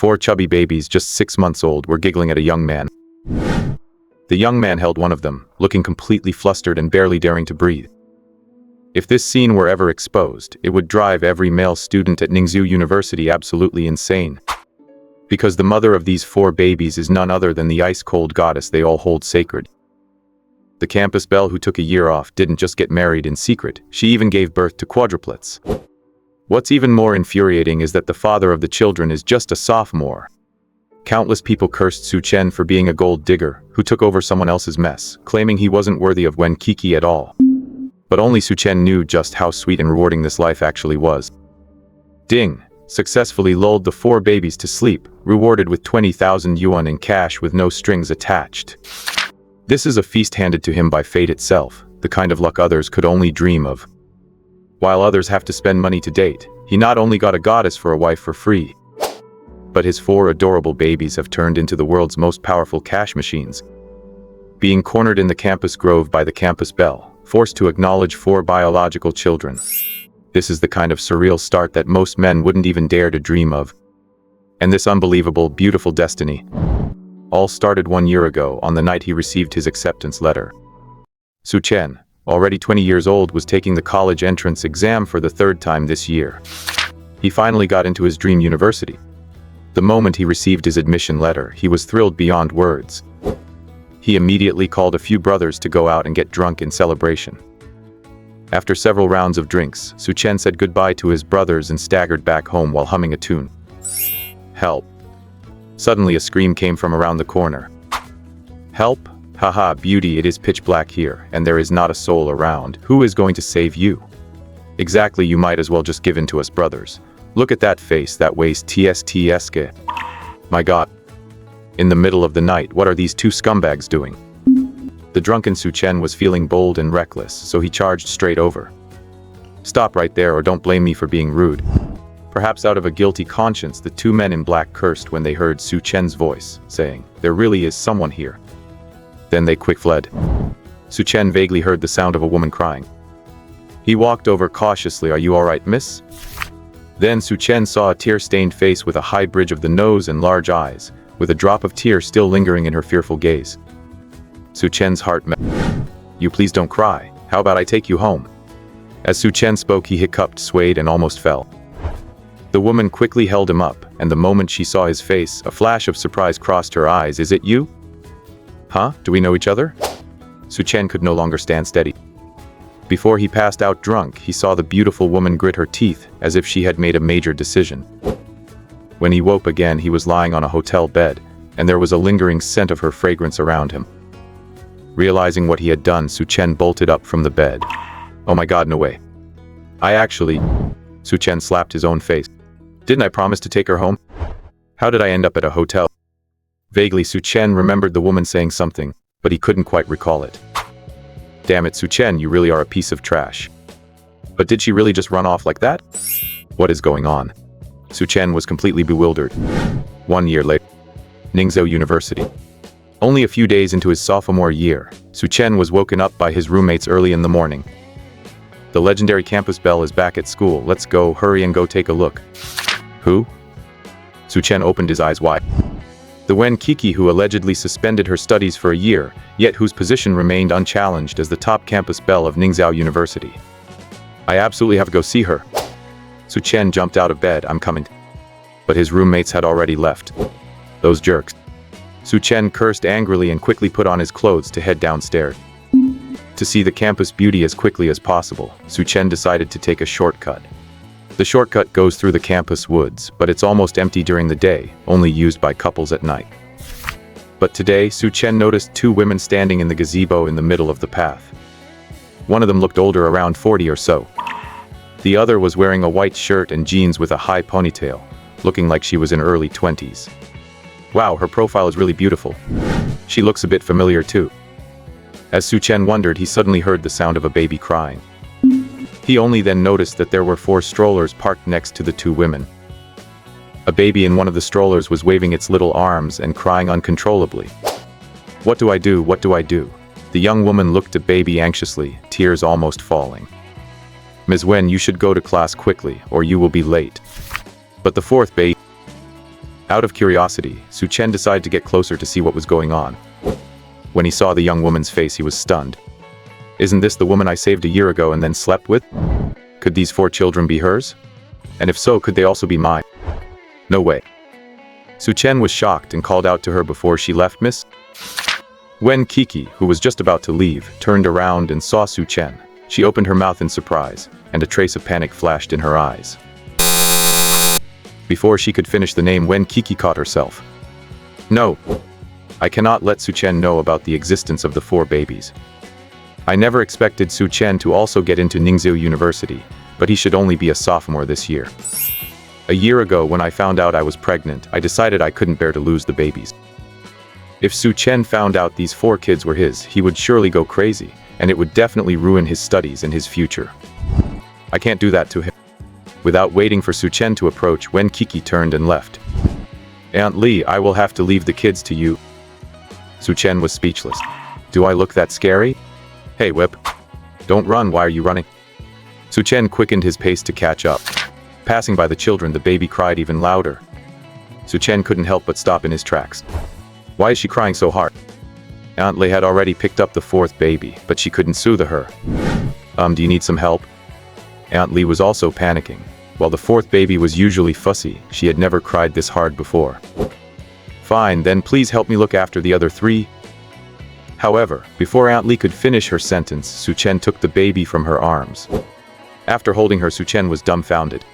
Four chubby babies, just 6 months old, were giggling at a young man. The young man held one of them, looking completely flustered and barely daring to breathe. If this scene were ever exposed, it would drive every male student at Ningzhou University absolutely insane. Because the mother of these 4 babies is none other than the ice-cold goddess they all hold sacred. The campus belle who took a year off didn't just get married in secret, she even gave birth to quadruplets. What's even more infuriating is that the father of the children is just a sophomore. Countless people cursed Su Chen for being a gold digger who took over someone else's mess, claiming he wasn't worthy of Wen Qiqi at all. But only Su Chen knew just how sweet and rewarding this life actually was. Ding! Successfully lulled the 4 babies to sleep, rewarded with 20,000 yuan in cash with no strings attached. This is a feast handed to him by fate itself, the kind of luck others could only dream of. While others have to spend money to date, he not only got a goddess for a wife for free, but his 4 adorable babies have turned into the world's most powerful cash machines. Being cornered in the campus grove by the campus belle, forced to acknowledge 4 biological children. This is the kind of surreal start that most men wouldn't even dare to dream of. And this unbelievable, beautiful destiny all started 1 year ago on the night he received his acceptance letter. Su Chen, already 20 years old, was taking the college entrance exam for the 3rd time this year. He finally got into his dream university. The moment he received his admission letter, he was thrilled beyond words. He immediately called a few brothers to go out and get drunk in celebration. After several rounds of drinks, Su Chen said goodbye to his brothers and staggered back home while humming a tune. Help. Suddenly a scream came from around the corner. Help? Haha, beauty, it is pitch black here, and there is not a soul around. Who is going to save you? Exactly, you might as well just give in to us, brothers. Look at that face, that waist, tsk. My god. In the middle of the night, what are these 2 scumbags doing? The drunken Su Chen was feeling bold and reckless, so he charged straight over. Stop right there, or don't blame me for being rude. Perhaps out of a guilty conscience, the 2 men in black cursed when they heard Su Chen's voice, saying, "There really is someone here." Then they quick fled. Su Chen vaguely heard the sound of a woman crying. He walked over cautiously. "Are you all right, miss?" Then Su Chen saw a tear-stained face with a high bridge of the nose and large eyes, with a drop of tear still lingering in her fearful gaze. Su Chen's heart melted. "You please don't cry. How about I take you home?" As Su Chen spoke, he hiccuped, swayed, and almost fell. The woman quickly held him up, and the moment she saw his face, a flash of surprise crossed her eyes. "Is it you?" "Huh? Do we know each other?" Su Chen could no longer stand steady. Before he passed out drunk, he saw the beautiful woman grit her teeth, as if she had made a major decision. When he woke again, he was lying on a hotel bed, and there was a lingering scent of her fragrance around him. Realizing what he had done, Su Chen bolted up from the bed. "Oh my god, no way. Su Chen slapped his own face. "Didn't I promise to take her home? How did I end up at a hotel?" Vaguely, Su Chen remembered the woman saying something, but he couldn't quite recall it. Damn it, Su Chen, you really are a piece of trash. But did she really just run off like that? What is going on? Su Chen was completely bewildered. 1 year later, Ningzhou University. Only a few days into his sophomore year, Su Chen was woken up by his roommates early in the morning. "The legendary campus belle is back at school. Let's go, hurry and go take a look." Who? Su Chen opened his eyes wide. The Wen Qiqi, who allegedly suspended her studies for a year, yet whose position remained unchallenged as the top campus belle of Ningzhou University. "I absolutely have to go see her." Su Chen jumped out of bed. "I'm coming." But his roommates had already left. Those jerks. Su Chen cursed angrily and quickly put on his clothes to head downstairs. To see the campus beauty as quickly as possible, Su Chen decided to take a shortcut. The shortcut goes through the campus woods, but it's almost empty during the day, only used by couples at night. But today, Su Chen noticed 2 women standing in the gazebo in the middle of the path. One of them looked older, around 40 or so. The other was wearing a white shirt and jeans with a high ponytail, looking like she was in early 20s. Wow, her profile is really beautiful. She looks a bit familiar too. As Su Chen wondered, he suddenly heard the sound of a baby crying. He only then noticed that there were 4 strollers parked next to the 2 women. A baby in one of the strollers was waving its little arms and crying uncontrollably. "What do I do? What do I do?" The young woman looked at baby anxiously, tears almost falling. "Ms. Wen, you should go to class quickly, or you will be late." But the 4th baby... Out of curiosity, Su Chen decided to get closer to see what was going on. When he saw the young woman's face, he was stunned. Isn't this the woman I saved a year ago and then slept with? Could these 4 children be hers? And if so, could they also be mine? No way. Su Chen was shocked and called out to her before she left. Miss Wen Qiqi, who was just about to leave, turned around and saw Su Chen. She opened her mouth in surprise, and a trace of panic flashed in her eyes. Before she could finish the name, Wen Qiqi caught herself. No. I cannot let Su Chen know about the existence of the 4 babies. I never expected Su Chen to also get into Ningzhou University, but he should only be a sophomore this year. A year ago, when I found out I was pregnant, I decided I couldn't bear to lose the babies. If Su Chen found out these 4 kids were his, he would surely go crazy, and it would definitely ruin his studies and his future. I can't do that to him. Without waiting for Su Chen to approach, Wen Qiqi turned and left. Aunt Li, I will have to leave the kids to you. Su Chen was speechless. Do I look that scary? Hey, Whip. Don't run, why are you running? Su Chen quickened his pace to catch up. Passing by the children, the baby cried even louder. Su Chen couldn't help but stop in his tracks. Why is she crying so hard? Aunt Li had already picked up the 4th baby, but she couldn't soothe her. Do you need some help? Aunt Li was also panicking. While the 4th baby was usually fussy, she had never cried this hard before. Fine, then please help me look after the other 3. However, before Aunt Li could finish her sentence, Su Chen took the baby from her arms. After holding her, Su Chen was dumbfounded.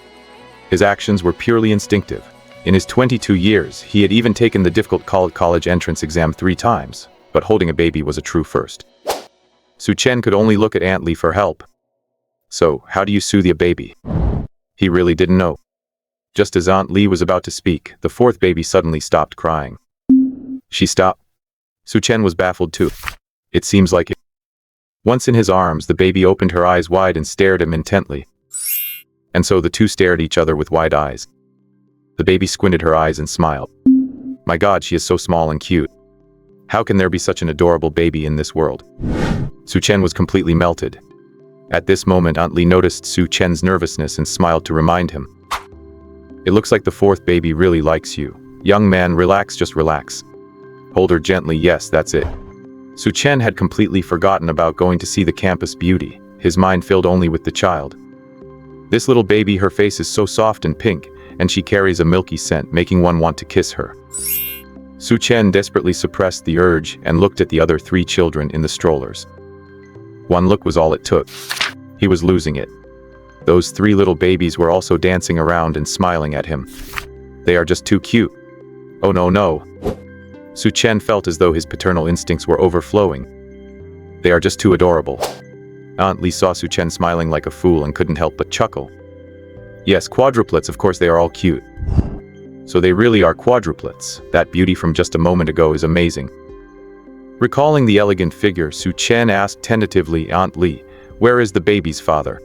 His actions were purely instinctive. In his 22 years, he had even taken the difficult college entrance exam 3 times, but holding a baby was a true first. Su Chen could only look at Aunt Li for help. So, how do you soothe a baby? He really didn't know. Just as Aunt Li was about to speak, the 4th baby suddenly stopped crying. She stopped. Su Chen was baffled too. It seems like it. Once in his arms, the baby opened her eyes wide and stared at him intently. And so the two stared at each other with wide eyes. The baby squinted her eyes and smiled. My God, she is so small and cute. How can there be such an adorable baby in this world? Su Chen was completely melted. At this moment, Aunt Li noticed Su Chen's nervousness and smiled to remind him. It looks like the 4th baby really likes you. Young man, relax, just relax. Hold her gently, yes, that's it. Su Chen had completely forgotten about going to see the campus beauty, his mind filled only with the child. This little baby, her face is so soft and pink, and she carries a milky scent, making one want to kiss her. Su Chen desperately suppressed the urge and looked at the other 3 children in the strollers. One look was all it took. He was losing it. Those 3 little babies were also dancing around and smiling at him. They are just too cute. Oh no, no. Su Chen felt as though his paternal instincts were overflowing. They are just too adorable. Aunt Li saw Su Chen smiling like a fool and couldn't help but chuckle. Yes, quadruplets, of course they are all cute. So they really are quadruplets. That beauty from just a moment ago is amazing. Recalling the elegant figure, Su Chen asked tentatively Aunt Li, where is the baby's father?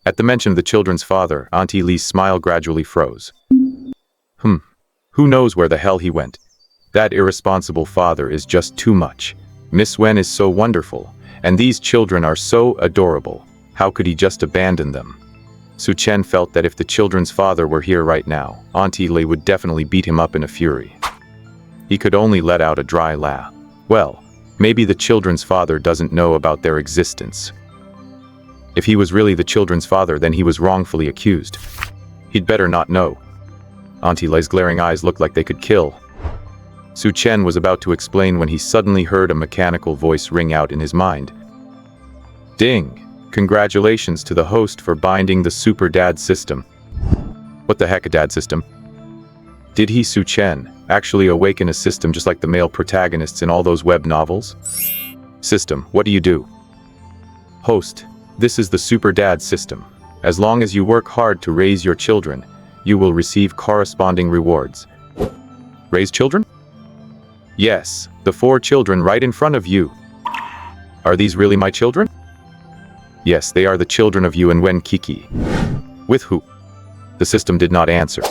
At the mention of the children's father, Auntie Li's smile gradually froze. Who knows where the hell he went? That irresponsible father is just too much. Miss Wen is so wonderful, and these children are so adorable. How could he just abandon them? Su Chen felt that if the children's father were here right now, Auntie Li would definitely beat him up in a fury. He could only let out a dry laugh. Well, maybe the children's father doesn't know about their existence. If he was really the children's father, then he was wrongfully accused. He'd better not know. Auntie Li's glaring eyes looked like they could kill. Su Chen was about to explain when he suddenly heard a mechanical voice ring out in his mind. Ding! Congratulations to the host for binding the Super Dad system. What the heck, a dad system? Did he, Su Chen, actually awaken a system just like the male protagonists in all those web novels? System, what do you do? Host, this is the Super Dad system. As long as you work hard to raise your children, you will receive corresponding rewards. Raise children? Yes, the 4 children right in front of you. Are these really my children? Yes, they are the children of you and Wen Qiqi. With who? The system did not answer.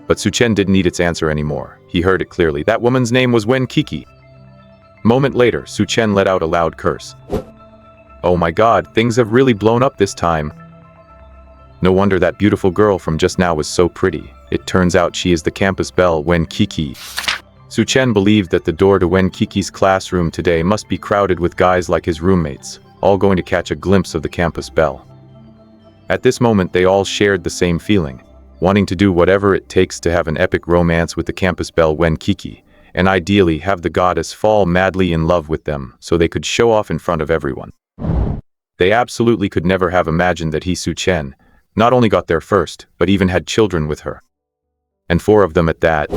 But Su Chen didn't need its answer anymore. He heard it clearly. That woman's name was Wen Qiqi. Moment later, Su Chen let out a loud curse. Oh my God, things have really blown up this time. No wonder that beautiful girl from just now was so pretty. It turns out she is the campus belle, Wen Qiqi. Su Chen believed that the door to Wen Qiqi's classroom today must be crowded with guys like his roommates, all going to catch a glimpse of the campus belle. At this moment, they all shared the same feeling, wanting to do whatever it takes to have an epic romance with the campus belle Wen Qiqi, and ideally have the goddess fall madly in love with them so they could show off in front of everyone. They absolutely could never have imagined that he, Su Chen, not only got there first, but even had children with her. And 4 of them at that.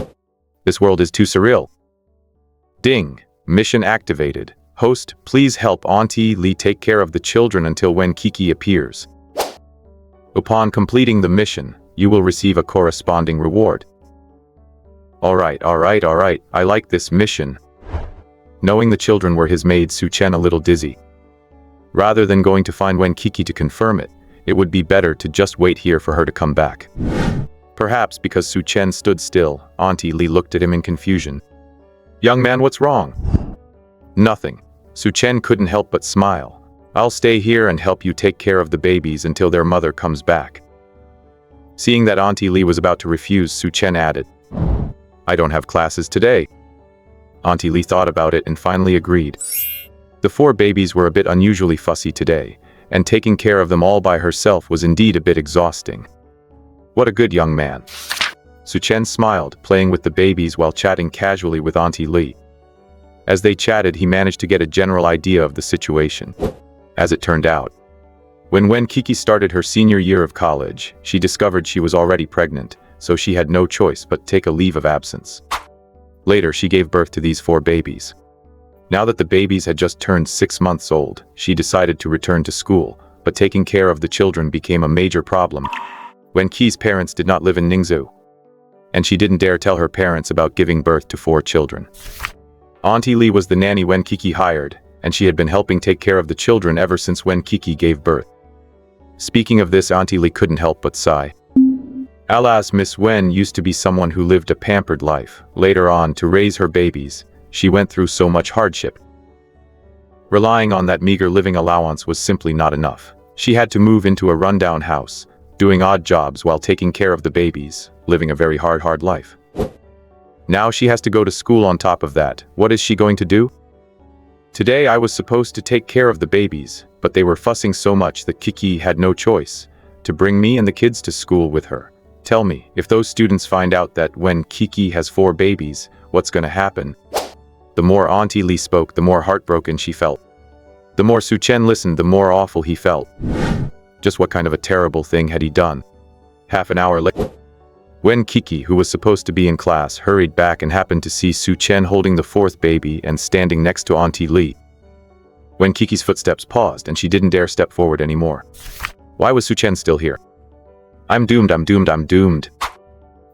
This world is too surreal. Ding! Mission activated. Host, please help Auntie Li take care of the children until Wen Qiqi appears. Upon completing the mission, you will receive a corresponding reward. Alright, I like this mission. Knowing the children were his made Su Chen a little dizzy. Rather than going to find Wen Qiqi to confirm it, it would be better to just wait here for her to come back. Perhaps because Su Chen stood still, Auntie Li looked at him in confusion. Young man, what's wrong? Nothing. Su Chen couldn't help but smile. I'll stay here and help you take care of the babies until their mother comes back. Seeing that Auntie Li was about to refuse, Su Chen added, I don't have classes today. Auntie Li thought about it and finally agreed. The 4 babies were a bit unusually fussy today, and taking care of them all by herself was indeed a bit exhausting. What a good young man. Su Chen smiled, playing with the babies while chatting casually with Auntie Li. As they chatted, he managed to get a general idea of the situation. As it turned out, when Wen Qiqi started her senior year of college, she discovered she was already pregnant, so she had no choice but take a leave of absence. Later, she gave birth to these 4 babies. Now that the babies had just turned 6 months old, she decided to return to school, but taking care of the children became a major problem. Wen Qiqi's parents did not live in Ningzhou, and she didn't dare tell her parents about giving birth to 4 children. Auntie Li was the nanny Wen Qiqi hired, and she had been helping take care of the children ever since Wen Qiqi gave birth. Speaking of this, Auntie Li couldn't help but sigh. Alas, Miss Wen used to be someone who lived a pampered life. Later on, to raise her babies, she went through so much hardship. Relying on that meager living allowance was simply not enough. She had to move into a rundown house, doing odd jobs while taking care of the babies, living a very hard life. Now she has to go to school on top of that. What is she going to do? Today I was supposed to take care of the babies, but they were fussing so much that Qiqi had no choice to bring me and the kids to school with her. Tell me, if those students find out that Wen Qiqi has 4 babies, what's gonna happen? The more Auntie Li spoke, the more heartbroken she felt. The more Su Chen listened, the more awful he felt. Just what kind of a terrible thing had he done? Half an hour later, Wen Qiqi, who was supposed to be in class, hurried back and happened to see Su Chen holding the 4th baby and standing next to Auntie Li. Wen Qiqi's footsteps paused and she didn't dare step forward anymore. Why was Su Chen still here? I'm doomed.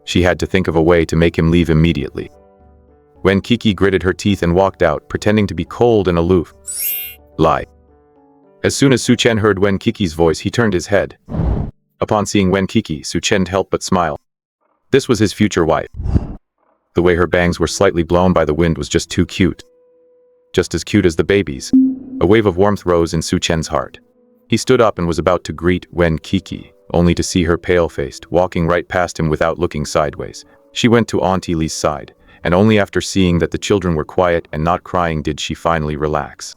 She had to think of a way to make him leave immediately. Wen Qiqi gritted her teeth and walked out, pretending to be cold and aloof. Lie. As soon as Su Chen heard Wen Qiqi's voice, he turned his head. Upon seeing Wen Qiqi, Su Chen helped but smile. This was his future wife. The way her bangs were slightly blown by the wind was just too cute. Just as cute as the babies. A wave of warmth rose in Su Chen's heart. He stood up and was about to greet Wen Qiqi, only to see her pale-faced, walking right past him without looking sideways. She went to Auntie Li's side, and only after seeing that the children were quiet and not crying did she finally relax.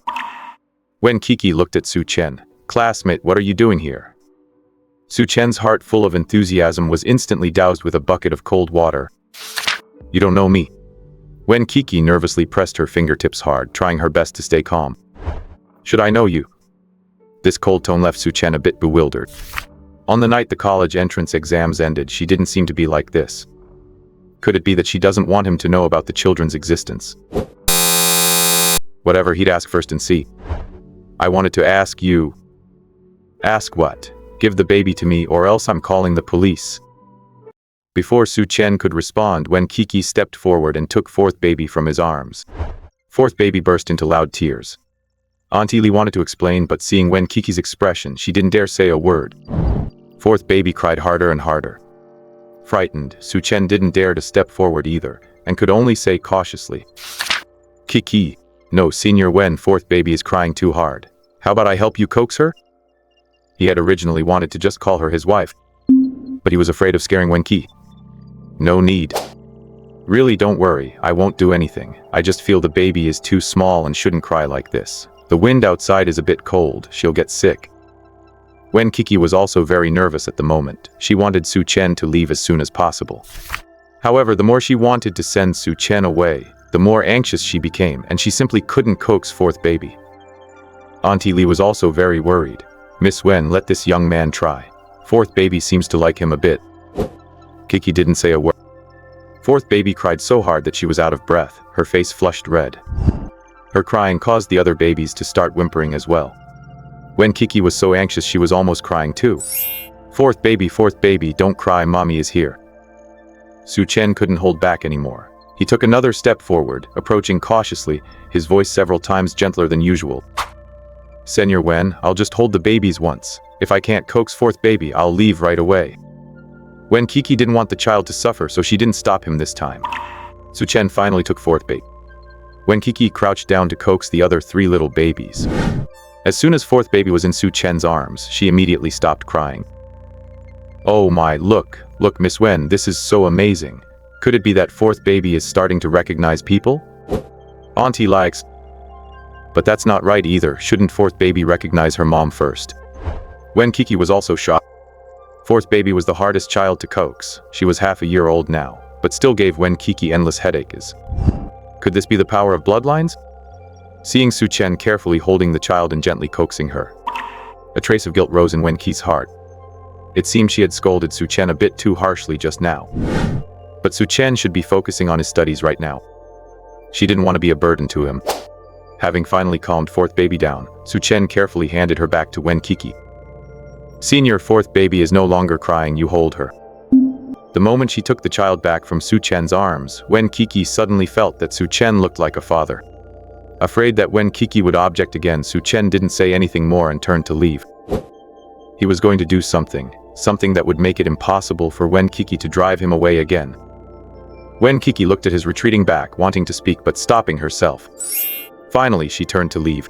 Wen Qiqi looked at Su Chen. Classmate, what are you doing here? Su Chen's heart, full of enthusiasm, was instantly doused with a bucket of cold water. You don't know me. Wen Qiqi nervously pressed her fingertips hard, trying her best to stay calm. Should I know you? This cold tone left Su Chen a bit bewildered. On the night the college entrance exams ended, she didn't seem to be like this. Could it be that she doesn't want him to know about the children's existence? Whatever, he'd ask first and see. I wanted to ask you. Ask what? Give the baby to me or else I'm calling the police. Before Su Chen could respond, Wen Qiqi stepped forward and took 4th baby from his arms. 4th baby burst into loud tears. Auntie Li wanted to explain, but seeing Wen Qiqi's expression, she didn't dare say a word. 4th baby cried harder and harder. Frightened, Su Chen didn't dare to step forward either, and could only say cautiously, Qiqi, no, Senior Wen, 4th baby is crying too hard. How about I help you coax her? He had originally wanted to just call her his wife, but he was afraid of scaring Wen Qiqi. No need. Really, don't worry, I won't do anything. I just feel the baby is too small and shouldn't cry like this. The wind outside is a bit cold, she'll get sick. Wen Qiqi was also very nervous at the moment. She wanted Su Chen to leave as soon as possible. However, the more she wanted to send Su Chen away, the more anxious she became, and she simply couldn't coax fourth baby. Auntie Li was also very worried. Miss Wen, let this young man try. Fourth baby seems to like him a bit. Qiqi didn't say a word. Fourth baby cried so hard that she was out of breath, her face flushed red. Her crying caused the other babies to start whimpering as well. Wen Qiqi was so anxious she was almost crying too. Fourth baby, don't cry, mommy is here. Su Chen couldn't hold back anymore. He took another step forward, approaching cautiously, his voice several times gentler than usual. Senor Wen, I'll just hold the babies once. If I can't coax fourth baby, I'll leave right away. Wen Qiqi didn't want the child to suffer, so she didn't stop him this time. Su Chen finally took fourth baby. Wen Qiqi crouched down to coax the other 3 little babies. As soon as fourth baby was in Su Chen's arms, she immediately stopped crying. Oh my, look, Miss Wen, this is so amazing. Could it be that fourth baby is starting to recognize people? Auntie likes. But that's not right either, shouldn't fourth baby recognize her mom first? Wen Qiqi was also shocked. Fourth baby was the hardest child to coax. She was half a year old now, but still gave Wen Qiqi endless headaches. Could this be the power of bloodlines? Seeing Su Chen carefully holding the child and gently coaxing her, a trace of guilt rose in Wen Qiqi's heart. It seemed she had scolded Su Chen a bit too harshly just now. But Su Chen should be focusing on his studies right now. She didn't want to be a burden to him. Having finally calmed fourth baby down, Su Chen carefully handed her back to Wen Qiqi. Senior, fourth baby is no longer crying, you hold her. The moment she took the child back from Su Chen's arms, Wen Qiqi suddenly felt that Su Chen looked like a father. Afraid that Wen Qiqi would object again, Su Chen didn't say anything more and turned to leave. He was going to do something that would make it impossible for Wen Qiqi to drive him away again. Wen Qiqi looked at his retreating back, wanting to speak but stopping herself. Finally, she turned to leave.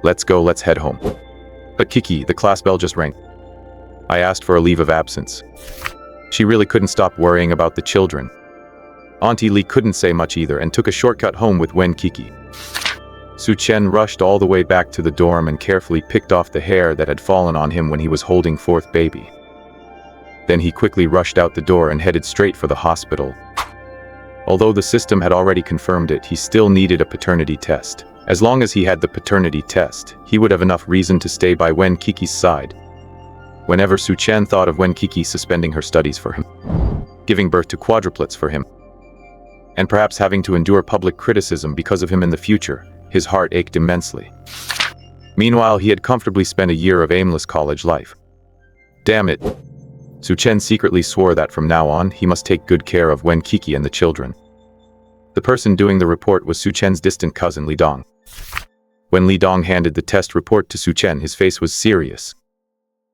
Let's go, let's head home. But Qiqi, the class bell just rang. I asked for a leave of absence. She really couldn't stop worrying about the children. Auntie Li couldn't say much either and took a shortcut home with Wen Qiqi. Su Chen rushed all the way back to the dorm and carefully picked off the hair that had fallen on him when he was holding fourth baby. Then he quickly rushed out the door and headed straight for the hospital. Although the system had already confirmed it, he still needed a paternity test. As long as he had the paternity test, he would have enough reason to stay by Wen Qiqi's side. Whenever Su Chen thought of Wen Qiqi suspending her studies for him, giving birth to quadruplets for him, and perhaps having to endure public criticism because of him in the future, his heart ached immensely. Meanwhile, he had comfortably spent a year of aimless college life. Damn it! Su Chen secretly swore that from now on, he must take good care of Wen Qiqi and the children. The person doing the report was Su Chen's distant cousin Li Dong. When Li Dong handed the test report to Su Chen, his face was serious.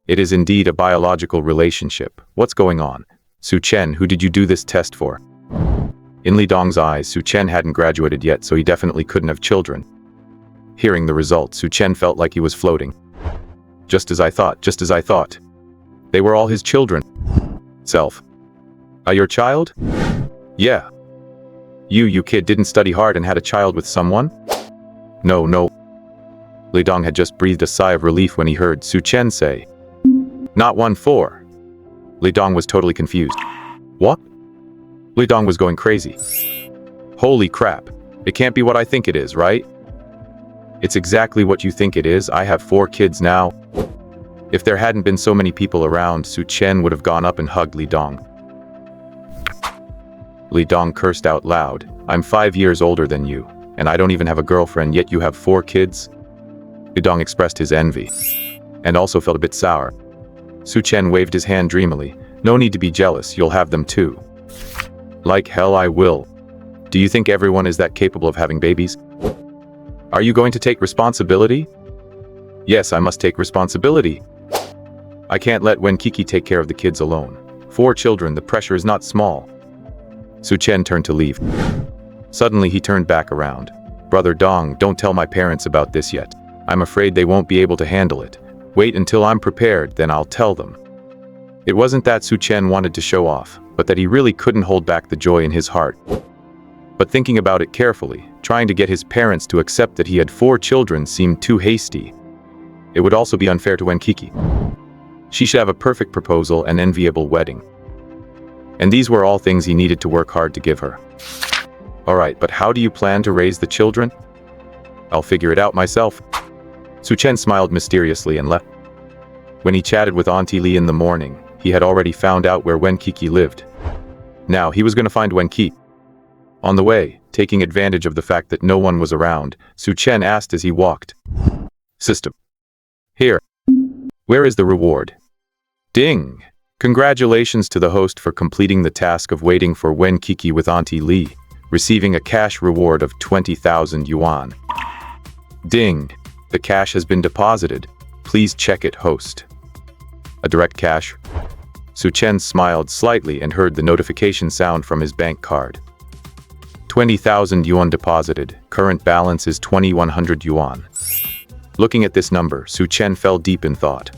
It is indeed a biological relationship. What's going on? Su Chen, who did you do this test for? In Li Dong's eyes, Su Chen hadn't graduated yet, so he definitely couldn't have children. Hearing the results, Su Chen felt like he was floating. Just as I thought. They were all his children. Self. Your child? Yeah. You kid didn't study hard and had a child with someone? No. Li Dong had just breathed a sigh of relief when he heard Su Chen say, "Not 1-4." Li Dong was totally confused. What? Li Dong was going crazy. Holy crap. It can't be what I think it is, right? It's exactly what you think it is. I have 4 kids now. If there hadn't been so many people around, Su Chen would have gone up and hugged Li Dong. Li Dong cursed out loud. I'm 5 years older than you, and I don't even have a girlfriend, yet you have 4 kids? Li Dong expressed his envy, and also felt a bit sour. Su Chen waved his hand dreamily. No need to be jealous, you'll have them too. Like hell I will. Do you think everyone is that capable of having babies? Are you going to take responsibility? Yes, I must take responsibility. I can't let Wen Qiqi take care of the kids alone. 4 children, the pressure is not small. Su Chen turned to leave. Suddenly he turned back around. Brother Dong, don't tell my parents about this yet. I'm afraid they won't be able to handle it. Wait until I'm prepared, then I'll tell them. It wasn't that Su Chen wanted to show off, but that he really couldn't hold back the joy in his heart. But thinking about it carefully, trying to get his parents to accept that he had 4 children seemed too hasty. It would also be unfair to Wen Qiqi. She should have a perfect proposal and enviable wedding. And these were all things he needed to work hard to give her. Alright, but how do you plan to raise the children? I'll figure it out myself. Su Chen smiled mysteriously and left. When he chatted with Auntie Li in the morning, he had already found out where Wen Qiqi lived. Now, he was going to find Wen Qiqi. On the way, taking advantage of the fact that no one was around, Su Chen asked as he walked. System. Here. Where is the reward? Ding! Congratulations to the host for completing the task of waiting for Wen Qiqi with Auntie Li, receiving a cash reward of 20,000 yuan. Ding! The cash has been deposited. Please check it, host. A direct cash. Su Chen smiled slightly and heard the notification sound from his bank card. 20,000 yuan deposited. Current balance is 2,100 yuan. Looking at this number, Su Chen fell deep in thought.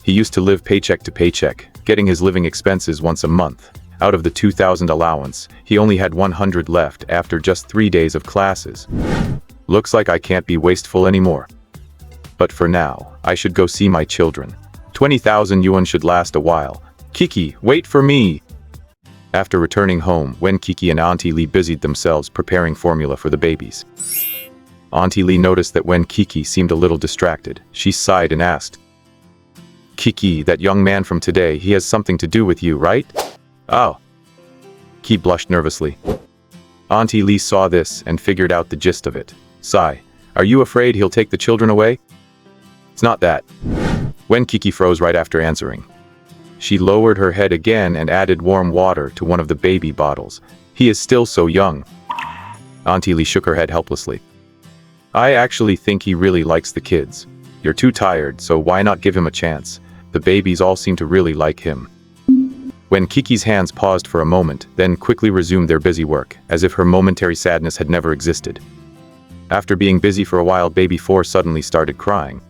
He used to live paycheck to paycheck, getting his living expenses once a month. Out of the 2,000 allowance, he only had 100 left after just 3 days of classes. Looks like I can't be wasteful anymore. But for now, I should go see my children. 20,000 yuan should last a while. Qiqi, wait for me! After returning home, Wen Qiqi and Auntie Li busied themselves preparing formula for the babies. Auntie Li noticed that Wen Qiqi seemed a little distracted. She sighed and asked, Qiqi, that young man from today, he has something to do with you, right? Oh. Qi blushed nervously. Auntie Li saw this and figured out the gist of it. Sigh, are you afraid he'll take the children away? It's not that. Wen Qiqi froze right after answering. She lowered her head again and added warm water to one of the baby bottles. He is still so young. Auntie Li shook her head helplessly. I actually think he really likes the kids. You're too tired, so why not give him a chance? The babies all seem to really like him. Wen Qiqi's hands paused for a moment, then quickly resumed their busy work, as if her momentary sadness had never existed. After being busy for a while, baby 4 suddenly started crying.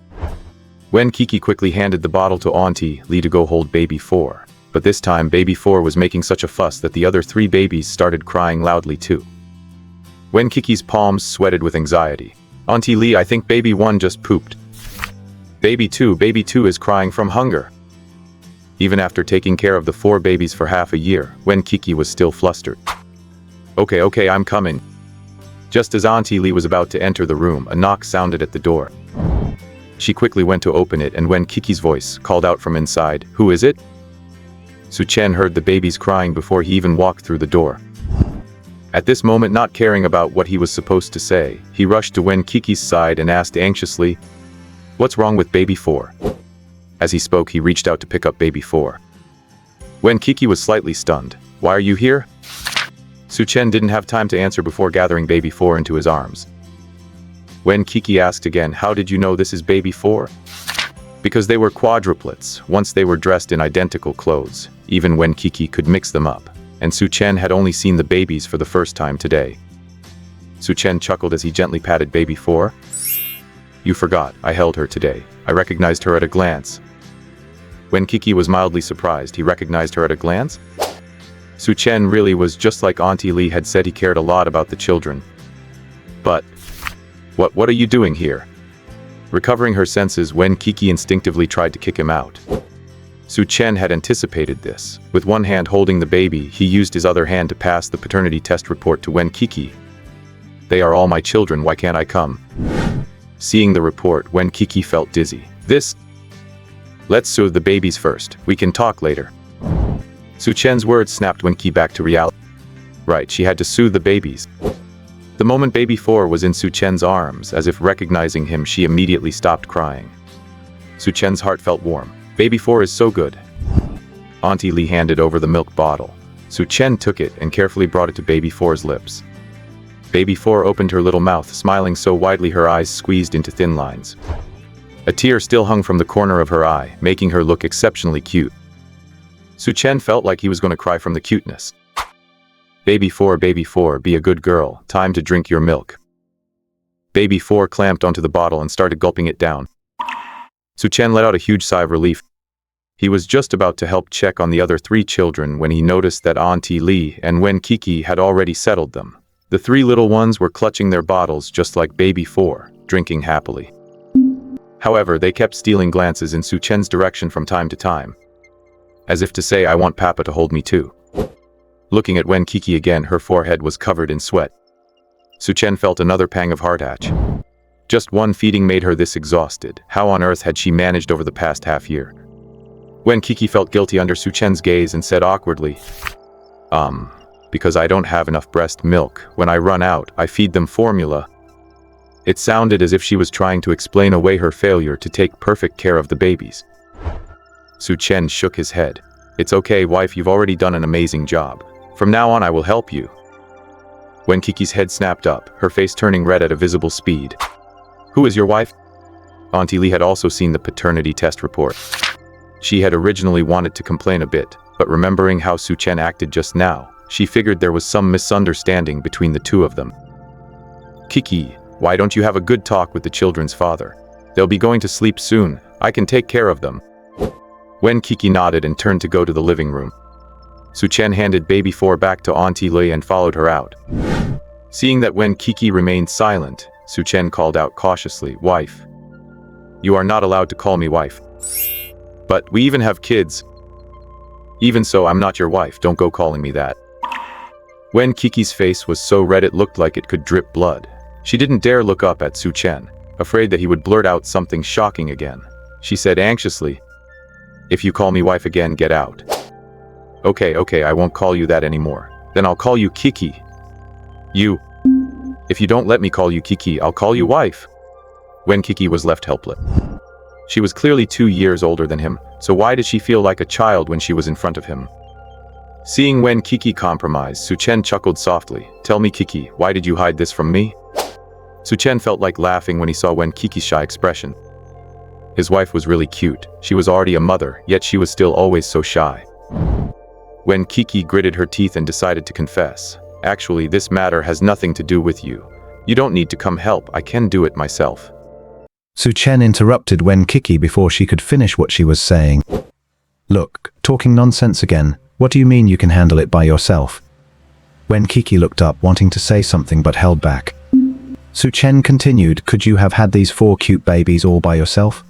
Wen Qiqi quickly handed the bottle to Auntie Li to go hold baby 4. But this time, baby 4 was making such a fuss that the other 3 babies started crying loudly too. Wen Qiqi's palms sweated with anxiety. Auntie Li, I think baby 1 just pooped. Baby 2 is crying from hunger. Even after taking care of the 4 babies for half a year, Wen Qiqi was still flustered. Okay, I'm coming. Just as Auntie Li was about to enter the room, a knock sounded at the door. She quickly went to open it, and Wen Qiqi's voice called out from inside, Who is it? Su Chen heard the babies crying before he even walked through the door. At this moment, not caring about what he was supposed to say, he rushed to Wen Qiqi's side and asked anxiously, What's wrong with baby 4? As he spoke, he reached out to pick up baby 4. Wen Qiqi was slightly stunned. Why are you here? Su Chen didn't have time to answer before gathering baby 4 into his arms. Wen Qiqi asked again, How did you know this is baby 4? Because they were quadruplets. Once they were dressed in identical clothes. Even Wen Qiqi could mix them up. And Su Chen had only seen the babies for the first time today. Su Chen chuckled as he gently patted baby 4. You forgot, I held her today. I recognized her at a glance. Wen Qiqi was mildly surprised. He recognized her at a glance? Su Chen really was just like Auntie Li had said, he cared a lot about the children. But what are you doing here? Recovering her senses, Wen Qiqi instinctively tried to kick him out. Su Chen had anticipated this. With one hand holding the baby, he used his other hand to pass the paternity test report to Wen Qiqi. They are all my children, why can't I come? Seeing the report, Wen Qiqi felt dizzy. Let's soothe the babies first. We can talk later. Su Chen's words snapped Wen Qiqi back to reality. Right, she had to soothe the babies. The moment baby 4 was in Su Chen's arms, as if recognizing him, she immediately stopped crying. Su Chen's heart felt warm. Baby 4 is so good. Auntie Li handed over the milk bottle. Su Chen took it and carefully brought it to baby 4's lips. Baby 4 opened her little mouth, smiling so widely her eyes squeezed into thin lines. A tear still hung from the corner of her eye, making her look exceptionally cute. Su Chen felt like he was going to cry from the cuteness. Baby 4, be a good girl. Time to drink your milk. Baby 4 clamped onto the bottle and started gulping it down. Su Chen let out a huge sigh of relief. He was just about to help check on the other 3 children when he noticed that Auntie Li and Wen Qiqi had already settled them. The 3 little ones were clutching their bottles just like baby 4, drinking happily. However, they kept stealing glances in Su Chen's direction from time to time, as if to say, "I want Papa to hold me too." Looking at Wen Qiqi again, her forehead was covered in sweat. Su Chen felt another pang of heartache. Just one feeding made her this exhausted. How on earth had she managed over the past half year? Wen Qiqi felt guilty under Su Chen's gaze and said awkwardly, because I don't have enough breast milk. When I run out, I feed them formula." It sounded as if she was trying to explain away her failure to take perfect care of the babies. Su Chen shook his head. "It's okay, wife, you've already done an amazing job. From now on I will help you." Wen Qiqi's head snapped up, her face turning red at a visible speed. "Who is your wife?" Auntie Li had also seen the paternity test report. She had originally wanted to complain a bit, but remembering how Su Chen acted just now, she figured there was some misunderstanding between the two of them. "Qiqi, why don't you have a good talk with the children's father? They'll be going to sleep soon. I can take care of them." Wen Qiqi nodded and turned to go to the living room. Su Chen handed baby 4 back to Auntie Li and followed her out. Seeing that Wen Qiqi remained silent, Su Chen called out cautiously, "Wife. You are not allowed to call me wife. But we even have kids. Even so, I'm not your wife, don't go calling me that." Wen Qiqi's face was so red it looked like it could drip blood. She didn't dare look up at Su Chen, afraid that he would blurt out something shocking again. She said anxiously, "If you call me wife again, get out." Okay, I won't call you that anymore. Then I'll call you Qiqi." If you don't let me call you Qiqi, I'll call you wife." Wen Qiqi was left helpless. She was clearly 2 years older than him, so why did she feel like a child when she was in front of him? Seeing Wen Qiqi compromised, Su Chen chuckled softly. "Tell me, Qiqi, why did you hide this from me?" Su Chen felt like laughing when he saw Wen Qiqi's shy expression. His wife was really cute. She was already a mother, yet she was still always so shy. Wen Qiqi gritted her teeth and decided to confess. "Actually, this matter has nothing to do with you. You don't need to come help, I can do it myself." Su Chen interrupted Wen Qiqi before she could finish what she was saying. "Look, talking nonsense again. What do you mean you can handle it by yourself?" Wen Qiqi looked up, wanting to say something but held back. Su Chen continued, "Could you have had these 4 cute babies all by yourself?"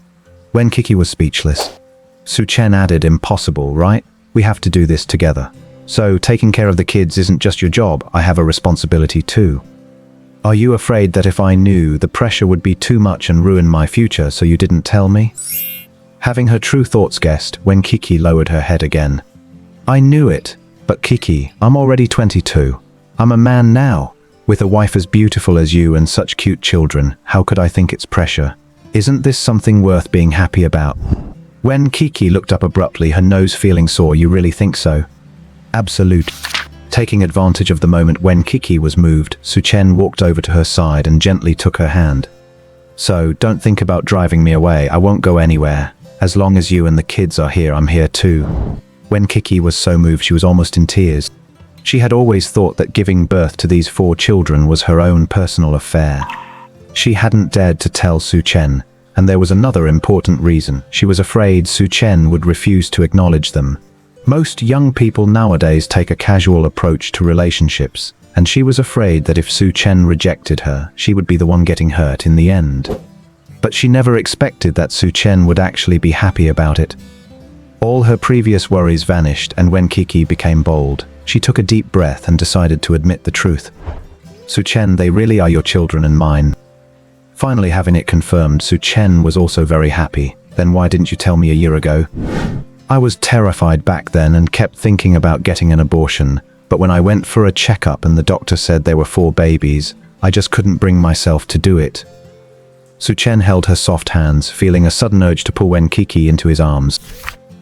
Wen Qiqi was speechless. Su Chen added, "Impossible, right? We have to do this together. So, taking care of the kids isn't just your job, I have a responsibility too. Are you afraid that if I knew, the pressure would be too much and ruin my future, so you didn't tell me?" Having her true thoughts guessed, Wen Qiqi lowered her head again. "I knew it, but Qiqi, I'm already 22. I'm a man now. With a wife as beautiful as you and such cute children, how could I think it's pressure? Isn't this something worth being happy about?" Wen Qiqi looked up abruptly, her nose feeling sore. "You really think so?" "Absolute." Taking advantage of the moment Wen Qiqi was moved, Su Chen walked over to her side and gently took her hand. "So, don't think about driving me away. I won't go anywhere. As long as you and the kids are here, I'm here too." Wen Qiqi was so moved she was almost in tears. She had always thought that giving birth to these 4 children was her own personal affair. She hadn't dared to tell Su Chen, and there was another important reason. She was afraid Su Chen would refuse to acknowledge them. Most young people nowadays take a casual approach to relationships, and she was afraid that if Su Chen rejected her, she would be the one getting hurt in the end. But she never expected that Su Chen would actually be happy about it. All her previous worries vanished, and when Qiqi became bold, she took a deep breath and decided to admit the truth. "Su Chen, they really are your children and mine." Finally having it confirmed, Su Chen was also very happy. "Then why didn't you tell me a year ago?" "I was terrified back then and kept thinking about getting an abortion, but when I went for a checkup and the doctor said there were 4 babies, I just couldn't bring myself to do it." Su Chen held her soft hands, feeling a sudden urge to pull Wen Qiqi into his arms.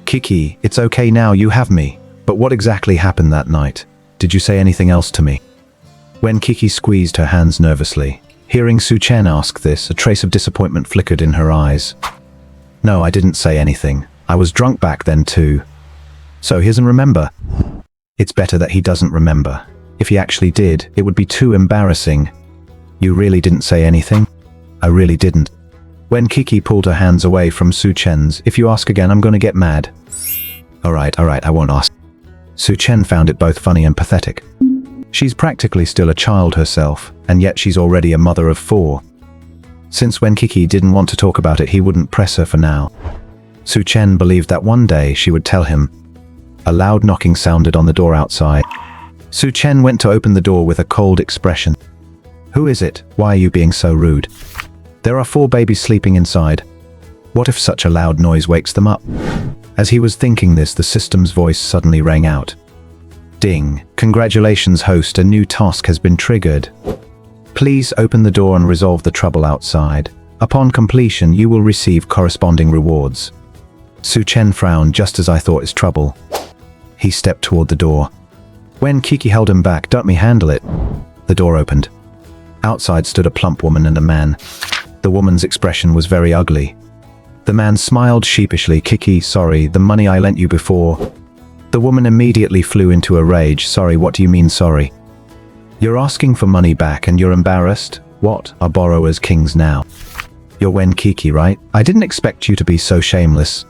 "Qiqi, it's okay now, you have me. But what exactly happened that night? Did you say anything else to me?" Wen Qiqi squeezed her hands nervously. Hearing Su Chen ask this, a trace of disappointment flickered in her eyes. "No, I didn't say anything. I was drunk back then too." "So he doesn't remember?" "It's better that he doesn't remember. If he actually did, it would be too embarrassing." "You really didn't say anything?" "I really didn't." Wen Qiqi pulled her hands away from Su Chen's. "If you ask again, I'm gonna get mad." Alright, I won't ask. Su Chen found it both funny and pathetic. She's practically still a child herself, and yet she's already a mother of 4. Since Wen Qiqi didn't want to talk about it, he wouldn't press her for now. Su Chen believed that one day she would tell him. A loud knocking sounded on the door outside. Su Chen went to open the door with a cold expression. Who is it? Why are you being so rude? There are 4 babies sleeping inside. What if such a loud noise wakes them up? As he was thinking this, the system's voice suddenly rang out. Ding. Congratulations, host, a new task has been triggered. Please open the door and resolve the trouble outside. Upon completion, you will receive corresponding rewards. Su Chen frowned. Just as I thought, is trouble. He stepped toward the door. Wen Qiqi held him back. Don't me handle it. The door opened. Outside stood a plump woman and a man. The woman's expression was very ugly. The man smiled sheepishly. Qiqi, sorry, the money I lent you before. The woman immediately flew into a rage. Sorry, what do you mean sorry? You're asking for money back and you're embarrassed? What, are borrowers kings now? You're Wen Qiqi, right? I didn't expect you to be so shameless.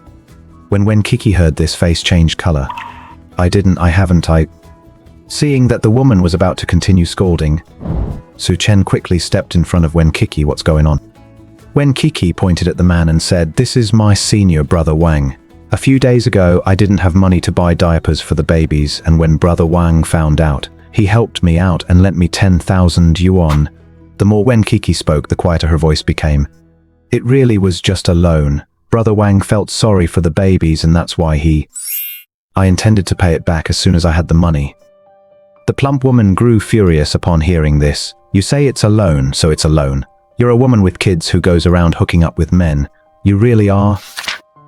When Wen Qiqi heard this, face changed color. I haven't. Seeing that the woman was about to continue scolding, Su Chen quickly stepped in front of Wen Qiqi. What's going on? Wen Qiqi pointed at the man and said, this is my senior brother Wang. A few days ago, I didn't have money to buy diapers for the babies, and when brother Wang found out, he helped me out and lent me 10,000 yuan. The more Wen Qiqi spoke, the quieter her voice became. It really was just a loan. Brother Wang felt sorry for the babies, and that's why I intended to pay it back as soon as I had the money. The plump woman grew furious upon hearing this. You say it's a loan, so it's a loan. You're a woman with kids who goes around hooking up with men. You really are?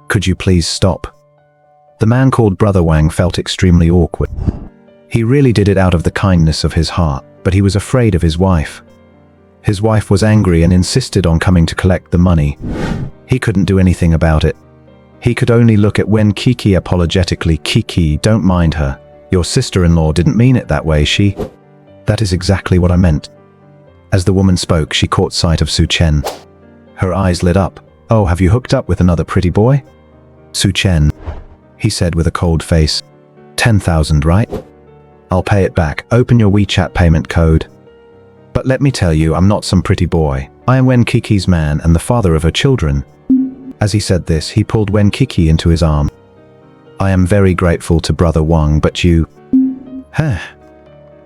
Could you please stop? The man called Brother Wang felt extremely awkward. He really did it out of the kindness of his heart, but he was afraid of his wife. His wife was angry and insisted on coming to collect the money. He couldn't do anything about it. He could only look at Wen Qiqi apologetically. Qiqi, don't mind her. Your sister-in-law didn't mean it that way, That is exactly what I meant. As the woman spoke, she caught sight of Su Chen. Her eyes lit up. Oh, have you hooked up with another pretty boy? Su Chen, he said with a cold face. 10,000, right? I'll pay it back. Open your WeChat payment code. But let me tell you, I'm not some pretty boy. I am Wen Qiqi's man and the father of her children. As he said this, he pulled Wen Qiqi into his arm. I am very grateful to Brother Wang, but you...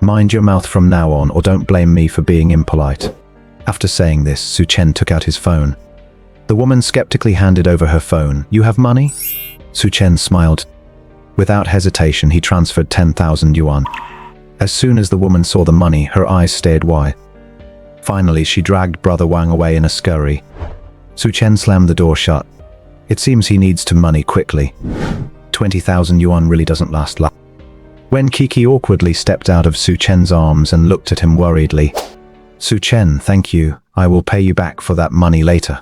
Mind your mouth from now on, or don't blame me for being impolite. After saying this, Su Chen took out his phone. The woman skeptically handed over her phone. You have money? Su Chen smiled. Without hesitation, he transferred 10,000 yuan. As soon as the woman saw the money, her eyes stared wide. Finally, she dragged Brother Wang away in a scurry. Su Chen slammed the door shut. It seems he needs to money quickly. 20,000 yuan really doesn't last long. Wen Qiqi awkwardly stepped out of Su Chen's arms and looked at him worriedly. Su Chen, thank you. I will pay you back for that money later.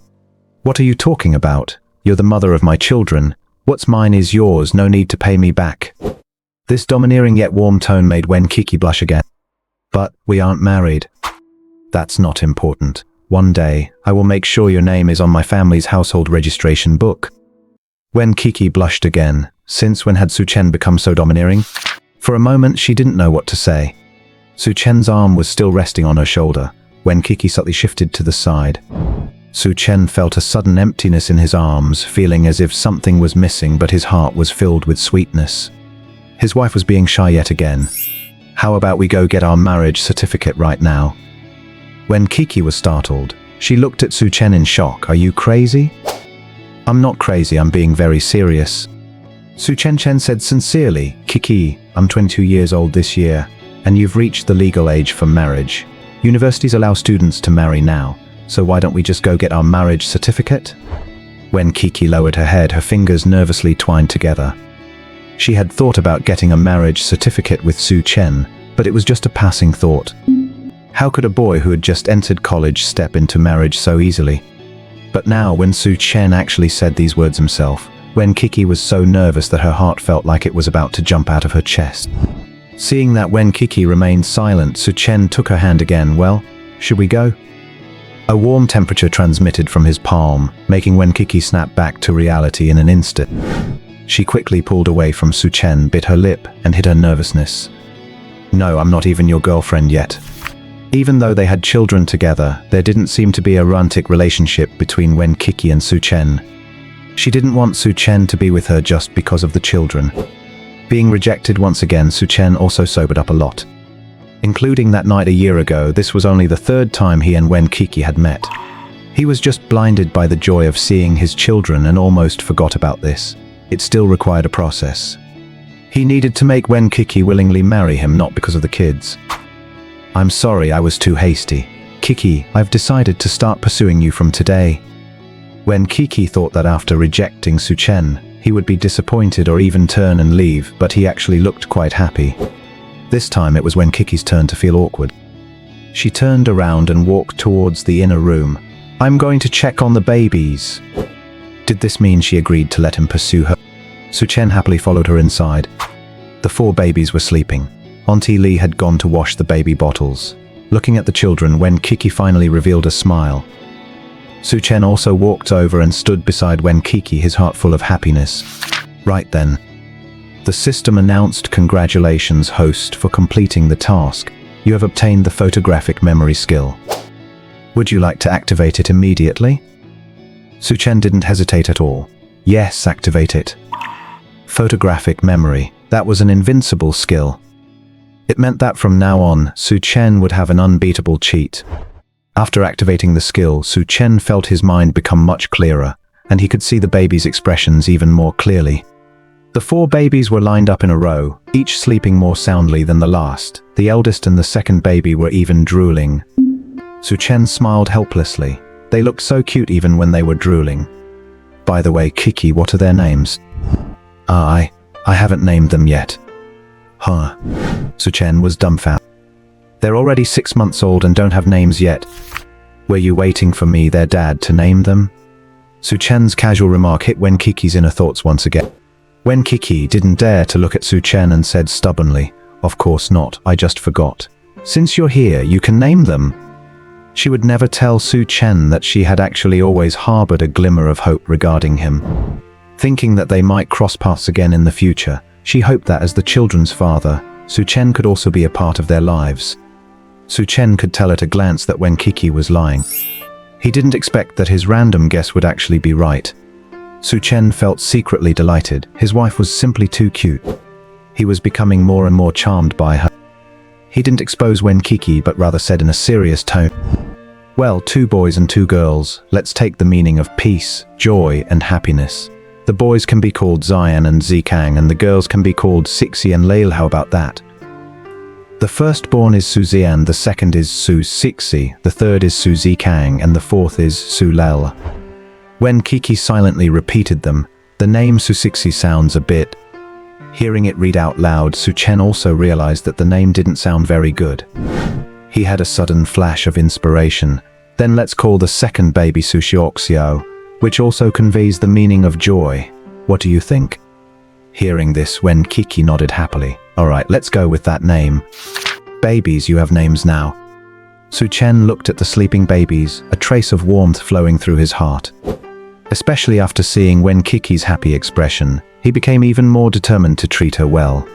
What are you talking about? You're the mother of my children. What's mine is yours, no need to pay me back. This domineering yet warm tone made Wen Qiqi blush again. But we aren't married. That's not important. One day, I will make sure your name is on my family's household registration book. Wen Qiqi blushed again. Since when had Su Chen become so domineering? For a moment, she didn't know what to say. Su Chen's arm was still resting on her shoulder. Wen Qiqi suddenly shifted to the side. Su Chen felt a sudden emptiness in his arms, feeling as if something was missing, but his heart was filled with sweetness. His wife was being shy yet again. How about we go get our marriage certificate right now? Wen Qiqi was startled. She looked at Su Chen in shock. Are you crazy? I'm not crazy, I'm being very serious. Su Chen said sincerely, Qiqi, I'm 22 years old this year, and you've reached the legal age for marriage. Universities allow students to marry now, so why don't we just go get our marriage certificate? Wen Qiqi lowered her head, her fingers nervously twined together. She had thought about getting a marriage certificate with Su Chen, but it was just a passing thought. How could a boy who had just entered college step into marriage so easily? But now, when Su Chen actually said these words himself, Wen Qiqi was so nervous that her heart felt like it was about to jump out of her chest. Seeing that Wen Qiqi remained silent, Su Chen took her hand again. Well, should we go? A warm temperature transmitted from his palm, making Wen Qiqi snap back to reality in an instant. She quickly pulled away from Su Chen, bit her lip, and hid her nervousness. No, I'm not even your girlfriend yet. Even though they had children together, there didn't seem to be a romantic relationship between Wen Qiqi and Su Chen. She didn't want Su Chen to be with her just because of the children. Being rejected once again, Su Chen also sobered up a lot. Including that night a year ago, this was only the third time he and Wen Qiqi had met. He was just blinded by the joy of seeing his children and almost forgot about this. It still required a process. He needed to make Wen Qiqi willingly marry him, not because of the kids. I'm sorry, I was too hasty. Qiqi, I've decided to start pursuing you from today. Wen Qiqi thought that after rejecting Su Chen, he would be disappointed or even turn and leave, but he actually looked quite happy. This time it was Wen Qiqi's turn to feel awkward. She turned around and walked towards the inner room. I'm going to check on the babies. Did this mean she agreed to let him pursue her? Su Chen happily followed her inside. The 4 babies were sleeping. Auntie Li had gone to wash the baby bottles. Looking at the children, Wen Qiqi finally revealed a smile. Su Chen also walked over and stood beside Wen Qiqi, his heart full of happiness. Right then, the system announced, "Congratulations, host, for completing the task. You have obtained the photographic memory skill. Would you like to activate it immediately?" Su Chen didn't hesitate at all. Yes, activate it. Photographic memory. That was an invincible skill. It meant that from now on, Su Chen would have an unbeatable cheat. After activating the skill, Su Chen felt his mind become much clearer, and he could see the babies' expressions even more clearly. The 4 babies were lined up in a row, each sleeping more soundly than the last. The eldest and the second baby were even drooling. Su Chen smiled helplessly. They looked so cute even when they were drooling. By the way, Qiqi, what are their names? I haven't named them yet. Huh. Su Chen was dumbfounded. They're already 6 months old and don't have names yet. Were you waiting for me, their dad, to name them? Su Chen's casual remark hit Wen Qiqi's inner thoughts once again. Wen Qiqi didn't dare to look at Su Chen and said stubbornly, "Of course not, I just forgot. Since you're here, you can name them." She would never tell Su Chen that she had actually always harbored a glimmer of hope regarding him. Thinking that they might cross paths again in the future, she hoped that as the children's father, Su Chen could also be a part of their lives. Su Chen could tell at a glance that Wen Qiqi was lying. He didn't expect that his random guess would actually be right. Su Chen felt secretly delighted. His wife was simply too cute. He was becoming more and more charmed by her. He didn't expose Wen Qiqi, but rather said in a serious tone, "Well, 2 boys and 2 girls. Let's take the meaning of peace, joy, and happiness. The boys can be called Zion and Zikang, and the girls can be called Sixi and Lail. How about that? The firstborn is Su Zian, the second is Su Sixi, the third is Su Zikang, and the fourth is Su Lail." Wen Qiqi silently repeated them. The name Su Sixi sounds a bit. Hearing it read out loud, Su Chen also realized that the name didn't sound very good. He had a sudden flash of inspiration. Then let's call the second baby Su Xiaoxiao, which also conveys the meaning of joy. What do you think? Hearing this, Wen Qiqi nodded happily. Alright, let's go with that name. Babies, you have names now. Su Chen looked at the sleeping babies, a trace of warmth flowing through his heart. Especially after seeing Wen Qiqi's happy expression, he became even more determined to treat her well.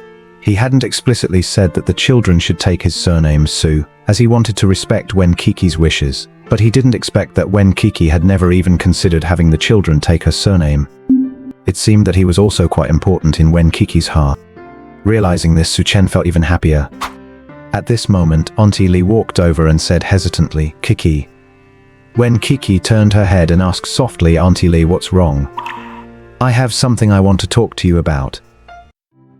He hadn't explicitly said that the children should take his surname Su, as he wanted to respect Wen Qiqi's wishes, but he didn't expect that Wen Qiqi had never even considered having the children take her surname. It seemed that he was also quite important in Wen Qiqi's heart. Realizing this, Su Chen felt even happier. At this moment, Auntie Li walked over and said hesitantly, "Qiqi." Wen Qiqi turned her head and asked softly, "Auntie Li, what's wrong?" "I have something I want to talk to you about."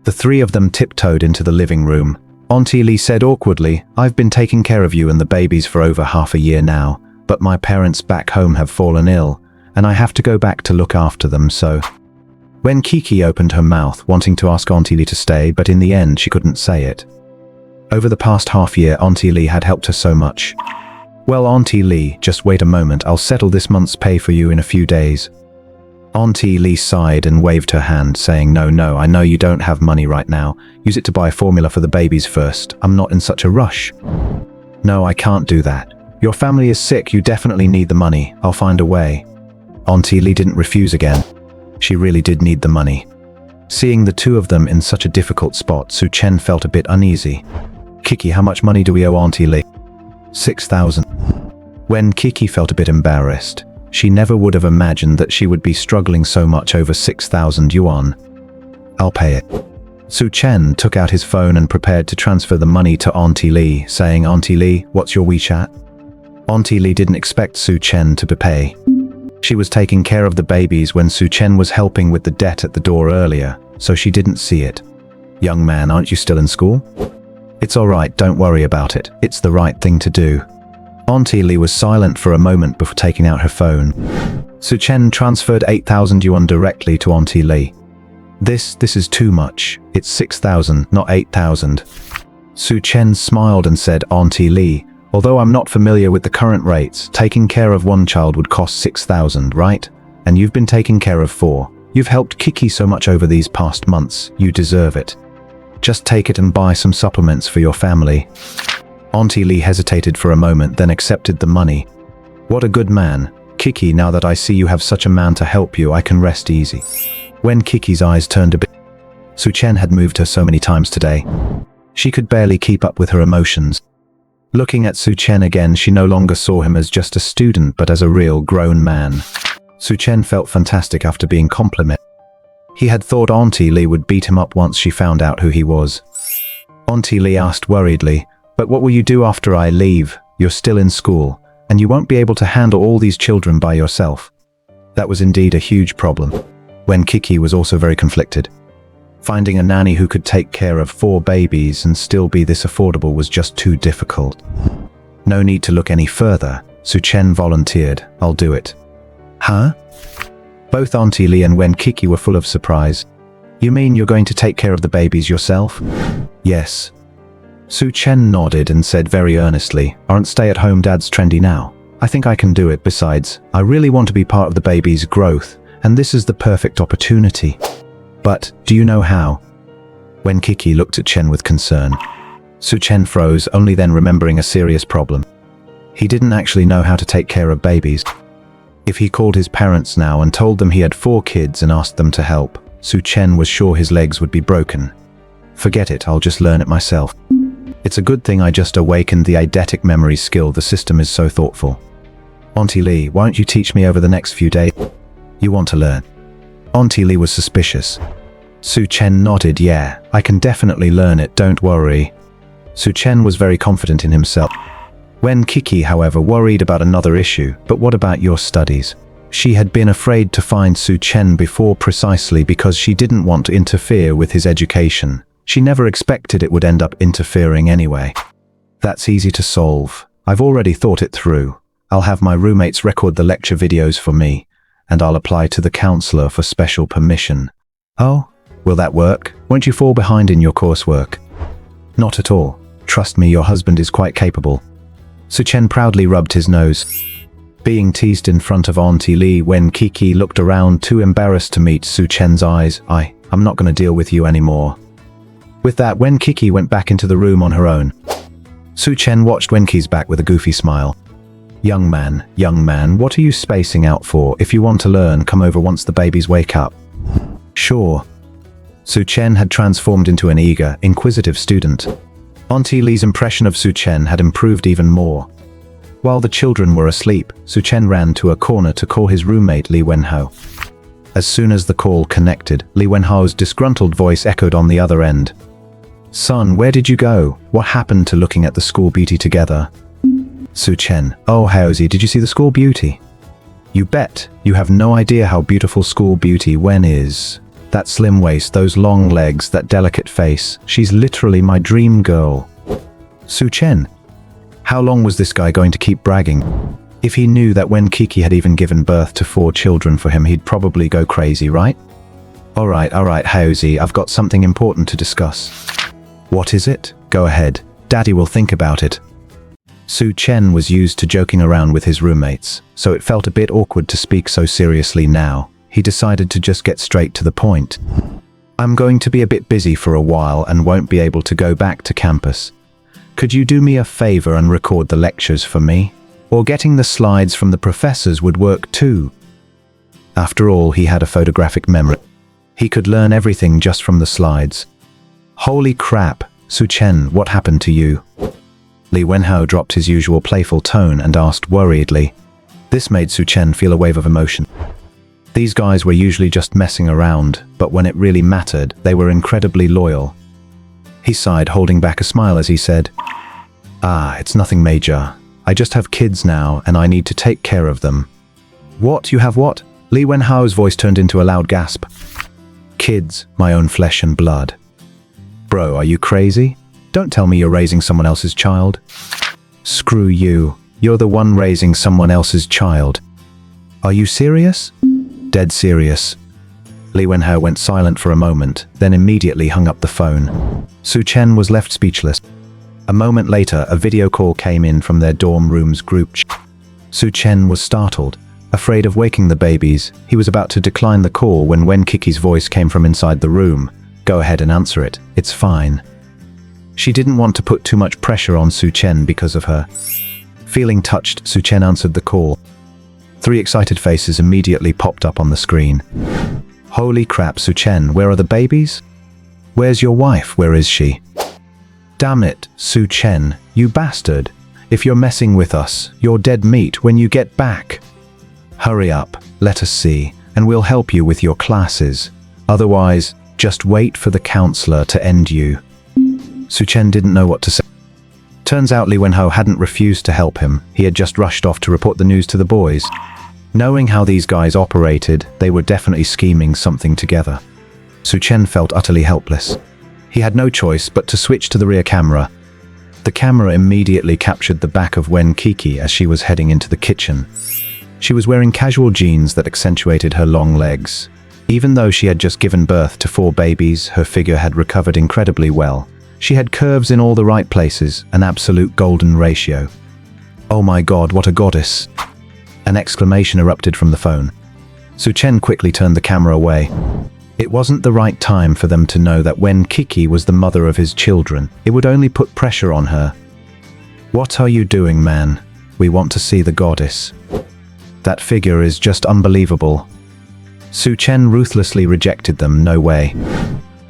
The 3 of them tiptoed into the living room. Auntie Li said awkwardly, "I've been taking care of you and the babies for over half a year now, but my parents back home have fallen ill, and I have to go back to look after them, so..." Wen Qiqi opened her mouth, wanting to ask Auntie Li to stay, but in the end she couldn't say it. Over the past half year, Auntie Li had helped her so much. "Well, Auntie Li, just wait a moment, I'll settle this month's pay for you in a few days." Auntie Li sighed and waved her hand, saying, No, I know you don't have money right now. Use it to buy formula for the babies first. I'm not in such a rush." "No, I can't do that. Your family is sick, you definitely need the money. I'll find a way." Auntie Li didn't refuse again. She really did need the money. Seeing the two of them in such a difficult spot, Su Chen felt a bit uneasy. Qiqi, how much money do we owe Auntie Li? 6,000. Wen Qiqi felt a bit embarrassed. She never would have imagined that she would be struggling so much over 6,000 yuan. I'll pay it. Su Chen took out his phone and prepared to transfer the money to Auntie Li, saying, Auntie Li, what's your WeChat? Auntie Li didn't expect Su Chen to pay. She was taking care of the babies when Su Chen was helping with the debt at the door earlier, so she didn't see it. Young man, aren't you still in school? It's all right, don't worry about it. It's the right thing to do. Auntie Li was silent for a moment before taking out her phone. Su Chen transferred 8,000 yuan directly to Auntie Li. This is too much. It's 6,000, not 8,000. Su Chen smiled and said, Auntie Li, although I'm not familiar with the current rates, taking care of one child would cost 6,000, right? And you've been taking care of 4. You've helped Qiqi so much over these past months. You deserve it. Just take it and buy some supplements for your family. Auntie Li hesitated for a moment, then accepted the money. What a good man. Qiqi, now that I see you have such a man to help you, I can rest easy. Wen Qiqi's eyes turned a bit. Su Chen had moved her so many times today. She could barely keep up with her emotions. Looking at Su Chen again, she no longer saw him as just a student, but as a real grown man. Su Chen felt fantastic after being complimented. He had thought Auntie Li would beat him up once she found out who he was. Auntie Li asked worriedly, but what will you do after I leave? You're still in school, and you won't be able to handle all these children by yourself. That was indeed a huge problem. Wen Qiqi was also very conflicted. Finding a nanny who could take care of 4 babies and still be this affordable was just too difficult. No need to look any further. Su Chen volunteered. I'll do it. Huh? Both Auntie Li and Wen Qiqi were full of surprise. You mean you're going to take care of the babies yourself? Yes. Su Chen nodded and said very earnestly, aren't stay-at-home dads trendy now? I think I can do it. Besides, I really want to be part of the baby's growth, and this is the perfect opportunity. But, do you know how? Wen Qiqi looked at Chen with concern. Su Chen froze, only then remembering a serious problem. He didn't actually know how to take care of babies. If he called his parents now and told them he had 4 kids and asked them to help, Su Chen was sure his legs would be broken. Forget it, I'll just learn it myself. It's a good thing I just awakened the eidetic memory skill, the system is so thoughtful. Auntie Li, why don't you teach me over the next few days? You want to learn? Auntie Li was suspicious. Su Chen nodded, yeah, I can definitely learn it, don't worry. Su Chen was very confident in himself. Wen Qiqi, however, worried about another issue. But what about your studies? She had been afraid to find Su Chen before precisely because she didn't want to interfere with his education. She never expected it would end up interfering anyway. That's easy to solve. I've already thought it through. I'll have my roommates record the lecture videos for me, and I'll apply to the counselor for special permission. Oh, will that work? Won't you fall behind in your coursework? Not at all. Trust me, your husband is quite capable. Su Chen proudly rubbed his nose. Being teased in front of Auntie Li, Wen Qiqi looked around, too embarrassed to meet Su Chen's eyes. I'm not going to deal with you anymore. With that, Wen Qiqi went back into the room on her own. Su Chen watched Wen Qiqi's back with a goofy smile. Young man, what are you spacing out for? If you want to learn, come over once the babies wake up. Sure. Su Chen had transformed into an eager, inquisitive student. Auntie Li's impression of Su Chen had improved even more. While the children were asleep, Su Chen ran to a corner to call his roommate Li Wenhao. As soon as the call connected, Li Wenhao's disgruntled voice echoed on the other end. Son, where did you go? What happened to looking at the school beauty together? Su Chen, oh Haozi, did you see the school beauty? You bet. You have no idea how beautiful school beauty Wen is. That slim waist, those long legs, that delicate face. She's literally my dream girl. Su Chen. How long was this guy going to keep bragging? If he knew that Wen Qiqi had even given birth to 4 children for him, he'd probably go crazy, right? Alright, Haozi, I've got something important to discuss. What is it? Go ahead. Daddy will think about it. Su Chen was used to joking around with his roommates, so it felt a bit awkward to speak so seriously now. He decided to just get straight to the point. I'm going to be a bit busy for a while and won't be able to go back to campus. Could you do me a favor and record the lectures for me? Or getting the slides from the professors would work too. After all, he had a photographic memory. He could learn everything just from the slides. Holy crap, Su Chen, what happened to you? Li Wenhao dropped his usual playful tone and asked worriedly. This made Su Chen feel a wave of emotion. These guys were usually just messing around, but when it really mattered, they were incredibly loyal. He sighed, holding back a smile as he said, it's nothing major. I just have kids now, and I need to take care of them. What? You have what? Li Wenhao's voice turned into a loud gasp. Kids, my own flesh and blood. Bro, are you crazy? Don't tell me you're raising someone else's child. Screw you. You're the one raising someone else's child. Are you serious? Dead serious. Li Wenhao went silent for a moment, then immediately hung up the phone. Su Chen was left speechless. A moment later, a video call came in from their dorm room's group chat. Su Chen was startled. Afraid of waking the babies, he was about to decline the call when Wen Qiqi's voice came from inside the room. Go ahead and answer it. It's fine. She didn't want to put too much pressure on Su Chen because of her. Feeling touched, Su Chen answered the call. 3 excited faces immediately popped up on the screen. Holy crap, Su Chen, where are the babies? Where's your wife? Where is she? Damn it, Su Chen, you bastard. If you're messing with us, you're dead meat when you get back. Hurry up, let us see, and we'll help you with your classes. Otherwise, just wait for the counselor to end you. Su Chen didn't know what to say. Turns out Li Wenhao hadn't refused to help him. He had just rushed off to report the news to the boys. Knowing how these guys operated, they were definitely scheming something together. Su Chen felt utterly helpless. He had no choice but to switch to the rear camera. The camera immediately captured the back of Wen Qiqi as she was heading into the kitchen. She was wearing casual jeans that accentuated her long legs. Even though she had just given birth to 4 babies, her figure had recovered incredibly well. She had curves in all the right places, an absolute golden ratio. Oh my god, what a goddess! An exclamation erupted from the phone. Su Chen quickly turned the camera away. It wasn't the right time for them to know that Wen Qiqi was the mother of his children. It would only put pressure on her. What are you doing, man? We want to see the goddess. That figure is just unbelievable. Su Chen ruthlessly rejected them, no way.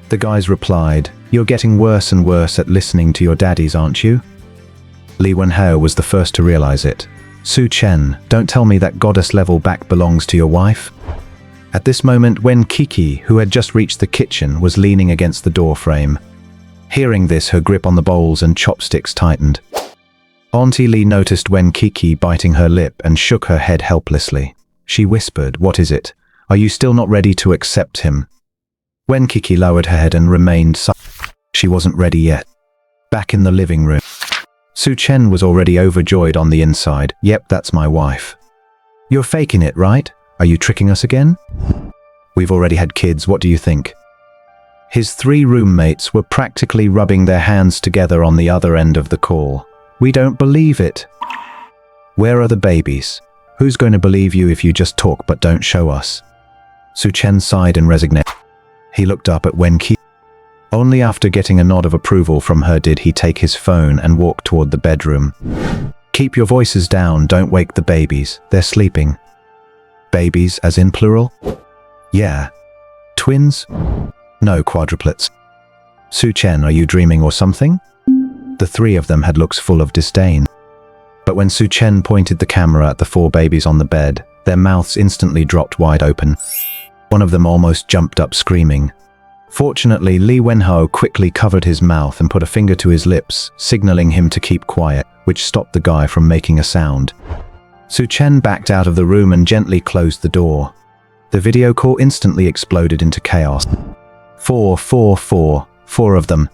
The guys replied, you're getting worse and worse at listening to your daddies, aren't you? Li Wenhao was the first to realize it. Su Chen, don't tell me that goddess-level back belongs to your wife. At this moment, Wen Qiqi, who had just reached the kitchen, was leaning against the door frame. Hearing this, her grip on the bowls and chopsticks tightened. Auntie Li noticed Wen Qiqi biting her lip and shook her head helplessly. She whispered, what is it? Are you still not ready to accept him? Wen Qiqi lowered her head and remained silent. She wasn't ready yet. Back in the living room, Su Chen was already overjoyed on the inside. Yep, that's my wife. You're faking it, right? Are you tricking us again? We've already had kids, what do you think? His 3 roommates were practically rubbing their hands together on the other end of the call. We don't believe it. Where are the babies? Who's going to believe you if you just talk but don't show us? Su Chen sighed in resignation. He looked up at Wen Qiqi. Only after getting a nod of approval from her did he take his phone and walk toward the bedroom. Keep your voices down, don't wake the babies. They're sleeping. Babies, as in plural? Yeah. Twins? No, quadruplets. Su Chen, are you dreaming or something? The 3 of them had looks full of disdain. But when Su Chen pointed the camera at the 4 babies on the bed, their mouths instantly dropped wide open. One of them almost jumped up screaming. Fortunately, Li Wenhao quickly covered his mouth and put a finger to his lips, signaling him to keep quiet, which stopped the guy from making a sound. Su Chen backed out of the room and gently closed the door. The video call instantly exploded into chaos. 4 of them.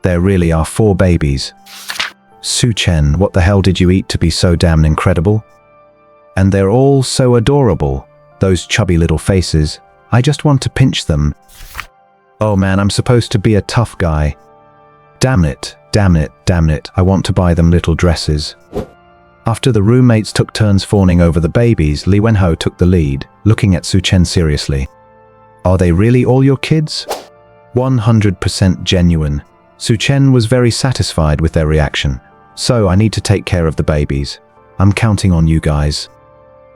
There really are 4 babies. Su Chen, what the hell did you eat to be so damn incredible? And they're all so adorable. Those chubby little faces. I just want to pinch them. Oh man, I'm supposed to be a tough guy. Damn it, damn it, damn it, I want to buy them little dresses. After the roommates took turns fawning over the babies, Li Wenhao took the lead, looking at Su Chen seriously. Are they really all your kids? 100% genuine. Su Chen was very satisfied with their reaction. So I need to take care of the babies. I'm counting on you guys.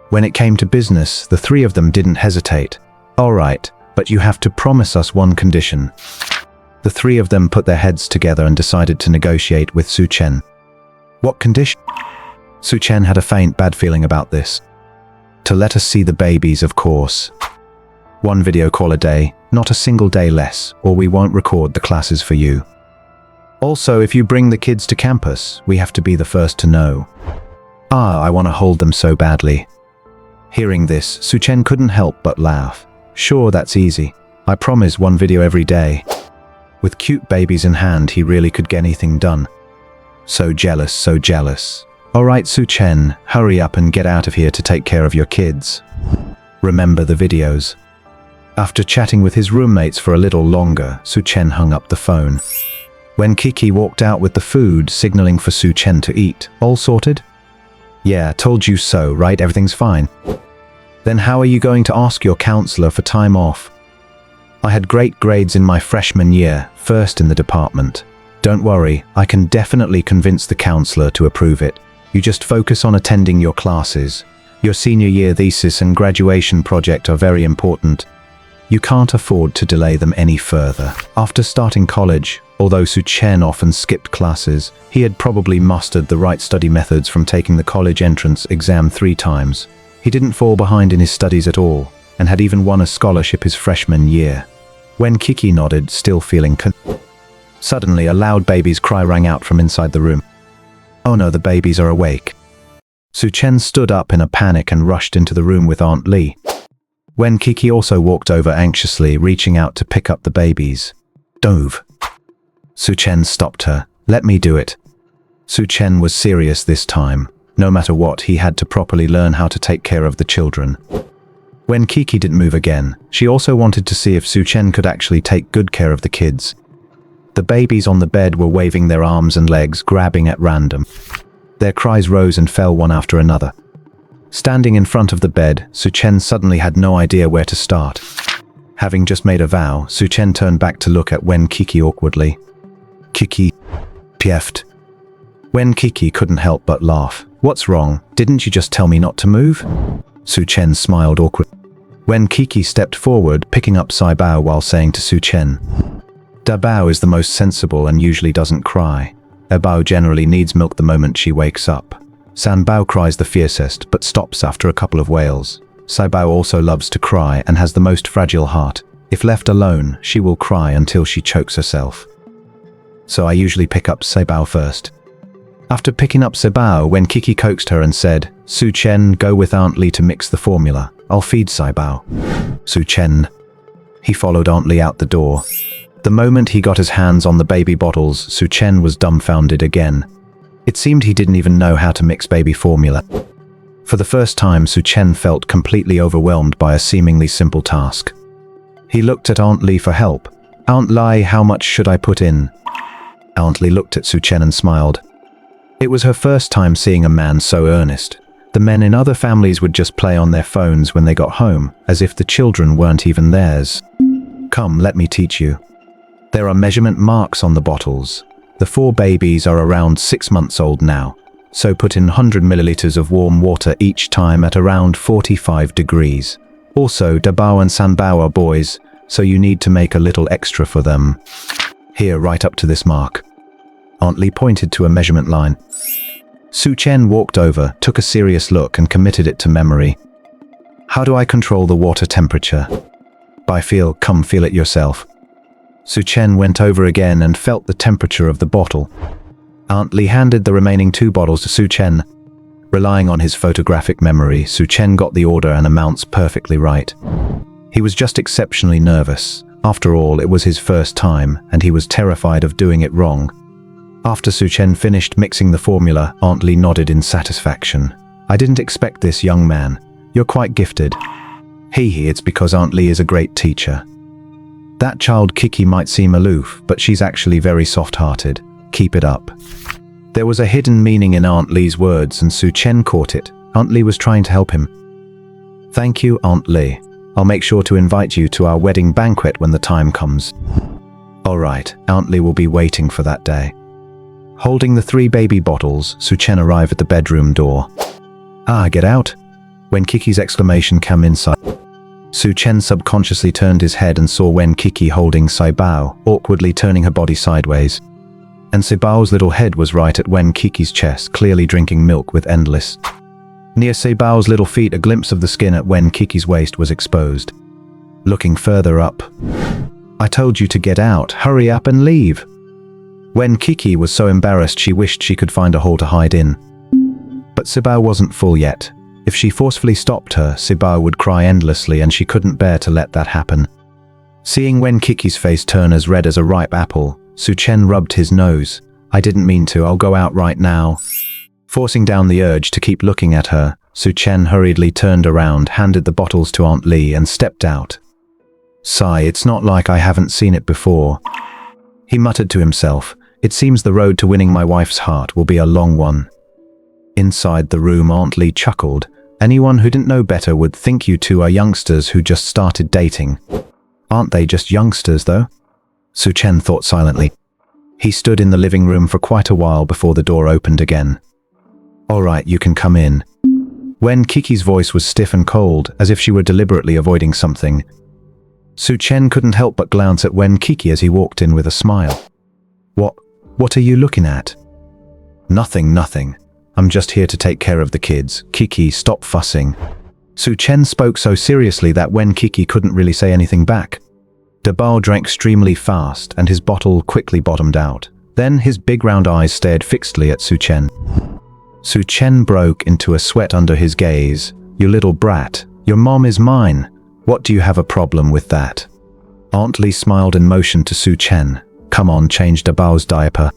When it came to business, the 3 of them didn't hesitate. All right, But you have to promise us one condition. The three of them put their heads together and decided to negotiate with Su Chen. What condition? Su Chen had a faint bad feeling about this. To let us see the babies, of course. 1 video call a day, not a single day less, or we won't record the classes for you. Also, if you bring the kids to campus, we have to be the first to know. I want to hold them so badly. Hearing this, Su Chen couldn't help but laugh. Sure, that's easy. I promise 1 video every day. With cute babies in hand, he really could get anything done. So jealous, so jealous. Alright, Su Chen, hurry up and get out of here to take care of your kids. Remember the videos. After chatting with his roommates for a little longer, Su Chen hung up the phone. Wen Qiqi walked out with the food, signaling for Su Chen to eat. All sorted? Yeah, told you so, right? Everything's fine. Then how are you going to ask your counselor for time off? I had great grades in my freshman year, first in the department. Don't worry, I can definitely convince the counselor to approve it. You just focus on attending your classes. Your senior year thesis and graduation project are very important. You can't afford to delay them any further. After starting college, although Su Chen often skipped classes, he had probably mastered the right study methods from taking the college entrance exam 3 times. He didn't fall behind in his studies at all, and had even won a scholarship his freshman year. Wen Qiqi nodded, still feeling Suddenly, a loud baby's cry rang out from inside the room. Oh no, the babies are awake. Su Chen stood up in a panic and rushed into the room with Aunt Li. Wen Qiqi also walked over anxiously, reaching out to pick up the babies. Dove. Su Chen stopped her. Let me do it. Su Chen was serious this time. No matter what, he had to properly learn how to take care of the children. Wen Qiqi didn't move again. She also wanted to see if Su Chen could actually take good care of the kids. The babies on the bed were waving their arms and legs, grabbing at random. Their cries rose and fell one after another. Standing in front of the bed, Su Chen suddenly had no idea where to start. Having just made a vow, Su Chen turned back to look at Wen Qiqi awkwardly. Qiqi pieffed. Wen Qiqi couldn't help but laugh. What's wrong? Didn't you just tell me not to move? Su Chen smiled awkwardly. Wen Qiqi stepped forward, picking up Sai Bao while saying to Su Chen, Da Bao is the most sensible and usually doesn't cry. Da Bao generally needs milk the moment she wakes up. San Bao cries the fiercest, but stops after a couple of wails. Sai Bao also loves to cry and has the most fragile heart. If left alone, she will cry until she chokes herself. So I usually pick up Sai Bao first. After picking up Sai Bao, Wen Qiqi coaxed her and said, Su Chen, go with Aunt Li to mix the formula. I'll feed Sai Bao. Su Chen. He followed Aunt Li out the door. The moment he got his hands on the baby bottles, Su Chen was dumbfounded again. It seemed he didn't even know how to mix baby formula. For the first time, Su Chen felt completely overwhelmed by a seemingly simple task. He looked at Aunt Li for help. Aunt Li, how much should I put in? Aunt Li looked at Su Chen and smiled. It was her first time seeing a man so earnest. The men in other families would just play on their phones when they got home, as if the children weren't even theirs. Come, let me teach you. There are measurement marks on the bottles. The 4 babies are around 6 months old now, so put in 100 milliliters of warm water each time at around 45 degrees. Also, Da Bao and San Bao are boys, so you need to make a little extra for them. Here, right up to this mark. Aunt Li pointed to a measurement line. Su Chen walked over, took a serious look and committed it to memory. How do I control the water temperature? By feel, come feel it yourself. Su Chen went over again and felt the temperature of the bottle. Aunt Li handed the remaining 2 bottles to Su Chen. Relying on his photographic memory, Su Chen got the order and amounts perfectly right. He was just exceptionally nervous. After all, it was his first time, and he was terrified of doing it wrong. After Su Chen finished mixing the formula, Aunt Li nodded in satisfaction. I didn't expect this, young man. You're quite gifted. It's because Aunt Li is a great teacher. That child Qiqi might seem aloof, but she's actually very soft-hearted. Keep it up. There was a hidden meaning in Aunt Li's words, and Su Chen caught it. Aunt Li was trying to help him. Thank you, Aunt Li. I'll make sure to invite you to our wedding banquet when the time comes. All right, Aunt Li will be waiting for that day. Holding the 3 baby bottles, Su Chen arrived at the bedroom door. Get out. Wen Qiqi's exclamation came inside. Su Chen subconsciously turned his head and saw Wen Qiqi holding Saibao, awkwardly turning her body sideways. And Saibao's little head was right at Wen Qiqi's chest, clearly drinking milk with endless. Near Saibao's little feet, a glimpse of the skin at Wen Qiqi's waist was exposed. Looking further up. "I told you to get out, hurry up and leave." Wen Qiqi was so embarrassed she wished she could find a hole to hide in. But Saibao wasn't full yet. If she forcefully stopped her, Saibao would cry endlessly, and she couldn't bear to let that happen. Seeing Wen Qiqi's face turn as red as a ripe apple, Su Chen rubbed his nose. "I didn't mean to, I'll go out right now." Forcing down the urge to keep looking at her, Su Chen hurriedly turned around, handed the bottles to Aunt Li, and stepped out. "Sigh, it's not like I haven't seen it before." He muttered to himself, "It seems the road to winning my wife's heart will be a long one." Inside the room, Aunt Li chuckled. "Anyone who didn't know better would think you two are youngsters who just started dating." "Aren't they just youngsters, though?" Su Chen thought silently. He stood in the living room for quite a while before the door opened again. "All right, you can come in." Wen Qiqi's voice was stiff and cold, as if she were deliberately avoiding something. Su Chen couldn't help but glance at Wen Qiqi as he walked in with a smile. What are you looking at?" Nothing. I'm just here to take care of the kids. Qiqi, stop fussing." Su Chen spoke so seriously that Wen Qiqi couldn't really say anything back. Dabao drank extremely fast, and his bottle quickly bottomed out. Then his big round eyes stared fixedly at Su Chen. Su Chen broke into a sweat under his gaze. "You little brat, your mom is mine. What do you have a problem with that?" Aunt Li smiled and motioned to Su Chen. "Come on, change Dabao's diaper."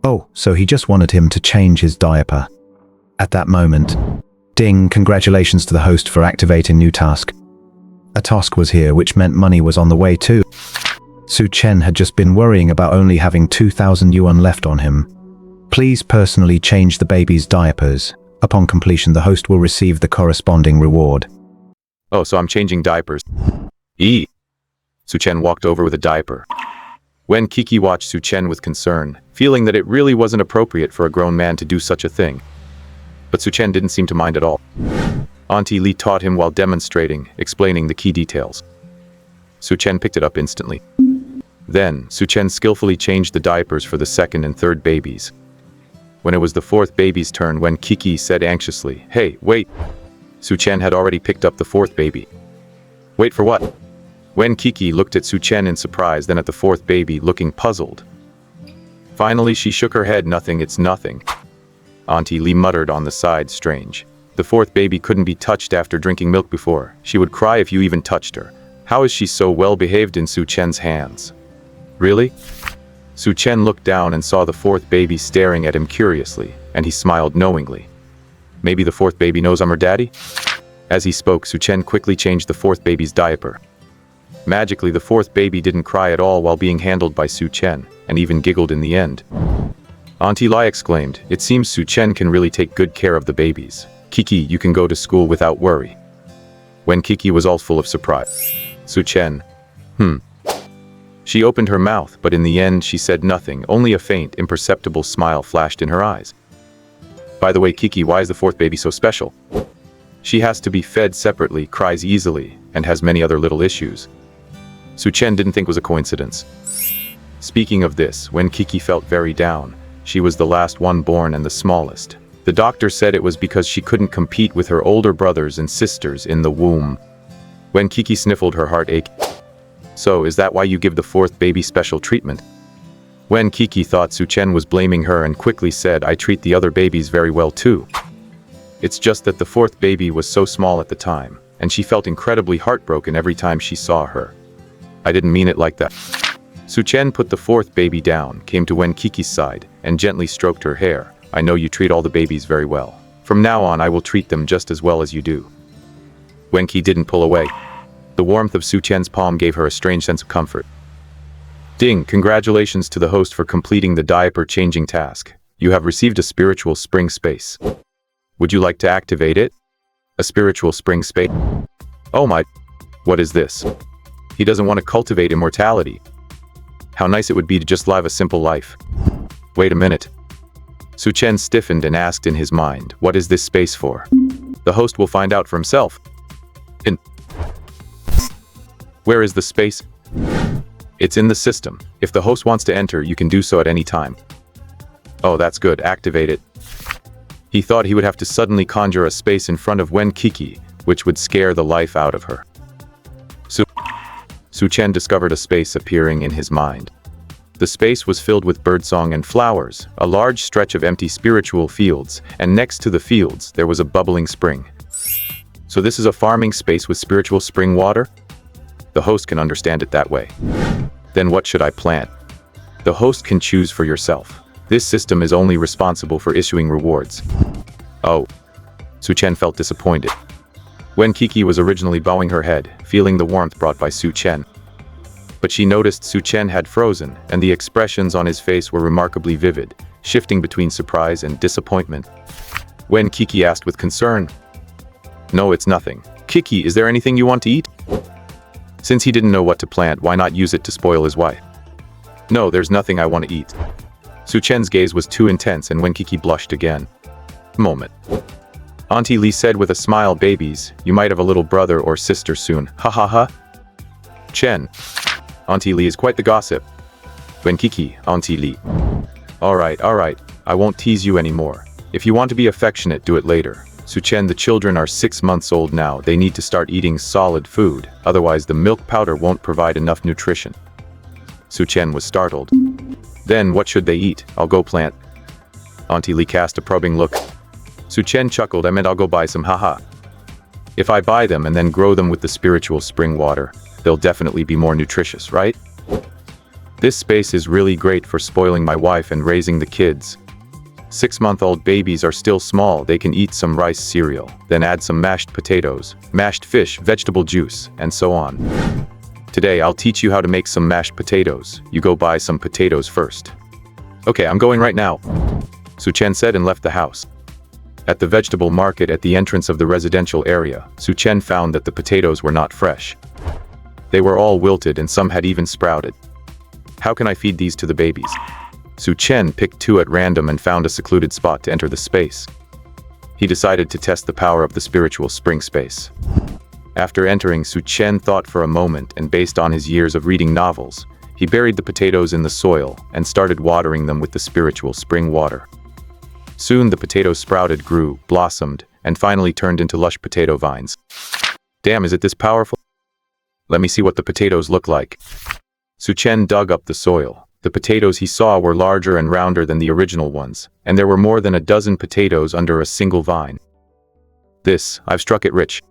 Oh, so he just wanted him to change his diaper. At that moment, ding, congratulations to the host for activating new task. A task was here, which meant money was on the way too. Su Chen had just been worrying about only having 2,000 yuan left on him. "Please personally change the baby's diapers. Upon completion, the host will receive the corresponding reward." Oh, so I'm changing diapers. Su Chen walked over with a diaper. Wen Qiqi watched Su Chen with concern, feeling that it really wasn't appropriate for a grown man to do such a thing. But Su Chen didn't seem to mind at all. Auntie Li taught him while demonstrating, explaining the key details. Su Chen picked it up instantly. Then, Su Chen skillfully changed the diapers for the second and third babies. When it was the fourth baby's turn, Wen Qiqi said anxiously, "Hey, wait." Su Chen had already picked up the fourth baby. "Wait for what?" Wen Qiqi looked at Su Chen in surprise, then at the fourth baby, looking puzzled. Finally, she shook her head. "Nothing, it's nothing." Auntie Li muttered on the side, "Strange. The fourth baby couldn't be touched after drinking milk before. She would cry if you even touched her. How is she so well behaved in Su Chen's hands?" "Really?" Su Chen looked down and saw the fourth baby staring at him curiously, and he smiled knowingly. "Maybe the fourth baby knows I'm her daddy?" As he spoke, Su Chen quickly changed the fourth baby's diaper. Magically, the fourth baby didn't cry at all while being handled by Su Chen, and even giggled in the end. Auntie Lai exclaimed, "It seems Su Chen can really take good care of the babies. Qiqi, you can go to school without worry." Wen Qiqi was all full of surprise. Su Chen. She opened her mouth, but in the end she said nothing, only a faint, imperceptible smile flashed in her eyes. "By the way, Qiqi, why is the fourth baby so special?" "She has to be fed separately, cries easily, and has many other little issues." Su Chen didn't think it was a coincidence. Speaking of this, Wen Qiqi felt very down. She was the last one born and the smallest. The doctor said it was because she couldn't compete with her older brothers and sisters in the womb. Wen Qiqi sniffled, her heart ached. "So, is that why you give the fourth baby special treatment?" Wen Qiqi thought Su Chen was blaming her and quickly said, "I treat the other babies very well too. It's just that the fourth baby was so small at the time, and she felt incredibly heartbroken every time she saw her. I didn't mean it like that." Su Chen put the fourth baby down, came to Wen Qiqi's side, and gently stroked her hair. "I know you treat all the babies very well. From now on, I will treat them just as well as you do." Wen Qiqi didn't pull away. The warmth of Su Chen's palm gave her a strange sense of comfort. Ding, congratulations to the host for completing the diaper-changing task. You have received a spiritual spring space. Would you like to activate it? A spiritual spring space? Oh my... What is this? He doesn't want to cultivate immortality. How nice it would be to just live a simple life. Wait a minute. Su Chen stiffened and asked in his mind, what is this space for? The host will find out for himself. Where is the space? It's in the system. If the host wants to enter, you can do so at any time. Oh, that's good. Activate it. He thought he would have to suddenly conjure a space in front of Wen Qiqi, which would scare the life out of her. Su Chen discovered a space appearing in his mind. The space was filled with birdsong and flowers, a large stretch of empty spiritual fields, and next to the fields, there was a bubbling spring. So this is a farming space with spiritual spring water? The host can understand it that way. Then what should I plant? The host can choose for yourself. This system is only responsible for issuing rewards. Oh. Su Chen felt disappointed. Wen Qiqi was originally bowing her head, feeling the warmth brought by Su Chen. But she noticed Su Chen had frozen, and the expressions on his face were remarkably vivid, shifting between surprise and disappointment. Wen Qiqi asked with concern, "No, it's nothing. Qiqi, is there anything you want to eat?" Since he didn't know what to plant, why not use it to spoil his wife? "No, there's nothing I want to eat." Su Chen's gaze was too intense and Wen Qiqi blushed again. Moment. Auntie Li said with a smile, "Babies, you might have a little brother or sister soon. Ha ha ha." Chen. Auntie Li is quite the gossip. Wen Qiqi, Auntie Li. All right, I won't tease you anymore. If you want to be affectionate, do it later. Su Chen, the children are 6 months old now. They need to start eating solid food, otherwise the milk powder won't provide enough nutrition. Su Chen was startled. Then what should they eat? I'll go plant. Auntie Li cast a probing look. Su Chen chuckled. I meant I'll go buy some, haha. If I buy them and then grow them with the spiritual spring water, they'll definitely be more nutritious, right? This space is really great for spoiling my wife and raising the kids. 6-month-old babies are still small. They can eat some rice cereal, then add some mashed potatoes, mashed fish, vegetable juice, and so on. Today, I'll teach you how to make some mashed potatoes. You go buy some potatoes first. Okay, I'm going right now, Su Chen said and left the house. At the vegetable market at the entrance of the residential area, Su Chen found that the potatoes were not fresh. They were all wilted and some had even sprouted. How can I feed these to the babies? Su Chen picked 2 at random and found a secluded spot to enter the space. He decided to test the power of the spiritual spring space. After entering, Su Chen thought for a moment, and based on his years of reading novels, he buried the potatoes in the soil and started watering them with the spiritual spring water. Soon the potatoes sprouted, grew, blossomed, and finally turned into lush potato vines. Damn, is it this powerful? Let me see what the potatoes look like. Su Chen dug up the soil. The potatoes he saw were larger and rounder than the original ones, and there were more than a dozen potatoes under a single vine. I've struck it rich.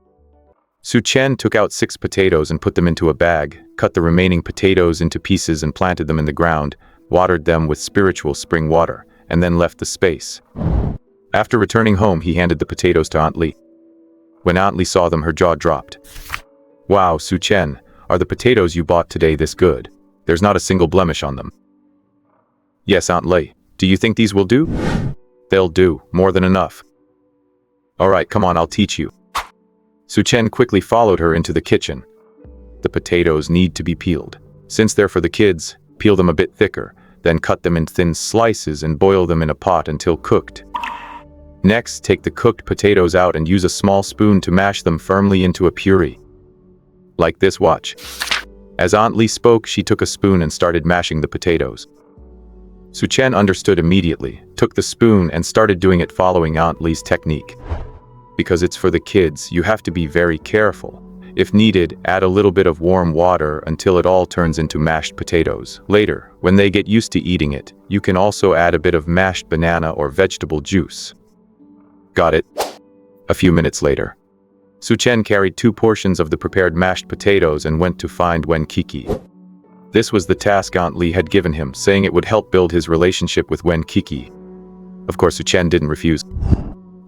Su Chen took out 6 potatoes and put them into a bag, cut the remaining potatoes into pieces and planted them in the ground, watered them with spiritual spring water, and then left the space. After returning home, he handed the potatoes to Aunt Li. When Aunt Li saw them, her jaw dropped. Wow, Su Chen, are the potatoes you bought today this good? There's not a single blemish on them. Yes, Aunt Li. Do you think these will do? They'll do, more than enough. All right, come on, I'll teach you. Su Chen quickly followed her into the kitchen. The potatoes need to be peeled. Since they're for the kids, peel them a bit thicker, then cut them in thin slices and boil them in a pot until cooked. Next, take the cooked potatoes out and use a small spoon to mash them firmly into a puree. Like this, watch. As Aunt Li spoke, she took a spoon and started mashing the potatoes. Su Chen understood immediately, took the spoon and started doing it following Aunt Li's technique. Because it's for the kids, you have to be very careful. If needed, add a little bit of warm water until it all turns into mashed potatoes. Later, when they get used to eating it, you can also add a bit of mashed banana or vegetable juice. Got it? A few minutes later, Su Chen carried 2 portions of the prepared mashed potatoes and went to find Wen Qiqi. This was the task Aunt Li had given him, saying it would help build his relationship with Wen Qiqi. Of course, Su Chen didn't refuse.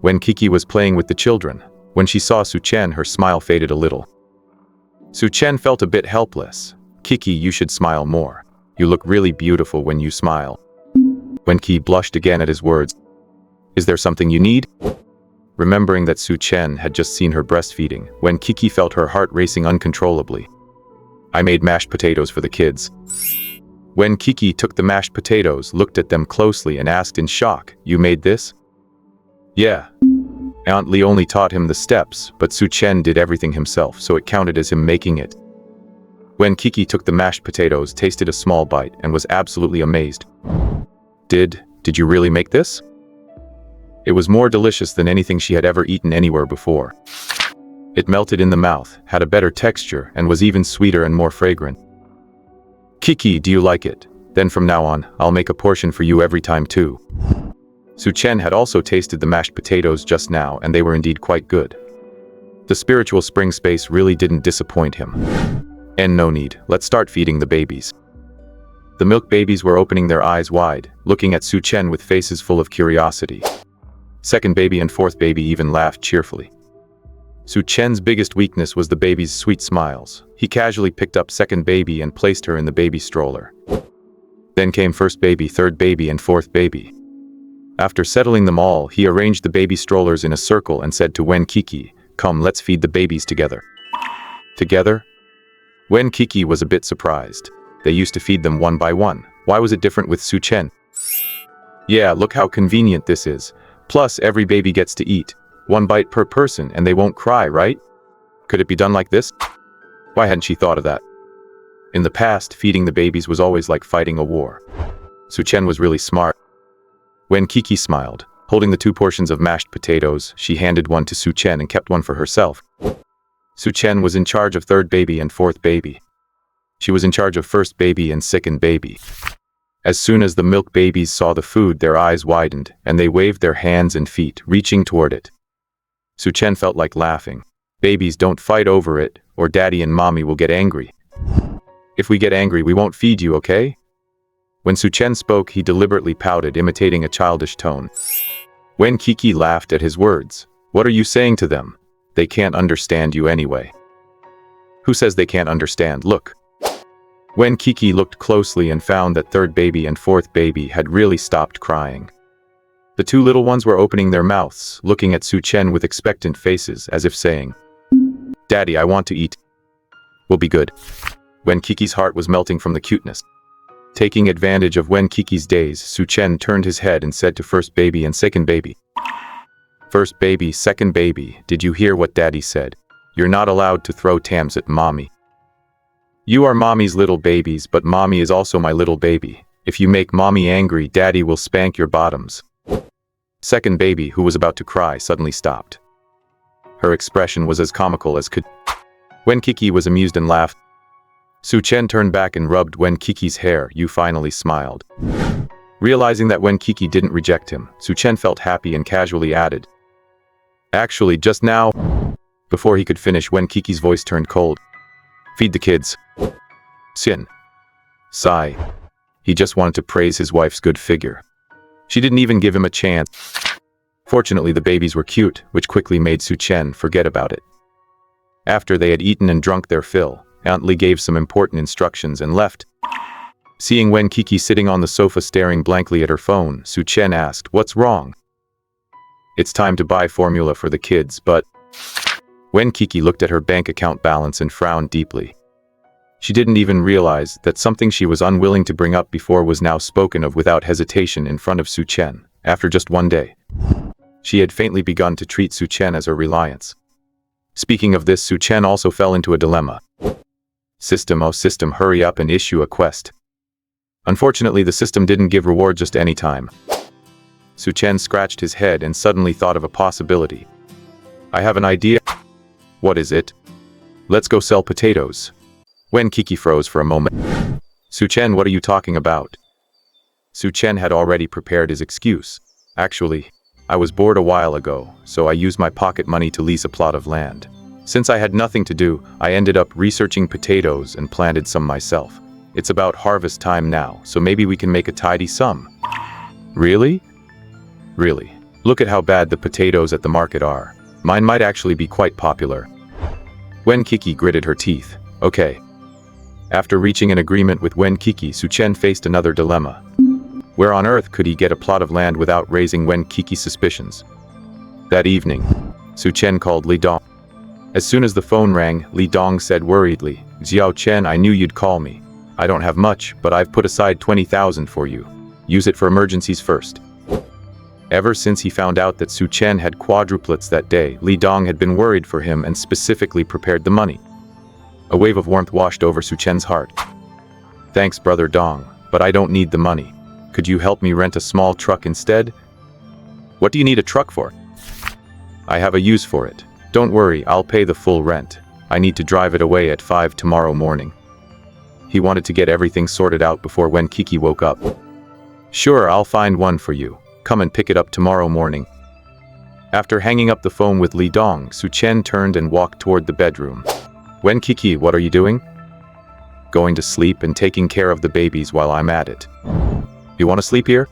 Wen Qiqi was playing with the children. When she saw Su Chen, her smile faded a little. Su Chen felt a bit helpless. Qiqi, you should smile more. You look really beautiful when you smile. Wen Qiqi blushed again at his words. Is there something you need? Remembering that Su Chen had just seen her breastfeeding, Wen Qiqi felt her heart racing uncontrollably. I made mashed potatoes for the kids. Wen Qiqi took the mashed potatoes, looked at them closely and asked in shock, You made this? Yeah. Aunt Li only taught him the steps, but Su Chen did everything himself, so it counted as him making it. Wen Qiqi took the mashed potatoes, tasted a small bite, and was absolutely amazed. Did you really make this? It was more delicious than anything she had ever eaten anywhere before. It melted in the mouth, had a better texture, and was even sweeter and more fragrant. Qiqi, do you like it? Then from now on, I'll make a portion for you every time too. Su Chen had also tasted the mashed potatoes just now, and they were indeed quite good. The spiritual spring space really didn't disappoint him. And no need, let's start feeding the babies. The milk babies were opening their eyes wide, looking at Su Chen with faces full of curiosity. Second baby and fourth baby even laughed cheerfully. Su Chen's biggest weakness was the baby's sweet smiles. He casually picked up second baby and placed her in the baby stroller. Then came first baby, third baby, and fourth baby. After settling them all, he arranged the baby strollers in a circle and said to Wen Qiqi, "Come, let's feed the babies together." Together? Wen Qiqi was a bit surprised. They used to feed them one by one. Why was it different with Su Chen? Yeah, look how convenient this is. Plus, every baby gets to eat. One bite per person and they won't cry, right? Could it be done like this? Why hadn't she thought of that? In the past, feeding the babies was always like fighting a war. Su Chen was really smart. Wen Qiqi smiled. Holding the 2 portions of mashed potatoes, she handed one to Su Chen and kept one for herself. Su Chen was in charge of third baby and fourth baby. She was in charge of first baby and second baby. As soon as the milk babies saw the food, their eyes widened, and they waved their hands and feet, reaching toward it. Su Chen felt like laughing. Babies, don't fight over it, or daddy and mommy will get angry. If we get angry, we won't feed you, okay? When Su Chen spoke, he deliberately pouted, imitating a childish tone. Wen Qiqi laughed at his words. What are you saying to them? They can't understand you anyway. Who says they can't understand? Look. Wen Qiqi looked closely and found that third baby and fourth baby had really stopped crying. The 2 little ones were opening their mouths, looking at Su Chen with expectant faces, as if saying, "Daddy, I want to eat." Will be good. Wen Qiqi's heart was melting from the cuteness. Taking advantage of Wen Qiqi's daze, Su Chen turned his head and said to first baby and second baby, "First baby, second baby, did you hear what Daddy said? You're not allowed to throw tams at Mommy. You are Mommy's little babies, but Mommy is also my little baby. If you make Mommy angry, Daddy will spank your bottoms." Second baby, who was about to cry, suddenly stopped. Her expression was as comical as could. Wen Qiqi was amused and laughed. Su Chen turned back and rubbed Wen Qiqi's hair. You finally smiled. Realizing that Wen Qiqi didn't reject him, Su Chen felt happy and casually added, "Actually, just now..." Before he could finish, Wen Qiqi's voice turned cold. "Feed the kids." Sin. Sigh. He just wanted to praise his wife's good figure. She didn't even give him a chance. Fortunately, the babies were cute, which quickly made Su Chen forget about it. After they had eaten and drunk their fill, Aunt Li gave some important instructions and left. Seeing Wen Qiqi sitting on the sofa staring blankly at her phone, Su Chen asked, "What's wrong?" "It's time to buy formula for the kids, but..." Wen Qiqi looked at her bank account balance and frowned deeply. She didn't even realize that something she was unwilling to bring up before was now spoken of without hesitation in front of Su Chen, after just one day. She had faintly begun to treat Su Chen as her reliance. Speaking of this, Su Chen also fell into a dilemma. System, oh system, hurry up and issue a quest. Unfortunately, the system didn't give reward just any time. Su Chen scratched his head and suddenly thought of a possibility. "I have an idea." "What is it?" "Let's go sell potatoes." Wen Qiqi froze for a moment. "Su Chen, what are you talking about?" Su Chen had already prepared his excuse. "Actually, I was bored a while ago, so I used my pocket money to lease a plot of land. Since I had nothing to do, I ended up researching potatoes and planted some myself. It's about harvest time now, so maybe we can make a tidy sum." "Really?" "Really. Look at how bad the potatoes at the market are. Mine might actually be quite popular." Wen Qiqi gritted her teeth. "Okay." After reaching an agreement with Wen Qiqi, Su Chen faced another dilemma. Where on earth could he get a plot of land without raising Wen Qiqi's suspicions? That evening, Su Chen called Li Dong. As soon as the phone rang, Li Dong said worriedly, "Xiao Chen, I knew you'd call me. I don't have much, but I've put aside 20,000 for you. Use it for emergencies first." Ever since he found out that Su Chen had quadruplets that day, Li Dong had been worried for him and specifically prepared the money. A wave of warmth washed over Su Chen's heart. Thanks, Brother Dong, but I don't need the money. Could you help me rent a small truck instead? What do you need a truck for? I have a use for it. Don't worry, I'll pay the full rent. I need to drive it away at 5 tomorrow morning. He wanted to get everything sorted out before Wen Qiqi woke up. Sure, I'll find one for you. Come and pick it up tomorrow morning. After hanging up the phone with Li Dong, Su Chen turned and walked toward the bedroom. Wen Qiqi, what are you doing? Going to sleep and taking care of the babies while I'm at it. You want to sleep here?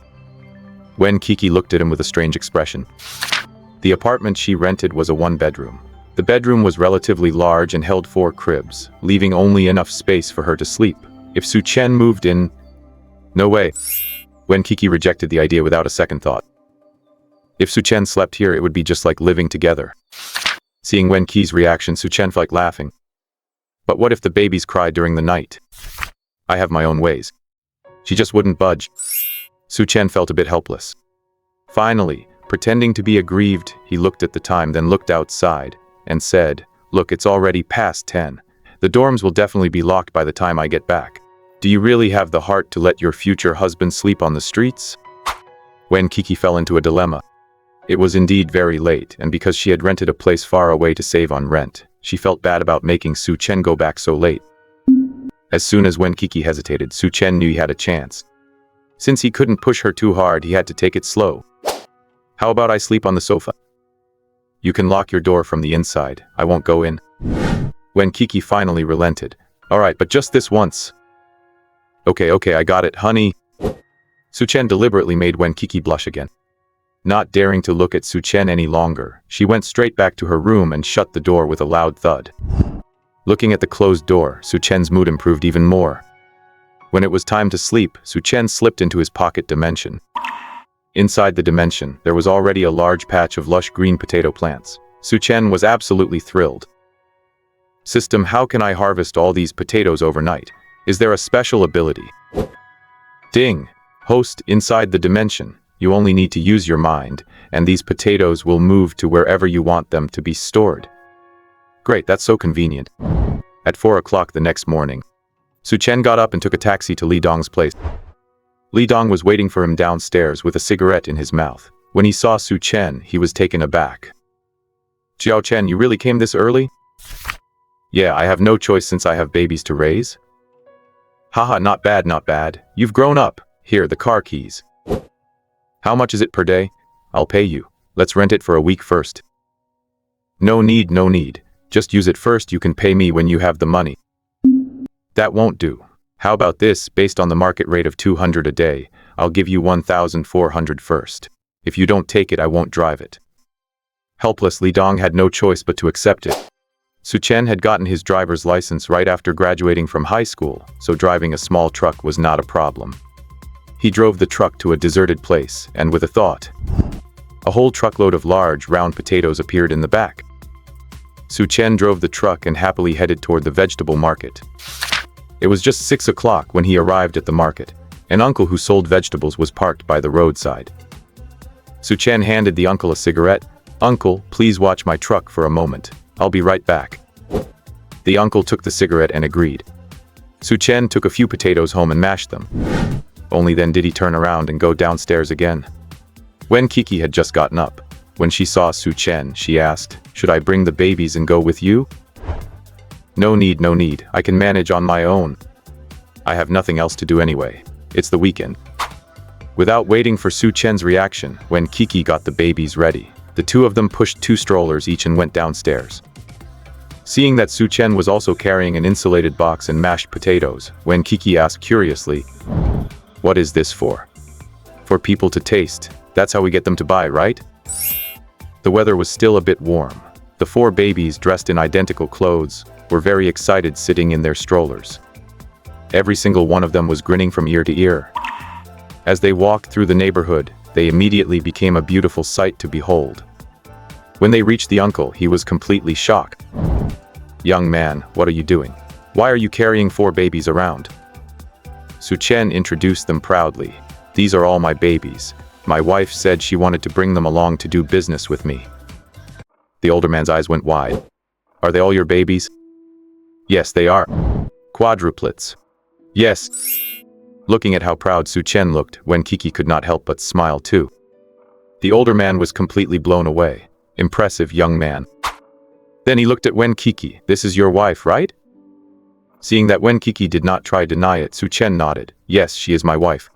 Wen Qiqi looked at him with a strange expression. The apartment she rented was a one-bedroom. The bedroom was relatively large and held 4 cribs, leaving only enough space for her to sleep. If Su Chen moved in... No way. Wen Qiqi rejected the idea without a second thought. If Su Chen slept here, it would be just like living together. Seeing Wen Qiqi's reaction, Su Chen felt like laughing. But what if the babies cried during the night? I have my own ways. She just wouldn't budge. Su Chen felt a bit helpless. Finally, pretending to be aggrieved, he looked at the time, then looked outside and said, "Look, it's already past 10. The dorms will definitely be locked by the time I get back. Do you really have the heart to let your future husband sleep on the streets?" Wen Qiqi fell into a dilemma. It was indeed very late, and because she had rented a place far away to save on rent, she felt bad about making Su Chen go back so late. As soon as Wen Qiqi hesitated, Su Chen knew he had a chance. Since he couldn't push her too hard, he had to take it slow. How about I sleep on the sofa? You can lock your door from the inside. I won't go in. Wen Qiqi finally relented. Alright, but just this once. Okay, I got it, honey. Su Chen deliberately made Wen Qiqi blush again. Not daring to look at Su Chen any longer, she went straight back to her room and shut the door with a loud thud. Looking at the closed door, Su Chen's mood improved even more. When it was time to sleep, Su Chen slipped into his pocket dimension. Inside the dimension, there was already a large patch of lush green potato plants. Su Chen was absolutely thrilled. System, how can I harvest all these potatoes overnight? Is there a special ability? Ding! Host, inside the dimension, you only need to use your mind, and these potatoes will move to wherever you want them to be stored. Great, that's so convenient. At 4 o'clock the next morning, Su Chen got up and took a taxi to Li Dong's place. Li Dong was waiting for him downstairs with a cigarette in his mouth. When he saw Su Chen, he was taken aback. Jiao Chen, you really came this early? Yeah, I have no choice since I have babies to raise. Haha, not bad, not bad. You've grown up. Here, the car keys. How much is it per day? I'll pay you. Let's rent it for a week first. No need, no need. Just use it first, you can pay me when you have the money. That won't do. How about this, based on the market rate of 200 a day, I'll give you 1,400 first. If you don't take it, I won't drive it. Helpless, Li Dong had no choice but to accept it. Su Chen had gotten his driver's license right after graduating from high school, so driving a small truck was not a problem. He drove the truck to a deserted place, and with a thought, a whole truckload of large, round potatoes appeared in the back. Su Chen drove the truck and happily headed toward the vegetable market. It was just 6 o'clock when he arrived at the market. An uncle who sold vegetables was parked by the roadside. Su Chen handed the uncle a cigarette. "Uncle, please watch my truck for a moment. I'll be right back." The uncle took the cigarette and agreed. Su Chen took a few potatoes home and mashed them. Only then did he turn around and go downstairs again. Wen Qiqi had just gotten up. When she saw Su Chen, she asked, "Should I bring the babies and go with you?" No need, no need. I can manage on my own. I have nothing else to do anyway. It's the weekend. Without waiting for Su Chen's reaction, Wen Qiqi got the babies ready. The two of them pushed 2 strollers each and went downstairs. Seeing that Su Chen was also carrying an insulated box and mashed potatoes, Wen Qiqi asked curiously, "What is this for?" "For people to taste. That's how we get them to buy, right?" The weather was still a bit warm. The 4 babies, dressed in identical clothes, were very excited sitting in their strollers. Every single one of them was grinning from ear to ear. As they walked through the neighborhood, they immediately became a beautiful sight to behold. When they reached the uncle, he was completely shocked. "Young man, what are you doing? Why are you carrying 4 babies around?" Su Chen introduced them proudly. "These are all my babies. My wife said she wanted to bring them along to do business with me." The older man's eyes went wide. "Are they all your babies?" Yes, they are. Quadruplets. Yes. Looking at how proud Su Chen looked, Wen Qiqi could not help but smile too. The older man was completely blown away. Impressive young man. Then he looked at Wen Qiqi. This is your wife, right? Seeing that Wen Qiqi did not try to deny it, Su Chen nodded. Yes, she is my wife.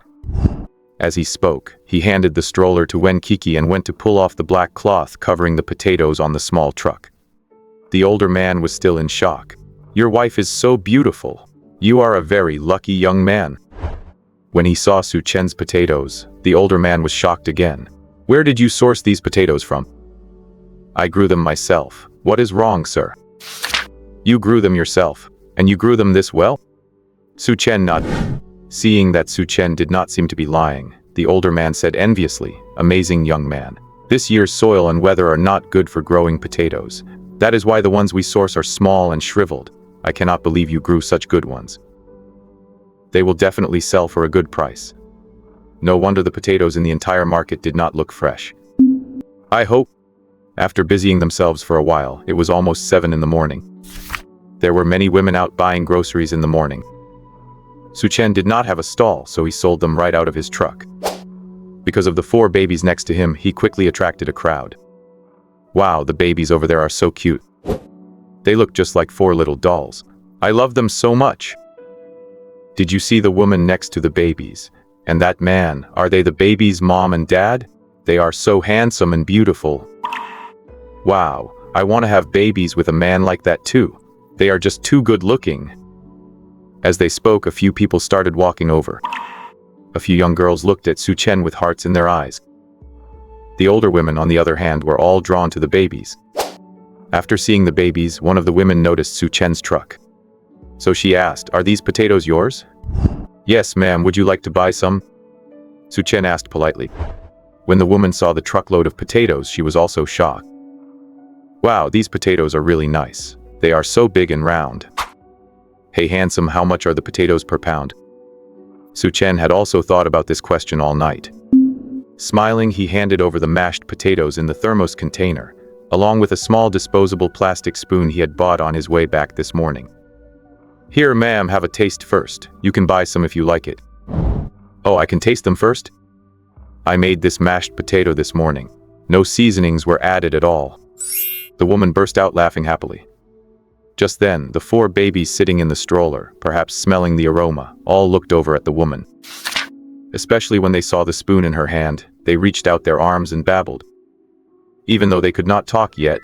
As he spoke, he handed the stroller to Wen Qiqi and went to pull off the black cloth covering the potatoes on the small truck. The older man was still in shock. Your wife is so beautiful. You are a very lucky young man. When he saw Su Chen's potatoes, the older man was shocked again. Where did you source these potatoes from? I grew them myself. What is wrong, sir? You grew them yourself, and you grew them this well? Su Chen nodded. Seeing that Su Chen did not seem to be lying, the older man said enviously, Amazing young man. This year's soil and weather are not good for growing potatoes. That is why the ones we source are small and shriveled. I cannot believe you grew such good ones. They will definitely sell for a good price. No wonder the potatoes in the entire market did not look fresh. I hope. After busying themselves for a while, it was almost 7 in the morning. There were many women out buying groceries in the morning. Su Chen did not have a stall, so he sold them right out of his truck. Because of the 4 babies next to him, he quickly attracted a crowd. Wow, the babies over there are so cute. They look just like 4 little dolls. I love them so much. Did you see the woman next to the babies? And that man, are they the babies' mom and dad? They are so handsome and beautiful. Wow, I want to have babies with a man like that too. They are just too good looking. As they spoke, a few people started walking over. A few young girls looked at Su Chen with hearts in their eyes. The older women, on the other hand, were all drawn to the babies. After seeing the babies, one of the women noticed Su Chen's truck. So she asked, Are these potatoes yours? Yes, ma'am, would you like to buy some? Su Chen asked politely. When the woman saw the truckload of potatoes, she was also shocked. Wow, these potatoes are really nice. They are so big and round. Hey handsome, how much are the potatoes per pound? Su Chen had also thought about this question all night. Smiling, he handed over the mashed potatoes in the thermos container, along with a small disposable plastic spoon he had bought on his way back this morning. Here, ma'am, have a taste first. You can buy some if you like it. Oh, I can taste them first? I made this mashed potato this morning. No seasonings were added at all. The woman burst out laughing happily. Just then, the 4 babies sitting in the stroller, perhaps smelling the aroma, all looked over at the woman. Especially when they saw the spoon in her hand, they reached out their arms and babbled. Even though they could not talk yet,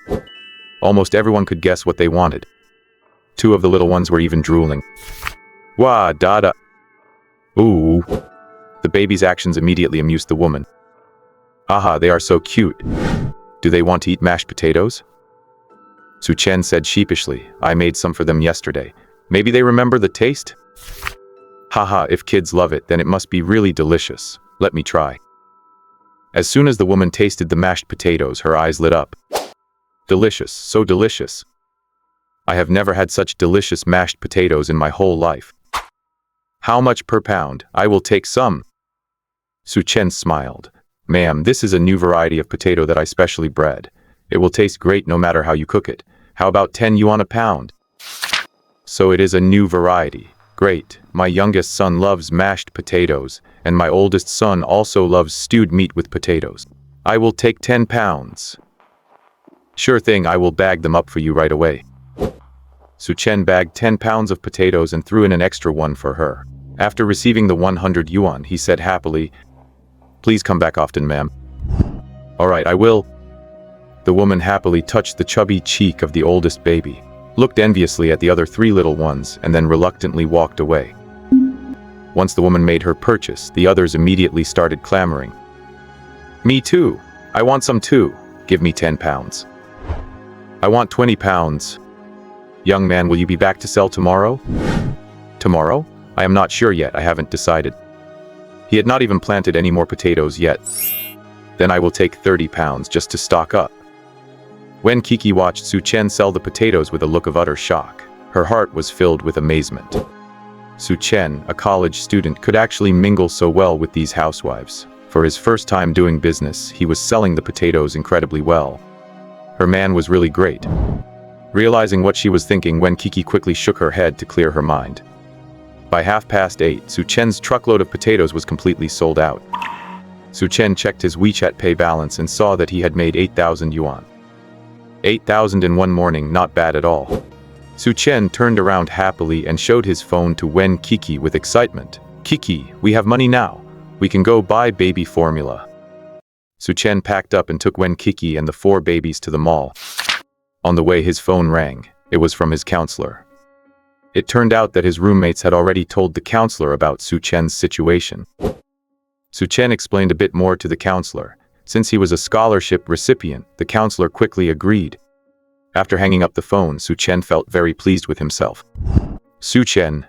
almost everyone could guess what they wanted. 2 of the little ones were even drooling. Wah, da. Ooh. The baby's actions immediately amused the woman. Aha, they are so cute. Do they want to eat mashed potatoes? Su Chen said sheepishly, I made some for them yesterday. Maybe they remember the taste? Haha, if kids love it, then it must be really delicious. Let me try. As soon as the woman tasted the mashed potatoes, her eyes lit up. Delicious, so delicious. I have never had such delicious mashed potatoes in my whole life. How much per pound? I will take some. Su Chen smiled. Ma'am, this is a new variety of potato that I specially bred. It will taste great no matter how you cook it. How about 10 yuan a pound? So it is a new variety. Great. My youngest son loves mashed potatoes, and my oldest son also loves stewed meat with potatoes. I will take 10 pounds. Sure thing, I will bag them up for you right away. Su Chen bagged 10 pounds of potatoes and threw in an extra one for her. After receiving the 100 yuan, he said happily, Please come back often, ma'am. All right, I will. The woman happily touched the chubby cheek of the oldest baby, looked enviously at the other 3 little ones, and then reluctantly walked away. Once the woman made her purchase, the others immediately started clamoring. Me too. I want some too. Give me 10 pounds. I want 20 pounds. Young man, will you be back to sell tomorrow? Tomorrow? I am not sure yet. I haven't decided. He had not even planted any more potatoes yet. Then I will take 30 pounds just to stock up. Wen Qiqi watched Su Chen sell the potatoes with a look of utter shock. Her heart was filled with amazement. Su Chen, a college student, could actually mingle so well with these housewives. For his first time doing business, he was selling the potatoes incredibly well. Her man was really great. Realizing what she was thinking, Wen Qiqi quickly shook her head to clear her mind. By 8:30, Su Chen's truckload of potatoes was completely sold out. Su Chen checked his WeChat Pay balance and saw that he had made 8,000 yuan. 8,000 in one morning, not bad at all. Su Chen turned around happily and showed his phone to Wen Qiqi with excitement. "Qiqi, we have money now. We can go buy baby formula." Su Chen packed up and took Wen Qiqi and the 4 babies to the mall. On the way, his phone rang. It was from his counselor. It turned out that his roommates had already told the counselor about Su Chen's situation. Su Chen explained a bit more to the counselor. Since he was a scholarship recipient, the counselor quickly agreed. After hanging up the phone, Su Chen felt very pleased with himself. "Su Chen."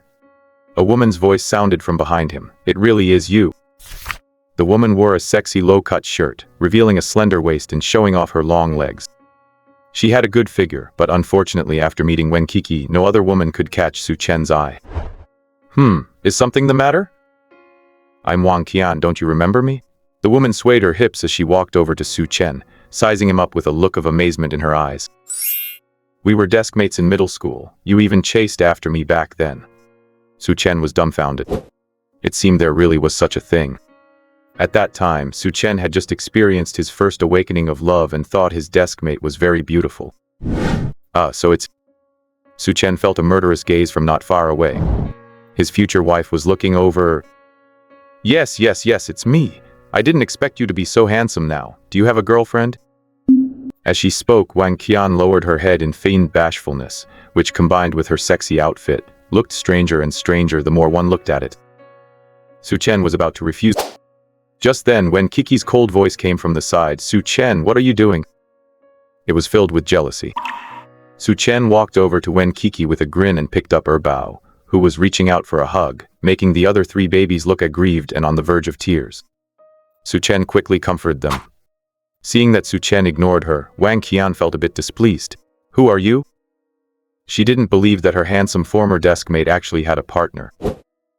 A woman's voice sounded from behind him. "It really is you." The woman wore a sexy low-cut shirt, revealing a slender waist and showing off her long legs. She had a good figure, but unfortunately after meeting Wen Qiqi, no other woman could catch Su Chen's eye. Is something the matter?" "I'm Wang Qian, don't you remember me?" The woman swayed her hips as she walked over to Su Chen, sizing him up with a look of amazement in her eyes. "We were desk mates in middle school. You even chased after me back then." Su Chen was dumbfounded. It seemed there really was such a thing. At that time, Su Chen had just experienced his first awakening of love and thought his desk mate was very beautiful. So it's... Su Chen felt a murderous gaze from not far away. His future wife was looking over. Yes, it's me. I didn't expect you to be so handsome now. Do you have a girlfriend?" As she spoke, Wang Qian lowered her head in feigned bashfulness, which combined with her sexy outfit, looked stranger and stranger the more one looked at it. Su Chen was about to refuse. Just then, Wen Qiqi's cold voice came from the side. "Su Chen, what are you doing?" It was filled with jealousy. Su Chen walked over to Wen Qiqi with a grin and picked up Bao, who was reaching out for a hug, making the other 3 babies look aggrieved and on the verge of tears. Su Chen quickly comforted them. Seeing that Su Chen ignored her, Wang Qian felt a bit displeased. "Who are you?" She didn't believe that her handsome former desk mate actually had a partner.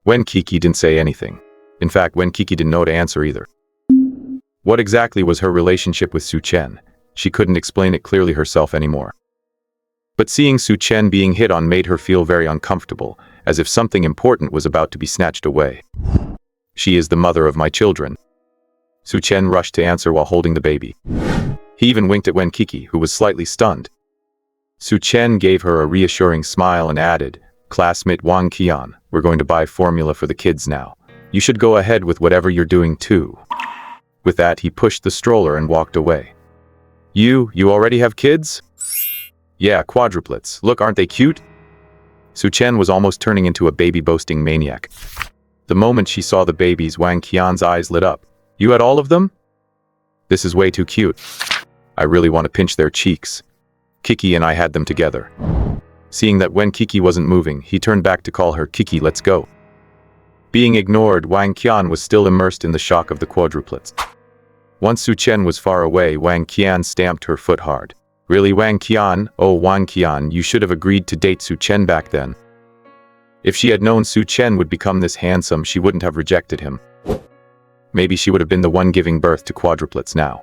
Wen Qiqi didn't say anything. In fact, Wen Qiqi didn't know to answer either. What exactly was her relationship with Su Chen? She couldn't explain it clearly herself anymore. But seeing Su Chen being hit on made her feel very uncomfortable, as if something important was about to be snatched away. "She is the mother of my children." Su Chen rushed to answer while holding the baby. He even winked at Wen Qiqi, who was slightly stunned. Su Chen gave her a reassuring smile and added, "Classmate Wang Qian, we're going to buy formula for the kids now. You should go ahead with whatever you're doing too." With that, he pushed the stroller and walked away. You already have kids?" "Yeah, quadruplets. Look, aren't they cute?" Su Chen was almost turning into a baby-boasting maniac. The moment she saw the babies, Wang Qian's eyes lit up. "You had all of them? This is way too cute. I really want to pinch their cheeks." Qiqi and I had them together. Seeing that Wen Qiqi wasn't moving, he turned back to call her, "Qiqi, let's go." Being ignored, Wang Qian was still immersed in the shock of the quadruplets. Once Su Chen was far away, Wang Qian stamped her foot hard. "Really, Wang Qian? Oh, Wang Qian, you should have agreed to date Su Chen back then. If she had known Su Chen would become this handsome, she wouldn't have rejected him. Maybe she would have been the one giving birth to quadruplets now."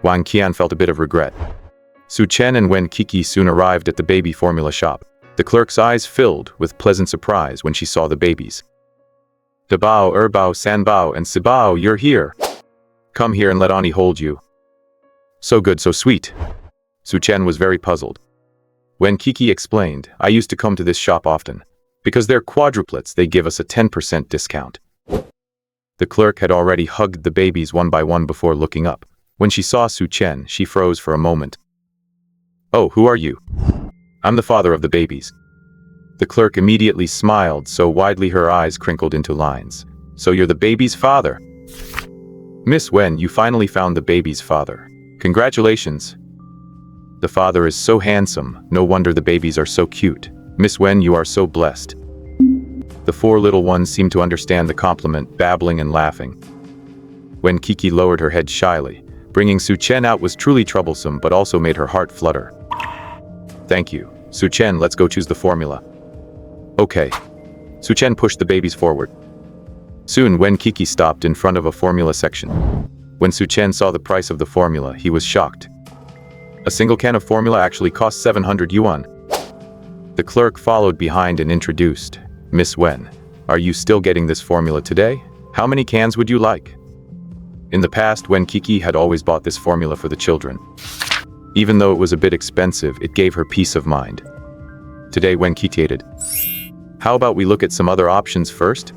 Wang Qian felt a bit of regret. Su Chen and Wen Qiqi soon arrived at the baby formula shop. The clerk's eyes filled with pleasant surprise when she saw the babies. "Dabao, Erbao, Sanbao, and Sibao, you're here. Come here and let Ani hold you." "So good, so sweet." Su Chen was very puzzled. Wen Qiqi explained, "I used to come to this shop often. Because they're quadruplets, they give us a 10% discount." The clerk had already hugged the babies one by one before looking up. When she saw Su Chen, she froze for a moment. "Oh, who are you?" "I'm the father of the babies." The clerk immediately smiled so widely her eyes crinkled into lines. "So you're the baby's father?" "Miss Wen, you finally found the baby's father. Congratulations." "The father is so handsome, no wonder the babies are so cute. Miss Wen, you are so blessed." The 4 little ones seemed to understand the compliment, babbling and laughing. Wen Qiqi lowered her head shyly. Bringing Su Chen out was truly troublesome, but also made her heart flutter. "Thank you. Su Chen, let's go choose the formula." "Okay." Su Chen pushed the babies forward. Soon, Wen Qiqi stopped in front of a formula section. When Su Chen saw the price of the formula, he was shocked. A single can of formula actually costs 700 yuan. The clerk followed behind and introduced, Miss Wen, are you still getting this formula today? How many cans would you like? In the past, Wen Qiqi had always bought this formula for the children. Even though it was a bit expensive, it gave her peace of mind. Today, Wen Qiqi stated, how about we look at some other options first?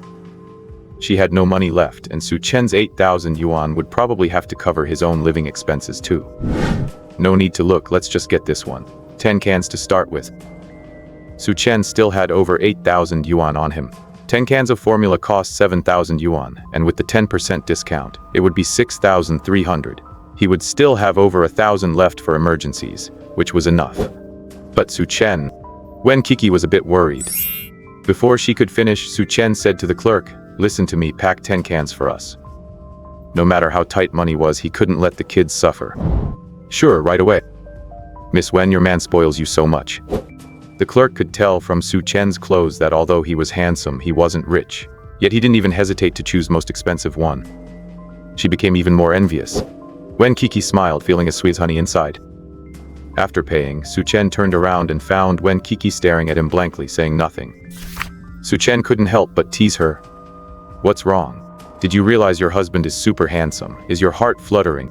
She had no money left, and Su Chen's 8,000 yuan would probably have to cover his own living expenses too. No need to look, let's just get this one. 10 cans to start with. Su Chen still had over 8,000 yuan on him. 10 cans of formula cost 7,000 yuan, and with the 10% discount, it would be 6,300. He would still have over 1,000 left for emergencies, which was enough. But Su Chen, Wen Qiqi was a bit worried. Before she could finish, Su Chen said to the clerk, listen to me, pack 10 cans for us. No matter how tight money was, he couldn't let the kids suffer. Sure, right away. Miss Wen, your man spoils you so much. The clerk could tell from Su Chen's clothes that although he was handsome, he wasn't rich. Yet he didn't even hesitate to choose most expensive one. She became even more envious. Wen Qiqi smiled, feeling as sweet as honey inside. After paying, Su Chen turned around and found Wen Qiqi staring at him blankly, saying nothing. Su Chen couldn't help but tease her. What's wrong? Did you realize your husband is super handsome? Is your heart fluttering?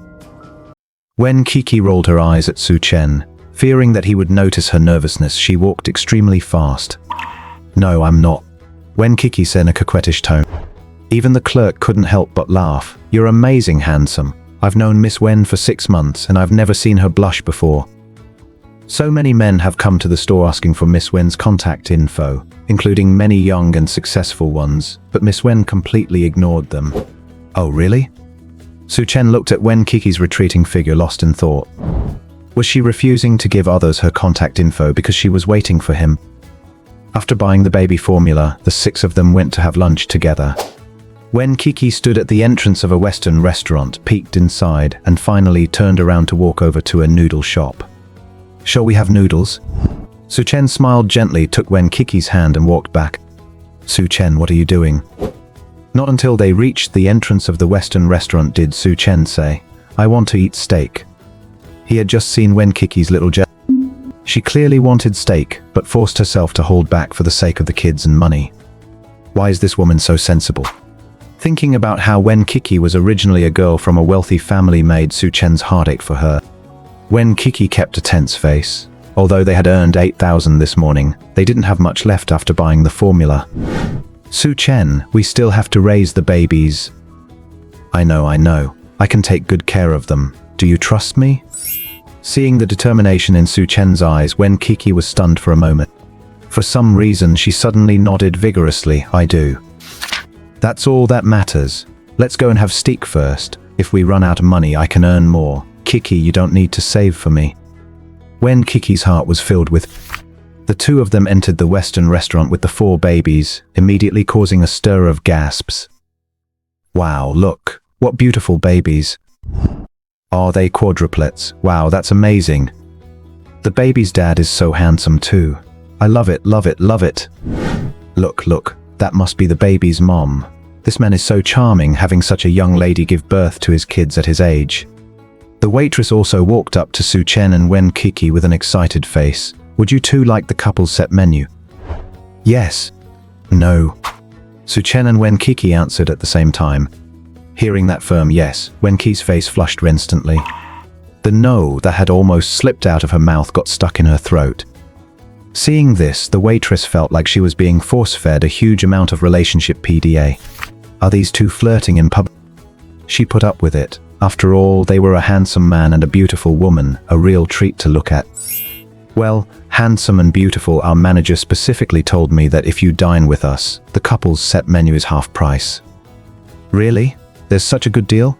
Wen Qiqi rolled her eyes at Su Chen. Fearing that he would notice her nervousness, she walked extremely fast. No, I'm not. Wen Qiqi said in a coquettish tone. Even the clerk couldn't help but laugh. You're amazing handsome. I've known Miss Wen for 6 months and I've never seen her blush before. So many men have come to the store asking for Miss Wen's contact info, including many young and successful ones, but Miss Wen completely ignored them. Oh, really? Su Chen looked at Wen Qiqi's retreating figure, lost in thought. Was she refusing to give others her contact info because she was waiting for him? After buying the baby formula, the 6 of them went to have lunch together. Wen Qiqi stood at the entrance of a Western restaurant, peeked inside, and finally turned around to walk over to a noodle shop. Shall we have noodles? Su Chen smiled gently, took Wen Qiqi's hand and walked back. Su Chen, what are you doing? Not until they reached the entrance of the Western restaurant did Su Chen say, I want to eat steak. He had just seen Wen Qiqi's little gesture. She clearly wanted steak, but forced herself to hold back for the sake of the kids and money. Why is this woman so sensible? Thinking about how Wen Qiqi was originally a girl from a wealthy family made Su Chen's heart ache for her. Wen Qiqi kept a tense face. Although they had earned 8,000 this morning, they didn't have much left after buying the formula. Su Chen, we still have to raise the babies. I know. I can take good care of them. Do you trust me? Seeing the determination in Su Chen's eyes, Wen Qiqi was stunned for a moment. For some reason, she suddenly nodded vigorously. I do. That's all that matters. Let's go and have steak first. If we run out of money, I can earn more. Qiqi, you don't need to save for me. Wen Qiqi's heart was filled with... The 2 of them entered the Western restaurant with the 4 babies, immediately causing a stir of gasps. Wow, look. What beautiful babies. Are they quadruplets? Wow, that's amazing. The baby's dad is so handsome too. I love it. Look, that must be the baby's mom. This man is so charming, having such a young lady give birth to his kids at his age. The waitress also walked up to Su Chen and Wen Qiqi with an excited face. Would you 2 like the couple's set menu? Yes. No. Su Chen and Wen Qiqi answered at the same time. Hearing that firm yes, Wen Qiqi's face flushed instantly. The no that had almost slipped out of her mouth got stuck in her throat. Seeing this, the waitress felt like she was being force-fed a huge amount of relationship PDA. Are these 2 flirting in public? She put up with it. After all, they were a handsome man and a beautiful woman, a real treat to look at. Well, handsome and beautiful, our manager specifically told me that if you dine with us, the couple's set menu is half price. Really? There's such a good deal?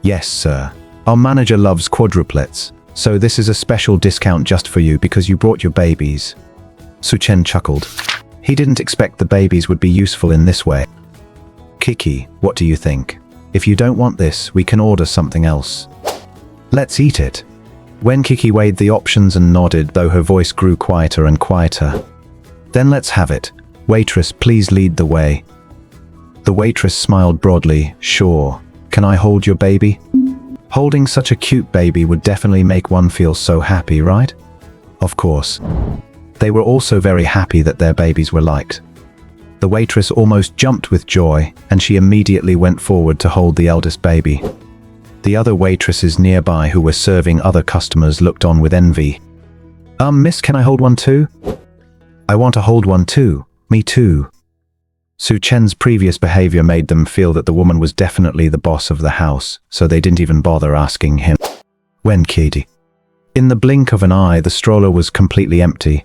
Yes, sir. Our manager loves quadruplets, so this is a special discount just for you because you brought your babies. Su Chen chuckled. He didn't expect the babies would be useful in this way. Qiqi, what do you think? If you don't want this, we can order something else. Let's eat it. Wen Qiqi weighed the options and nodded, though her voice grew quieter and quieter. Then let's have it. Waitress, please lead the way. The waitress smiled broadly. Sure. Can I hold your baby? Holding such a cute baby would definitely make one feel so happy, right? Of course. They were also very happy that their babies were liked. The waitress almost jumped with joy, and she immediately went forward to hold the eldest baby. The other waitresses nearby who were serving other customers looked on with envy. Miss, can I hold one too? I want to hold one too. Me too. Su Chen's previous behavior made them feel that the woman was definitely the boss of the house, so they didn't even bother asking him. Wen Qiqi. In the blink of an eye, the stroller was completely empty.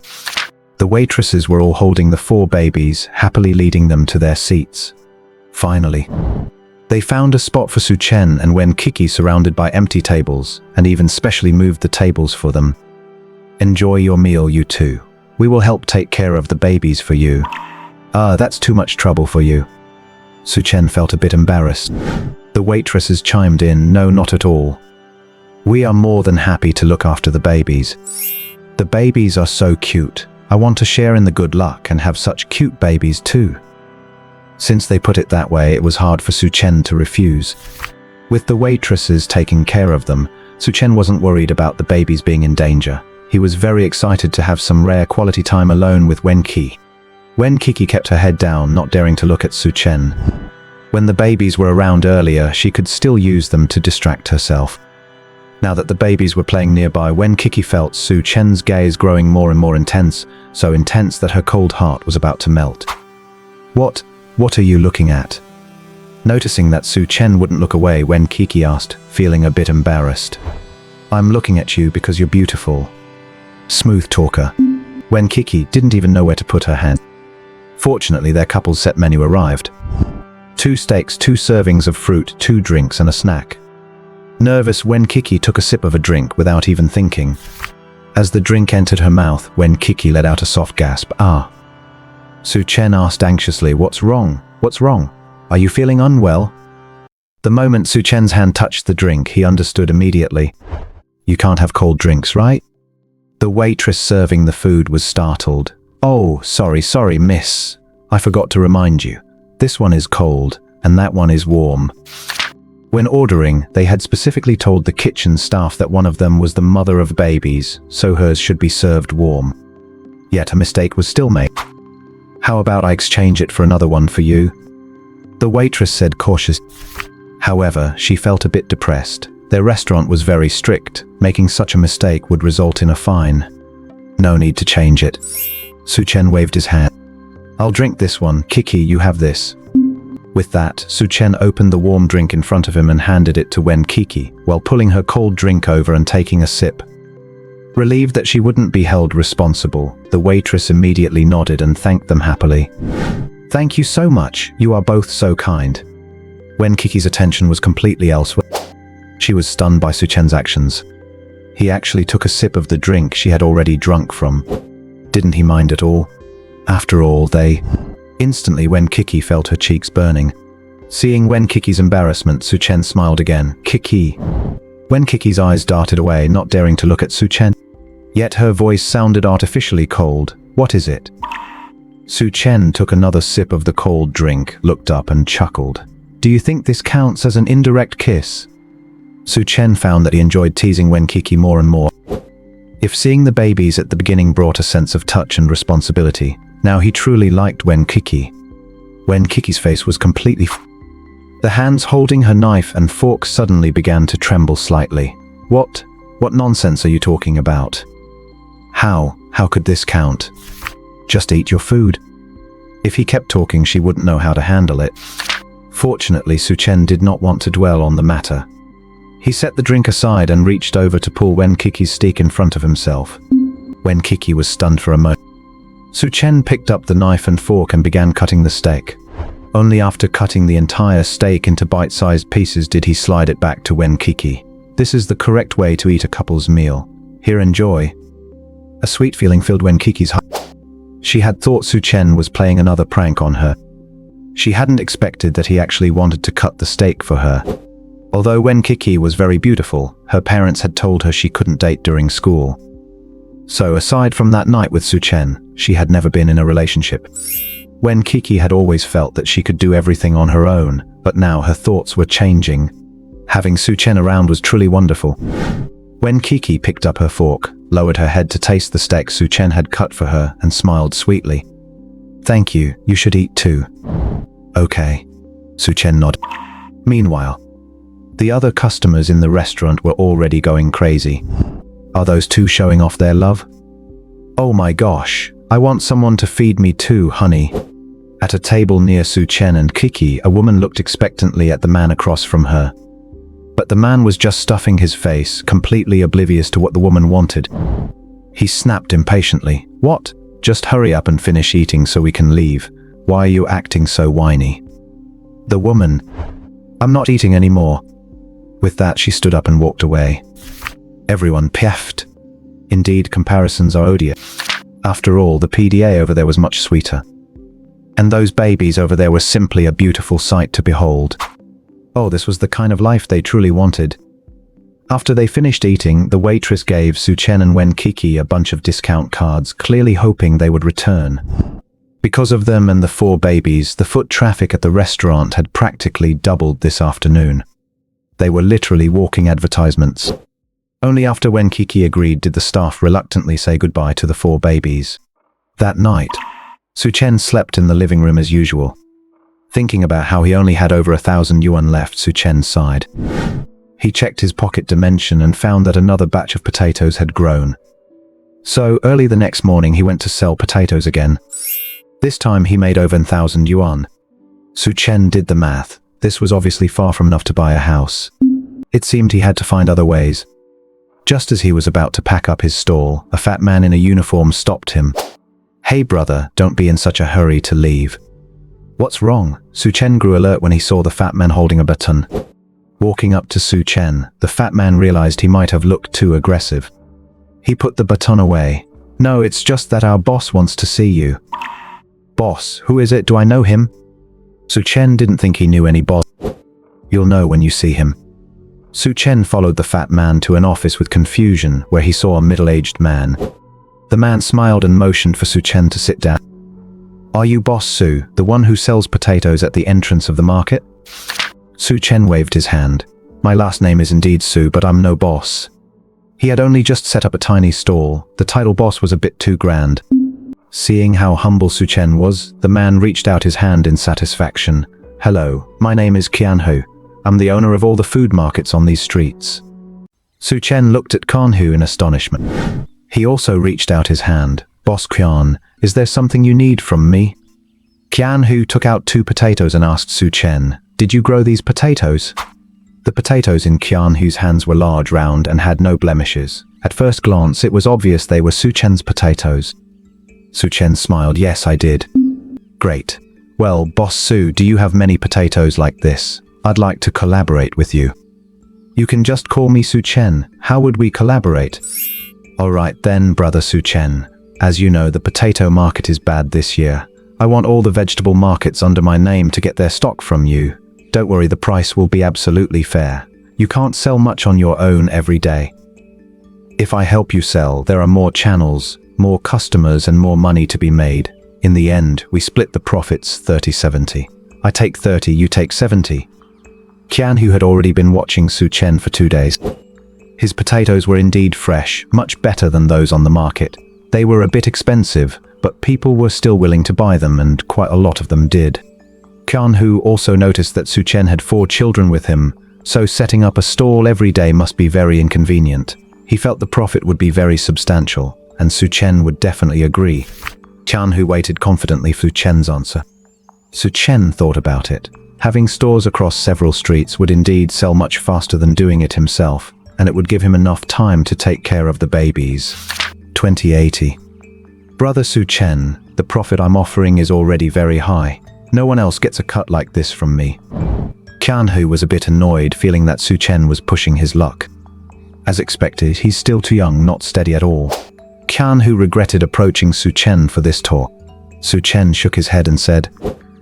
The waitresses were all holding the 4 babies, happily leading them to their seats. Finally, they found a spot for Su Chen and Wen Qiqi surrounded by empty tables, and even specially moved the tables for them. Enjoy your meal, you two. We will help take care of the babies for you. That's too much trouble for you. Su Chen felt a bit embarrassed. The waitresses chimed in, no, not at all. We are more than happy to look after the babies. The babies are so cute. I want to share in the good luck and have such cute babies too. Since they put it that way, it was hard for Su Chen to refuse. With the waitresses taking care of them, Su Chen wasn't worried about the babies being in danger. He was very excited to have some rare quality time alone with Wen Qiqi. Wen Qiqi kept her head down, not daring to look at Su Chen. When the babies were around earlier, she could still use them to distract herself. Now that the babies were playing nearby, Wen Qiqi felt Su Chen's gaze growing more and more intense, so intense that her cold heart was about to melt. What are you looking at? Noticing that Su Chen wouldn't look away, Wen Qiqi asked, feeling a bit embarrassed. I'm looking at you because you're beautiful. Smooth talker. Wen Qiqi didn't even know where to put her hand. Fortunately, their couple's set menu arrived. 2 steaks, 2 servings of fruit, 2 drinks and a snack. Nervous, Wen Qiqi took a sip of a drink without even thinking. As the drink entered her mouth, Wen Qiqi let out a soft gasp. Su Chen asked anxiously, What's wrong? What's wrong? Are you feeling unwell? The moment Su Chen's hand touched the drink, he understood immediately. You can't have cold drinks, right? The waitress serving the food was startled. Oh, sorry, miss. I forgot to remind you. This one is cold, and that one is warm. When ordering, they had specifically told the kitchen staff that one of them was the mother of babies, so hers should be served warm. Yet a mistake was still made. How about I exchange it for another one for you? The waitress said cautiously. However, she felt a bit depressed. Their restaurant was very strict. Making such a mistake would result in a fine. No need to change it. Su Chen waved his hand. I'll drink this one. Qiqi, you have this. With that, Su Chen opened the warm drink in front of him and handed it to Wen Qiqi, while pulling her cold drink over and taking a sip. Relieved that she wouldn't be held responsible, the waitress immediately nodded and thanked them happily. Thank you so much. You are both so kind. Wen Qiqi's attention was completely elsewhere. She was stunned by Su Chen's actions. He actually took a sip of the drink she had already drunk from. Didn't he mind at all? After all, Instantly, Wen Qiqi felt her cheeks burning. Seeing Wen Qiqi's embarrassment, Su Chen smiled again. Qiqi. Wen Qiqi's eyes darted away, not daring to look at Su Chen. Yet her voice sounded artificially cold. What is it? Su Chen took another sip of the cold drink, looked up and chuckled. Do you think this counts as an indirect kiss? Su Chen found that he enjoyed teasing Wen Qiqi more and more. If seeing the babies at the beginning brought a sense of touch and responsibility, now he truly liked Wen Qiqi. Wen Qiqi's face was completely The hands holding her knife and fork suddenly began to tremble slightly. What nonsense are you talking about? How could this count? Just eat your food. If he kept talking, she wouldn't know how to handle it. Fortunately, Su Chen did not want to dwell on the matter. He set the drink aside and reached over to pull Wen Qiqi's steak in front of himself. Wen Qiqi was stunned for a moment. Su Chen picked up the knife and fork and began cutting the steak. Only after cutting the entire steak into bite-sized pieces did he slide it back to Wen Qiqi. This is the correct way to eat a couple's meal. Here, enjoy. A sweet feeling filled Wen Qiqi's heart. She had thought Su Chen was playing another prank on her. She hadn't expected that he actually wanted to cut the steak for her. Although Wen Qiqi was very beautiful, her parents had told her she couldn't date during school. So aside from that night with Su Chen, she had never been in a relationship. Wen Qiqi had always felt that she could do everything on her own, but now her thoughts were changing. Having Su Chen around was truly wonderful. Wen Qiqi picked up her fork, lowered her head to taste the steak Su Chen had cut for her, and smiled sweetly. "Thank you, you should eat too." "Okay." Su Chen nodded. Meanwhile, the other customers in the restaurant were already going crazy. Are those two showing off their love? "Oh my gosh, I want someone to feed me too, honey." At a table near Su Chen and Qiqi, a woman looked expectantly at the man across from her. But the man was just stuffing his face, completely oblivious to what the woman wanted. He snapped impatiently. "What? Just hurry up and finish eating so we can leave. Why are you acting so whiny?" The woman, "I'm not eating anymore." With that, she stood up and walked away. Everyone piffed. Indeed, comparisons are odious. After all, the PDA over there was much sweeter. And those babies over there were simply a beautiful sight to behold. Oh, this was the kind of life they truly wanted. After they finished eating, the waitress gave Su Chen and Wen Qiqi a bunch of discount cards, clearly hoping they would return. Because of them and the 4 babies, the foot traffic at the restaurant had practically doubled this afternoon. They were literally walking advertisements. Only after Wen Qiqi agreed did the staff reluctantly say goodbye to the 4 babies. That night, Su Chen slept in the living room as usual. Thinking about how he only had over 1,000 yuan left, Su Chen sighed. He checked his pocket dimension and found that another batch of potatoes had grown. So, early the next morning he went to sell potatoes again. This time he made over 1,000 yuan. Su Chen did the math. This was obviously far from enough to buy a house. It seemed he had to find other ways. Just as he was about to pack up his stall, a fat man in a uniform stopped him. "Hey brother, don't be in such a hurry to leave." "What's wrong?" Su Chen grew alert when he saw the fat man holding a baton. Walking up to Su Chen, the fat man realized he might have looked too aggressive. He put the baton away. "No, it's just that our boss wants to see you." "Boss? Who is it? Do I know him?" Su Chen didn't think he knew any boss. "You'll know when you see him." Su Chen followed the fat man to an office with confusion, where he saw a middle-aged man. The man smiled and motioned for Su Chen to sit down. "Are you Boss Su, the one who sells potatoes at the entrance of the market?" Su Chen waved his hand. "My last name is indeed Su, but I'm no boss." He had only just set up a tiny stall. The title boss was a bit too grand. Seeing how humble Su Chen was, the man reached out his hand in satisfaction. "Hello, my name is Qianhu. I'm the owner of all the food markets on these streets." Su Chen looked at Qianhu in astonishment. He also reached out his hand. "Boss Qian, is there something you need from me?" Qianhu took out 2 potatoes and asked Su Chen, "Did you grow these potatoes?" The potatoes in Qianhu's hands were large, round, and had no blemishes. At first glance, it was obvious they were Su Chen's potatoes. Su Chen smiled. "Yes, I did." "Great. Well, Boss Su, do you have many potatoes like this? I'd like to collaborate with you." "You can just call me Su Chen. How would we collaborate?" "All right then, brother Su Chen. As you know, the potato market is bad this year. I want all the vegetable markets under my name to get their stock from you. Don't worry, the price will be absolutely fair. You can't sell much on your own every day. If I help you sell, there are more channels, more customers, and more money to be made. In the end, we split the profits 30-70. I take 30, you take 70. Qianhu had already been watching Su Chen for 2 days. His potatoes were indeed fresh, much better than those on the market. They were a bit expensive, but people were still willing to buy them, and quite a lot of them did. Qianhu also noticed that Su Chen had 4 children with him, so setting up a stall every day must be very inconvenient. He felt the profit would be very substantial, and Su Chen would definitely agree. Qianhu waited confidently for Su Chen's answer. Su Chen thought about it. Having stores across several streets would indeed sell much faster than doing it himself, and it would give him enough time to take care of the babies. 2080. Brother Su Chen, the profit I'm offering is already very high. No one else gets a cut like this from me. Qianhu was a bit annoyed, feeling that Su Chen was pushing his luck. As expected, he's still too young, not steady at all. Qianhu regretted approaching Su Chen for this talk. Su Chen shook his head and said,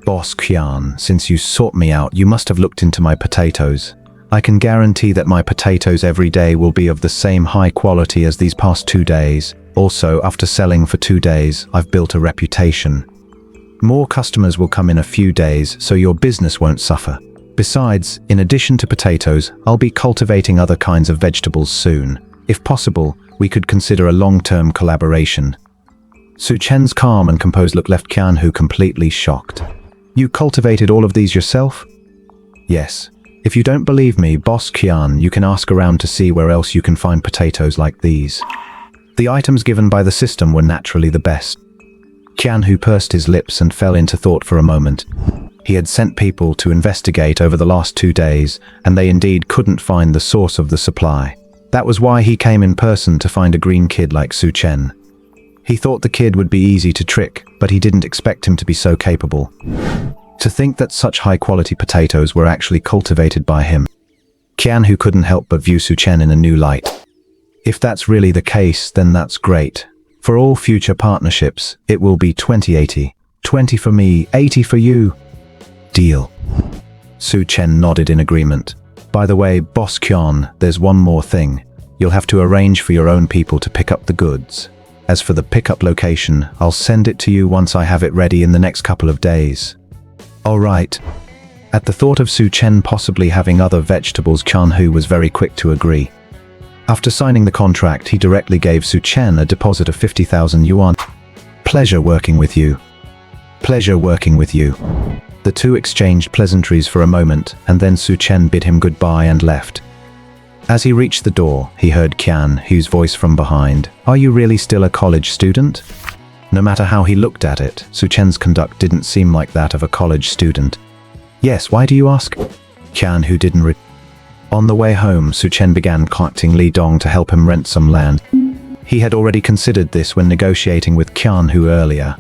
"Boss Qian, since you sought me out, you must have looked into my potatoes. I can guarantee that my potatoes every day will be of the same high quality as these past 2 days. Also, after selling for 2 days, I've built a reputation. More customers will come in a few days, so your business won't suffer. Besides, in addition to potatoes, I'll be cultivating other kinds of vegetables soon. If possible, we could consider a long-term collaboration. Su Chen's calm and composed look left Qianhu completely shocked. You cultivated all of these yourself? Yes. If you don't believe me, Boss Qian, you can ask around to see where else you can find potatoes like these. The items given by the system were naturally the best. Qianhu pursed his lips and fell into thought for a moment. He had sent people to investigate over the last 2 days, and they indeed couldn't find the source of the supply. That was why he came in person to find a green kid like Su Chen. He thought the kid would be easy to trick, but he didn't expect him to be so capable. To think that such high-quality potatoes were actually cultivated by him. Qianhu couldn't help but view Su Chen in a new light. If that's really the case, then that's great. For all future partnerships, it will be 20-80. 20 for me, 80 for you. Deal. Su Chen nodded in agreement. By the way, Boss Qian, there's one more thing. You'll have to arrange for your own people to pick up the goods. As for the pickup location, I'll send it to you once I have it ready in the next couple of days. All right. At the thought of Su Chen possibly having other vegetables, Qianhu was very quick to agree. After signing the contract, he directly gave Su Chen a deposit of 50,000 yuan. Pleasure working with you. Pleasure working with you. The two exchanged pleasantries for a moment, and then Su Chen bid him goodbye and left. As he reached the door, he heard Qianhu's voice from behind. Are you really still a college student? No matter how he looked at it, Su Chen's conduct didn't seem like that of a college student. Yes, why do you ask? Qianhu didn't On the way home, Su Chen began contacting Li Dong to help him rent some land. He had already considered this when negotiating with Qianhu earlier.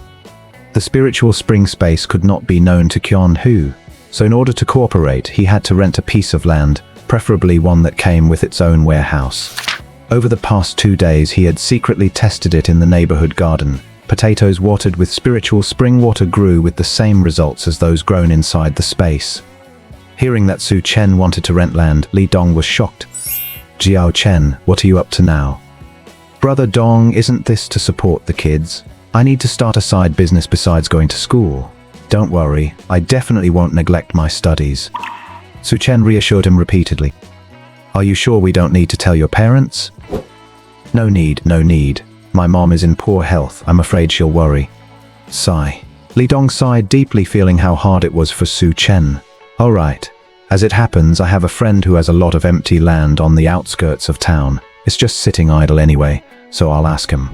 The spiritual spring space could not be known to Qianhu, so in order to cooperate, he had to rent a piece of land, preferably one that came with its own warehouse. Over the past 2 days, he had secretly tested it in the neighborhood garden. Potatoes watered with spiritual spring water grew with the same results as those grown inside the space. Hearing that Su Chen wanted to rent land, Li Dong was shocked. Jiao Chen, what are you up to now? Brother Dong, isn't this to support the kids? I need to start a side business besides going to school. Don't worry, I definitely won't neglect my studies. Su Chen reassured him repeatedly. Are you sure we don't need to tell your parents? No need, no need. My mom is in poor health, I'm afraid she'll worry. Sigh. Li Dong sighed deeply, feeling how hard it was for Su Chen. All right. As it happens, I have a friend who has a lot of empty land on the outskirts of town. It's just sitting idle anyway, so I'll ask him.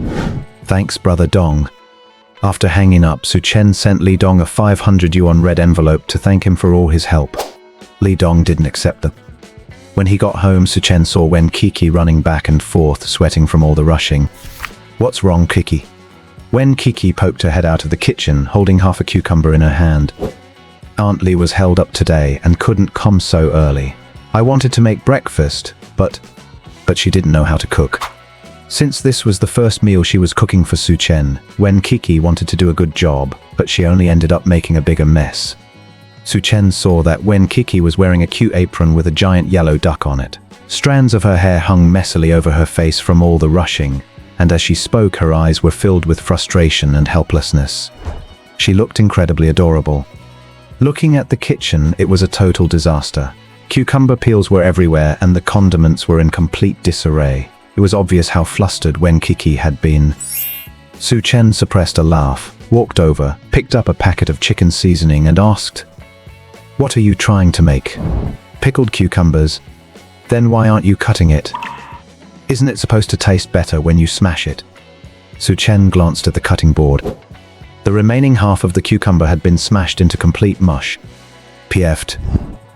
Thanks, Brother Dong. After hanging up, Su Chen sent Li Dong a 500 yuan red envelope to thank him for all his help. Li Dong didn't accept them. When he got home, Su Chen saw Wen Qiqi running back and forth, sweating from all the rushing. What's wrong, Qiqi? Wen Qiqi poked her head out of the kitchen, holding half a cucumber in her hand. Aunt Li was held up today and couldn't come so early. I wanted to make breakfast, but she didn't know how to cook. Since this was the first meal she was cooking for Su Chen, Wen Qiqi wanted to do a good job, but she only ended up making a bigger mess. Su Chen saw that Wen Qiqi was wearing a cute apron with a giant yellow duck on it. Strands of her hair hung messily over her face from all the rushing, and as she spoke, her eyes were filled with frustration and helplessness. She looked incredibly adorable. Looking at the kitchen, it was a total disaster. Cucumber peels were everywhere, and the condiments were in complete disarray. It was obvious how flustered Wen Qiqi had been. Su Chen suppressed a laugh, walked over, picked up a packet of chicken seasoning and asked, "What are you trying to make? Pickled cucumbers? Then why aren't you cutting it? Isn't it supposed to taste better when you smash it?" Su Chen glanced at the cutting board. The remaining half of the cucumber had been smashed into complete mush. PF'd.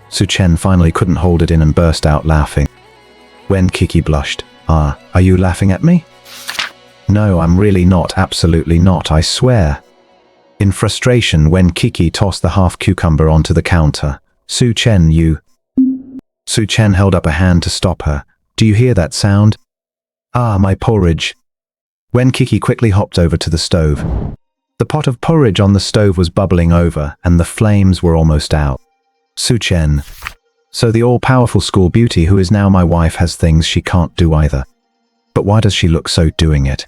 Su Chen finally couldn't hold it in and burst out laughing. Wen Qiqi blushed. Are you laughing at me? No, I'm really not, absolutely not, I swear. In frustration, Wen Qiqi tossed the half cucumber onto the counter. Su Chen, you... Su Chen held up a hand to stop her. Do you hear that sound? Ah, my porridge. Wen Qiqi quickly hopped over to the stove. The pot of porridge on the stove was bubbling over, and the flames were almost out. Su Chen. So the all-powerful school beauty who is now my wife has things she can't do either. But why does she look so doing it?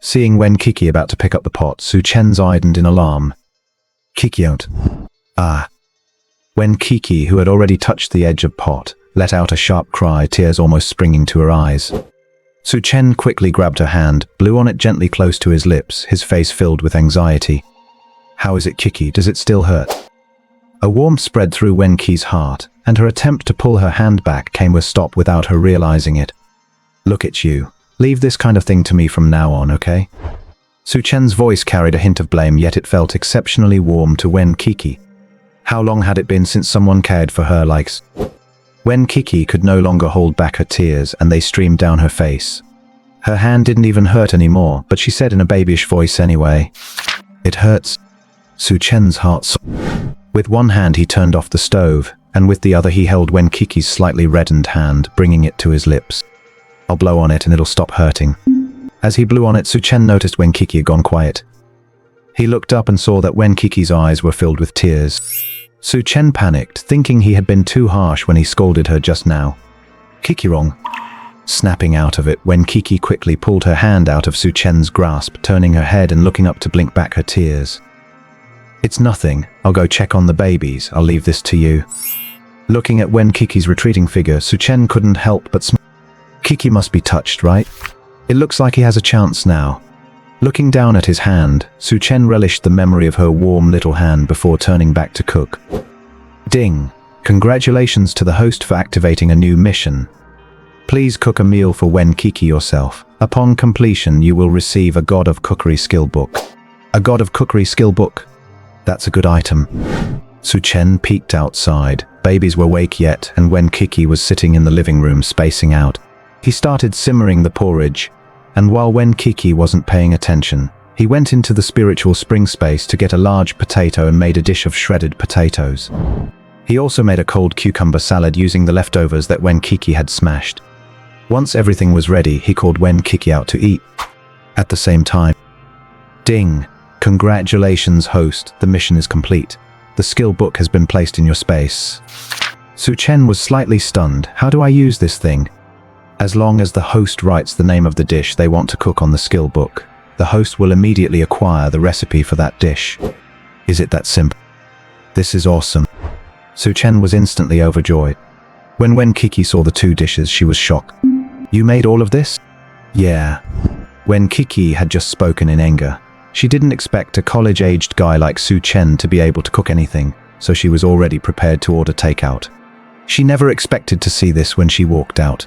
Seeing Wen Qiqi about to pick up the pot, Su Chen widened in alarm. Qiqiont. Ah. Wen Qiqi, who had already touched the edge of pot, let out a sharp cry, tears almost springing to her eyes. Su Chen quickly grabbed her hand, blew on it gently close to his lips, his face filled with anxiety. "How is it, Qiqi? Does it still hurt?" A warmth spread through Wen Qi's heart, and her attempt to pull her hand back came to a stop without her realizing it. "Look at you. Leave this kind of thing to me from now on, okay?" Su Chen's voice carried a hint of blame, yet it felt exceptionally warm to Wen Qiqi. How long had it been since someone cared for her like Wen Qiqi could no longer hold back her tears, and they streamed down her face. Her hand didn't even hurt anymore, but she said in a babyish voice anyway, "It hurts." Su Chen's heart sobbed. With one hand he turned off the stove, and with the other he held Wen Qiqi's slightly reddened hand, bringing it to his lips. "I'll blow on it and it'll stop hurting." As he blew on it, Su Chen noticed Wen Qiqi had gone quiet. He looked up and saw that Wen Qiqi's eyes were filled with tears. Su Chen panicked, thinking he had been too harsh when he scolded her just now. "Qiqi wrong." Snapping out of it, Wen Qiqi quickly pulled her hand out of Su Chen's grasp, turning her head and looking up to blink back her tears. "It's nothing. I'll go check on the babies. I'll leave this to you." Looking at Wen Qiqi's retreating figure, Su Chen couldn't help but smile. "Qiqi must be touched, right? It looks like he has a chance now." Looking down at his hand, Su Chen relished the memory of her warm little hand before turning back to cook. Ding! Congratulations to the host for activating a new mission. Please cook a meal for Wen Qiqi yourself. Upon completion, you will receive a God of Cookery skill book. A God of Cookery skill book? That's a good item. Su Chen peeked outside. Babies were awake yet, and Wen Qiqi was sitting in the living room spacing out. He started simmering the porridge, and while Wen Qiqi wasn't paying attention, he went into the spiritual spring space to get a large potato and made a dish of shredded potatoes. He also made a cold cucumber salad using the leftovers that Wen Qiqi had smashed. Once everything was ready, he called Wen Qiqi out to eat. At the same time, ding! Congratulations, host, the mission is complete. The skill book has been placed in your space. Su Chen was slightly stunned. How do I use this thing? As long as the host writes the name of the dish they want to cook on the skill book, the host will immediately acquire the recipe for that dish. Is it that simple? This is awesome. Su Chen was instantly overjoyed. When Wen Qiqi saw the two dishes, she was shocked. You made all of this? Yeah. Wen Qiqi had just spoken in anger. She didn't expect a college-aged guy like Su Chen to be able to cook anything, so she was already prepared to order takeout. She never expected to see this when she walked out.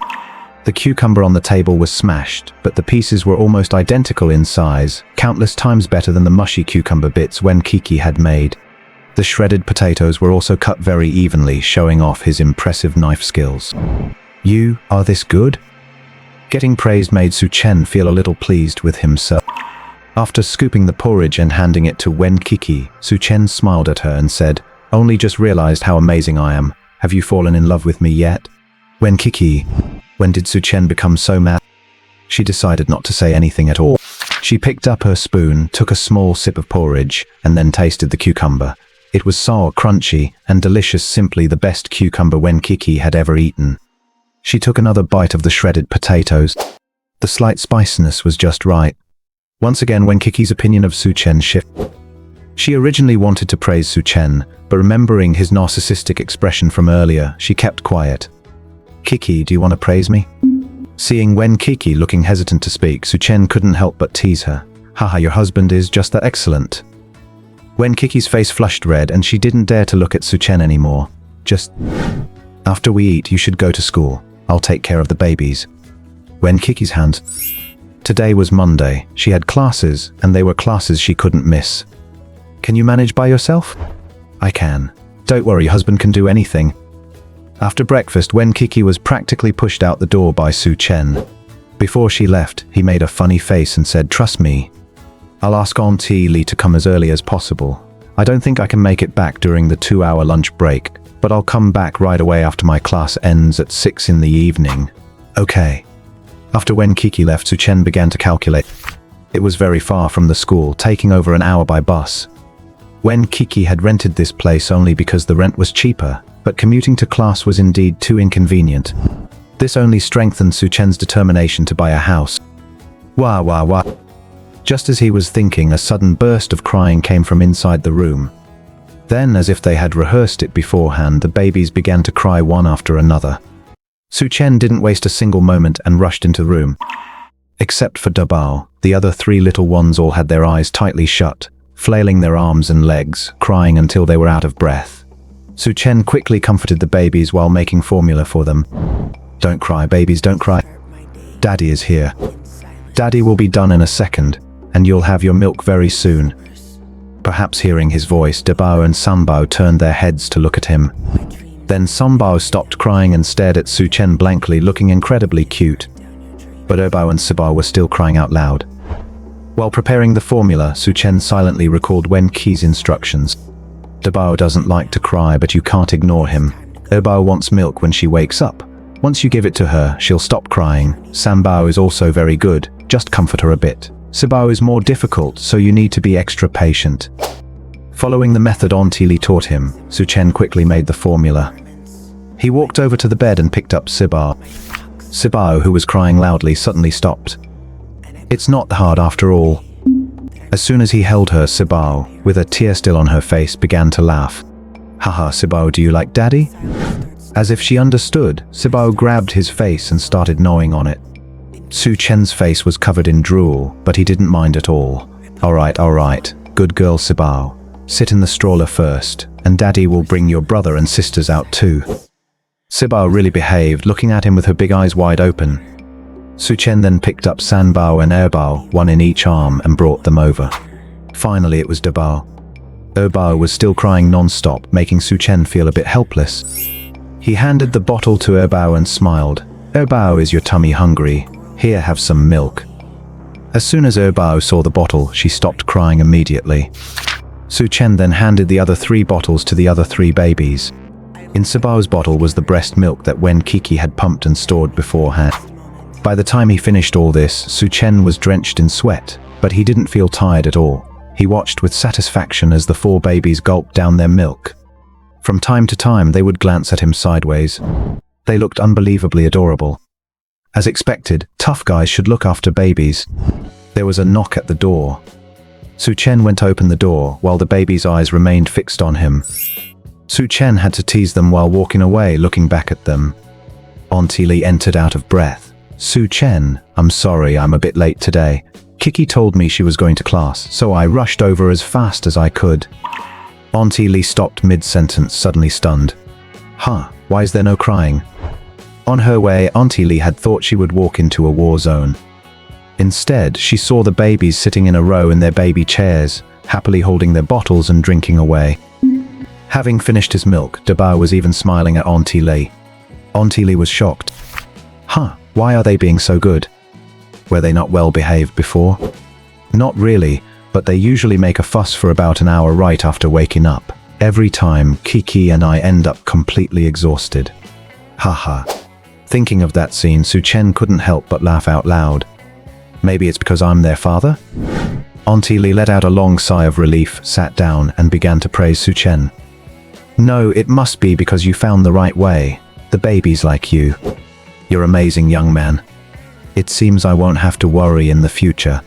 The cucumber on the table was smashed, but the pieces were almost identical in size, countless times better than the mushy cucumber bits Wen Qiqi had made. The shredded potatoes were also cut very evenly, showing off his impressive knife skills. You are this good? Getting praised made Su Chen feel a little pleased with himself. After scooping the porridge and handing it to Wen Qiqi, Su Chen smiled at her and said, "Only just realized how amazing I am. Have you fallen in love with me yet?" Wen Qiqi, when did Su Chen become so mad? She decided not to say anything at all. She picked up her spoon, took a small sip of porridge, and then tasted the cucumber. It was sour, crunchy, and delicious, simply the best cucumber Wen Qiqi had ever eaten. She took another bite of the shredded potatoes. The slight spiciness was just right. Once again, Wen Qiqi's opinion of Su Chen shifted. She originally wanted to praise Su Chen, but remembering his narcissistic expression from earlier, she kept quiet. "Qiqi, do you want to praise me?" Seeing Wen Qiqi looking hesitant to speak, Su Chen couldn't help but tease her. "Haha, your husband is just that excellent." Wen Qiqi's face flushed red, and she didn't dare to look at Su Chen anymore. "Just after we eat, you should go to school. I'll take care of the babies." Wen Qiqi's hand. Today was Monday. She had classes, and they were classes she couldn't miss. "Can you manage by yourself?" "I can. Don't worry, husband can do anything." After breakfast, Wen Qiqi was practically pushed out the door by Su Chen. Before she left, he made a funny face and said, "Trust me. I'll ask Auntie Li to come as early as possible. I don't think I can make it back during the 2-hour lunch break, but I'll come back right away after my class ends at 6 in the evening." "Okay." After Wen Qiqi left, Su Chen began to calculate. It was very far from the school, taking over an hour by bus. Wen Qiqi had rented this place only because the rent was cheaper, but commuting to class was indeed too inconvenient. This only strengthened Su Chen's determination to buy a house. Wah wah wah. Just as he was thinking, a sudden burst of crying came from inside the room. Then, as if they had rehearsed it beforehand, the babies began to cry one after another. Su Chen didn't waste a single moment and rushed into the room. Except for Dabao, the other 3 little ones all had their eyes tightly shut, flailing their arms and legs, crying until they were out of breath. Su Chen quickly comforted the babies while making formula for them. "Don't cry, babies, don't cry. Daddy is here. Daddy will be done in a second, and you'll have your milk very soon." Perhaps hearing his voice, Dabao and Sanbao turned their heads to look at him. Then Sanbao stopped crying and stared at Su Chen blankly, looking incredibly cute. But Dabao and Sanbao were still crying out loud. While preparing the formula, Su Chen silently recalled Wen Qiqi's instructions. Dabao doesn't like to cry, but you can't ignore him. Dabao wants milk when she wakes up. Once you give it to her, she'll stop crying. Sanbao is also very good, just comfort her a bit. Sanbao is more difficult, so you need to be extra patient. Following the method Auntie Li taught him, Su Chen quickly made the formula. He walked over to the bed and picked up Sanbao. Sanbao, who was crying loudly, suddenly stopped. It's not hard after all. As soon as he held her, Sanbao, with a tear still on her face, began to laugh. "Haha, Sanbao, do you like Daddy?" As if she understood, Sanbao grabbed his face and started gnawing on it. Su Chen's face was covered in drool, but he didn't mind at all. All right, good girl Sanbao. Sit in the stroller first, and Daddy will bring your brother and sisters out too." Sanbao really behaved, looking at him with her big eyes wide open. Su Chen then picked up Sanbao and Erbao, one in each arm, and brought them over. Finally, it was Dabao. Erbao was still crying non-stop, making Su Chen feel a bit helpless. He handed the bottle to Erbao and smiled. "Erbao, is your tummy hungry? Here, have some milk." As soon as Erbao saw the bottle, she stopped crying immediately. Su Chen then handed the other 3 bottles to the other 3 babies. In Sanbao's bottle was the breast milk that Wen Qiqi had pumped and stored beforehand. By the time he finished all this, Su Chen was drenched in sweat, but he didn't feel tired at all. He watched with satisfaction as the 4 babies gulped down their milk. From time to time, they would glance at him sideways. They looked unbelievably adorable. As expected, tough guys should look after babies. There was a knock at the door. Su Chen went to open the door, while the babies' eyes remained fixed on him. Su Chen had to tease them while walking away, looking back at them. Auntie Li entered out of breath. "Su Chen, I'm sorry I'm a bit late today. Qiqi told me she was going to class, so I rushed over as fast as I could." Auntie Li stopped mid-sentence, suddenly stunned. "Huh, why is there no crying?" On her way, Auntie Li had thought she would walk into a war zone. Instead, she saw the babies sitting in a row in their baby chairs, happily holding their bottles and drinking away. Having finished his milk, Dabao was even smiling at Auntie Li. Auntie Li was shocked. "Huh, why are they being so good? Were they not well behaved before?" "Not really, but they usually make a fuss for about an hour right after waking up. Every time, Qiqi and I end up completely exhausted." Haha. Thinking of that scene, Su Chen couldn't help but laugh out loud. Maybe it's because I'm their father? Auntie Li let out a long sigh of relief, sat down, and began to praise Su Chen. "No, it must be because you found the right way. The babies like you. You're amazing, young man. It seems I won't have to worry in the future."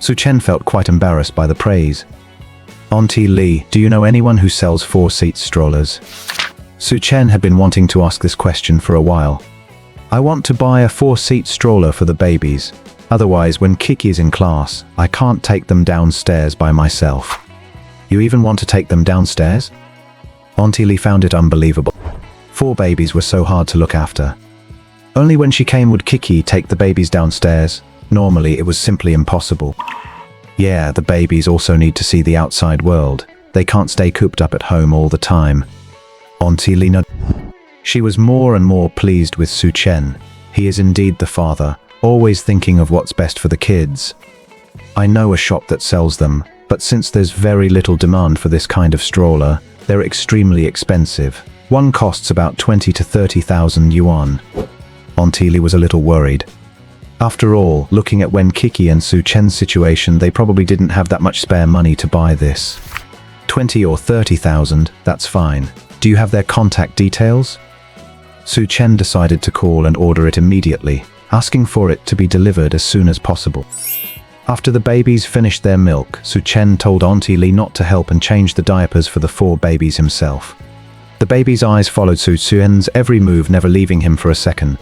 Su Chen felt quite embarrassed by the praise. "Auntie Li, do you know anyone who sells 4-seat strollers?" Su Chen had been wanting to ask this question for a while. "I want to buy a 4-seat stroller for the babies. Otherwise, when Qiqi's in class, I can't take them downstairs by myself." "You even want to take them downstairs?" Auntie Li found it unbelievable. 4 babies were so hard to look after. Only when she came would Qiqi take the babies downstairs. Normally, it was simply impossible. Yeah, the babies also need to see the outside world. They can't stay cooped up at home all the time. Auntie Li nodded. She was more and more pleased with Su Chen. He is indeed the father, always thinking of what's best for the kids. "I know a shop that sells them, but since there's very little demand for this kind of stroller, they're extremely expensive. One costs about 20 to 30,000 yuan. Auntie Li was a little worried. After all, looking at Wen Qiqi and Su Chen's situation, they probably didn't have that much spare money to buy this. 20 or 30,000, that's fine. Do you have their contact details? Su Chen decided to call and order it immediately, asking for it to be delivered as soon as possible. After the babies finished their milk, Su Chen told Auntie Li not to help and change the diapers for the 4 babies himself. The babies' eyes followed Su Chen's every move, never leaving him for a second.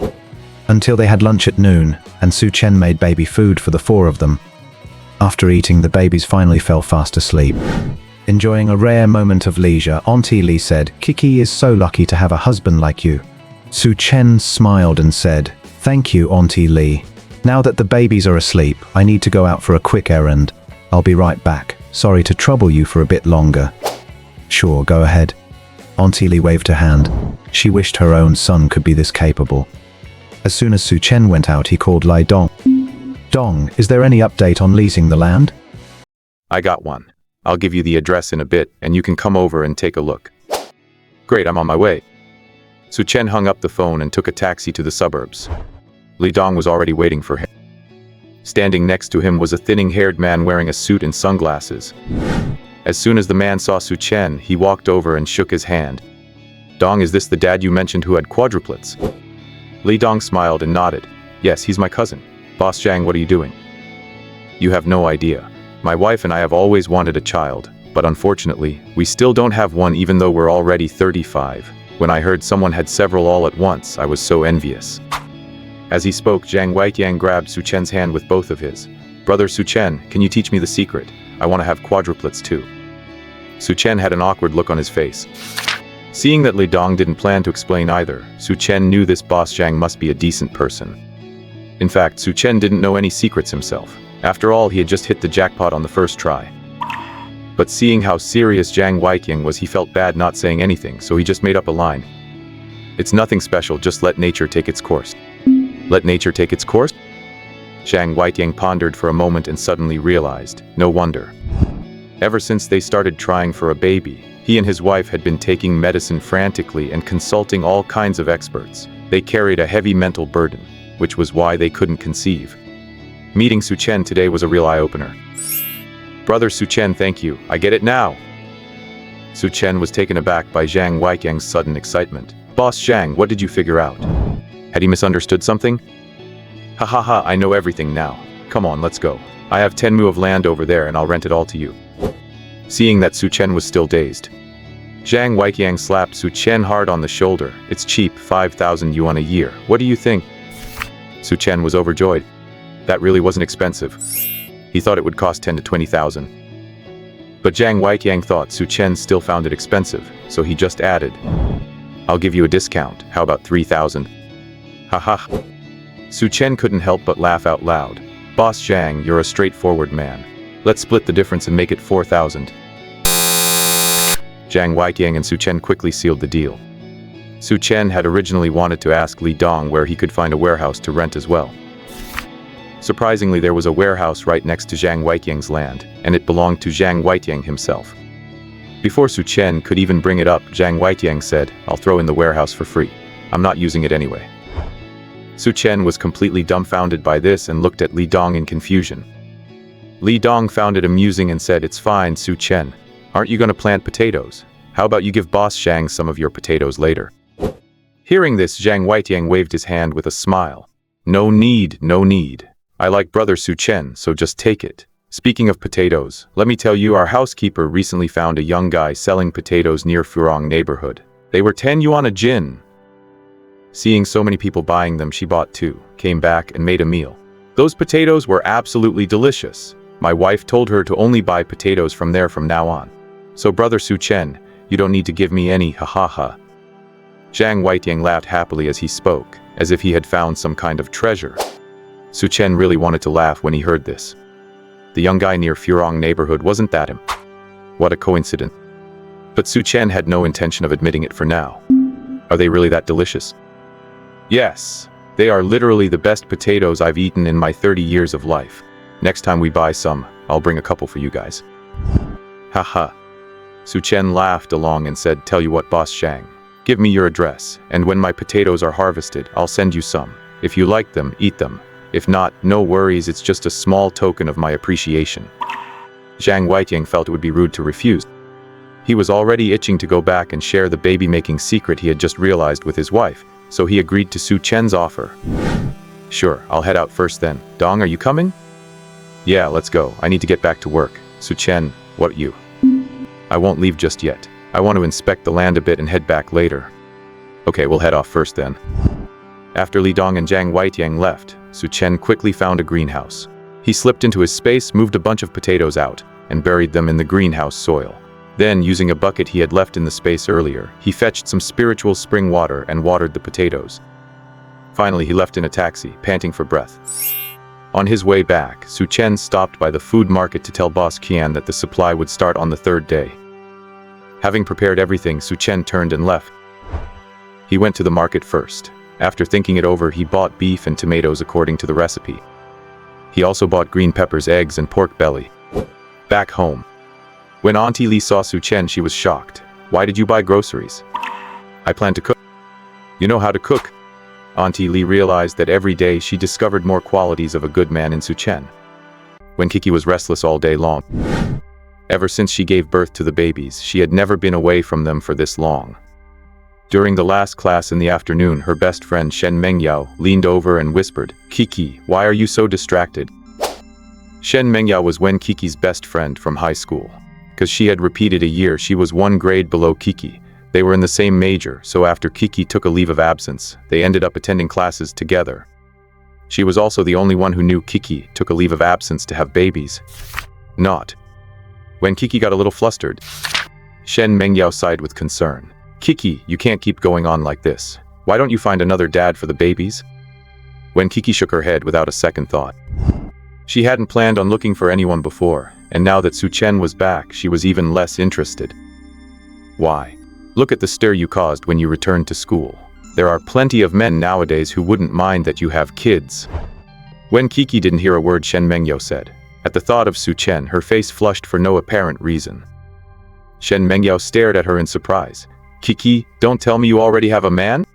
Until they had lunch at noon, and Su Chen made baby food for the 4 of them. After eating, the babies finally fell fast asleep. Enjoying a rare moment of leisure, Auntie Li said, "Qiqi is so lucky to have a husband like you." Su Chen smiled and said, "Thank you, Auntie Li. Now that the babies are asleep, I need to go out for a quick errand. I'll be right back. Sorry to trouble you for a bit longer." "Sure, go ahead." Auntie Li waved her hand. She wished her own son could be this capable. As soon as Su Chen went out, he called Lai Dong. "Dong, is there any update on leasing the land?" I got one. I'll give you the address in a bit, and you can come over and take a look. Great, I'm on my way. Su Chen hung up the phone and took a taxi to the suburbs. Li Dong was already waiting for him. Standing next to him was a thinning-haired man wearing a suit and sunglasses. As soon as the man saw Su Chen, he walked over and shook his hand. "Dong, is this the dad you mentioned who had quadruplets?" Li Dong smiled and nodded. "Yes, he's my cousin. Boss Zhang, what are you doing?" "You have no idea. My wife and I have always wanted a child, but unfortunately, we still don't have one even though we're already 35. When I heard someone had several all at once, I was so envious." As he spoke, Zhang Weiqiang grabbed Su Chen's hand with both of his. "Brother Su Chen, can you teach me the secret? I want to have quadruplets too." Su Chen had an awkward look on his face. Seeing that Li Dong didn't plan to explain either, Su Chen knew this boss Zhang must be a decent person. In fact, Su Chen didn't know any secrets himself. After all, he had just hit the jackpot on the first try. But seeing how serious Zhang Weiqiang was, he felt bad not saying anything, so he just made up a line. "It's nothing special, just let nature take its course." "Let nature take its course?" Zhang Weiqiang pondered for a moment and suddenly realized, no wonder. Ever since they started trying for a baby, he and his wife had been taking medicine frantically and consulting all kinds of experts. They carried a heavy mental burden, which was why they couldn't conceive. Meeting Su Chen today was a real eye-opener. "Brother Su Chen, thank you. I get it now." Su Chen was taken aback by Zhang Weiqiang's sudden excitement. "Boss Zhang, what did you figure out? Had he misunderstood something?" "Ha ha ha, I know everything now. Come on, let's go. I have 10 mu of land over there and I'll rent it all to you." Seeing that Su Chen was still dazed, Zhang Weiqiang slapped Su Chen hard on the shoulder. "It's cheap, 5,000 yuan a year. What do you think?" Su Chen was overjoyed. That really wasn't expensive. He thought it would cost 10 to 20,000. But Zhang Weiqiang thought Su Chen still found it expensive, so he just added, "I'll give you a discount. How about 3,000? Haha. Su Chen couldn't help but laugh out loud. "Boss Zhang, you're a straightforward man. Let's split the difference and make it 4,000. Zhang Weiqiang and Su Chen quickly sealed the deal. Su Chen had originally wanted to ask Li Dong where he could find a warehouse to rent as well. Surprisingly, there was a warehouse right next to Zhang Weiqiang's land, and it belonged to Zhang Weiqiang himself. Before Su Chen could even bring it up, Zhang Weiqiang said, "I'll throw in the warehouse for free. I'm not using it anyway." Su Chen was completely dumbfounded by this and looked at Li Dong in confusion. Li Dong found it amusing and said, "It's fine, Su Chen. Aren't you going to plant potatoes? How about you give Boss Zhang some of your potatoes later?" Hearing this, Zhang Weiqiang waved his hand with a smile. "No need, no need. I like brother Su Chen, so just take it. Speaking of potatoes, let me tell you, our housekeeper recently found a young guy selling potatoes near Furong neighborhood. They were 10 yuan a jin." Seeing so many people buying them, she bought 2, came back and made a meal. Those potatoes were absolutely delicious. My wife told her to only buy potatoes from there from now on. So brother Su Chen, you don't need to give me any, ha ha ha. Zhang Weiqiang laughed happily as he spoke, as if he had found some kind of treasure. Su Chen really wanted to laugh when he heard this. The young guy near Furong neighborhood, wasn't that him? What a coincidence. But Su Chen had no intention of admitting it for now. Are they really that delicious? Yes, they are literally the best potatoes I've eaten in my 30 years of life. Next time we buy some, I'll bring a couple for you guys. Haha. Su Chen laughed along and said, "Tell you what, Boss Zhang, give me your address, and when my potatoes are harvested, I'll send you some. If you like them, eat them. If not, no worries, it's just a small token of my appreciation." Zhang Weiqiang felt it would be rude to refuse. He was already itching to go back and share the baby-making secret he had just realized with his wife, so he agreed to Su Chen's offer. "Sure, I'll head out first then. Dong, are you coming?" Yeah, let's go. I need to get back to work. Su Chen, what you? I won't leave just yet. I want to inspect the land a bit and head back later. Okay, we'll head off first then. After Li Dong and Zhang Weitiang left, Su Chen quickly found a greenhouse. He slipped into his space, moved a bunch of potatoes out, and buried them in the greenhouse soil. Then, using a bucket he had left in the space earlier, he fetched some spiritual spring water and watered the potatoes. Finally, he left in a taxi, panting for breath. On his way back, Su Chen stopped by the food market to tell Boss Qian that the supply would start on the third day. Having prepared everything, Su Chen turned and left. He went to the market first. After thinking it over, he bought beef and tomatoes according to the recipe. He also bought green peppers, eggs, and pork belly. Back home. When Auntie Li saw Su Chen, she was shocked. Why did you buy groceries? I plan to cook. You know how to cook? Auntie Li realized that every day she discovered more qualities of a good man in Su Chen. Wen Qiqi was restless all day long. Ever since she gave birth to the babies, she had never been away from them for this long. During the last class in the afternoon, her best friend Shen Mengyao leaned over and whispered, "Qiqi, why are you so distracted?" Shen Mengyao was Wen Qiqi's best friend from high school. Because she had repeated a year, she was one grade below Qiqi. They were in the same major, so after Qiqi took a leave of absence, they ended up attending classes together. She was also the only one who knew Qiqi took a leave of absence to have babies. Not. When Qiqi got a little flustered, Shen Mengyao sighed with concern. "Qiqi, you can't keep going on like this. Why don't you find another dad for the babies?" When Qiqi shook her head without a second thought. She hadn't planned on looking for anyone before, and now that Su Chen was back, she was even less interested. Why? Look at the stir you caused when you returned to school. There are plenty of men nowadays who wouldn't mind that you have kids. When Qiqi didn't hear a word Shen Mengyao said. At the thought of Su Chen, her face flushed for no apparent reason. Shen Mengyao stared at her in surprise. "Qiqi, don't tell me you already have a man?"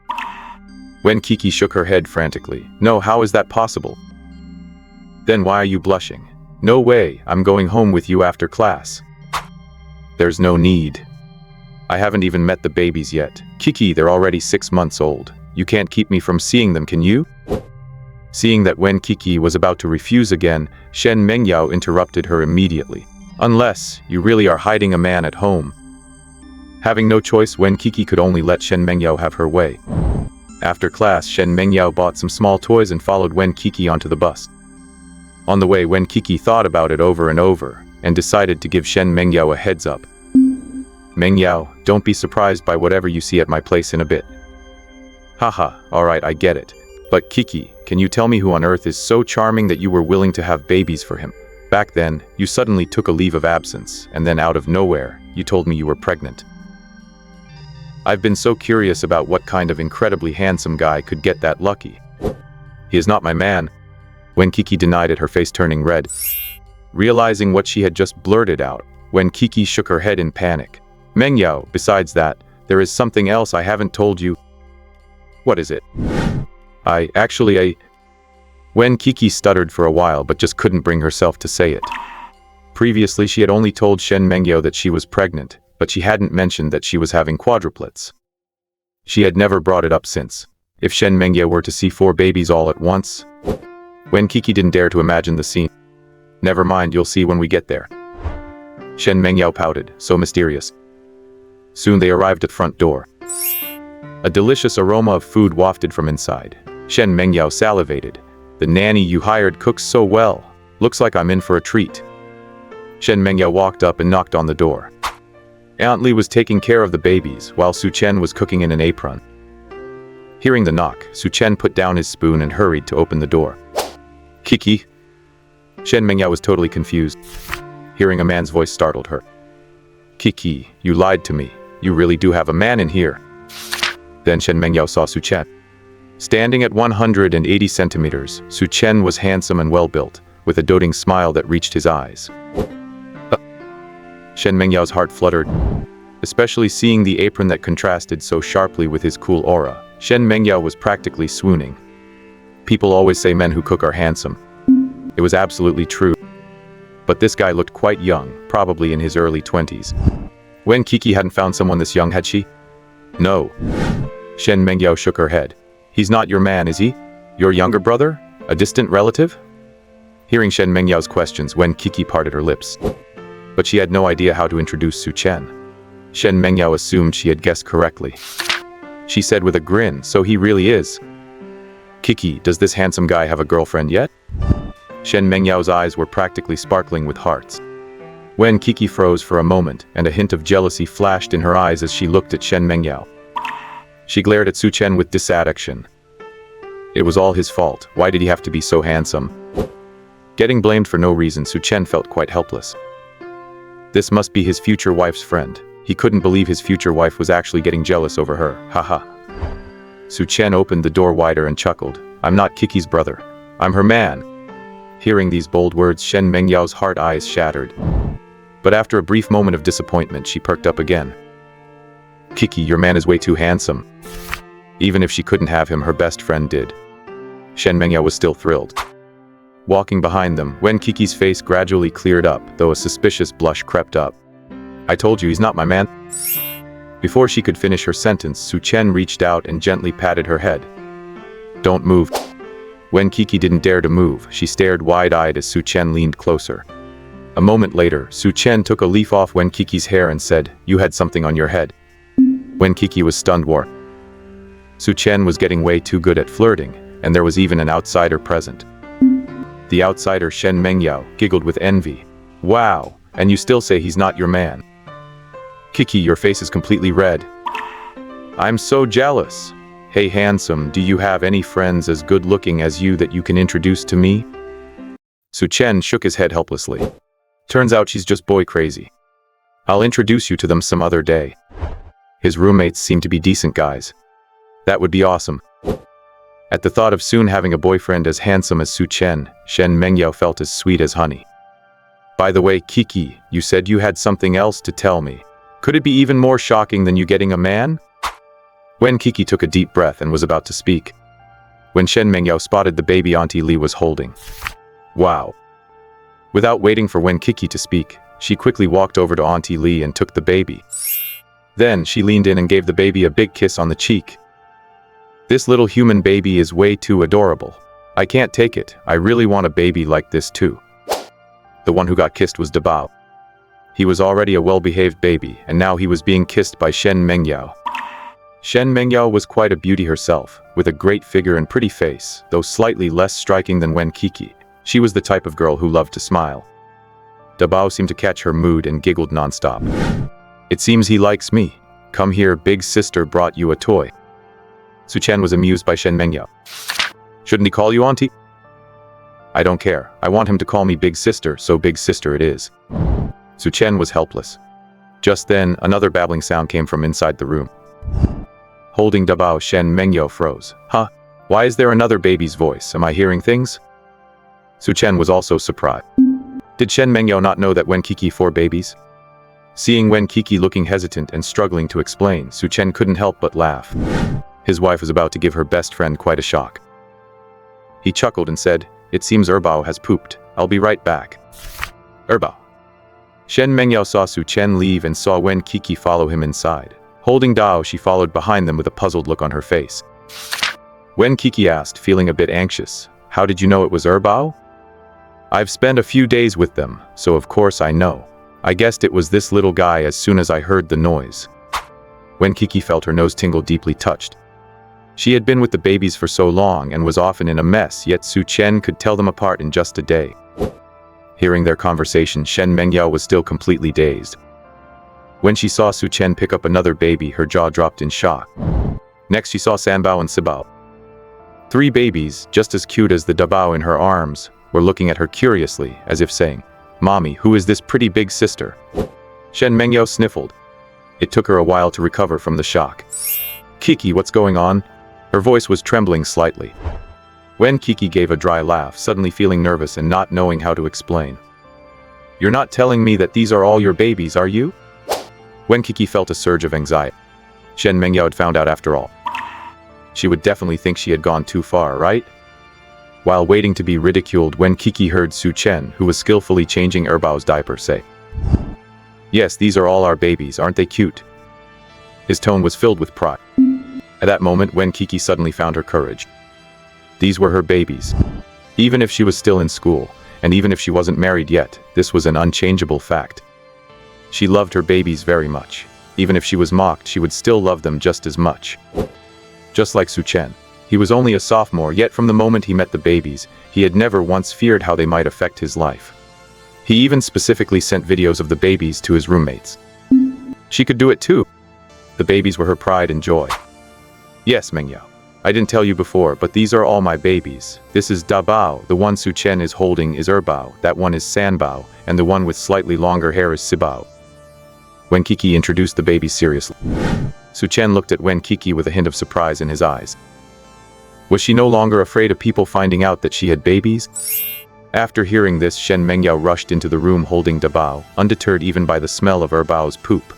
When Qiqi shook her head frantically. "No, how is that possible?" "Then why are you blushing?" "No way, I'm going home with you after class." "There's no need. I haven't even met the babies yet. Qiqi, they're already 6 months old. You can't keep me from seeing them, can you?" Seeing that Wen Qiqi was about to refuse again, Shen Mengyao interrupted her immediately. "Unless you really are hiding a man at home." Having no choice, Wen Qiqi could only let Shen Mengyao have her way. After class, Shen Mengyao bought some small toys and followed Wen Qiqi onto the bus. On the way, Wen Qiqi thought about it over and over, and decided to give Shen Mengyao a heads up. "Mengyao, don't be surprised by whatever you see at my place in a bit." "Haha, alright, I get it. But Qiqi, can you tell me who on earth is so charming that you were willing to have babies for him? Back then, you suddenly took a leave of absence, and then out of nowhere, you told me you were pregnant. I've been so curious about what kind of incredibly handsome guy could get that lucky. He is not my man." When Qiqi denied it, her face turning red. Realizing what she had just blurted out, when Qiqi shook her head in panic. "Mengyao, besides that, there is something else I haven't told you." "What is it?" When Qiqi stuttered for a while but just couldn't bring herself to say it. Previously, she had only told Shen Mengyao that she was pregnant, but she hadn't mentioned that she was having quadruplets. She had never brought it up since. If Shen Mengyao were to see 4 babies all at once? When Qiqi didn't dare to imagine the scene. "Never mind, you'll see when we get there." Shen Mengyao pouted, so mysterious. Soon they arrived at front door. A delicious aroma of food wafted from inside. Shen Mengyao salivated. "The nanny you hired cooks so well. Looks like I'm in for a treat." Shen Mengyao walked up and knocked on the door. Aunt Li was taking care of the babies, while Su Chen was cooking in an apron. Hearing the knock, Su Chen put down his spoon and hurried to open the door. "Qiqi?" Shen Mengyao was totally confused. Hearing a man's voice startled her. "Qiqi, you lied to me. You really do have a man in here." Then Shen Mengyao saw Su Chen. Standing at 180 centimeters, Su Chen was handsome and well-built, with a doting smile that reached his eyes. Shen Mengyao's heart fluttered, especially seeing the apron that contrasted so sharply with his cool aura. Shen Mengyao was practically swooning. People always say men who cook are handsome. It was absolutely true. But this guy looked quite young, probably in his early 20s. Wen Qiqi hadn't found someone this young, had she? "No." Shen Mengyao shook her head. "He's not your man, is he? Your younger brother? A distant relative?" Hearing Shen Mengyao's questions, Wen Qiqi parted her lips. But she had no idea how to introduce Su Chen. Shen Mengyao assumed she had guessed correctly. She said with a grin, "So he really is. Qiqi, does this handsome guy have a girlfriend yet?" Shen Mengyao's eyes were practically sparkling with hearts. Wen Qiqi froze for a moment, and a hint of jealousy flashed in her eyes as she looked at Shen Mengyao. She glared at Su Chen with disaffection. It was all his fault. Why did he have to be so handsome? Getting blamed for no reason, Su Chen felt quite helpless. This must be his future wife's friend. He couldn't believe his future wife was actually getting jealous over her. Haha. Su Chen opened the door wider and chuckled. "I'm not Qiqi's brother. I'm her man." Hearing these bold words, Shen Mengyao's heart eyes shattered. But after a brief moment of disappointment, she perked up again. "Qiqi, your man is way too handsome." Even if she couldn't have him, her best friend did. Shen Mengyao was still thrilled. Walking behind them, Wen Qiqi's face gradually cleared up, though a suspicious blush crept up. "I told you he's not my man." Before she could finish her sentence, Su Chen reached out and gently patted her head. "Don't move." Wen Qiqi didn't dare to move. She stared wide-eyed as Su Chen leaned closer. A moment later, Su Chen took a leaf off Wen Qiqi's hair and said, "You had something on your head." Wen Qiqi was stunned. Su Chen was getting way too good at flirting, and there was even an outsider present. The outsider, Shen Mengyao, giggled with envy. "Wow, and you still say he's not your man. Qiqi, your face is completely red." "I'm so jealous. Hey handsome, do you have any friends as good-looking as you that you can introduce to me?" Su Chen shook his head helplessly. "Turns out she's just boy crazy. I'll introduce you to them some other day. His roommates seem to be decent guys. That would be awesome." At the thought of soon having a boyfriend as handsome as Su Chen, Shen Mengyao felt as sweet as honey. "By the way, Qiqi, you said you had something else to tell me. Could it be even more shocking than you getting a man?" Wen Qiqi took a deep breath and was about to speak, when Shen Mengyao spotted the baby Auntie Li was holding. Wow. Without waiting for Wen Qiqi to speak, she quickly walked over to Auntie Li and took the baby. Then she leaned in and gave the baby a big kiss on the cheek. "This little human baby is way too adorable. I can't take it. I really want a baby like this too." The one who got kissed was Dabao. He was already a well-behaved baby, and now he was being kissed by Shen Mengyao. Shen Mengyao was quite a beauty herself, with a great figure and pretty face, though slightly less striking than Wen Qiqi. She was the type of girl who loved to smile. Dabao seemed to catch her mood and giggled nonstop. "It seems he likes me. Come here, big sister brought you a toy." Su Chen was amused by Shen Mengyao. "Shouldn't he call you auntie?" "I don't care. I want him to call me big sister, so big sister it is." Su Chen was helpless. Just then, another babbling sound came from inside the room. Holding Dabao, Shen Mengyao froze. "Huh? Why is there another baby's voice? Am I hearing things?" Su Chen was also surprised. Did Shen Mengyao not know that Wen Qiqi 4 babies? Seeing Wen Qiqi looking hesitant and struggling to explain, Su Chen couldn't help but laugh. His wife was about to give her best friend quite a shock. He chuckled and said, "It seems Erbao has pooped. I'll be right back." Erbao. Shen Mengyao saw Su Chen leave and saw Wen Qiqi follow him inside. Holding Dao, she followed behind them with a puzzled look on her face. Wen Qiqi asked, feeling a bit anxious, "How did you know it was Erbao?" "I've spent a few days with them, so of course I know. I guessed it was this little guy as soon as I heard the noise." Wen Qiqi felt her nose tingle, deeply touched. She had been with the babies for so long and was often in a mess, yet Su Chen could tell them apart in just a day. Hearing their conversation, Shen Mengyao was still completely dazed. When she saw Su Chen pick up another baby, her jaw dropped in shock. Next, she saw Sanbao and Sibao. 3 babies, just as cute as the Dabao in her arms, were looking at her curiously, as if saying, "Mommy, who is this pretty big sister?" Shen Mengyao sniffled. It took her a while to recover from the shock. "Qiqi, what's going on?" Her voice was trembling slightly. Wen Qiqi gave a dry laugh, suddenly feeling nervous and not knowing how to explain. "You're not telling me that these are all your babies, are you?" Wen Qiqi felt a surge of anxiety. Shen Mengyao had found out after all. She would definitely think she had gone too far, right? While waiting to be ridiculed, Wen Qiqi heard Su Chen, who was skillfully changing Erbao's diaper, say, "Yes, these are all our babies, aren't they cute?" His tone was filled with pride. At that moment, Wen Qiqi suddenly found her courage. These were her babies. Even if she was still in school, And even if she wasn't married yet, this was an unchangeable fact. She loved her babies very much. Even if she was mocked, she would still love them just as much. Just like Su Chen. He was only a sophomore, yet from the moment he met the babies, he had never once feared how they might affect his life. He even specifically sent videos of the babies to his roommates. She could do it too. The babies were her pride and joy. Yes, Mengyao. I didn't tell you before, but these are all my babies. This is Dabao, the one Su Chen is holding is Erbao, that one is Sanbao, and the one with slightly longer hair is Sibao. Wen Qiqi introduced the babies seriously. Su Chen looked at Wen Qiqi with a hint of surprise in his eyes. Was she no longer afraid of people finding out that she had babies? After hearing this, Shen Mengyao rushed into the room holding Dabao, undeterred even by the smell of Erbao's poop.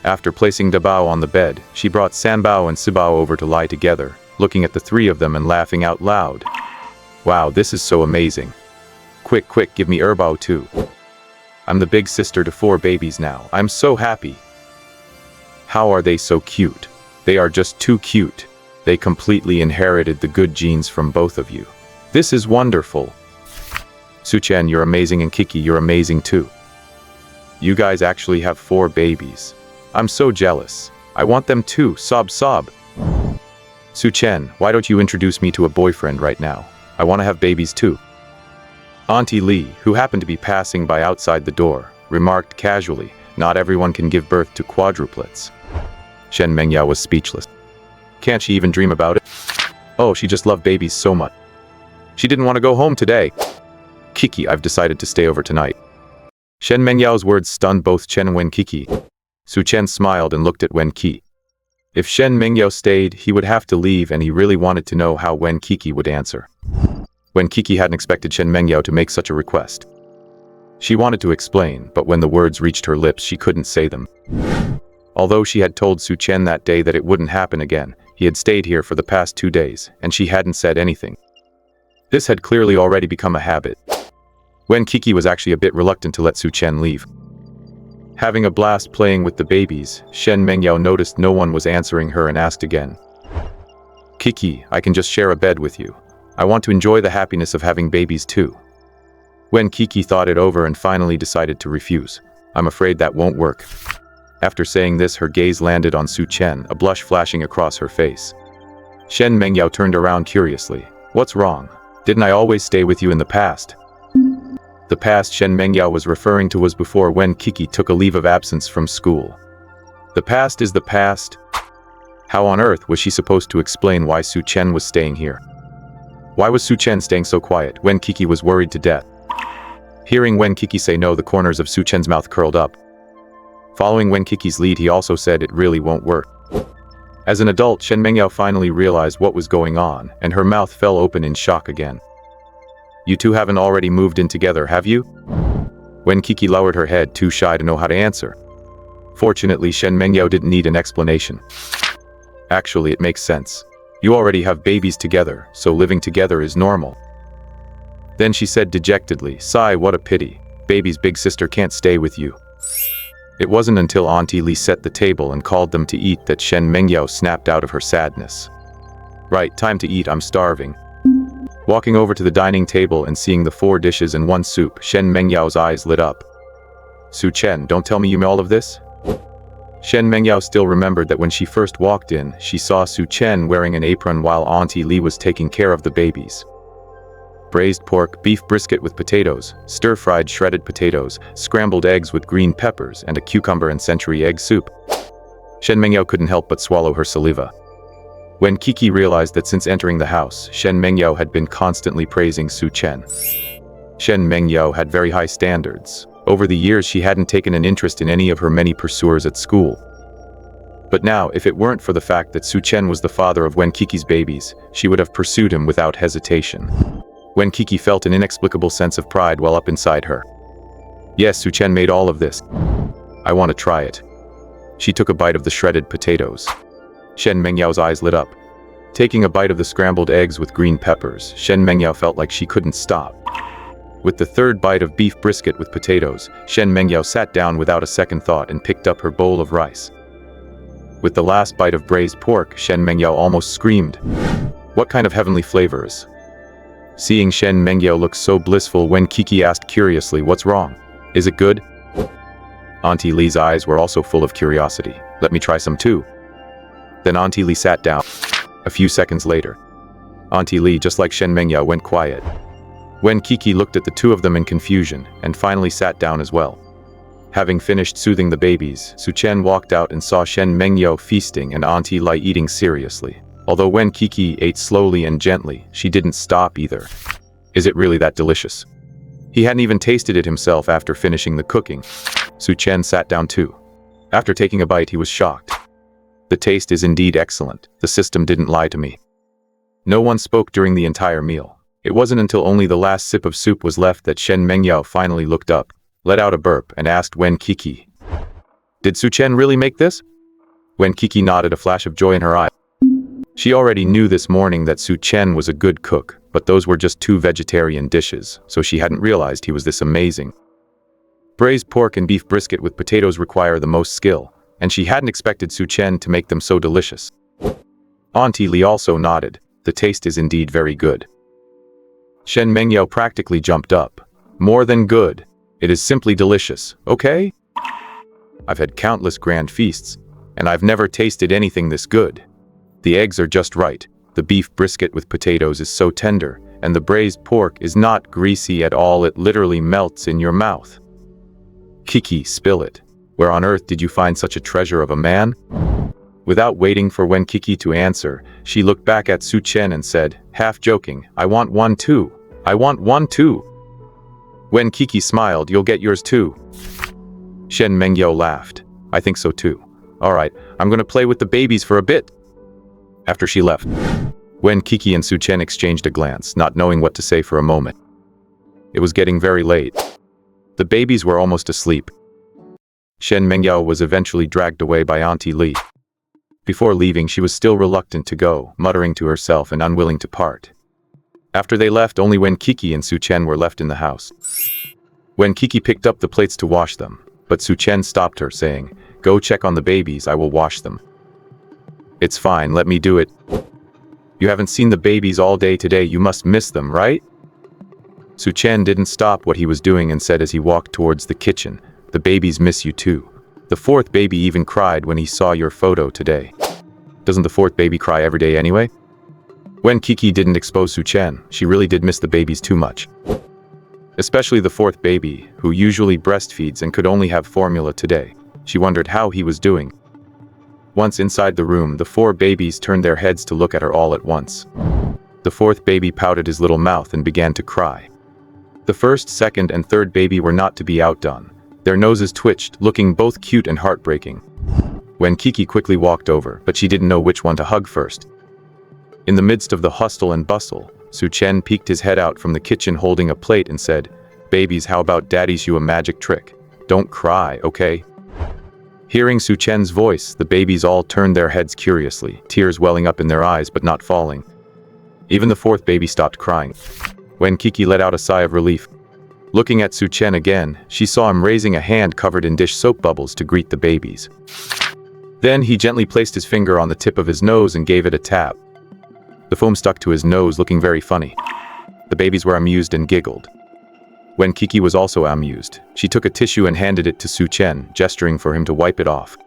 After placing Dabao on the bed, she brought Sanbao and Sibao over to lie together, looking at the three of them and laughing out loud. Wow, this is so amazing. Quick, quick, give me Erbao too. I'm the big sister to 4 babies now. I'm so happy. How are they so cute? They are just too cute. They completely inherited the good genes from both of you. This is wonderful. Su Chen, you're amazing, and Qiqi, you're amazing too. You guys actually have 4 babies. I'm so jealous. I want them too, sob sob. Su Chen, why don't you introduce me to a boyfriend right now? I want to have babies too. Auntie Li, who happened to be passing by outside the door, remarked casually, not everyone can give birth to quadruplets. Shen Mengyao was speechless. Can't she even dream about it? Oh, she just loved babies so much. She didn't want to go home today. Qiqi, I've decided to stay over tonight. Shen Mengyao's words stunned both Chen and Wen Qiqi. Su Chen smiled and looked at Wen Qiqi. If Shen Mengyao stayed, he would have to leave, and he really wanted to know how Wen Qiqi would answer. Wen Qiqi hadn't expected Shen Mengyao to make such a request. She wanted to explain, but when the words reached her lips, she couldn't say them. Although she had told Su Chen that day that it wouldn't happen again, he had stayed here for the past 2 days, and she hadn't said anything. This had clearly already become a habit. Wen Qiqi was actually a bit reluctant to let Su Chen leave. Having a blast playing with the babies, Shen Mengyao noticed no one was answering her and asked again. Qiqi, I can just share a bed with you. I want to enjoy the happiness of having babies too. Wen Qiqi thought it over and finally decided to refuse. I'm afraid that won't work. After saying this, her gaze landed on Su Chen, a blush flashing across her face. Shen Mengyao turned around curiously. What's wrong? Didn't I always stay with you in the past? The past Shen Mengyao was referring to was before Wen Qiqi took a leave of absence from school. The past is the past. How on earth was she supposed to explain why Su Chen was staying here? Why was Su Chen staying so quiet? Wen Qiqi was worried to death. Hearing Wen Qiqi say no, the corners of Su Chen's mouth curled up. Following Wen Qiqi's lead, he also said it really won't work. As an adult, Shen Mengyao finally realized what was going on, and her mouth fell open in shock again. You two haven't already moved in together, have you? Wen Qiqi lowered her head, too shy to know how to answer. Fortunately, Shen Mengyao didn't need an explanation. Actually, it makes sense. You already have babies together, so living together is normal. Then she said dejectedly, sigh, what a pity. Baby's big sister can't stay with you. It wasn't until Auntie Li set the table and called them to eat that Shen Mengyao snapped out of her sadness. Right, time to eat, I'm starving. Walking over to the dining table and seeing the 4 dishes and 1 soup, Shen Mengyao's eyes lit up. Su Chen, don't tell me you made all of this? Shen Mengyao still remembered that when she first walked in, she saw Su Chen wearing an apron while Auntie Li was taking care of the babies. Braised pork, beef brisket with potatoes, stir-fried shredded potatoes, scrambled eggs with green peppers, and a cucumber and century egg soup. Shen Mengyao couldn't help but swallow her saliva. When Qiqi realized that since entering the house, Shen Mengyao had been constantly praising Su Chen. Shen Mengyao had very high standards. Over the years, she hadn't taken an interest in any of her many pursuers at school. But now, if it weren't for the fact that Su Chen was the father of Wen Qiqi's babies, she would have pursued him without hesitation. Wen Qiqi felt an inexplicable sense of pride well up inside her. Yes, Su Chen made all of this. I want to try it. She took a bite of the shredded potatoes. Shen Mengyao's eyes lit up. Taking a bite of the scrambled eggs with green peppers, Shen Mengyao felt like she couldn't stop. With the 3rd bite of beef brisket with potatoes, Shen Mengyao sat down without a second thought and picked up her bowl of rice. With the last bite of braised pork, Shen Mengyao almost screamed. What kind of heavenly flavors? Seeing Shen Mengyao look so blissful, Wen Qiqi asked curiously, "What's wrong? Is it good?" Auntie Li's eyes were also full of curiosity. "Let me try some too." Then Auntie Li sat down. A few seconds later, Auntie Li, just like Shen Mengyao, went quiet. Wen Qiqi looked at the two of them in confusion and finally sat down as well. Having finished soothing the babies, Su Chen walked out and saw Shen Mengyao feasting and Auntie Li eating seriously. Although Wen Qiqi ate slowly and gently, she didn't stop either. Is it really that delicious? He hadn't even tasted it himself after finishing the cooking. Su Chen sat down too. After taking a bite, he was shocked. The taste is indeed excellent. The system didn't lie to me. No one spoke during the entire meal. It wasn't until only the last sip of soup was left that Shen Mengyao finally looked up, let out a burp, and asked Wen Qiqi, "Did Su Chen really make this?" Wen Qiqi nodded, a flash of joy in her eye. She already knew this morning that Su Chen was a good cook, but those were just 2 vegetarian dishes, so she hadn't realized he was this amazing. Braised pork and beef brisket with potatoes require the most skill, and she hadn't expected Su Chen to make them so delicious. Auntie Li also nodded. The taste is indeed very good. Shen Mengyao practically jumped up. "More than good. It is simply delicious, okay? I've had countless grand feasts, and I've never tasted anything this good. The eggs are just right, the beef brisket with potatoes is so tender, and the braised pork is not greasy at all, it literally melts in your mouth. Qiqi, spill it. Where on earth did you find such a treasure of a man?" Without waiting for Wen Qiqi to answer, she looked back at Su Chen and said, half joking, "I want one too. I want one too." Wen Qiqi smiled, "You'll get yours too." Shen Mengyao laughed. "I think so too. Alright, I'm gonna play with the babies for a bit." After she left, Wen Qiqi and Su Chen exchanged a glance, not knowing what to say for a moment. It was getting very late. The babies were almost asleep. Shen Mengyao was eventually dragged away by Auntie Li. Before leaving, she was still reluctant to go, muttering to herself and unwilling to part. After they left, only Wen Qiqi and Su Chen were left in the house. Wen Qiqi picked up the plates to wash them, but Su Chen stopped her, saying, "Go check on the babies, I will wash them." "It's fine, let me do it." "You haven't seen the babies all day today, you must miss them, right?" Su Chen didn't stop what he was doing and said as he walked towards the kitchen, "The babies miss you too. The 4th baby even cried when he saw your photo today." "Doesn't the 4th baby cry every day anyway?" Wen Qiqi didn't expose Su Chen. She really did miss the babies too much. Especially the 4th baby, who usually breastfeeds and could only have formula today. She wondered how he was doing. Once inside the room, the 4 babies turned their heads to look at her all at once. The 4th baby pouted his little mouth and began to cry. The 1st, 2nd, and 3rd baby were not to be outdone. Their noses twitched, looking both cute and heartbreaking. Wen Qiqi quickly walked over, but she didn't know which one to hug first. In the midst of the hustle and bustle, Su Chen peeked his head out from the kitchen holding a plate and said, "Babies, how about daddy's you a magic trick? Don't cry, okay?" Hearing Su Chen's voice, the babies all turned their heads curiously, tears welling up in their eyes but not falling. Even the 4th baby stopped crying. Wen Qiqi let out a sigh of relief. Looking at Su Chen again, she saw him raising a hand covered in dish soap bubbles to greet the babies. Then he gently placed his finger on the tip of his nose and gave it a tap. The foam stuck to his nose, looking very funny. The babies were amused and giggled. Wen Qiqi was also amused. She took a tissue and handed it to Su Chen, gesturing for him to wipe it off.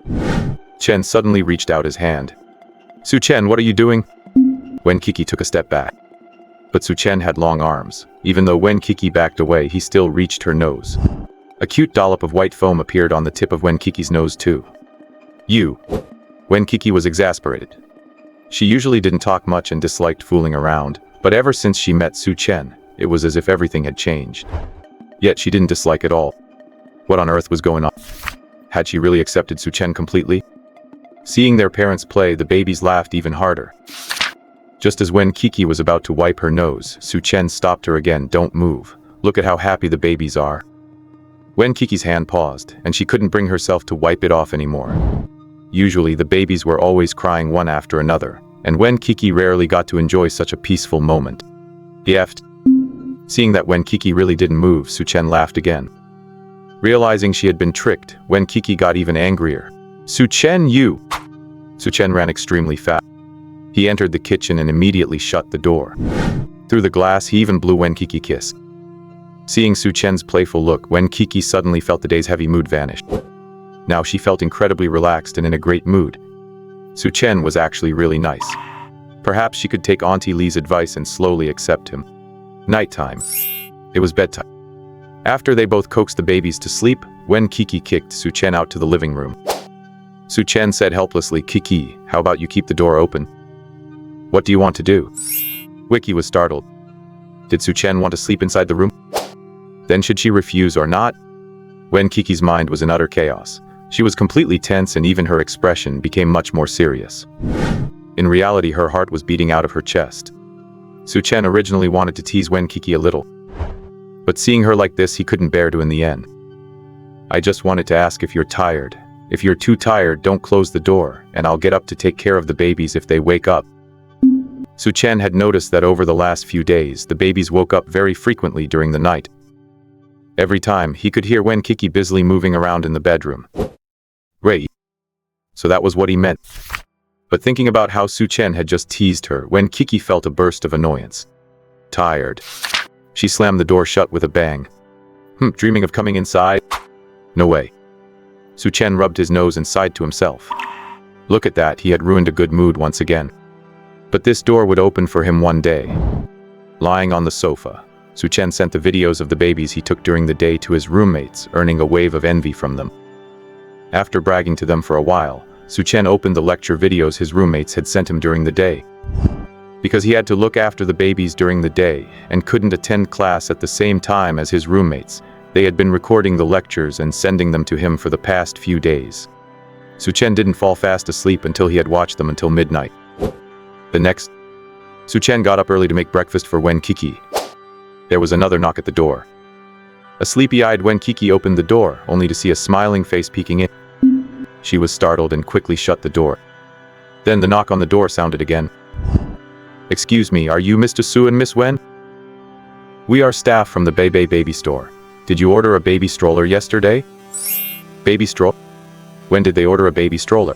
Chen suddenly reached out his hand. "Su Chen, what are you doing?" Wen Qiqi took a step back. But Su Chen had long arms. Even though Wen Qiqi backed away, he still reached her nose. A cute dollop of white foam appeared on the tip of Wen Qiqi's nose too. "You." Wen Qiqi was exasperated. She usually didn't talk much and disliked fooling around, but ever since she met Su Chen, it was as if everything had changed. Yet she didn't dislike it all. What on earth was going on? Had she really accepted Su Chen completely? Seeing their parents play, the babies laughed even harder. Just as Wen Qiqi was about to wipe her nose, Su Chen stopped her again. "Don't move. Look at how happy the babies are." Wen Qiqi's hand paused, and she couldn't bring herself to wipe it off anymore. Usually, the babies were always crying one after another, and Wen Qiqi rarely got to enjoy such a peaceful moment. Yet, seeing that Wen Qiqi really didn't move, Su Chen laughed again. Realizing she had been tricked, Wen Qiqi got even angrier. "Su Chen, you!" Su Chen ran extremely fast. He entered the kitchen and immediately shut the door. Through the glass, he even blew Wen Qiqi a kiss. Seeing Su Chen's playful look, Wen Qiqi suddenly felt the day's heavy mood vanish. Now she felt incredibly relaxed and in a great mood. Su Chen was actually really nice. Perhaps she could take Auntie Li's advice and slowly accept him. Nighttime. It was bedtime. After they both coaxed the babies to sleep, Wen Qiqi kicked Su Chen out to the living room. Su Chen said helplessly, "Qiqi, how about you keep the door open?" "What do you want to do?" Qiqi was startled. Did Su Chen want to sleep inside the room? Then should she refuse or not? Wen Qiqi's mind was in utter chaos. She was completely tense and even her expression became much more serious. In reality, her heart was beating out of her chest. Su Chen originally wanted to tease Wen Qiqi a little. But seeing her like this, he couldn't bear to in the end. "I just wanted to ask if you're tired. If you're too tired, don't close the door, and I'll get up to take care of the babies if they wake up." Su Chen had noticed that over the last few days, the babies woke up very frequently during the night. Every time, he could hear Wen Qiqi busily moving around in the bedroom. Right. So that was what he meant. But thinking about how Su Chen had just teased her, Wen Qiqi felt a burst of annoyance. Tired. She slammed the door shut with a bang. Dreaming of coming inside? No way. Su Chen rubbed his nose and sighed to himself. Look at that, he had ruined a good mood once again. But this door would open for him one day. Lying on the sofa, Su Chen sent the videos of the babies he took during the day to his roommates, earning a wave of envy from them. After bragging to them for a while, Su Chen opened the lecture videos his roommates had sent him during the day. Because he had to look after the babies during the day and couldn't attend class at the same time as his roommates, they had been recording the lectures and sending them to him for the past few days. Su Chen didn't fall fast asleep until he had watched them until midnight. Su Chen got up early to make breakfast for Wen Qiqi. There was another knock at the door. A sleepy-eyed Wen Qiqi opened the door, only to see a smiling face peeking in. She was startled and quickly shut the door. Then the knock on the door sounded again. "Excuse me, are you Mr. Su and Miss Wen?" "We are staff from the baby store. Did you order a baby stroller yesterday?" "Baby stroller? When did they order a baby stroller?"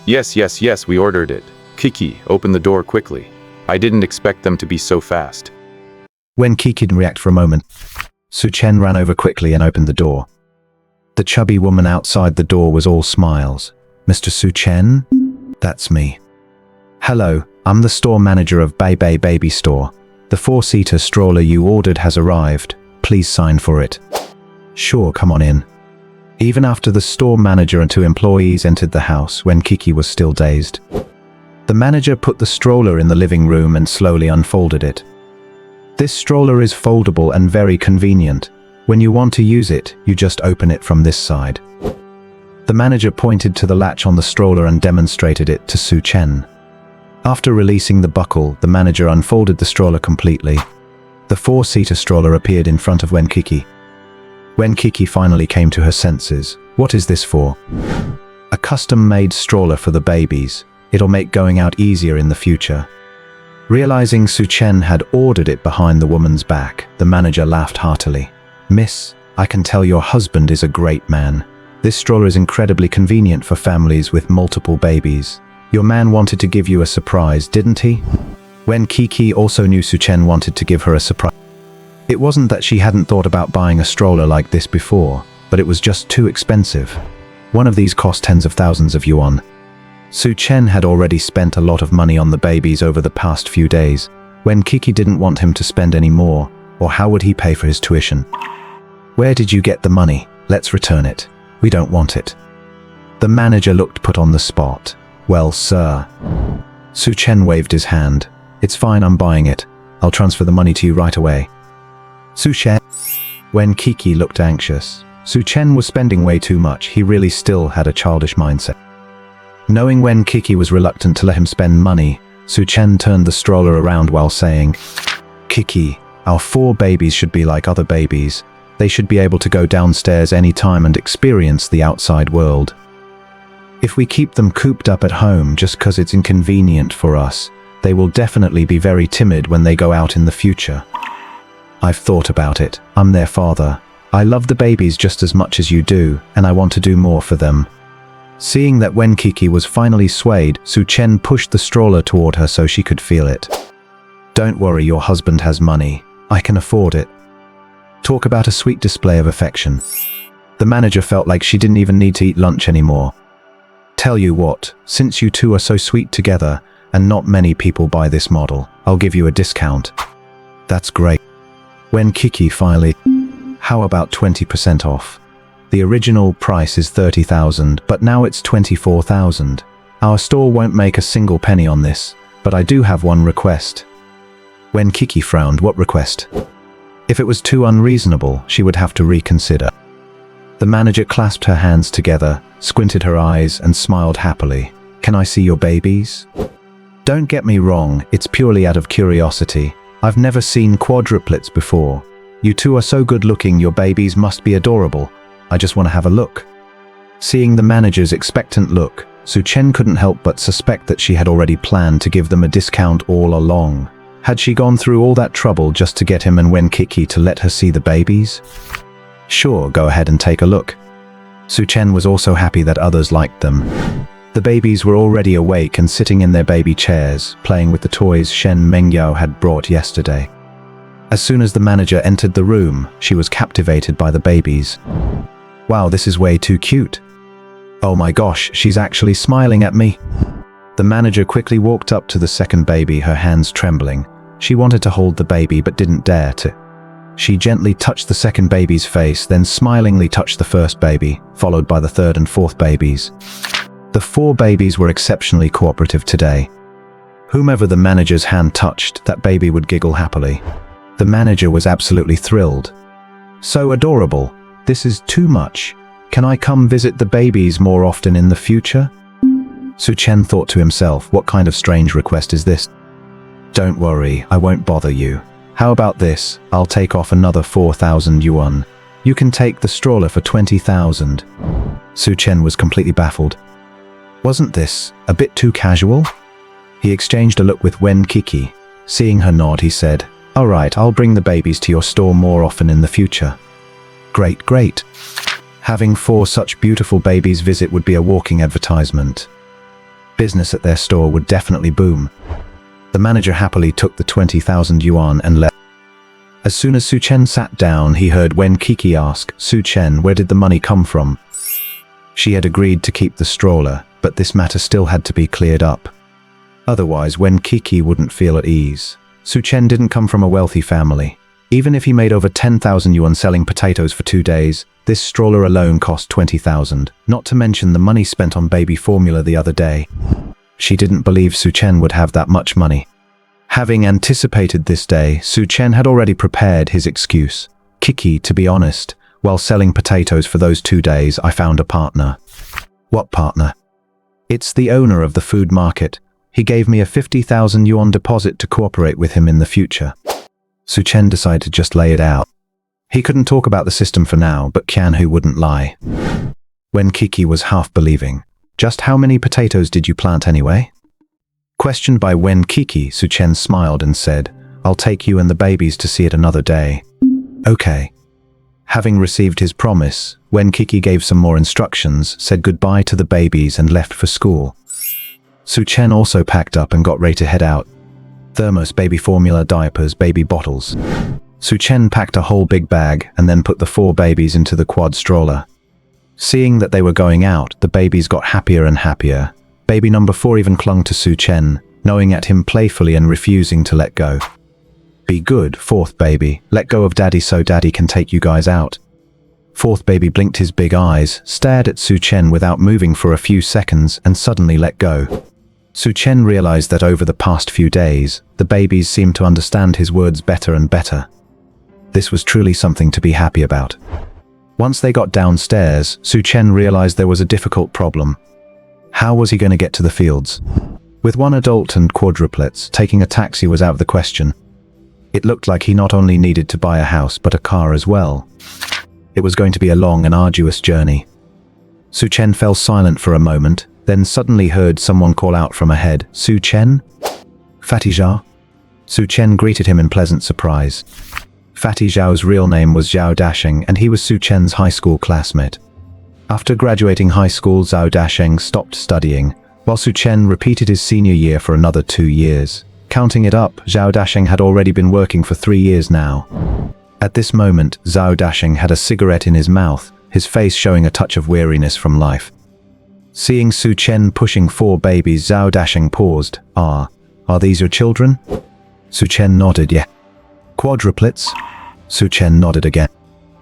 Yes, we ordered it." Qiqi, open the door quickly. I didn't expect them to be so fast." Wen Qiqi didn't react for a moment. Su Chen ran over quickly and opened the door. The chubby woman outside the door was all smiles. "Mr. Su Chen? That's me." "Hello, I'm the store manager of Baby Store. The 4-seater stroller you ordered has arrived. Please sign for it." "Sure, come on in." Even after the store manager and 2 employees entered the house, Wen Qiqi was still dazed. The manager put the stroller in the living room and slowly unfolded it. This stroller is foldable and very convenient. When you want to use it, you just open it from this side. The manager pointed to the latch on the stroller and demonstrated it to Su Chen. After releasing the buckle, the manager unfolded the stroller completely. The 4-seater stroller appeared in front of Wen Qiqi. Wen Qiqi finally came to her senses. "What is this for?" "A custom-made stroller for the babies. It'll make going out easier in the future." Realizing Su Chen had ordered it behind the woman's back, the manager laughed heartily. "Miss, I can tell your husband is a great man. This stroller is incredibly convenient for families with multiple babies. Your man wanted to give you a surprise, didn't he?" Wen Qiqi also knew Su Chen wanted to give her a surprise. It wasn't that she hadn't thought about buying a stroller like this before, but it was just too expensive. One of these cost tens of thousands of yuan. Su Chen had already spent a lot of money on the babies over the past few days. Wen Qiqi didn't want him to spend any more, or how would he pay for his tuition? "Where did you get the money? Let's return it. We don't want it." The manager looked put on the spot. "Well, sir." Su Chen waved his hand. "It's fine, I'm buying it. I'll transfer the money to you right away." Su Chen. Wen Qiqi looked anxious. Su Chen was spending way too much. He really still had a childish mindset. Knowing Wen Qiqi was reluctant to let him spend money, Su Chen turned the stroller around while saying, "Qiqi, our 4 babies should be like other babies. They should be able to go downstairs anytime and experience the outside world. If we keep them cooped up at home just because it's inconvenient for us, they will definitely be very timid when they go out in the future. I've thought about it. I'm their father. I love the babies just as much as you do, and I want to do more for them." Seeing that Wen Qiqi was finally swayed, Su Chen pushed the stroller toward her so she could feel it. Don't worry, your husband has money. I can afford it. Talk about a sweet display of affection. The manager felt like she didn't even need to eat lunch anymore. Tell you what, since you two are so sweet together, and not many people buy this model, I'll give you a discount. That's great. Wen Qiqi finally, how about 20% off? The original price is 30,000, but now it's 24,000. Our store won't make a single penny on this, but I do have one request. Wen Qiqi frowned. What request? If it was too unreasonable, she would have to reconsider. The manager clasped her hands together, squinted her eyes, and smiled happily. Can I see your babies? Don't get me wrong, it's purely out of curiosity. I've never seen quadruplets before. You two are so good looking, your babies must be adorable. I just want to have a look. Seeing the manager's expectant look, Su Chen couldn't help but suspect that she had already planned to give them a discount all along. Had she gone through all that trouble just to get him and Wen Qiqi to let her see the babies? Sure, go ahead and take a look. Su Chen was also happy that others liked them. The babies were already awake and sitting in their baby chairs, playing with the toys Shen Mengyao had brought yesterday. As soon as the manager entered the room, she was captivated by the babies. Wow, this is way too cute. Oh my gosh, she's actually smiling at me. The manager quickly walked up to the second baby, her hands trembling. She wanted to hold the baby but didn't dare to. She gently touched the second baby's face, then smilingly touched the first baby, followed by the third and fourth babies. The 4 babies were exceptionally cooperative today. Whomever the manager's hand touched, that baby would giggle happily. The manager was absolutely thrilled. So adorable. This is too much. Can I come visit the babies more often in the future? Su Chen thought to himself, what kind of strange request is this? Don't worry, I won't bother you. How about this? I'll take off another 4,000 yuan. You can take the stroller for 20,000. Su Chen was completely baffled. Wasn't this a bit too casual? He exchanged a look with Wen Qiqi. Seeing her nod, he said, all right, I'll bring the babies to your store more often in the future. Great, great. Having 4 such beautiful babies visit would be a walking advertisement. Business at their store would definitely boom. The manager happily took the 20,000 yuan and left. As soon as Su Chen sat down, he heard Wen Qiqi ask, Su Chen, where did the money come from? She had agreed to keep the stroller, but this matter still had to be cleared up. Otherwise, Wen Qiqi wouldn't feel at ease. Su Chen didn't come from a wealthy family. Even if he made over 10,000 yuan selling potatoes for 2 days, this stroller alone cost 20,000, not to mention the money spent on baby formula the other day. She didn't believe Su Chen would have that much money. Having anticipated this day, Su Chen had already prepared his excuse. Qiqi, to be honest, while selling potatoes for those 2 days, I found a partner. What partner? It's the owner of the food market. He gave me a 50,000 yuan deposit to cooperate with him in the future. Su Chen decided to just lay it out. He couldn't talk about the system for now, but Qianhu wouldn't lie. Wen Qiqi was half believing. Just how many potatoes did you plant anyway? Questioned by Wen Qiqi, Su Chen smiled and said, I'll take you and the babies to see it another day. Okay. Having received his promise, Wen Qiqi gave some more instructions, said goodbye to the babies and left for school. Su Chen also packed up and got ready to head out. Thermos, baby formula, diapers, baby bottles. Su Chen packed a whole big bag and then put the 4 babies into the quad stroller. Seeing that they were going out, the babies got happier and happier. Baby number 4 even clung to Su Chen, knowing at him playfully and refusing to let go. Be good, 4th baby, let go of daddy so daddy can take you guys out. 4th baby blinked his big eyes, stared at Su Chen without moving for a few seconds and suddenly let go. Su Chen realized that over the past few days, the babies seemed to understand his words better and better. This was truly something to be happy about. Once they got downstairs, Su Chen realized there was a difficult problem. How was he going to get to the fields? With 1 adult and quadruplets, taking a taxi was out of the question. It looked like he not only needed to buy a house but a car as well. It was going to be a long and arduous journey. Su Chen fell silent for a moment, then suddenly heard someone call out from ahead, Su Chen? Fatty Zhao? Su Chen greeted him in pleasant surprise. Fatty Zhao's real name was Zhao Dasheng, and he was Su Chen's high school classmate. After graduating high school, Zhao Dasheng stopped studying, while Su Chen repeated his senior year for another 2 years. Counting it up, Zhao Dasheng had already been working for 3 years now. At this moment, Zhao Dasheng had a cigarette in his mouth, his face showing a touch of weariness from life. Seeing Su Chen pushing 4 babies, Zhao Dasheng paused. Are these your children? Su Chen nodded, yeah. Quadruplets? Su Chen nodded again.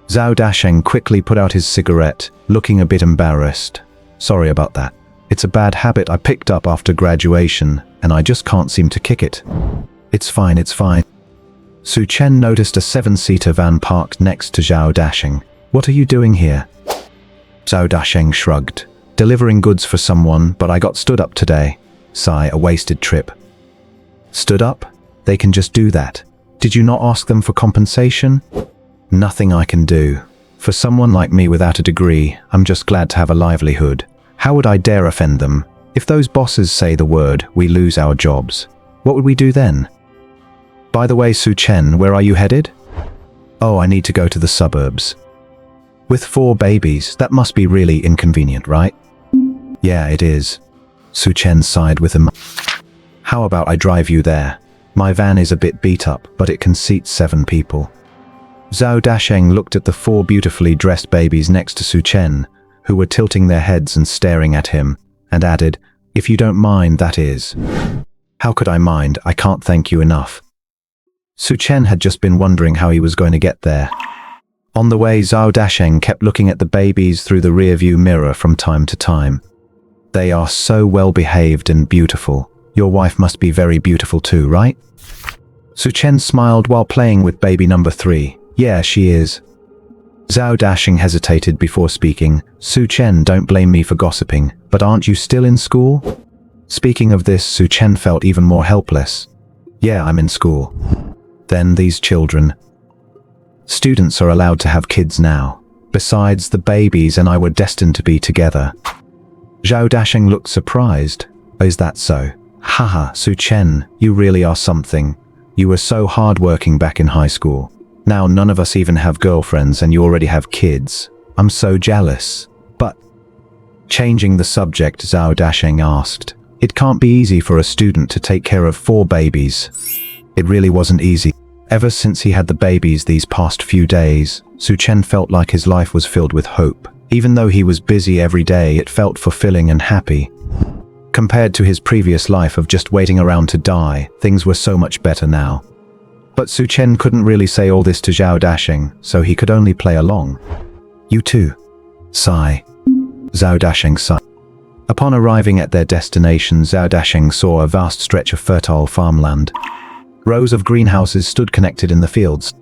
Zhao Dasheng quickly put out his cigarette, looking a bit embarrassed. Sorry about that. It's a bad habit I picked up after graduation, and I just can't seem to kick it. It's fine, it's fine. Su Chen noticed a 7-seater van parked next to Zhao Dasheng. What are you doing here? Zhao Dasheng shrugged. Delivering goods for someone, but I got stood up today. Sigh, a wasted trip. Stood up? They can just do that. Did you not ask them for compensation? Nothing I can do. For someone like me without a degree, I'm just glad to have a livelihood. How would I dare offend them? If those bosses say the word, we lose our jobs. What would we do then? By the way, Su Chen, where are you headed? Oh, I need to go to the suburbs. With 4 babies, that must be really inconvenient, right? Yeah, it is. Su Chen sighed with a How about I drive you there? My van is a bit beat up, but it can seat 7 people. Zhao Dasheng looked at the 4 beautifully dressed babies next to Su Chen, who were tilting their heads and staring at him, and added, if you don't mind, that is. How could I mind? I can't thank you enough. Su Chen had just been wondering how he was going to get there. On the way, Zhao Dasheng kept looking at the babies through the rear-view mirror from time to time. They are so well-behaved and beautiful. Your wife must be very beautiful too, right? Su Chen smiled while playing with baby number 3. Yeah, she is. Zhao Dasheng hesitated before speaking. Su Chen, don't blame me for gossiping, but aren't you still in school? Speaking of this, Su Chen felt even more helpless. Yeah, I'm in school. Then these children. Students are allowed to have kids now. Besides, the babies and I were destined to be together. Zhao Dasheng looked surprised. Is that so? Haha, Su Chen, you really are something. You were so hardworking back in high school. Now none of us even have girlfriends and you already have kids. I'm so jealous. But... Changing the subject, Zhao Dasheng asked. It can't be easy for a student to take care of 4 babies. It really wasn't easy. Ever since he had the babies these past few days, Su Chen felt like his life was filled with hope. Even though he was busy every day, it felt fulfilling and happy. Compared to his previous life of just waiting around to die, things were so much better now. But Su Chen couldn't really say all this to Zhao Dasheng, so he could only play along. You too. Sigh. Zhao Dasheng sighed. Upon arriving at their destination, Zhao Dasheng saw a vast stretch of fertile farmland. Rows of greenhouses stood connected in the fields.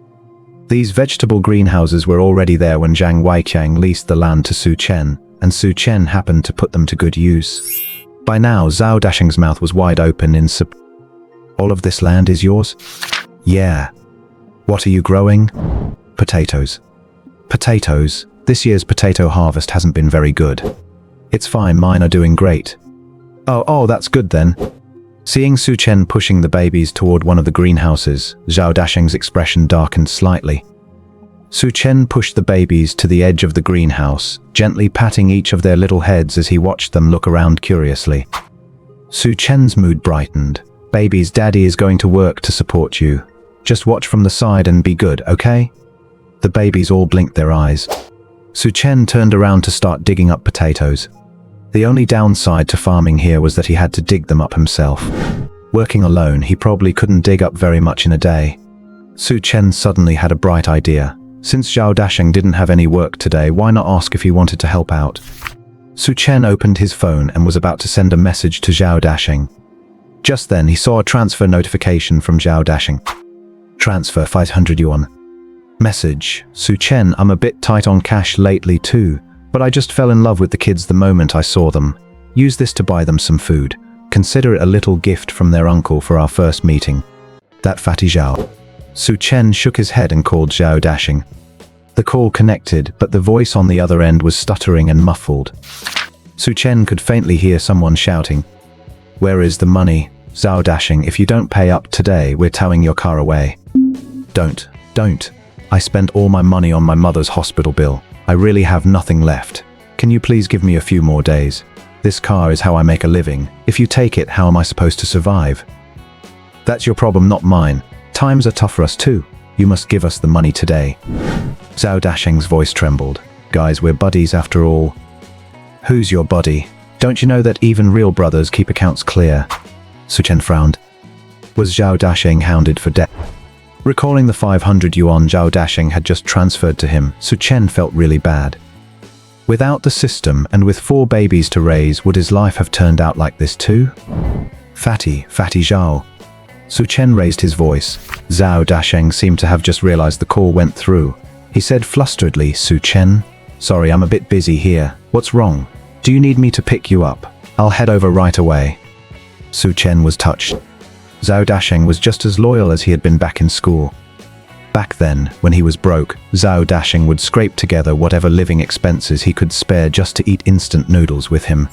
These vegetable greenhouses were already there when Zhang Weiqiang leased the land to Su Chen, and Su Chen happened to put them to good use. By now, Zhao Dasheng's mouth was wide open in All of this land is yours? Yeah. What are you growing? Potatoes. Potatoes. This year's potato harvest hasn't been very good. It's fine, mine are doing great. Oh, that's good then. Seeing Su Chen pushing the babies toward one of the greenhouses, Zhao Dasheng's expression darkened slightly. Su Chen pushed the babies to the edge of the greenhouse, gently patting each of their little heads as he watched them look around curiously. Su Chen's mood brightened. Babies, Daddy is going to work to support you. Just watch from the side and be good, okay? The babies all blinked their eyes. Su Chen turned around to start digging up potatoes. The only downside to farming here was that he had to dig them up himself. Working alone, he probably couldn't dig up very much in a day. Su Chen suddenly had a bright idea. Since Zhao Dasheng didn't have any work today, why not ask if he wanted to help out? Su Chen opened his phone and was about to send a message to Zhao Dasheng. Just then, he saw a transfer notification from Zhao Dasheng. Transfer 500 yuan. Message. Su Chen, I'm a bit tight on cash lately too, but I just fell in love with the kids the moment I saw them. Use this to buy them some food. Consider it a little gift from their uncle for our first meeting. That fatty Zhao. Su Chen shook his head and called Zhao Dasheng. The call connected, but the voice on the other end was stuttering and muffled. Su Chen could faintly hear someone shouting. Where is the money? Zhao Dasheng, if you don't pay up today, we're towing your car away. Don't. I spent all my money on my mother's hospital bill. I really have nothing left. Can you please give me a few more days? This car is how I make a living. If you take it, how am I supposed to survive? That's your problem, not mine. Times are tough for us too. You must give us the money today. Zhao Dasheng's voice trembled. Guys, we're buddies after all. Who's your buddy? Don't you know that even real brothers keep accounts clear? Su Chen frowned. Was Zhao Dasheng hounded for debt? Recalling the 500 yuan Zhao Dasheng had just transferred to him, Su Chen felt really bad. Without the system and with 4 babies to raise, would his life have turned out like this too? Fatty Zhao. Su Chen raised his voice. Zhao Dasheng seemed to have just realized the call went through. He said flusteredly, Su Chen, sorry, I'm a bit busy here. What's wrong? Do you need me to pick you up? I'll head over right away. Su Chen was touched. Zhao Dasheng was just as loyal as he had been back in school. Back then, when he was broke, Zhao Dasheng would scrape together whatever living expenses he could spare just to eat instant noodles with him.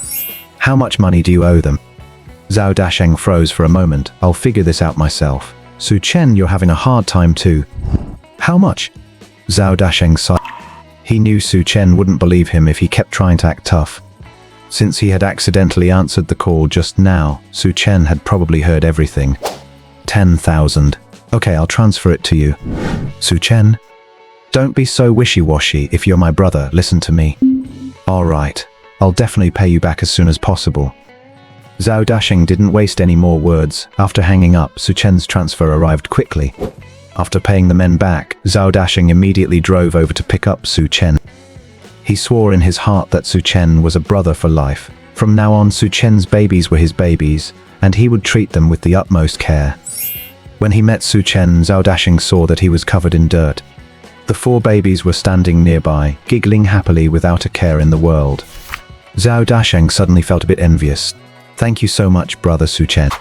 How much money do you owe them? Zhao Dasheng froze for a moment. I'll figure this out myself. Su Chen, you're having a hard time too. How much? Zhao Dasheng sighed. He knew Su Chen wouldn't believe him if he kept trying to act tough. Since he had accidentally answered the call just now, Su Chen had probably heard everything. 10,000. Okay, I'll transfer it to you. Su Chen? Don't be so wishy-washy. If you're my brother, listen to me. All right, I'll definitely pay you back as soon as possible. Zhao Dasheng didn't waste any more words. After hanging up, Su Chen's transfer arrived quickly. After paying the men back, Zhao Dasheng immediately drove over to pick up Su Chen. He swore in his heart that Su Chen was a brother for life. From now on, Su Chen's babies were his babies, and he would treat them with the utmost care. When he met Su Chen, Zhao Dasheng saw that he was covered in dirt. The 4 babies were standing nearby, giggling happily without a care in the world. Zhao Dasheng suddenly felt a bit envious. Thank you so much, brother Su Chen.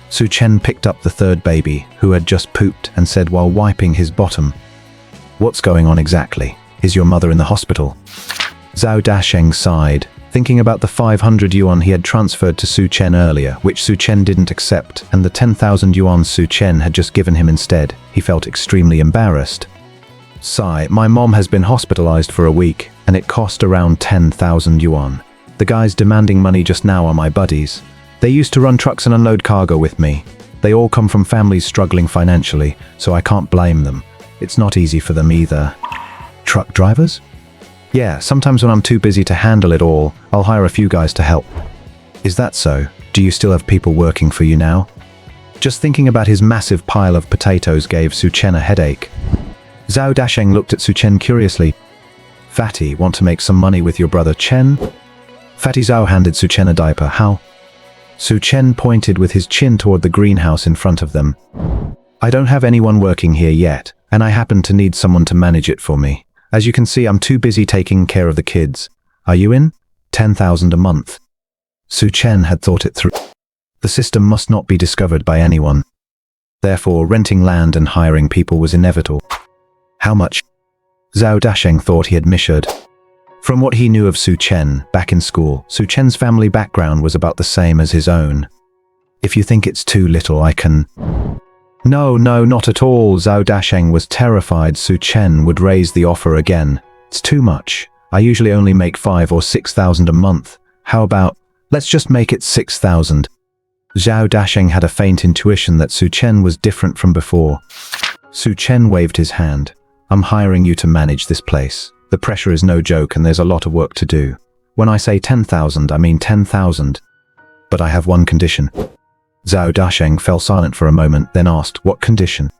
Su Chen picked up the 3rd baby, who had just pooped, and said while wiping his bottom, "What's going on exactly? Is your mother in the hospital?" Zhao Dasheng sighed, thinking about the 500 yuan he had transferred to Su Chen earlier, which Su Chen didn't accept, and the 10,000 yuan Su Chen had just given him instead. He felt extremely embarrassed. Sigh, my mom has been hospitalized for a week, and it cost around 10,000 yuan. The guys demanding money just now are my buddies. They used to run trucks and unload cargo with me. They all come from families struggling financially, so I can't blame them. It's not easy for them either. Truck drivers? Yeah, sometimes when I'm too busy to handle it all, I'll hire a few guys to help. Is that so? Do you still have people working for you now? Just thinking about his massive pile of potatoes gave Su Chen a headache. Zhao Dasheng looked at Su Chen curiously. Fatty, want to make some money with your brother Chen? Fatty Zhao handed Su Chen a diaper. How? Su Chen pointed with his chin toward the greenhouse in front of them. I don't have anyone working here yet, and I happen to need someone to manage it for me. As you can see, I'm too busy taking care of the kids. Are you in? 10,000 a month. Su Chen had thought it through. The system must not be discovered by anyone. Therefore, renting land and hiring people was inevitable. How much? Zhao Dasheng thought he had measured. From what he knew of Su Chen, back in school, Su Chen's family background was about the same as his own. If you think it's too little, I can... No, not at all. Zhao Dasheng was terrified Su Chen would raise the offer again. It's too much. I usually only make 5,000 or 6,000 a month. How about, let's just make it 6,000. Zhao Dasheng had a faint intuition that Su Chen was different from before. Su Chen waved his hand. I'm hiring you to manage this place. The pressure is no joke and there's a lot of work to do. When I say 10,000, I mean 10,000. But I have one condition. Zhao Dasheng fell silent for a moment, then asked, what condition?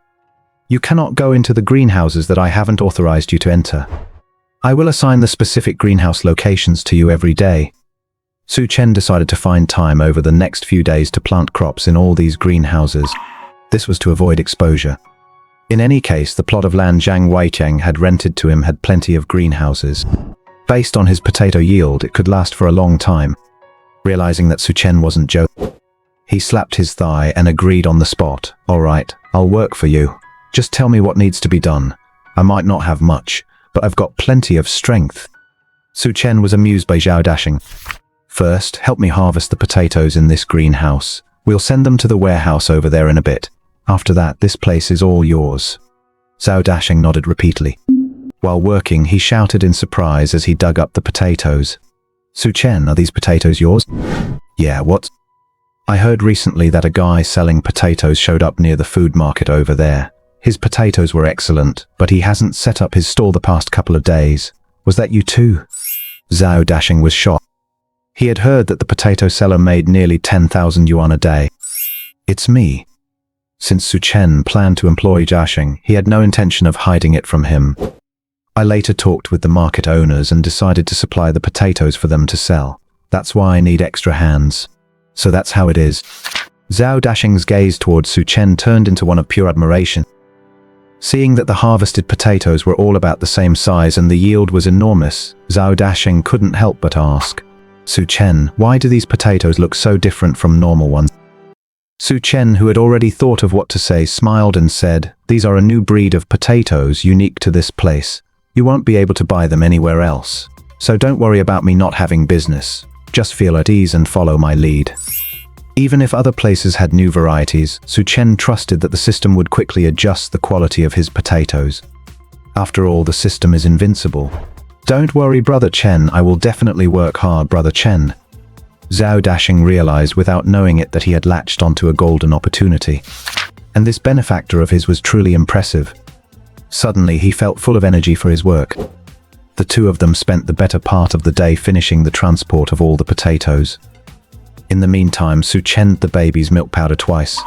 You cannot go into the greenhouses that I haven't authorized you to enter. I will assign the specific greenhouse locations to you every day. Su Chen decided to find time over the next few days to plant crops in all these greenhouses. This was to avoid exposure. In any case, the plot of land Zhang Weiqiang had rented to him had plenty of greenhouses. Based on his potato yield, it could last for a long time. Realizing that Su Chen wasn't joking, he slapped his thigh and agreed on the spot. All right, I'll work for you. Just tell me what needs to be done. I might not have much, but I've got plenty of strength. Su Chen was amused by Zhao Dasheng. First, help me harvest the potatoes in this greenhouse. We'll send them to the warehouse over there in a bit. After that, this place is all yours. Zhao Dasheng nodded repeatedly. While working, he shouted in surprise as he dug up the potatoes. Su Chen, are these potatoes yours? Yeah, what? I heard recently that a guy selling potatoes showed up near the food market over there. His potatoes were excellent, but he hasn't set up his stall the past couple of days. Was that you too? Zhao Dashing was shocked. He had heard that the potato seller made nearly 10,000 yuan a day. It's me. Since Su Chen planned to employ Dashing, he had no intention of hiding it from him. I later talked with the market owners and decided to supply the potatoes for them to sell. That's why I need extra hands. So that's how it is. Zhao Dashing's gaze towards Su Chen turned into one of pure admiration. Seeing that the harvested potatoes were all about the same size and the yield was enormous, Zhao Dashing couldn't help but ask, Su Chen, why do these potatoes look so different from normal ones? Su Chen, who had already thought of what to say, smiled and said, these are a new breed of potatoes unique to this place. You won't be able to buy them anywhere else. So don't worry about me not having business. Just feel at ease and follow my lead. Even if other places had new varieties, Su Chen trusted that the system would quickly adjust the quality of his potatoes. After all, the system is invincible. Don't worry, Brother Chen, I will definitely work hard, Brother Chen. Zhao Dashing realized without knowing it that he had latched onto a golden opportunity. And this benefactor of his was truly impressive. Suddenly, he felt full of energy for his work. The two of them spent the better part of the day finishing the transport of all the potatoes. In the meantime, Su Chen the babies milk powder twice.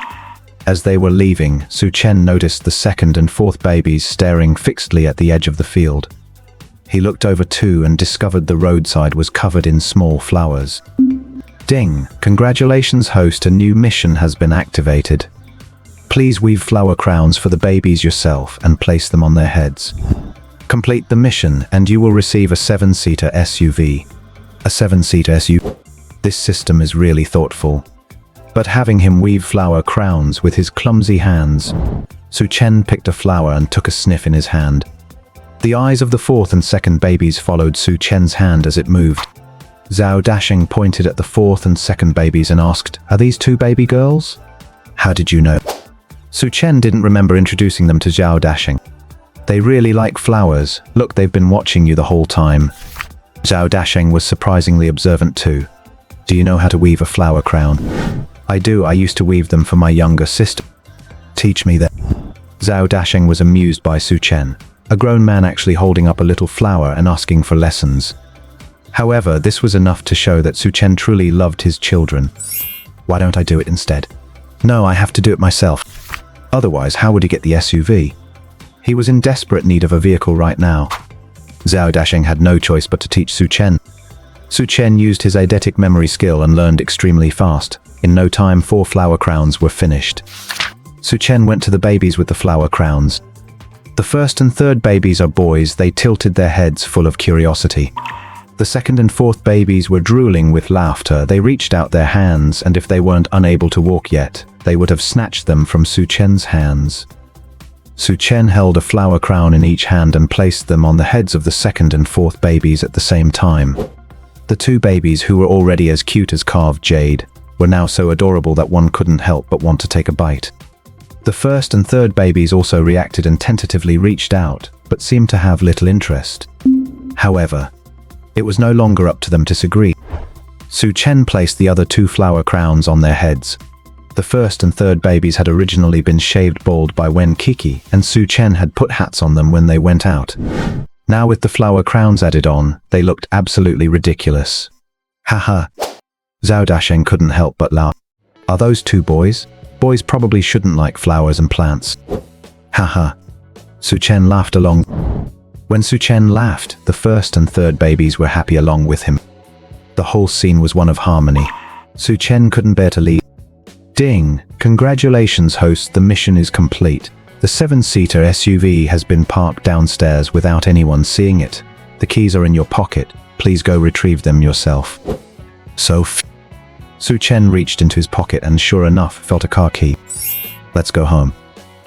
As they were leaving, Su Chen noticed the second and fourth babies staring fixedly at the edge of the field. He looked over too and discovered the roadside was covered in small flowers. Ding! Congratulations, host, a new mission has been activated. Please weave flower crowns for the babies yourself and place them on their heads. Complete the mission and you will receive a 7-seater SUV. A 7-seater SUV? This system is really thoughtful. But having him weave flower crowns with his clumsy hands, Su Chen picked a flower and took a sniff in his hand. The eyes of the fourth and second babies followed Su Chen's hand as it moved. Zhao Dashing pointed at the fourth and second babies and asked, are these two baby girls? How did you know? Su Chen didn't remember introducing them to Zhao Dashing. They really like flowers. Look, they've been watching you the whole time. Zhao Dashing was surprisingly observant too. Do you know how to weave a flower crown? I do, I used to weave them for my younger sister. Teach me that. Zhao Dashing was amused by Su Chen, a grown man actually holding up a little flower and asking for lessons. However, this was enough to show that Su Chen truly loved his children. Why don't I do it instead? No, I have to do it myself. Otherwise, how would he get the SUV? He was in desperate need of a vehicle right now. Zhao Dashing had no choice but to teach Su Chen. Su Chen used his eidetic memory skill and learned extremely fast. In no time, 4 flower crowns were finished. Su Chen went to the babies with the flower crowns. The first and third babies are boys. They tilted their heads full of curiosity. The second and fourth babies were drooling with laughter. They reached out their hands, and if they weren't unable to walk yet, they would have snatched them from Su Chen's hands. Su Chen held a flower crown in each hand and placed them on the heads of the second and fourth babies at the same time. The two babies, who were already as cute as carved jade, were now so adorable that one couldn't help but want to take a bite. The first and third babies also reacted and tentatively reached out, but seemed to have little interest. However, it was no longer up to them to disagree. Su Chen placed the other 2 flower crowns on their heads. The first and third babies had originally been shaved bald by Wen Qiqi, and Su Chen had put hats on them when they went out. Now with the flower crowns added on, they looked absolutely ridiculous. Haha. Zhao Dashing couldn't help but laugh. Are those 2 boys? Boys probably shouldn't like flowers and plants. Haha. Su Chen laughed along. When Su Chen laughed, the first and third babies were happy along with him. The whole scene was one of harmony. Su Chen couldn't bear to leave. Ding! Congratulations, host, the mission is complete. The 7-seater SUV has been parked downstairs without anyone seeing it. The keys are in your pocket. Please go retrieve them yourself. Su Chen reached into his pocket and sure enough felt a car key. Let's go home.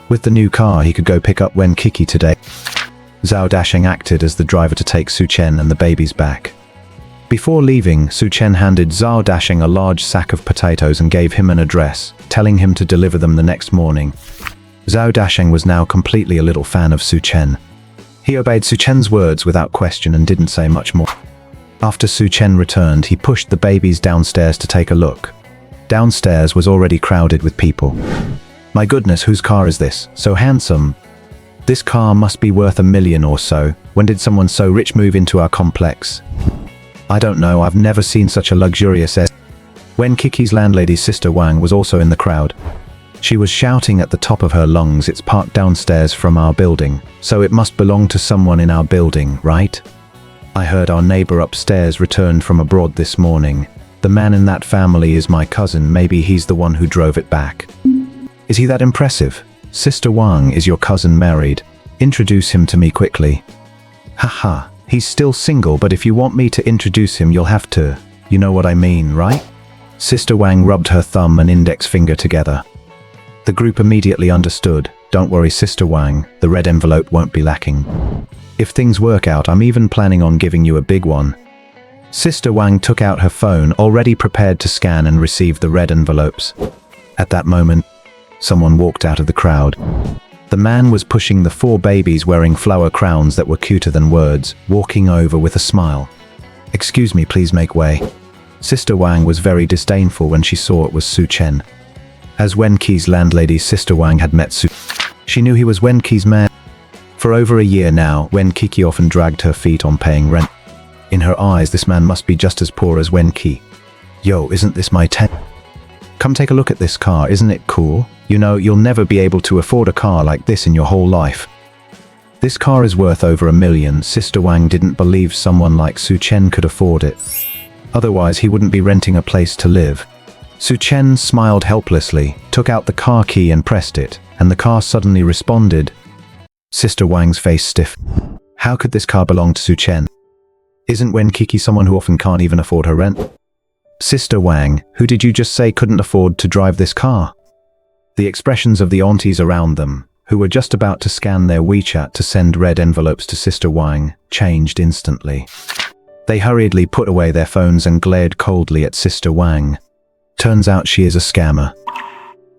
With the new car, he could go pick up Wen Qiqi today. Zhao Dashing acted as the driver to take Su Chen and the babies back. Before leaving, Su Chen handed Zhao Dashing a large sack of potatoes and gave him an address, telling him to deliver them the next morning. Zhao Dashing was now completely a little fan of Su Chen. He obeyed Su Chen's words without question and didn't say much more. After Su Chen returned, he pushed the babies downstairs to take a look. Downstairs was already crowded with people. My goodness, whose car is this? So handsome. This car must be worth $1 million or so. When did someone so rich move into our complex? I don't know, I've never seen such a luxurious Wen Qiqi's landlady's sister Wang was also in the crowd. She was shouting at the top of her lungs, "It's parked downstairs from our building, so it must belong to someone in our building, right? I heard our neighbor upstairs returned from abroad this morning. The man in that family is my cousin, maybe he's the one who drove it back." Is he that impressive? Sister Wang, is your cousin married? Introduce him to me quickly. Haha, he's still single, but if you want me to introduce him, you'll have to. You know what I mean, right? Sister Wang rubbed her thumb and index finger together. The group immediately understood. Don't worry, Sister Wang, the red envelope won't be lacking. If things work out, I'm even planning on giving you a big one. Sister Wang took out her phone, already prepared to scan and receive the red envelopes. At that moment, someone walked out of the crowd. The man was pushing the 4 babies wearing flower crowns that were cuter than words, walking over with a smile. "Excuse me, please make way." Sister Wang was very disdainful when she saw it was Su Chen. As Wen Qiqi's landlady, Sister Wang had met Su. She knew he was Wen Qiqi's man. For over a year now, Wen Qiqi often dragged her feet on paying rent. In her eyes, this man must be just as poor as Wen Qiqi. Yo, isn't this my Come take a look at this car, isn't it cool? You know, you'll never be able to afford a car like this in your whole life. This car is worth over $1 million. Sister Wang didn't believe someone like Su Chen could afford it. Otherwise, he wouldn't be renting a place to live. Su Chen smiled helplessly, took out the car key and pressed it, and the car suddenly responded. Sister Wang's face stiffened. How could this car belong to Su Chen? Isn't Wen Qiqi someone who often can't even afford her rent? Sister Wang, who did you just say couldn't afford to drive this car? The expressions of the aunties around them, who were just about to scan their WeChat to send red envelopes to Sister Wang, changed instantly. They hurriedly put away their phones and glared coldly at Sister Wang. Turns out she is a scammer.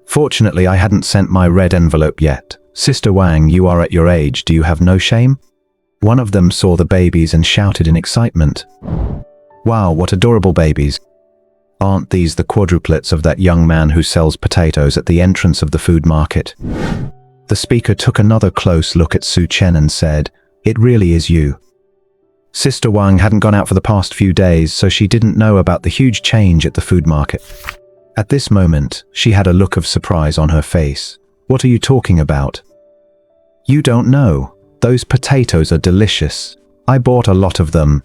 Fortunately, I hadn't sent my red envelope yet. Sister Wang, you are at your age, do you have no shame? One of them saw the babies and shouted in excitement. Wow, what adorable babies. Aren't these the quadruplets of that young man who sells potatoes at the entrance of the food market? The speaker took another close look at Su Chen and said, "It really is you." Sister Wang hadn't gone out for the past few days, so she didn't know about the huge change at the food market. At this moment, she had a look of surprise on her face. What are you talking about? You don't know. Those potatoes are delicious. I bought a lot of them.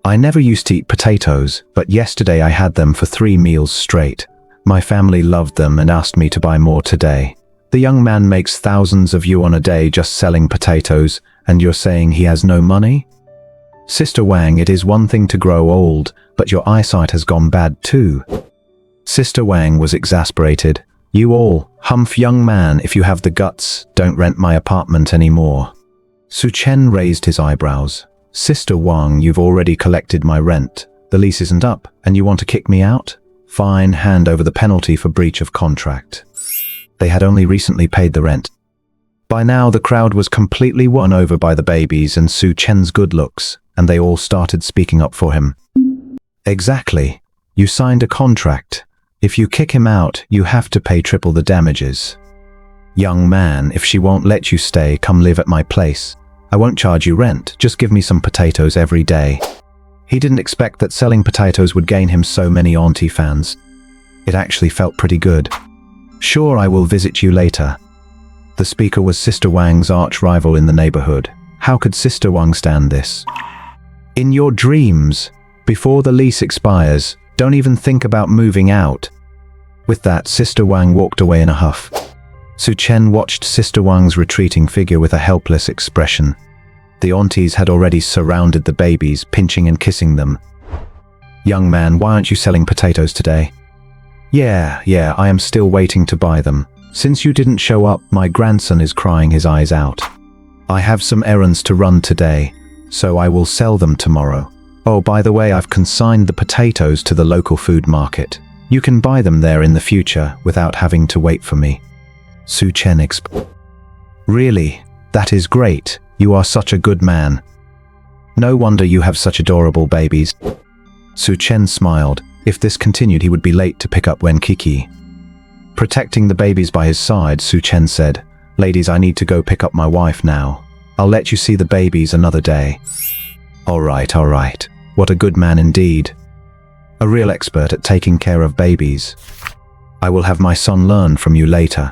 I never used to eat potatoes, but yesterday I had them for 3 meals straight. My family loved them and asked me to buy more today. The young man makes thousands of yuan a day just selling potatoes, and you're saying he has no money? Sister Wang, it is one thing to grow old, but your eyesight has gone bad too. Sister Wang was exasperated. You all, humph young man, if you have the guts, don't rent my apartment anymore. Su Chen raised his eyebrows. Sister Wang, you've already collected my rent. The lease isn't up, and you want to kick me out? Fine, hand over the penalty for breach of contract. They had only recently paid the rent. By now, the crowd was completely won over by the babies and Su Chen's good looks, and they all started speaking up for him. Exactly. You signed a contract. If you kick him out, you have to pay triple the damages. Young man, if she won't let you stay, come live at my place. I won't charge you rent, just give me some potatoes every day. He didn't expect that selling potatoes would gain him so many auntie fans. It actually felt pretty good. Sure, I will visit you later. The speaker was Sister Wang's arch-rival in the neighborhood. How could Sister Wang stand this? In your dreams, before the lease expires, don't even think about moving out. With that, Sister Wang walked away in a huff. Su Chen watched Sister Wang's retreating figure with a helpless expression. The aunties had already surrounded the babies, pinching and kissing them. Young man, why aren't you selling potatoes today? Yeah, I am still waiting to buy them. Since you didn't show up, my grandson is crying his eyes out. I have some errands to run today, so I will sell them tomorrow. Oh, by the way, I've consigned the potatoes to the local food market. You can buy them there in the future without having to wait for me. Su Chen explained. Really? That is great. You are such a good man. No wonder you have such adorable babies. Su Chen smiled. If this continued, he would be late to pick up Wen Qiqi. Protecting the babies by his side, Su Chen said, "Ladies, I need to go pick up my wife now. I'll let you see the babies another day." All right. What a good man indeed. A real expert at taking care of babies. I will have my son learn from you later.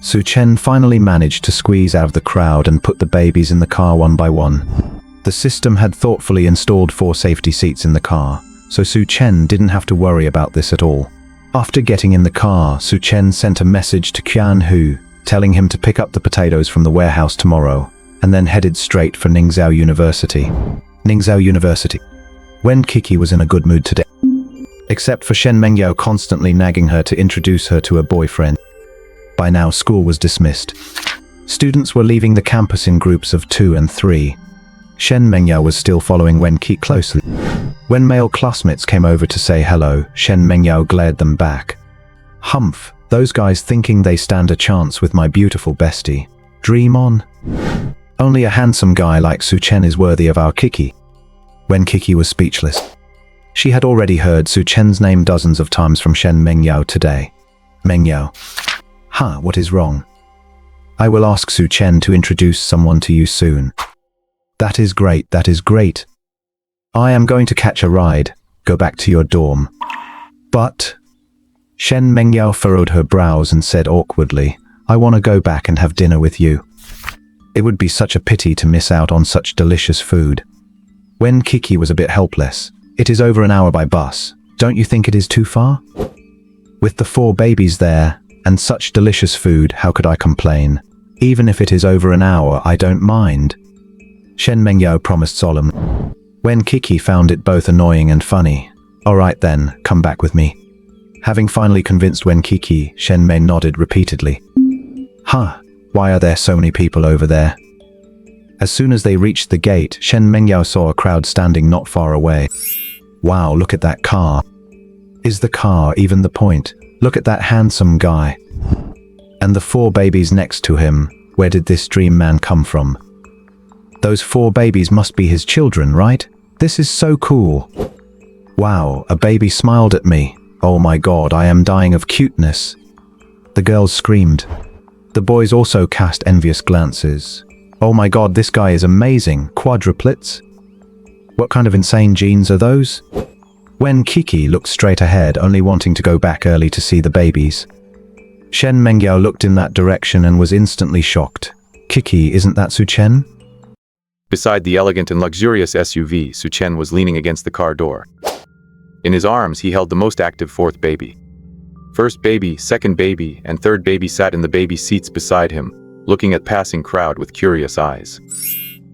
Su Chen finally managed to squeeze out of the crowd and put the babies in the car one by one. The system had thoughtfully installed 4 safety seats in the car, so Su Chen didn't have to worry about this at all. After getting in the car, Su Chen sent a message to Qian Hu, telling him to pick up the potatoes from the warehouse tomorrow, and then headed straight for Ningzhou University. Wen Qiqi was in a good mood today, except for Shen Mengyao constantly nagging her to introduce her to a boyfriend. By now, school was dismissed. Students were leaving the campus in groups of 2 and 3. Shen Mengyao was still following Wen Qiqi closely. When male classmates came over to say hello, Shen Mengyao glared them back. Humph, those guys thinking they stand a chance with my beautiful bestie. Dream on. Only a handsome guy like Su Chen is worthy of our Qiqi. Wen Qiqi was speechless. She had already heard Su Chen's name dozens of times from Shen Mengyao today. Mengyao. What is wrong? I will ask Su Chen to introduce someone to you soon. That is great. I am going to catch a ride. Go back to your dorm. But... Shen Mengyao furrowed her brows and said awkwardly, I want to go back and have dinner with you. It would be such a pity to miss out on such delicious food. Wen Qiqi was a bit helpless. It is over an hour by bus. Don't you think it is too far? With the 4 babies there, and such delicious food, how could I complain? Even if it is over an hour, I don't mind. Shen Mengyao promised solemnly. Wen Qiqi found it both annoying and funny. All right then, come back with me. Having finally convinced Wen Qiqi, Shen Mei nodded repeatedly. Why are there so many people over there? As soon as they reached the gate, Shen Mengyao saw a crowd standing not far away. Wow, look at that car. Is the car even the point? Look at that handsome guy. And the 4 babies next to him. Where did this dream man come from? Those 4 babies must be his children, right? This is so cool. Wow, a baby smiled at me. Oh my god, I am dying of cuteness. The girls screamed. The boys also cast envious glances. Oh my god, this guy is amazing. Quadruplets? What kind of insane genes are those? Wen Qiqi looked straight ahead, only wanting to go back early to see the babies. Shen Mengyao looked in that direction and was instantly shocked. Qiqi, isn't that Su Chen? Beside the elegant and luxurious SUV, Su Chen was leaning against the car door. In his arms, he held the most active 4th baby. First baby, second baby, and third baby sat in the baby seats beside him, looking at passing crowd with curious eyes.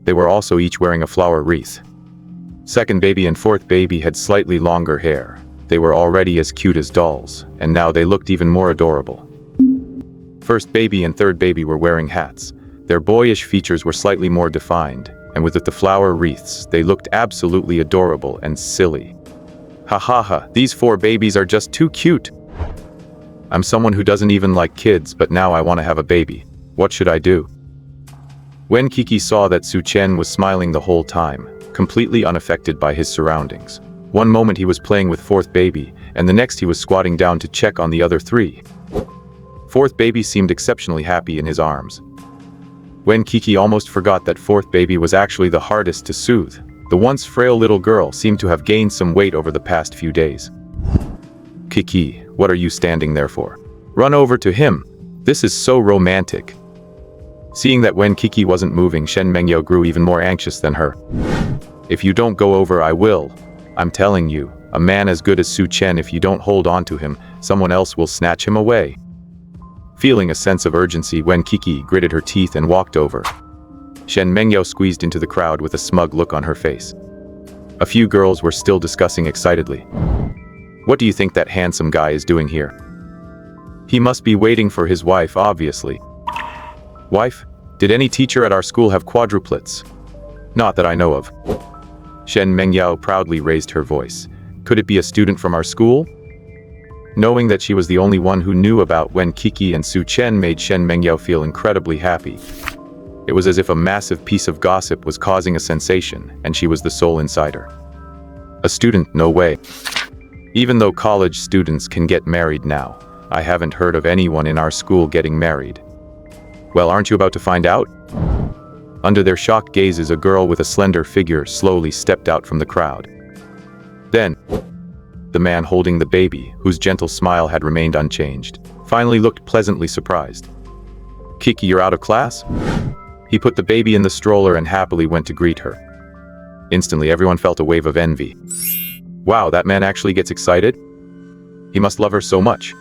They were also each wearing a flower wreath. Second baby and 4th baby had slightly longer hair. They were already as cute as dolls, and now they looked even more adorable. First baby and third baby were wearing hats. Their boyish features were slightly more defined, and with the flower wreaths, they looked absolutely adorable and silly. These 4 babies are just too cute. I'm someone who doesn't even like kids, but now I want to have a baby. What should I do? Wen Qiqi saw that Su Chen was smiling the whole time, completely unaffected by his surroundings. One moment he was playing with 4th baby, and the next he was squatting down to check on the other 3. 4th baby seemed exceptionally happy in his arms. Wen Qiqi almost forgot that 4th baby was actually the hardest to soothe. The once frail little girl seemed to have gained some weight over the past few days. Qiqi, what are you standing there for? Run over to him. This is so romantic. Seeing that Wen Qiqi wasn't moving, Shen Mengyao grew even more anxious than her. If you don't go over, I will. I'm telling you, a man as good as Su Chen, if you don't hold on to him, someone else will snatch him away. Feeling a sense of urgency, Wen Qiqi gritted her teeth and walked over. Shen Mengyao squeezed into the crowd with a smug look on her face. A few girls were still discussing excitedly. What do you think that handsome guy is doing here? He must be waiting for his wife, obviously. Wife? Did any teacher at our school have quadruplets? Not that I know of. Shen Mengyao proudly raised her voice. Could it be a student from our school? Knowing that she was the only one who knew about Wen Qiqi and Su Chen made Shen Mengyao feel incredibly happy. It was as if a massive piece of gossip was causing a sensation, and she was the sole insider. A student? No way. Even though college students can get married now, I haven't heard of anyone in our school getting married. Well, aren't you about to find out? Under their shocked gazes, a girl with a slender figure slowly stepped out from the crowd. Then, the man holding the baby, whose gentle smile had remained unchanged, finally looked pleasantly surprised. "Qiqi, you're out of class?" He put the baby in the stroller and happily went to greet her. Instantly, everyone felt a wave of envy. Wow, that man actually gets excited? He must love her so much.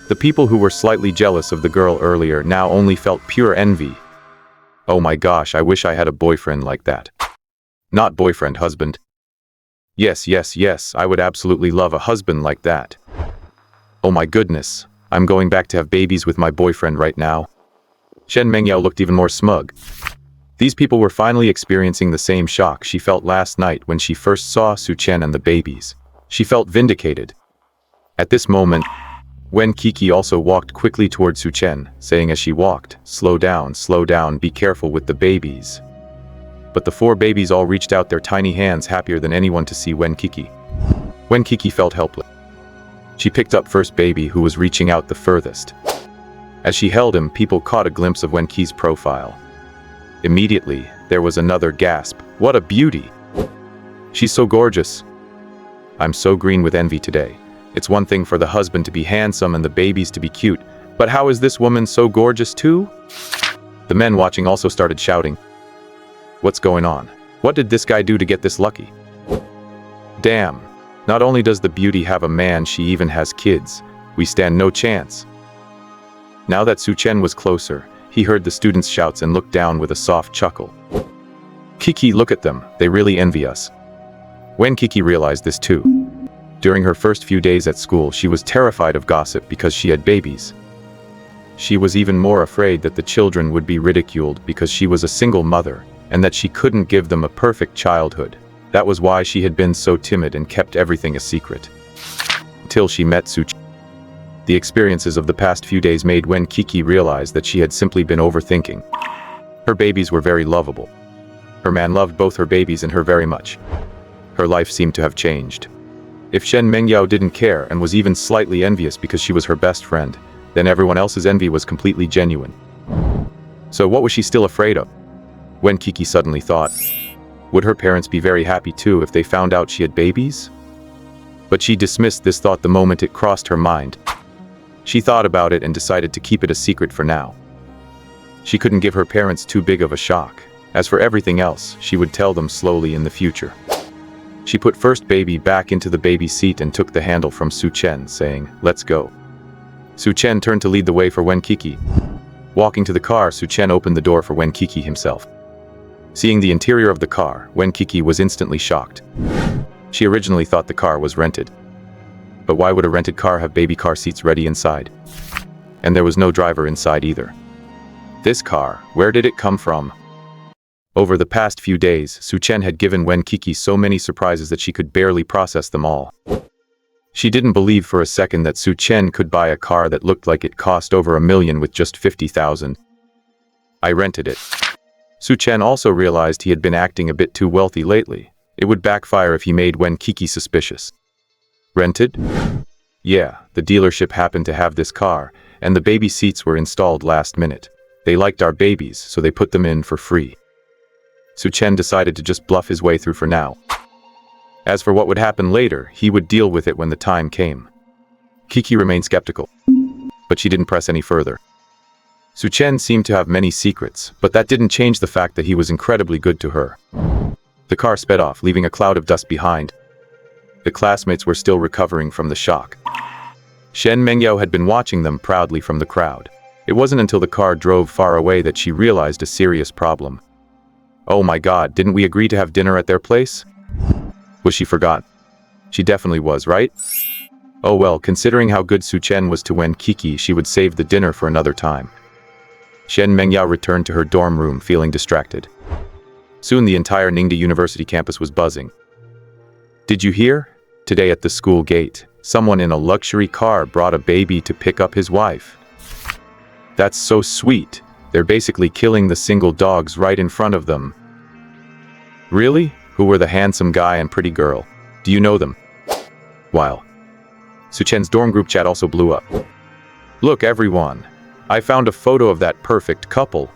The people who were slightly jealous of the girl earlier now only felt pure envy. Oh my gosh, I wish I had a boyfriend like that. Not boyfriend, husband. Yes, I would absolutely love a husband like that. Oh my goodness, I'm going back to have babies with my boyfriend right now. Shen Mengyao looked even more smug. These people were finally experiencing the same shock she felt last night when she first saw Su Chen and the babies. She felt vindicated. At this moment, Wen Qiqi also walked quickly toward Su Chen, saying as she walked, slow down, be careful with the babies." But the 4 babies all reached out their tiny hands, happier than anyone to see Wen Qiqi. Wen Qiqi felt helpless. She picked up first baby, who was reaching out the furthest. As she held him, people caught a glimpse of Wen Qiqi's profile. Immediately, there was another gasp. What a beauty! She's so gorgeous. I'm so green with envy today. It's one thing for the husband to be handsome and the babies to be cute, but how is this woman so gorgeous too? The men watching also started shouting. What's going on? What did this guy do to get this lucky? Damn, not only does the beauty have a man, she even has kids. We stand no chance. Now that Su Chen was closer, he heard the students' shouts and looked down with a soft chuckle. "Qiqi, look at them, they really envy us." Wen Qiqi realized this too. During her first few days at school, she was terrified of gossip because she had babies. She was even more afraid that the children would be ridiculed because she was a single mother, and that she couldn't give them a perfect childhood. That was why she had been so timid and kept everything a secret. Until she met Su Chen. The experiences of the past few days made Wen Qiqi realize that she had simply been overthinking. Her babies were very lovable. Her man loved both her babies and her very much. Her life seemed to have changed. If Shen Mengyao didn't care and was even slightly envious because she was her best friend, then everyone else's envy was completely genuine. So what was she still afraid of? Wen Qiqi suddenly thought, would her parents be very happy too if they found out she had babies? But she dismissed this thought the moment it crossed her mind. She thought about it and decided to keep it a secret for now. She couldn't give her parents too big of a shock. As for everything else, she would tell them slowly in the future. She put first baby back into the baby seat and took the handle from Su Chen, saying, "Let's go." Su Chen turned to lead the way for Wen Qiqi. Walking to the car, Su Chen opened the door for Wen Qiqi himself. Seeing the interior of the car, Wen Qiqi was instantly shocked. She originally thought the car was rented. But why would a rented car have baby car seats ready inside? And there was no driver inside either. This car, where did it come from? Over the past few days, Su Chen had given Wen Qiqi so many surprises that she could barely process them all. She didn't believe for a second that Su Chen could buy a car that looked like it cost over $1 million with just 50,000. I rented it. Su Chen also realized he had been acting a bit too wealthy lately. It would backfire if he made Wen Qiqi suspicious. Rented? Yeah, the dealership happened to have this car, and the baby seats were installed last minute. They liked our babies, so they put them in for free. Su Chen decided to just bluff his way through for now. As for what would happen later, he would deal with it when the time came. Qiqi remained skeptical, but she didn't press any further. Su Chen seemed to have many secrets, but that didn't change the fact that he was incredibly good to her. The car sped off, leaving a cloud of dust behind. The classmates were still recovering from the shock. Shen Mengyao had been watching them proudly from the crowd. It wasn't until the car drove far away that she realized a serious problem. Oh my god, didn't we agree to have dinner at their place? Was she forgot? She definitely was, right? Oh well, considering how good Su Chen was to Wen Qiqi, she would save the dinner for another time. Shen Mengyao returned to her dorm room feeling distracted. Soon the entire Ningde University campus was buzzing. Did you hear? Today at the school gate, someone in a luxury car brought a baby to pick up his wife. That's so sweet. They're basically killing the single dogs right in front of them. Really? Who were the handsome guy and pretty girl? Do you know them? While Su Chen's dorm group chat also blew up. Look everyone, I found a photo of that perfect couple.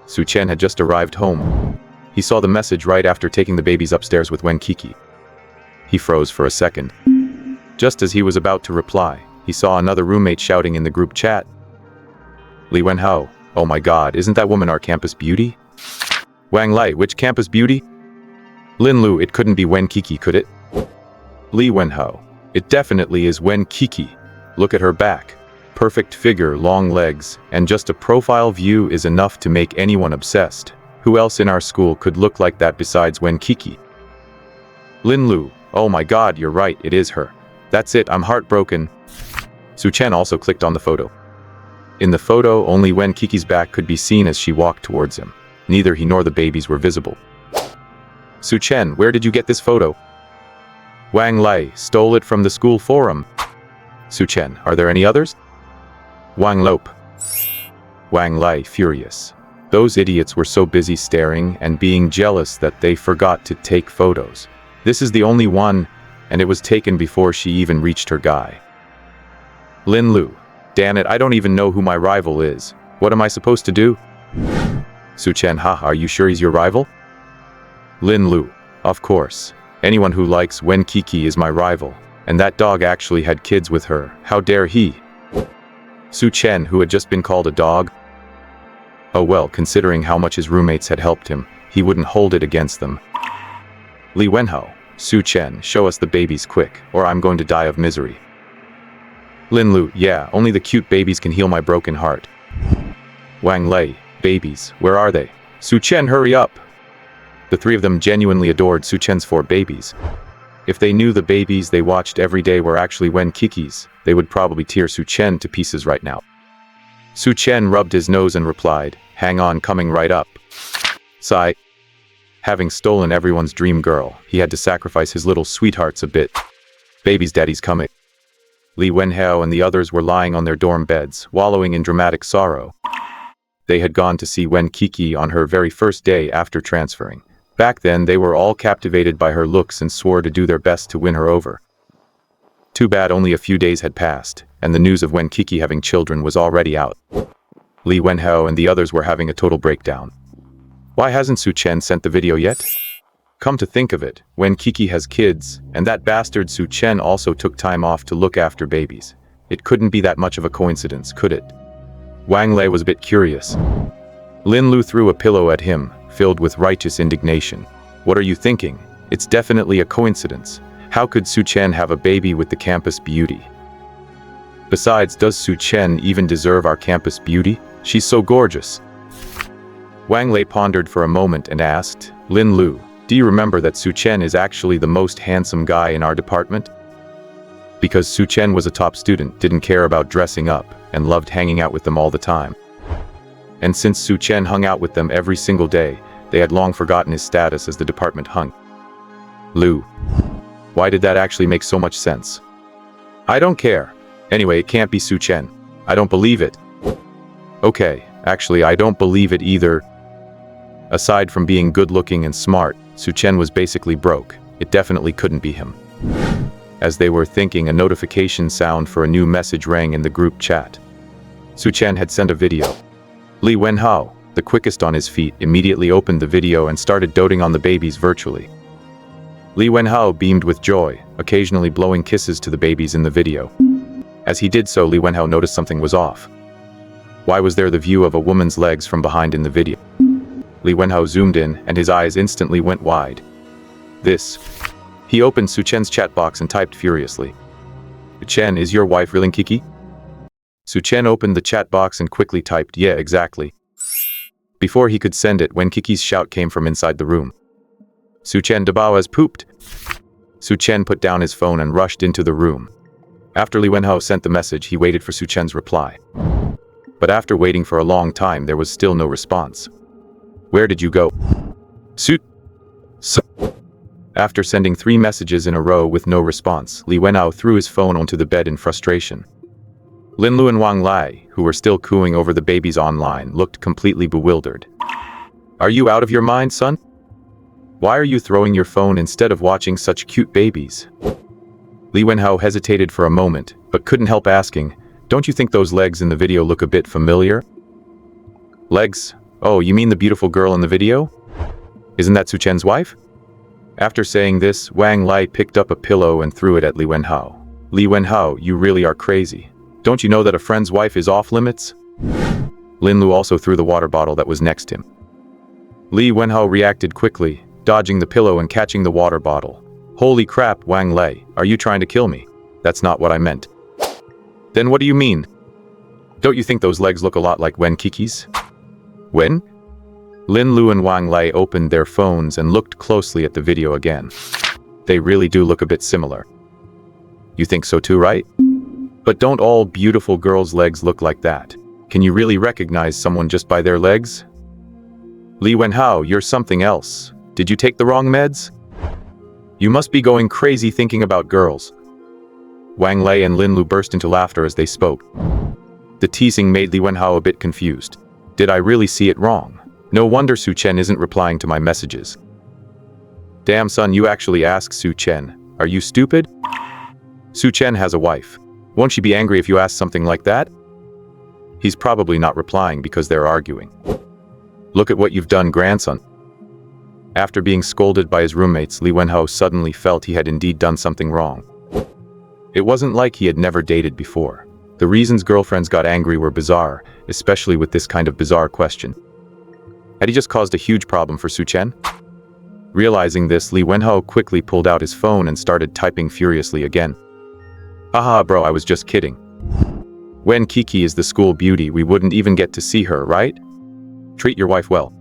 Su Chen had just arrived home. He saw the message right after taking the babies upstairs with Wen Qiqi. He froze for a second. Just as he was about to reply, he saw another roommate shouting in the group chat. Li Wenhao, oh my god, isn't that woman our campus beauty? Wang Lai, which campus beauty? Lin Lu, it couldn't be Wen Qiqi, could it? Li Wenhao, it definitely is Wen Qiqi. Look at her back. Perfect figure, long legs, and just a profile view is enough to make anyone obsessed. Who else in our school could look like that besides Wen Qiqi? Lin Lu, oh my god, you're right, it is her. That's it, I'm heartbroken. Su Chen also clicked on the photo. In the photo, only Wen Qiqi's back could be seen as she walked towards him. Neither he nor the babies were visible. Su Chen, where did you get this photo? Wang Lai, stole it from the school forum. Su Chen, are there any others? Wang Lope. Wang Lai, furious. Those idiots were so busy staring and being jealous that they forgot to take photos. This is the only one, and it was taken before she even reached her guy. Lin Lu, damn it, I don't even know who my rival is. What am I supposed to do? Su Chen, ha, are you sure he's your rival? Lin Lu, of course. Anyone who likes Wen Qiqi is my rival, and that dog actually had kids with her. How dare he? Su Chen, who had just been called a dog? Oh well, considering how much his roommates had helped him, he wouldn't hold it against them. Li Wenhao, Su Chen, show us the babies quick, or I'm going to die of misery. Lin Lu, yeah, only the cute babies can heal my broken heart. Wang Lai, babies, where are they? Su Chen, hurry up! The three of them genuinely adored Su Chen's 4 babies. If they knew the babies they watched every day were actually Wen Qiqi's, they would probably tear Su Chen to pieces right now. Su Chen rubbed his nose and replied, hang on, coming right up. Sigh. Having stolen everyone's dream girl, he had to sacrifice his little sweethearts a bit. Baby's daddy's coming. Li Wenhao and the others were lying on their dorm beds, wallowing in dramatic sorrow. They had gone to see Wen Qiqi on her very first day after transferring. Back then, they were all captivated by her looks and swore to do their best to win her over. Too bad only a few days had passed, and the news of Wen Qiqi having children was already out. Li Wenhao and the others were having a total breakdown. Why hasn't Su Chen sent the video yet? Come to think of it, Wen Qiqi has kids, and that bastard Su Chen also took time off to look after babies. It couldn't be that much of a coincidence, could it? Wang Lai was a bit curious. Lin Lu threw a pillow at him, filled with righteous indignation. What are you thinking? It's definitely a coincidence. How could Su Chen have a baby with the campus beauty? Besides, does Su Chen even deserve our campus beauty? She's so gorgeous. Wang Lai pondered for a moment and asked, Lin Lu, do you remember that Su Chen is actually the most handsome guy in our department? Because Su Chen was a top student, didn't care about dressing up, and loved hanging out with them all the time. And since Su Chen hung out with them every single day, they had long forgotten his status as the department hung. Lu. Why did that actually make so much sense? I don't care. Anyway, it can't be Su Chen. I don't believe it. Okay, actually I don't believe it either. Aside from being good-looking and smart, Su Chen was basically broke. It definitely couldn't be him. As they were thinking, a notification sound for a new message rang in the group chat. Su Chen had sent a video. Li Wenhao, the quickest on his feet, immediately opened the video and started doting on the babies virtually. Li Wenhao beamed with joy, occasionally blowing kisses to the babies in the video. As he did so, Li Wenhao noticed something was off. Why was there the view of a woman's legs from behind in the video? Li Wenhao zoomed in, and his eyes instantly went wide. This. He opened Su Chen's chat box and typed furiously. Chen, is your wife Wen Qiqi? Su Chen opened the chat box and quickly typed, yeah, exactly. Before he could send it, Wen Qiqi's shout came from inside the room. Su Chen, Dabao has pooped. Su Chen put down his phone and rushed into the room. After Li Wenhao sent the message, he waited for Su Chen's reply. But after waiting for a long time, there was still no response. Where did you go? After sending 3 messages in a row with no response, Li Wenhao threw his phone onto the bed in frustration. Lin Lu and Wang Lai, who were still cooing over the babies online, looked completely bewildered. Are you out of your mind, son? Why are you throwing your phone instead of watching such cute babies? Li Li Wenhao hesitated for a moment, but couldn't help asking, "Don't you think those legs in the video look a bit familiar?" "Legs? Oh, you mean the beautiful girl in the video? Isn't that Su Chen's wife?" After saying this, Wang Lai picked up a pillow and threw it at Li Wenhao. "Li Wenhao, you really are crazy. Don't you know that a friend's wife is off limits?" Lin Lu also threw the water bottle that was next to him. Li Wenhao reacted quickly, dodging the pillow and catching the water bottle. "Holy crap, Wang Lai, are you trying to kill me? That's not what I meant." "Then what do you mean? Don't you think those legs look a lot like Wen Qiqi's?" "Wen?" Lin Lu and Wang Lai opened their phones and looked closely at the video again. They really do look a bit similar. "You think so too, right? But don't all beautiful girls' legs look like that? Can you really recognize someone just by their legs?" "Li Wenhao, you're something else. Did you take the wrong meds? You must be going crazy thinking about girls." Wang Lai and Lin Lu burst into laughter as they spoke. The teasing made Li Wenhao a bit confused. Did I really see it wrong? No wonder Su Chen isn't replying to my messages. Damn son, you actually ask Su Chen. Are you stupid? Su Chen has a wife. Won't she be angry if you ask something like that? He's probably not replying because they're arguing. Look at what you've done, grandson. After being scolded by his roommates, Li Wenhao suddenly felt he had indeed done something wrong. It wasn't like he had never dated before. The reasons girlfriends got angry were bizarre, especially with this kind of bizarre question. Had he just caused a huge problem for Su Chen? Realizing this, Li Wenhao quickly pulled out his phone and started typing furiously again. Haha bro, I was just kidding. Wen Qiqi is the school beauty, we wouldn't even get to see her, right? Treat your wife well.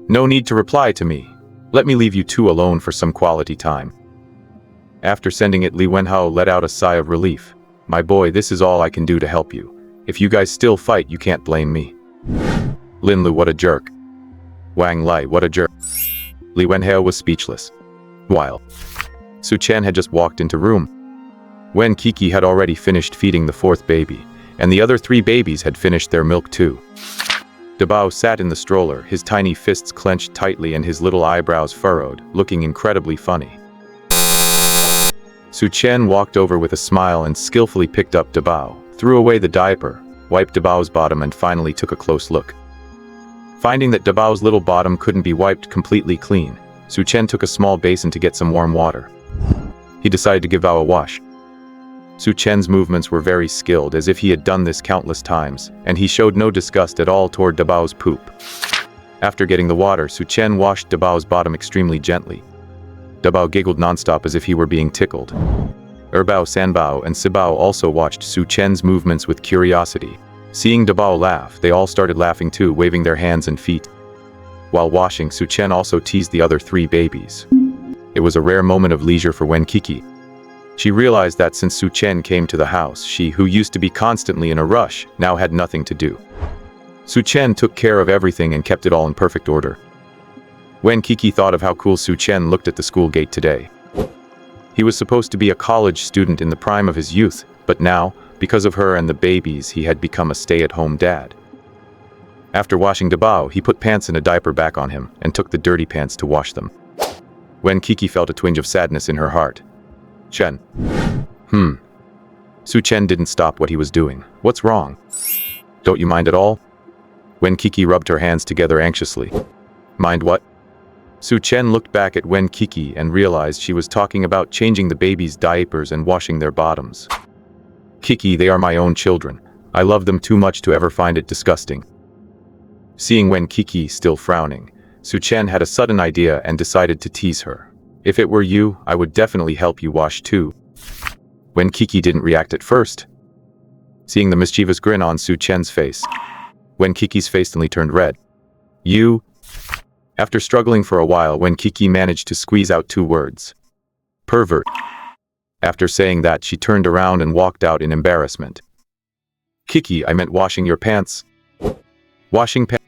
No need to reply to me. Let me leave you two alone for some quality time. After sending it, Li Wenhao let out a sigh of relief. My boy, this is all I can do to help you. If you guys still fight, you can't blame me. Lin Lu, what a jerk. Wang Lai, what a jerk. Li Wenhao was speechless. While Su Chen had just walked into room. Wen Qiqi had already finished feeding the fourth baby, and the other three babies had finished their milk too. Dabao sat in the stroller, his tiny fists clenched tightly and his little eyebrows furrowed, looking incredibly funny. Su Chen walked over with a smile and skillfully picked up Dabao, threw away the diaper, wiped Dabao's bottom and finally took a close look. Finding that Dabao's little bottom couldn't be wiped completely clean, Su Chen took a small basin to get some warm water. He decided to give Bao a wash. Su Chen's movements were very skilled, as if he had done this countless times, and he showed no disgust at all toward Dabao's poop. After getting the water, Su Chen washed Dabao's bottom extremely gently. Dabao giggled nonstop as if he were being tickled. Erbao, Sanbao, and Sibao also watched Su Chen's movements with curiosity. Seeing Dabao laugh, they all started laughing too, waving their hands and feet. While washing, Su Chen also teased the other three babies. It was a rare moment of leisure for Wen Qiqi. She realized that since Su Chen came to the house, she, who used to be constantly in a rush, now had nothing to do. Su Chen took care of everything and kept it all in perfect order. Wen Qiqi thought of how cool Su Chen looked at the school gate today. He was supposed to be a college student in the prime of his youth, but now, because of her and the babies, he had become a stay-at-home dad. After washing Dabao, he put pants and a diaper back on him and took the dirty pants to wash them. Wen Qiqi felt a twinge of sadness in her heart. Chen. Su Chen didn't stop what he was doing. What's wrong? Don't you mind at all? Wen Qiqi rubbed her hands together anxiously. Mind what? Su Chen looked back at Wen Qiqi and realized she was talking about changing the babies' diapers and washing their bottoms. Qiqi, they are my own children. I love them too much to ever find it disgusting. Seeing Wen Qiqi still frowning, Su Chen had a sudden idea and decided to tease her. If it were you, I would definitely help you wash too. Wen Qiqi didn't react at first. Seeing the mischievous grin on Su Chen's face, Wen Qiqi's face suddenly turned red. You? After struggling for a while, Wen Qiqi managed to squeeze out two words. Pervert. After saying that, she turned around and walked out in embarrassment. Qiqi, I meant washing your pants. Washing pants?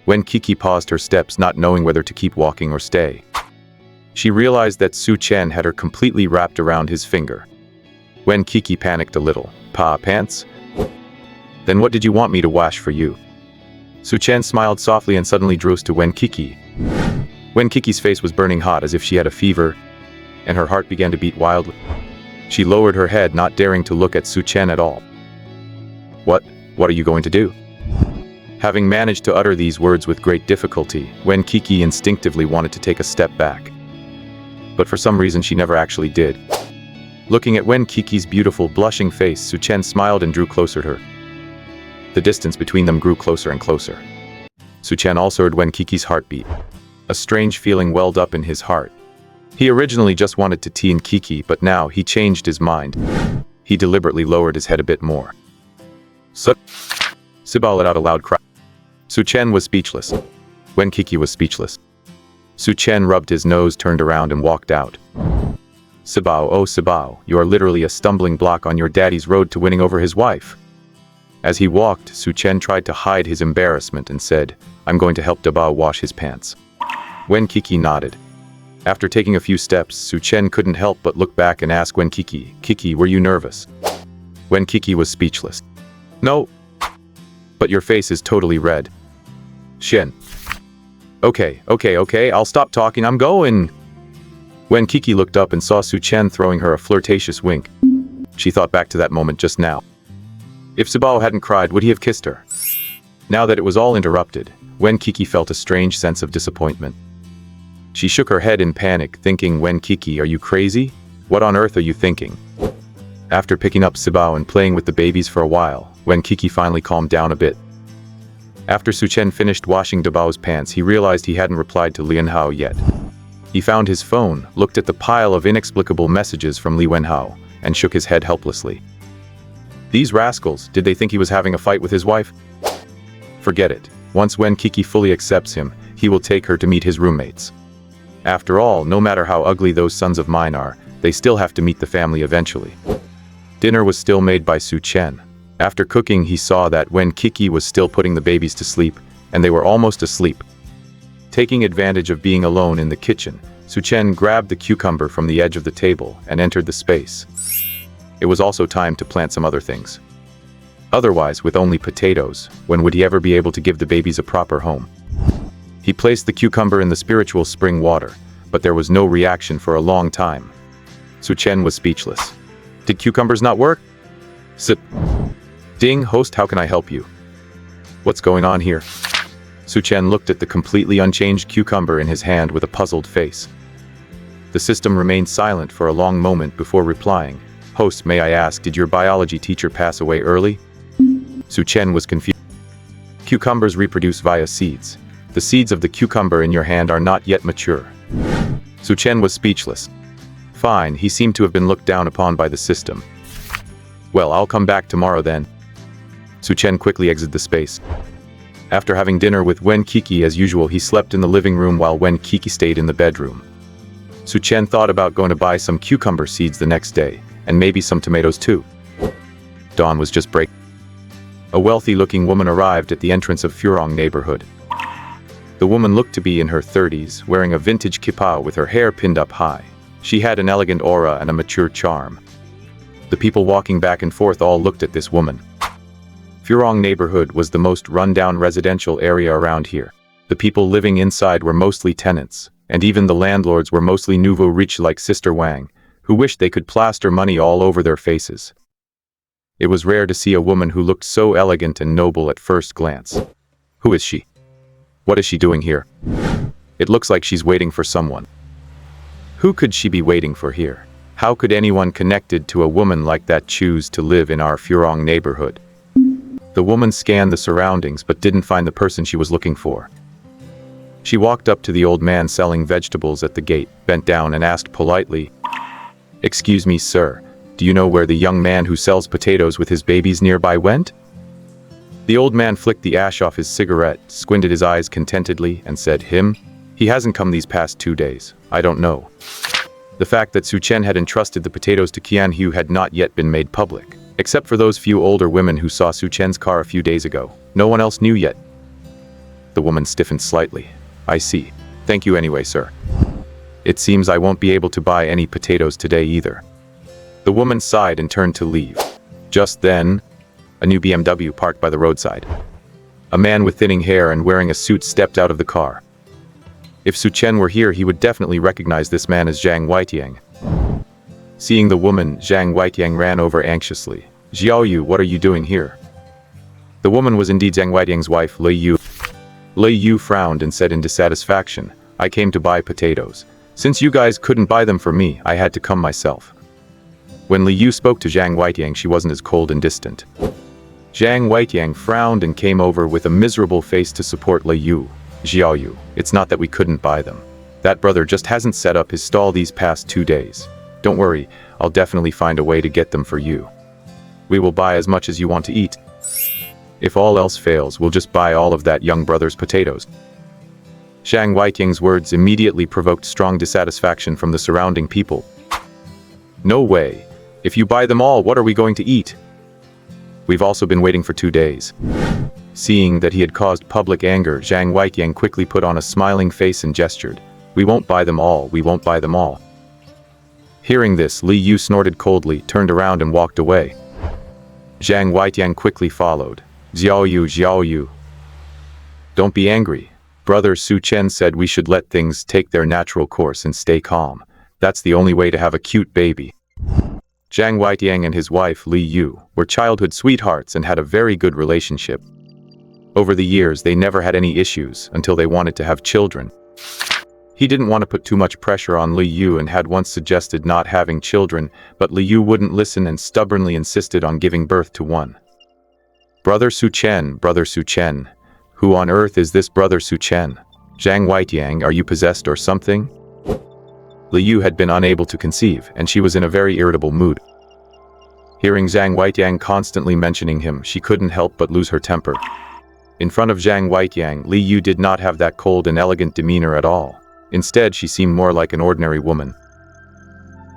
Wen Qiqi paused her steps, not knowing whether to keep walking or stay. She realized that Su Chen had her completely wrapped around his finger. Wen Qiqi panicked a little. Pants? Then what did you want me to wash for you? Su Chen smiled softly and suddenly drew to Wen Qiqi. Wen Qiqi's face was burning hot as if she had a fever, and her heart began to beat wildly. She lowered her head, not daring to look at Su Chen at all. What are you going to do? Having managed to utter these words with great difficulty, Wen Qiqi instinctively wanted to take a step back. But for some reason she never actually did. Looking at Wen Qiqi's beautiful, blushing face, Su Chen smiled and drew closer to her. The distance between them grew closer and closer. Su Chen also heard Wen Qiqi's heartbeat. A strange feeling welled up in his heart. He originally just wanted to tea and Qiqi, but now he changed his mind. He deliberately lowered his head a bit more. Sibao let out a loud cry. Su Chen was speechless. Wen Qiqi was speechless. Su Chen rubbed his nose, turned around and walked out. Sibao, oh Sibao, you are literally a stumbling block on your daddy's road to winning over his wife. As he walked, Su Chen tried to hide his embarrassment and said, I'm going to help Dabao wash his pants. Wen Qiqi nodded. After taking a few steps, Su Chen couldn't help but look back and ask Wen Qiqi, Qiqi, were you nervous? Wen Qiqi was speechless. No. But your face is totally red. Shen. Okay, I'll stop talking, I'm going. Wen Qiqi looked up and saw Su Chen throwing her a flirtatious wink. She thought back to that moment just now. If Sibao hadn't cried, would he have kissed her? Now that it was all interrupted, Wen Qiqi felt a strange sense of disappointment. She shook her head in panic, thinking, Wen Qiqi, are you crazy? What on earth are you thinking? After picking up Sibao and playing with the babies for a while, Wen Qiqi finally calmed down a bit. After Su Chen finished washing Dabao's pants, he realized he hadn't replied to Lian Hao yet. He found his phone, looked at the pile of inexplicable messages from Li Wenhao, and shook his head helplessly. These rascals, did they think he was having a fight with his wife? Forget it. Once Wen Qiqi fully accepts him, he will take her to meet his roommates. After all, no matter how ugly those sons of mine are, they still have to meet the family eventually. Dinner was still made by Su Chen. After cooking, he saw that Wen Qiqi was still putting the babies to sleep, and they were almost asleep. Taking advantage of being alone in the kitchen, Su Chen grabbed the cucumber from the edge of the table and entered the space. It was also time to plant some other things. Otherwise, with only potatoes, when would he ever be able to give the babies a proper home? He placed the cucumber in the spiritual spring water, but there was no reaction for a long time. Su Chen was speechless. Did cucumbers not work? Sit. Ding, host, how can I help you? What's going on here? Su Chen looked at the completely unchanged cucumber in his hand with a puzzled face. The system remained silent for a long moment before replying. Host, may I ask, did your biology teacher pass away early? Su Chen was confused. Cucumbers reproduce via seeds. The seeds of the cucumber in your hand are not yet mature. Su Chen was speechless. Fine, he seemed to have been looked down upon by the system. Well, I'll come back tomorrow then. Su Chen quickly exited the space. After having dinner with Wen Qiqi as usual, he slept in the living room while Wen Qiqi stayed in the bedroom. Su Chen thought about going to buy some cucumber seeds the next day, and maybe some tomatoes too. Dawn was just breaking. A wealthy-looking woman arrived at the entrance of Furong neighborhood. The woman looked to be in her 30s, wearing a vintage kippah with her hair pinned up high. She had an elegant aura and a mature charm. The people walking back and forth all looked at this woman. Furong neighborhood was the most run-down residential area around here. The people living inside were mostly tenants, and even the landlords were mostly nouveau rich like Sister Wang, who wished they could plaster money all over their faces. It was rare to see a woman who looked so elegant and noble at first glance. Who is she? What is she doing here? It looks like she's waiting for someone. Who could she be waiting for here? How could anyone connected to a woman like that choose to live in our Furong neighborhood? The woman scanned the surroundings but didn't find the person she was looking for. She walked up to the old man selling vegetables at the gate, bent down and asked politely, "Excuse me, sir, do you know where the young man who sells potatoes with his babies nearby went?" The old man flicked the ash off his cigarette, squinted his eyes contentedly, and said, "Him? He hasn't come these past 2 days. I don't know." The fact that Su Chen had entrusted the potatoes to Qian Hu had not yet been made public. Except for those few older women who saw Su Chen's car a few days ago, no one else knew yet. The woman stiffened slightly. "I see. Thank you anyway, sir. It seems I won't be able to buy any potatoes today either." The woman sighed and turned to leave. Just then, a new BMW parked by the roadside. A man with thinning hair and wearing a suit stepped out of the car. If Su Chen were here, he would definitely recognize this man as Zhang Weitiang. Seeing the woman, Zhang Weitiang ran over anxiously. Xiaoyu, what are you doing here? The woman was indeed Zhang Weitiang's wife, Lei Yu. Lei Yu frowned and said in dissatisfaction, I came to buy potatoes. Since you guys couldn't buy them for me, I had to come myself. When Lei Yu spoke to Zhang Weitiang, she wasn't as cold and distant. Zhang Weitiang frowned and came over with a miserable face to support Lei Yu. Xiaoyu, it's not that we couldn't buy them. That brother just hasn't set up his stall these past 2 days. Don't worry, I'll definitely find a way to get them for you. We will buy as much as you want to eat. If all else fails, we'll just buy all of that young brother's potatoes. Zhang Weitiang's words immediately provoked strong dissatisfaction from the surrounding people. No way. If you buy them all, what are we going to eat? We've also been waiting for 2 days. Seeing that he had caused public anger, Zhang Weitiang quickly put on a smiling face and gestured. We won't buy them all, we won't buy them all. Hearing this, Lei Yu snorted coldly, turned around and walked away. Zhang Weitiang quickly followed. Xiaoyu. Don't be angry. Brother Su Chen said we should let things take their natural course and stay calm. That's the only way to have a cute baby. Zhang Weitiang and his wife, Lei Yu, were childhood sweethearts and had a very good relationship. Over the years, they never had any issues until they wanted to have children. He didn't want to put too much pressure on Lei Yu and had once suggested not having children, but Lei Yu wouldn't listen and stubbornly insisted on giving birth to one. Brother Su Chen. Who on earth is this brother Su Chen? Zhang Weitiang, are you possessed or something? Lei Yu had been unable to conceive, and she was in a very irritable mood. Hearing Zhang Weitiang constantly mentioning him, she couldn't help but lose her temper. In front of Zhang Weitiang, Lei Yu did not have that cold and elegant demeanor at all. Instead, she seemed more like an ordinary woman.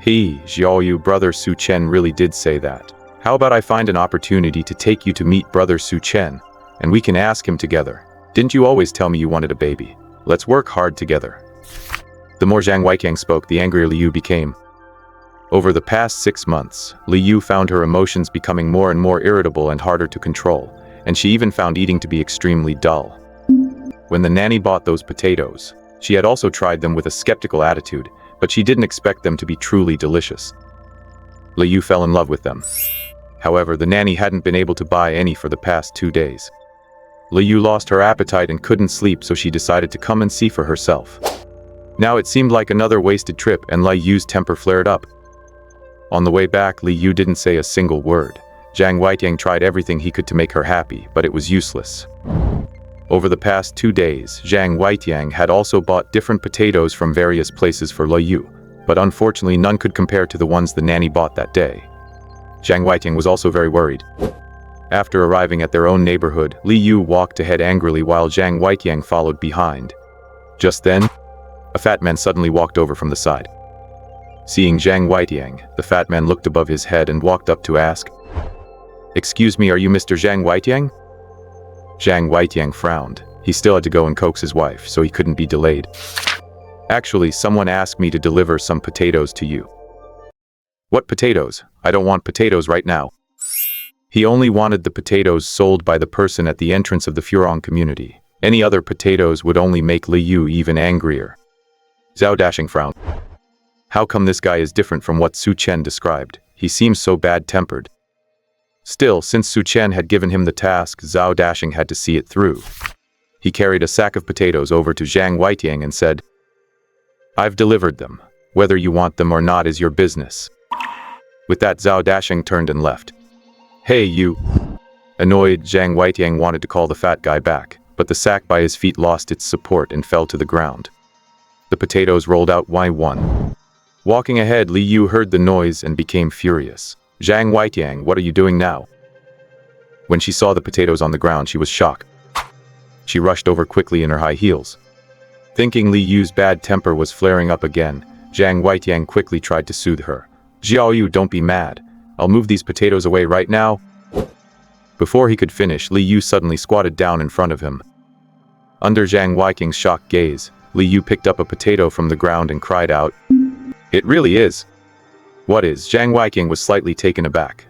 Xiaoyu, brother Su Chen really did say that. How about I find an opportunity to take you to meet brother Su Chen, and we can ask him together. Didn't you always tell me you wanted a baby? Let's work hard together. The more Zhang Weitiang spoke, the angrier Lei Yu became. Over the past 6 months, Lei Yu found her emotions becoming more and more irritable and harder to control, and she even found eating to be extremely dull. When the nanny bought those potatoes, she had also tried them with a skeptical attitude, but she didn't expect them to be truly delicious. Lei Yu fell in love with them. However, the nanny hadn't been able to buy any for the past 2 days. Lei Yu lost her appetite and couldn't sleep, so she decided to come and see for herself. Now it seemed like another wasted trip, and Lei Yu's temper flared up. On the way back, Lei Yu didn't say a single word. Zhang Weitiang tried everything he could to make her happy, but it was useless. Over the past 2 days, Zhang Weitiang had also bought different potatoes from various places for Lei Yu, but unfortunately none could compare to the ones the nanny bought that day. Zhang Weitiang was also very worried. After arriving at their own neighborhood, Lei Yu walked ahead angrily while Zhang Weitiang followed behind. Just then, a fat man suddenly walked over from the side. Seeing Zhang Weitiang, the fat man looked above his head and walked up to ask, "Excuse me, are you Mr. Zhang Weitiang?" Zhang Weitiang frowned. He still had to go and coax his wife, so he couldn't be delayed. "Actually, someone asked me to deliver some potatoes to you." "What potatoes? I don't want potatoes right now." He only wanted the potatoes sold by the person at the entrance of the Furong community. Any other potatoes would only make Lei Yu even angrier. Zhao Dashing frowned. How come this guy is different from what Su Chen described? He seems so bad-tempered. Still, since Su Chen had given him the task, Zhao Dashing had to see it through. He carried a sack of potatoes over to Zhang Weitiang and said, "I've delivered them. Whether you want them or not is your business." With that, Zhao Dashing turned and left. "Hey, you!" Annoyed, Zhang Weitiang wanted to call the fat guy back, but the sack by his feet lost its support and fell to the ground. The potatoes rolled out one. Walking ahead, Lei Yu heard the noise and became furious. "Zhang Weitiang, what are you doing now?" When she saw the potatoes on the ground, she was shocked. She rushed over quickly in her high heels. Thinking Lei Yu's bad temper was flaring up again, Zhang Weitiang quickly tried to soothe her. "Xiaoyu, don't be mad. I'll move these potatoes away right now." Before he could finish, Lei Yu suddenly squatted down in front of him. Under Zhang Weitiang's shocked gaze, Lei Yu picked up a potato from the ground and cried out, "It really is." "What is?" Zhang Weitiang was slightly taken aback.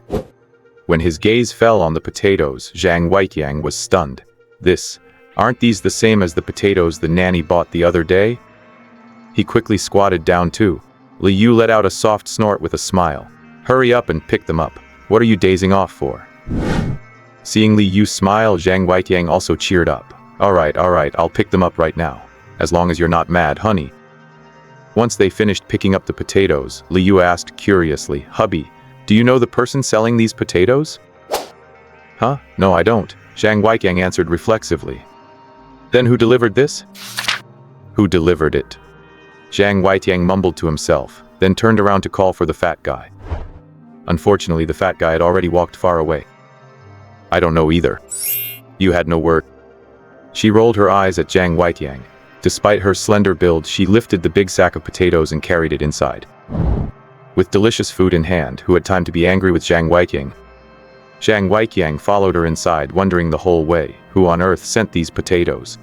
When his gaze fell on the potatoes, Zhang Weitiang was stunned. Aren't these the same as the potatoes the nanny bought the other day?" He quickly squatted down too. Li Yu let out a soft snort with a smile. Hurry up and pick them up. What are you dazing off for? Seeing Li Yu smile, Zhang Weitiang also cheered up. Alright, I'll pick them up right now. As long as you're not mad, honey. Once they finished picking up the potatoes, Li Yu asked curiously, Hubby, do you know the person selling these potatoes? Huh? No, I don't, Zhang Weitiang answered reflexively. Then who delivered this? Who delivered it? Zhang Weitiang mumbled to himself, then turned around to call for the fat guy. Unfortunately, the fat guy had already walked far away. I don't know either. You had no word. She rolled her eyes at Zhang Weitiang. Despite her slender build, she lifted the big sack of potatoes and carried it inside. With delicious food in hand, who had time to be angry with Zhang Weitiang? Zhang Weitiang followed her inside, wondering the whole way, who on earth sent these potatoes?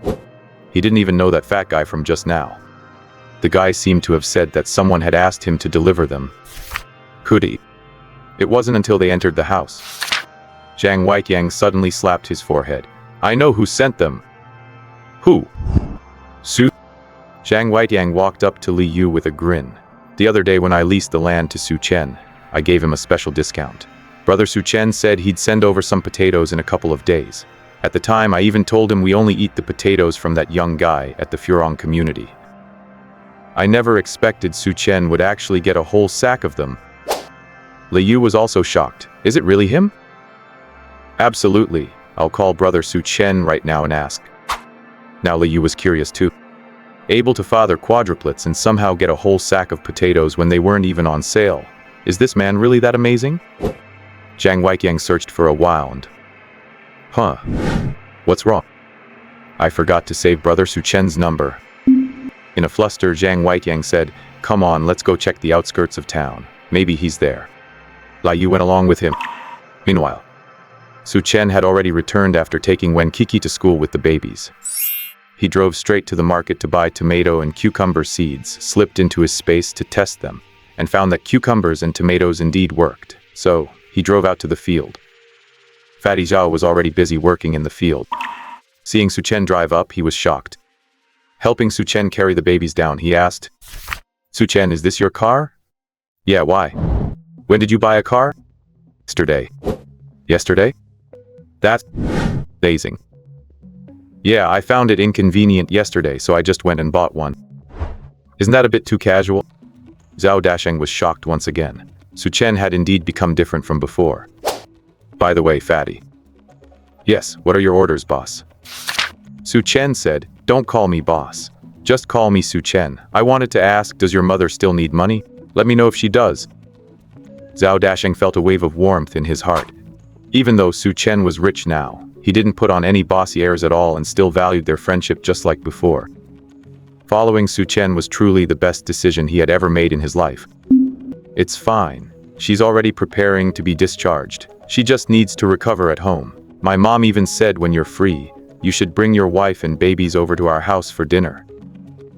He didn't even know that fat guy from just now. The guy seemed to have said that someone had asked him to deliver them. Could he? It wasn't until they entered the house. Zhang Weitiang suddenly slapped his forehead. I know who sent them. Who? Su. Zhang Weitiang walked up to Li Yu with a grin. The other day when I leased the land to Su Chen, I gave him a special discount. Brother Su Chen said he'd send over some potatoes in a couple of days. At the time, I even told him we only eat the potatoes from that young guy at the Furong community. I never expected Su Chen would actually get a whole sack of them. Li Yu was also shocked. Is it really him? Absolutely. I'll call Brother Su Chen right now and ask. Now Li Yu was curious too. Able to father quadruplets and somehow get a whole sack of potatoes when they weren't even on sale. Is this man really that amazing? Zhang Weitiang searched for a while and... Huh. What's wrong? I forgot to save Brother Su Chen's number. In a fluster, Zhang Weitiang said, Come on, let's go check the outskirts of town. Maybe he's there. Li Yu went along with him. Meanwhile, Su Chen had already returned after taking Wen Qiqi to school with the babies. He drove straight to the market to buy tomato and cucumber seeds, slipped into his space to test them, and found that cucumbers and tomatoes indeed worked. So, he drove out to the field. Fatty Zhao was already busy working in the field. Seeing Su Chen drive up, he was shocked. Helping Su Chen carry the babies down, he asked, Su Chen, is this your car? Yeah, why? When did you buy a car? Yesterday. Yesterday? That's amazing. Yeah, I found it inconvenient yesterday, so I just went and bought one. Isn't that a bit too casual? Zhao Dasheng was shocked once again. Su Chen had indeed become different from before. By the way, Fatty. Yes, what are your orders, boss? Su Chen said, Don't call me boss. Just call me Su Chen. I wanted to ask, does your mother still need money? Let me know if she does. Zhao Dasheng felt a wave of warmth in his heart. Even though Su Chen was rich now, he didn't put on any bossy airs at all and still valued their friendship just like before. Following Su Chen was truly the best decision he had ever made in his life. It's fine. She's already preparing to be discharged. She just needs to recover at home. My mom even said when you're free, you should bring your wife and babies over to our house for dinner.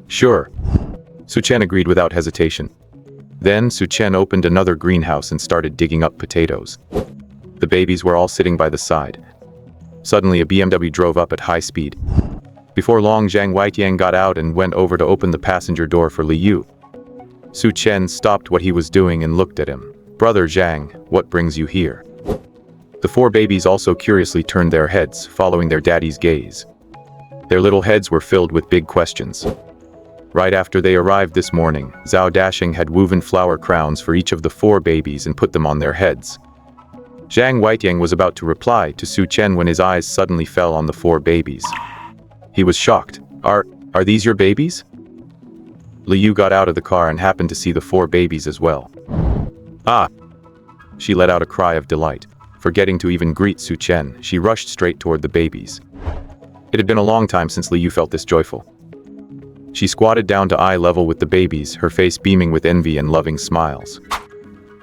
Sure. Su Chen agreed without hesitation. Then Su Chen opened another greenhouse and started digging up potatoes. The babies were all sitting by the side. Suddenly a BMW drove up at high speed. Before long, Zhang Weitiang got out and went over to open the passenger door for Li Yu. Su Chen stopped what he was doing and looked at him. Brother Zhang, what brings you here? The four babies also curiously turned their heads, following their daddy's gaze. Their little heads were filled with big questions. Right after they arrived this morning, Zhao Dasheng had woven flower crowns for each of the four babies and put them on their heads. Zhang Weitiang was about to reply to Su Chen when his eyes suddenly fell on the four babies. He was shocked. Are these your babies? Li Yu got out of the car and happened to see the four babies as well. Ah! She let out a cry of delight. Forgetting to even greet Su Chen, she rushed straight toward the babies. It had been a long time since Li Yu felt this joyful. She squatted down to eye level with the babies, her face beaming with envy and loving smiles.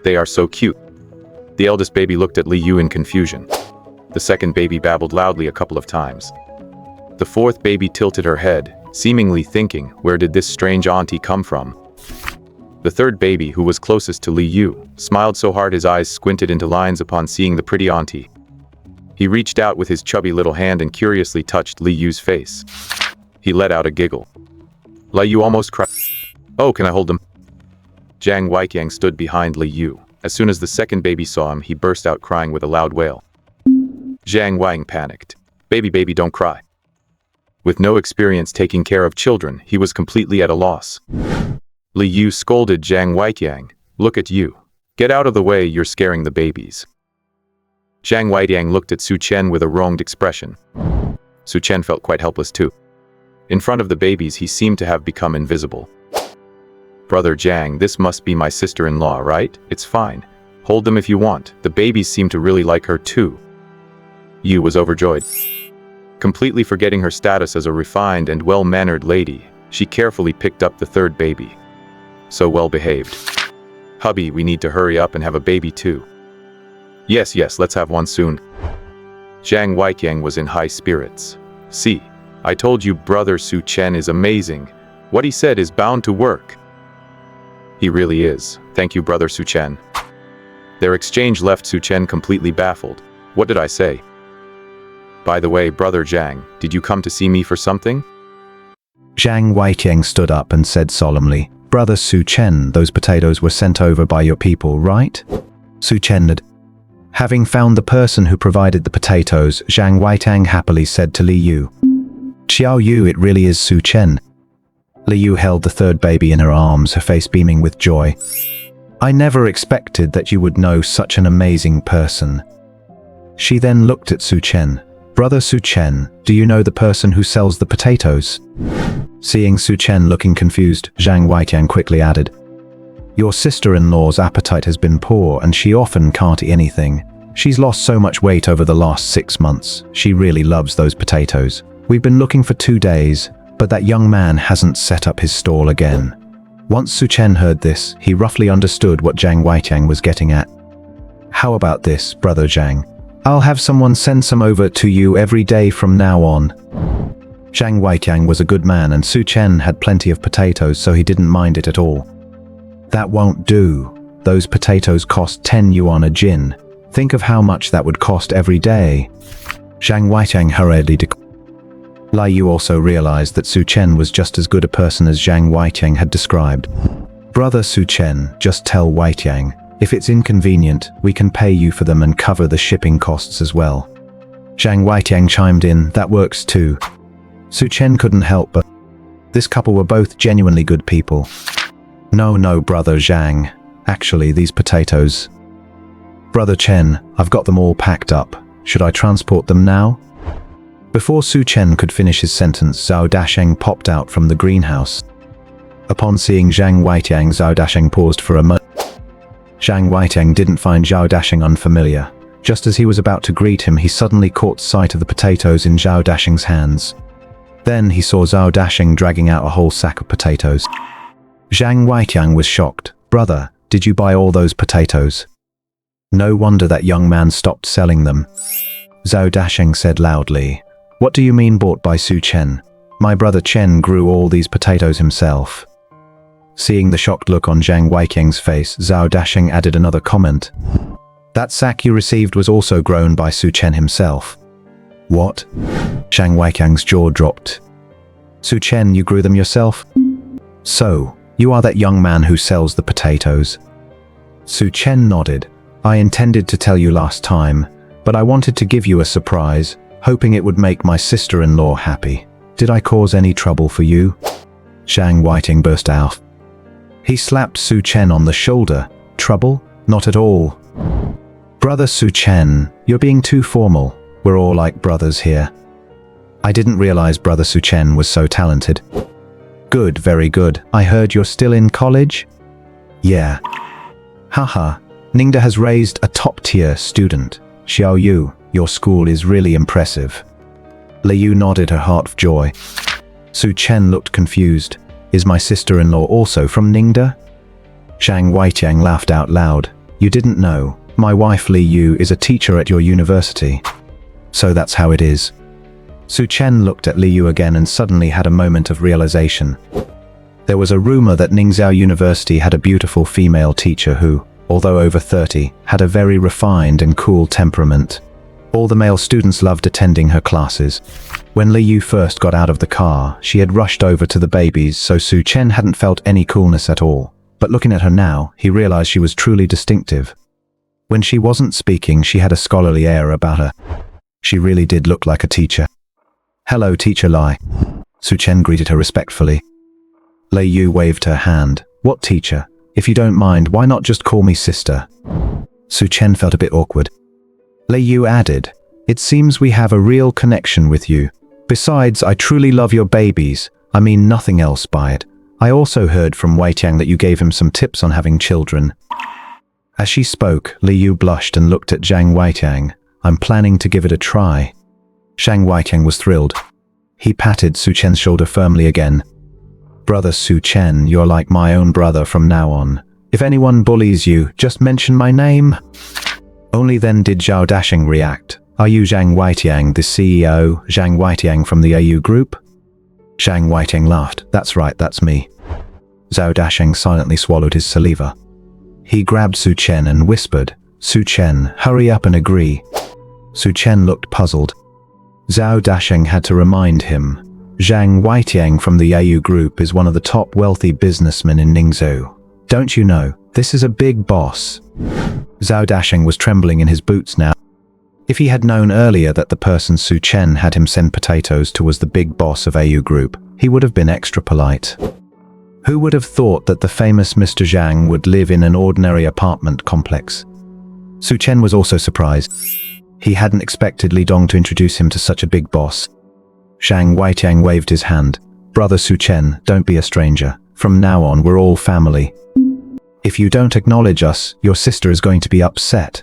They are so cute. The eldest baby looked at Li Yu in confusion. The second baby babbled loudly a couple of times. The fourth baby tilted her head, seemingly thinking, where did this strange auntie come from? The third baby, who was closest to Li Yu, smiled so hard his eyes squinted into lines upon seeing the pretty auntie. He reached out with his chubby little hand and curiously touched Li Yu's face. He let out a giggle. Li Yu almost cried. Oh, can I hold them? Zhang Weiqiang stood behind Li Yu. As soon as the second baby saw him, he burst out crying with a loud wail. Zhang Weiqiang panicked. Baby, don't cry. With no experience taking care of children, he was completely at a loss. Li Yu scolded Zhang Weiqiang. Look at you. Get out of the way, you're scaring the babies. Zhang Weiqiang looked at Su Chen with a wronged expression. Su Chen felt quite helpless too. In front of the babies, he seemed to have become invisible. Brother Zhang, this must be my sister-in-law, right? It's fine. Hold them if you want. The babies seem to really like her too. Yu was overjoyed. Completely forgetting her status as a refined and well-mannered lady, she carefully picked up the third baby. So well-behaved. Hubby, we need to hurry up and have a baby too. Yes, let's have one soon. Zhang Weiqiang was in high spirits. See, I told you brother Su Chen is amazing. What he said is bound to work. He really is. Thank you, brother Su Chen. Their exchange left Su Chen completely baffled. What did I say? By the way, brother Zhang, did you come to see me for something? Zhang Weiqiang stood up and said solemnly, Brother Su Chen, those potatoes were sent over by your people, right? Su Chen nodded. Having found the person who provided the potatoes, Zhang Weiqiang happily said to Li Yu, Xiao Yu, it really is Su Chen. Li Yu held the third baby in her arms, her face beaming with joy. I never expected that you would know such an amazing person. She then looked at Su Chen. Brother Su Chen, do you know the person who sells the potatoes? Seeing Su Chen looking confused, Zhang Weiqiang quickly added, Your sister-in-law's appetite has been poor and she often can't eat anything. She's lost so much weight over the last 6 months. She really loves those potatoes. We've been looking for 2 days, but that young man hasn't set up his stall again. Once Su Chen heard this, he roughly understood what Zhang Weiqiang was getting at. How about this, brother Zhang? I'll have someone send some over to you every day from now on. Zhang Weiqiang was a good man and Su Chen had plenty of potatoes, so he didn't mind it at all. That won't do. Those potatoes cost 10 yuan a jin. Think of how much that would cost every day. Zhang Weiqiang hurriedly declared. Li Yu also realized that Su Chen was just as good a person as Zhang Weiqiang had described. Brother Su Chen, just tell Weiqiang, if it's inconvenient, we can pay you for them and cover the shipping costs as well. Zhang Weiqiang chimed in, that works too. Su Chen couldn't help but. This couple were both genuinely good people. No, brother Zhang. Actually, these potatoes. Brother Chen, I've got them all packed up. Should I transport them now? Before Su Chen could finish his sentence, Zhao Dasheng popped out from the greenhouse. Upon seeing Zhang Weiqiang, Zhao Dasheng paused for a moment. Zhang Weiqiang didn't find Zhao Dasheng unfamiliar. Just as he was about to greet him, he suddenly caught sight of the potatoes in Zhao Dasheng's hands. Then he saw Zhao Dasheng dragging out a whole sack of potatoes. Zhang Weiqiang was shocked. Brother, did you buy all those potatoes? No wonder that young man stopped selling them. Zhao Dasheng said loudly, What do you mean bought by Su Chen? My brother Chen grew all these potatoes himself. Seeing the shocked look on Zhang Weiqiang's face, Zhao Dasheng added another comment. That sack you received was also grown by Su Chen himself. What? Zhang Weiqiang's jaw dropped. Su Chen, you grew them yourself? So, you are that young man who sells the potatoes. Su Chen nodded. I intended to tell you last time, but I wanted to give you a surprise, hoping it would make my sister-in-law happy. Did I cause any trouble for you? Zhang Weiqiang burst out. He slapped Su Chen on the shoulder. Trouble? Not at all. Brother Su Chen, you're being too formal. We're all like brothers here. I didn't realize Brother Su Chen was so talented. Good, very good. I heard you're still in college? Yeah. Haha, Ningda has raised a top-tier student. Xiao Yu, your school is really impressive. Li Yu nodded, her heart of joy. Su Chen looked confused. Is my sister-in-law also from Ningda? Zhang Weiqiang laughed out loud. You didn't know. My wife Li Yu is a teacher at your university. So that's how it is. Su Chen looked at Li Yu again and suddenly had a moment of realization. There was a rumor that Ningzhou University had a beautiful female teacher who, although over 30, had a very refined and cool temperament. All the male students loved attending her classes. When Li Yu first got out of the car, she had rushed over to the babies, so Su Chen hadn't felt any coolness at all. but looking at her now, he realized she was truly distinctive. When she wasn't speaking, she had a scholarly air about her. She really did look like a teacher. "Hello, Teacher Lai." Su Chen greeted her respectfully. Lei Yu waved her hand. "What teacher? If you don't mind, why not just call me sister?" Su Chen felt a bit awkward. Lei Yu added, "It seems we have a real connection with you. Besides, I truly love your babies. I mean nothing else by it. I also heard from Wei Tiang that you gave him some tips on having children." As she spoke, Lei Yu blushed and looked at Zhang Weitiang. "I'm planning to give it a try." Zhang Weitiang was thrilled. He patted Su Chen's shoulder firmly again. "Brother Su Chen, you're like my own brother from now on. If anyone bullies you, just mention my name." Only then did Zhao Dasheng react. "Are you Zhang Weitiang, the CEO, Zhang Weitiang from the AU group?" Zhang Weitiang laughed. "That's right, that's me." Zhao Dasheng silently swallowed his saliva. He grabbed Su Chen and whispered, "Su Chen, hurry up and agree." Su Chen looked puzzled. Zhao Dasheng had to remind him. Zhang Weitiang from the AU group is one of the top wealthy businessmen in Ningzhou. "Don't you know, this is a big boss." Zhao Dasheng was trembling in his boots now. If he had known earlier that the person Su Chen had him send potatoes to was the big boss of AU group, he would have been extra polite. Who would have thought that the famous Mr. Zhang would live in an ordinary apartment complex? Su Chen was also surprised. He hadn't expected Li Dong to introduce him to such a big boss. Zhang Weitiang waved his hand. "Brother Su Chen, don't be a stranger. From now on, we're all family. If you don't acknowledge us, your sister is going to be upset."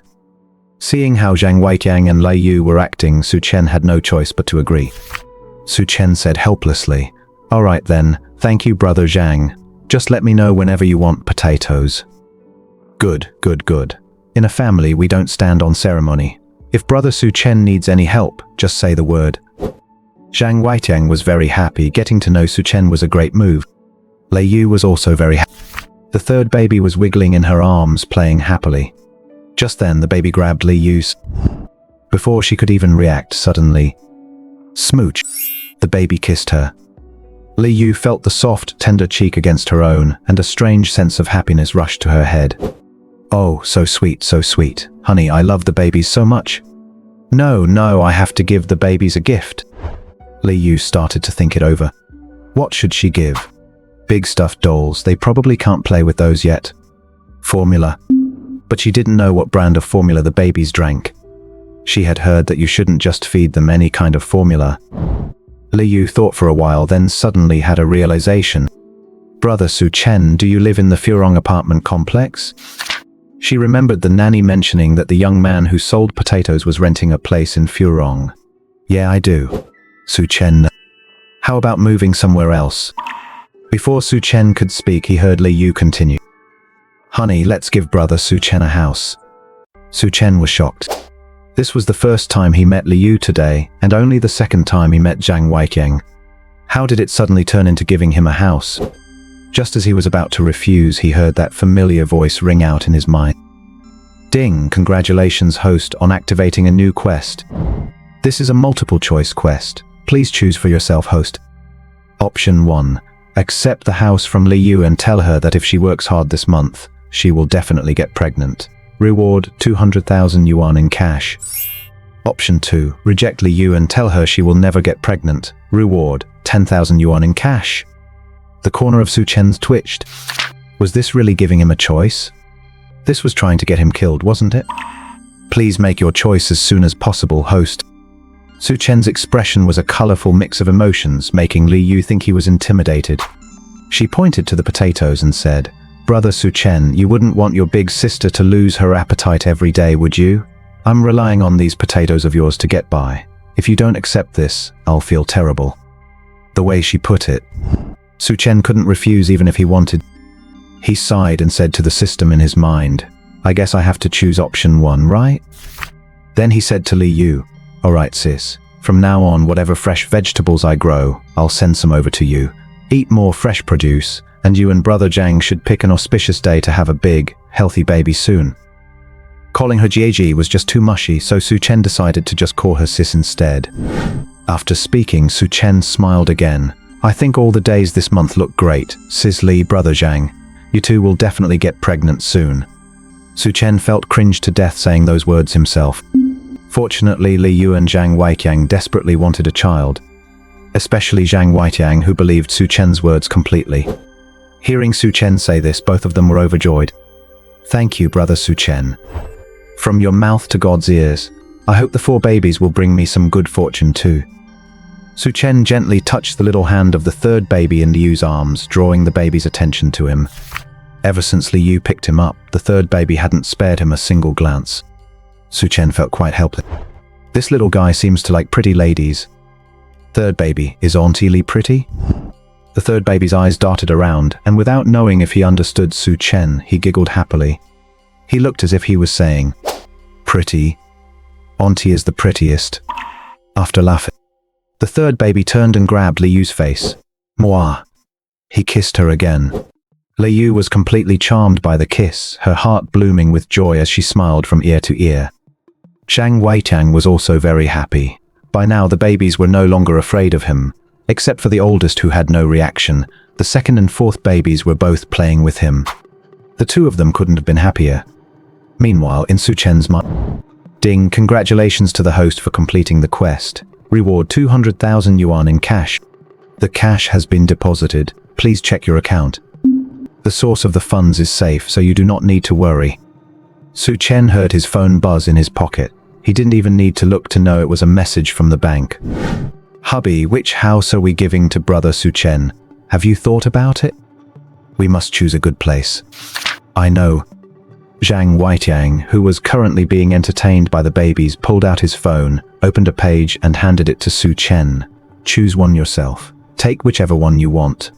Seeing how Zhang Weitiang and Lei Yu were acting, Su Chen had no choice but to agree. Su Chen said helplessly, "All right then, thank you, Brother Zhang. Just let me know whenever you want potatoes." Good, good, good. In a family, we don't stand on ceremony. If Brother Su Chen needs any help, just say the word. Zhang Weitiang was very happy. Getting to know Su Chen was a great move. Lei Yu was also very happy. The third baby was wiggling in her arms, playing happily. Just then, the baby grabbed Lei Yu's. Before she could even react, suddenly, smooch, the baby kissed her. Lei Yu felt the soft, tender cheek against her own, and a strange sense of happiness rushed to her head. "Oh, so sweet, so sweet. Honey, I love the babies so much." No, I have to give the babies a gift." Lei Yu started to think it over. What should she give? Big stuffed dolls, they probably can't play with those yet. Formula. But she didn't know what brand of formula the babies drank. She had heard that you shouldn't just feed them any kind of formula. Lei Yu thought for a while, then suddenly had a realization. "Brother Su Chen, do you live in the Furong apartment complex?" She remembered the nanny mentioning that the young man who sold potatoes was renting a place in Furong. "Yeah, I do." Su Chen. "How about moving somewhere else?" Before Su Chen could speak, he heard Lei Yu continue. "Honey, let's give Brother Su Chen a house." Su Chen was shocked. This was the first time he met Lei Yu today, and only the second time he met Zhang Weitiang. How did it suddenly turn into giving him a house? Just as he was about to refuse, he heard that familiar voice ring out in his mind. "Ding, congratulations, host, on activating a new quest. This is a multiple choice quest. Please choose for yourself, host." Option 1. Accept the house from Lei Yu and tell her that if she works hard this month, she will definitely get pregnant. Reward 200,000 yuan in cash. Option 2. Reject Lei Yu and tell her she will never get pregnant. Reward 10,000 yuan in cash. The corner of Su Chen's twitched. Was this really giving him a choice? This was trying to get him killed, wasn't it? "Please make your choice as soon as possible, host." Su Chen's expression was a colorful mix of emotions, making Lei Yu think he was intimidated. She pointed to the potatoes and said, "Brother Su Chen, you wouldn't want your big sister to lose her appetite every day, would you? I'm relying on these potatoes of yours to get by. If you don't accept this, I'll feel terrible." The way she put it, Su Chen couldn't refuse even if he wanted. He sighed and said to the system in his mind, "I guess I have to choose option 1, right?" Then he said to Lei Yu, "All right, sis. From now on, whatever fresh vegetables I grow, I'll send some over to you. Eat more fresh produce, and you and Brother Zhang should pick an auspicious day to have a big, healthy baby soon." Calling her Jieji was just too mushy, so Su Chen decided to just call her sis instead. After speaking, Su Chen smiled again. "I think all the days this month look great, sis Li, Brother Zhang. You two will definitely get pregnant soon. Su Chen felt cringed to death saying those words himself. Fortunately, Li Yu and Zhang Weiqiang desperately wanted a child, especially Zhang Weiqiang, who believed Su Chen's words completely. Hearing Su Chen say this, both of them were overjoyed. Thank you, brother Su Chen. From your mouth to God's ears, I hope the 4 babies will bring me some good fortune too. Su Chen gently touched the little hand of the 3rd baby in Li Yu's arms, drawing the baby's attention to him. Ever since Li Yu picked him up, the 3rd baby hadn't spared him a single glance. Su Chen felt quite helpless. This little guy seems to like pretty ladies. 3rd baby, is Auntie Li pretty? The 3rd baby's eyes darted around, and without knowing if he understood Su Chen, he giggled happily. He looked as if he was saying, pretty. Auntie is the prettiest. After laughing, the 3rd baby turned and grabbed Li Yu's face. Moi. He kissed her again. Li Yu was completely charmed by the kiss, her heart blooming with joy as she smiled from ear to ear. Zhang Weiqiang was also very happy. By now the babies were no longer afraid of him, except for the oldest who had no reaction. The 2nd and 4th babies were both playing with him. The 2 of them couldn't have been happier. Meanwhile, in Su Chen's mind, ding, congratulations to the host for completing the quest. Reward 200,000 yuan in cash. The cash has been deposited. Please check your account. The source of the funds is safe, so you do not need to worry. Su Chen heard his phone buzz in his pocket. He didn't even need to look to know it was a message from the bank. Hubby, which house are we giving to brother Su Chen? Have you thought about it? We must choose a good place. I know. Zhang Weiqiang, who was currently being entertained by the babies, pulled out his phone, opened a page and handed it to Su Chen. Choose one yourself. Take whichever one you want.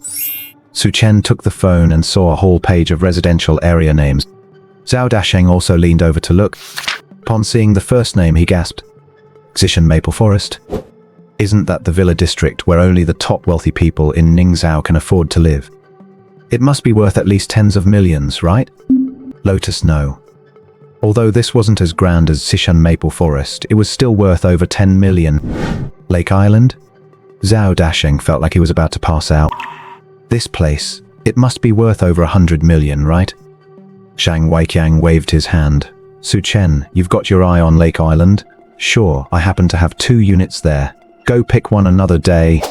Su Chen took the phone and saw a whole page of residential area names. Zhao Dasheng also leaned over to look. Upon seeing the first name, he gasped. Xishan Maple Forest? Isn't that the villa district where only the top wealthy people in Ningzhou can afford to live? It must be worth at least tens of millions, right? Lotus, no. Although this wasn't as grand as Xishan Maple Forest, it was still worth over 10 million. Lake Island? Zhao Dasheng felt like he was about to pass out. This place, it must be worth over 100 million, right? Zhang Weiqiang waved his hand. Su Chen, you've got your eye on Lake Island? Sure, I happen to have 2 units there. Go pick one another day.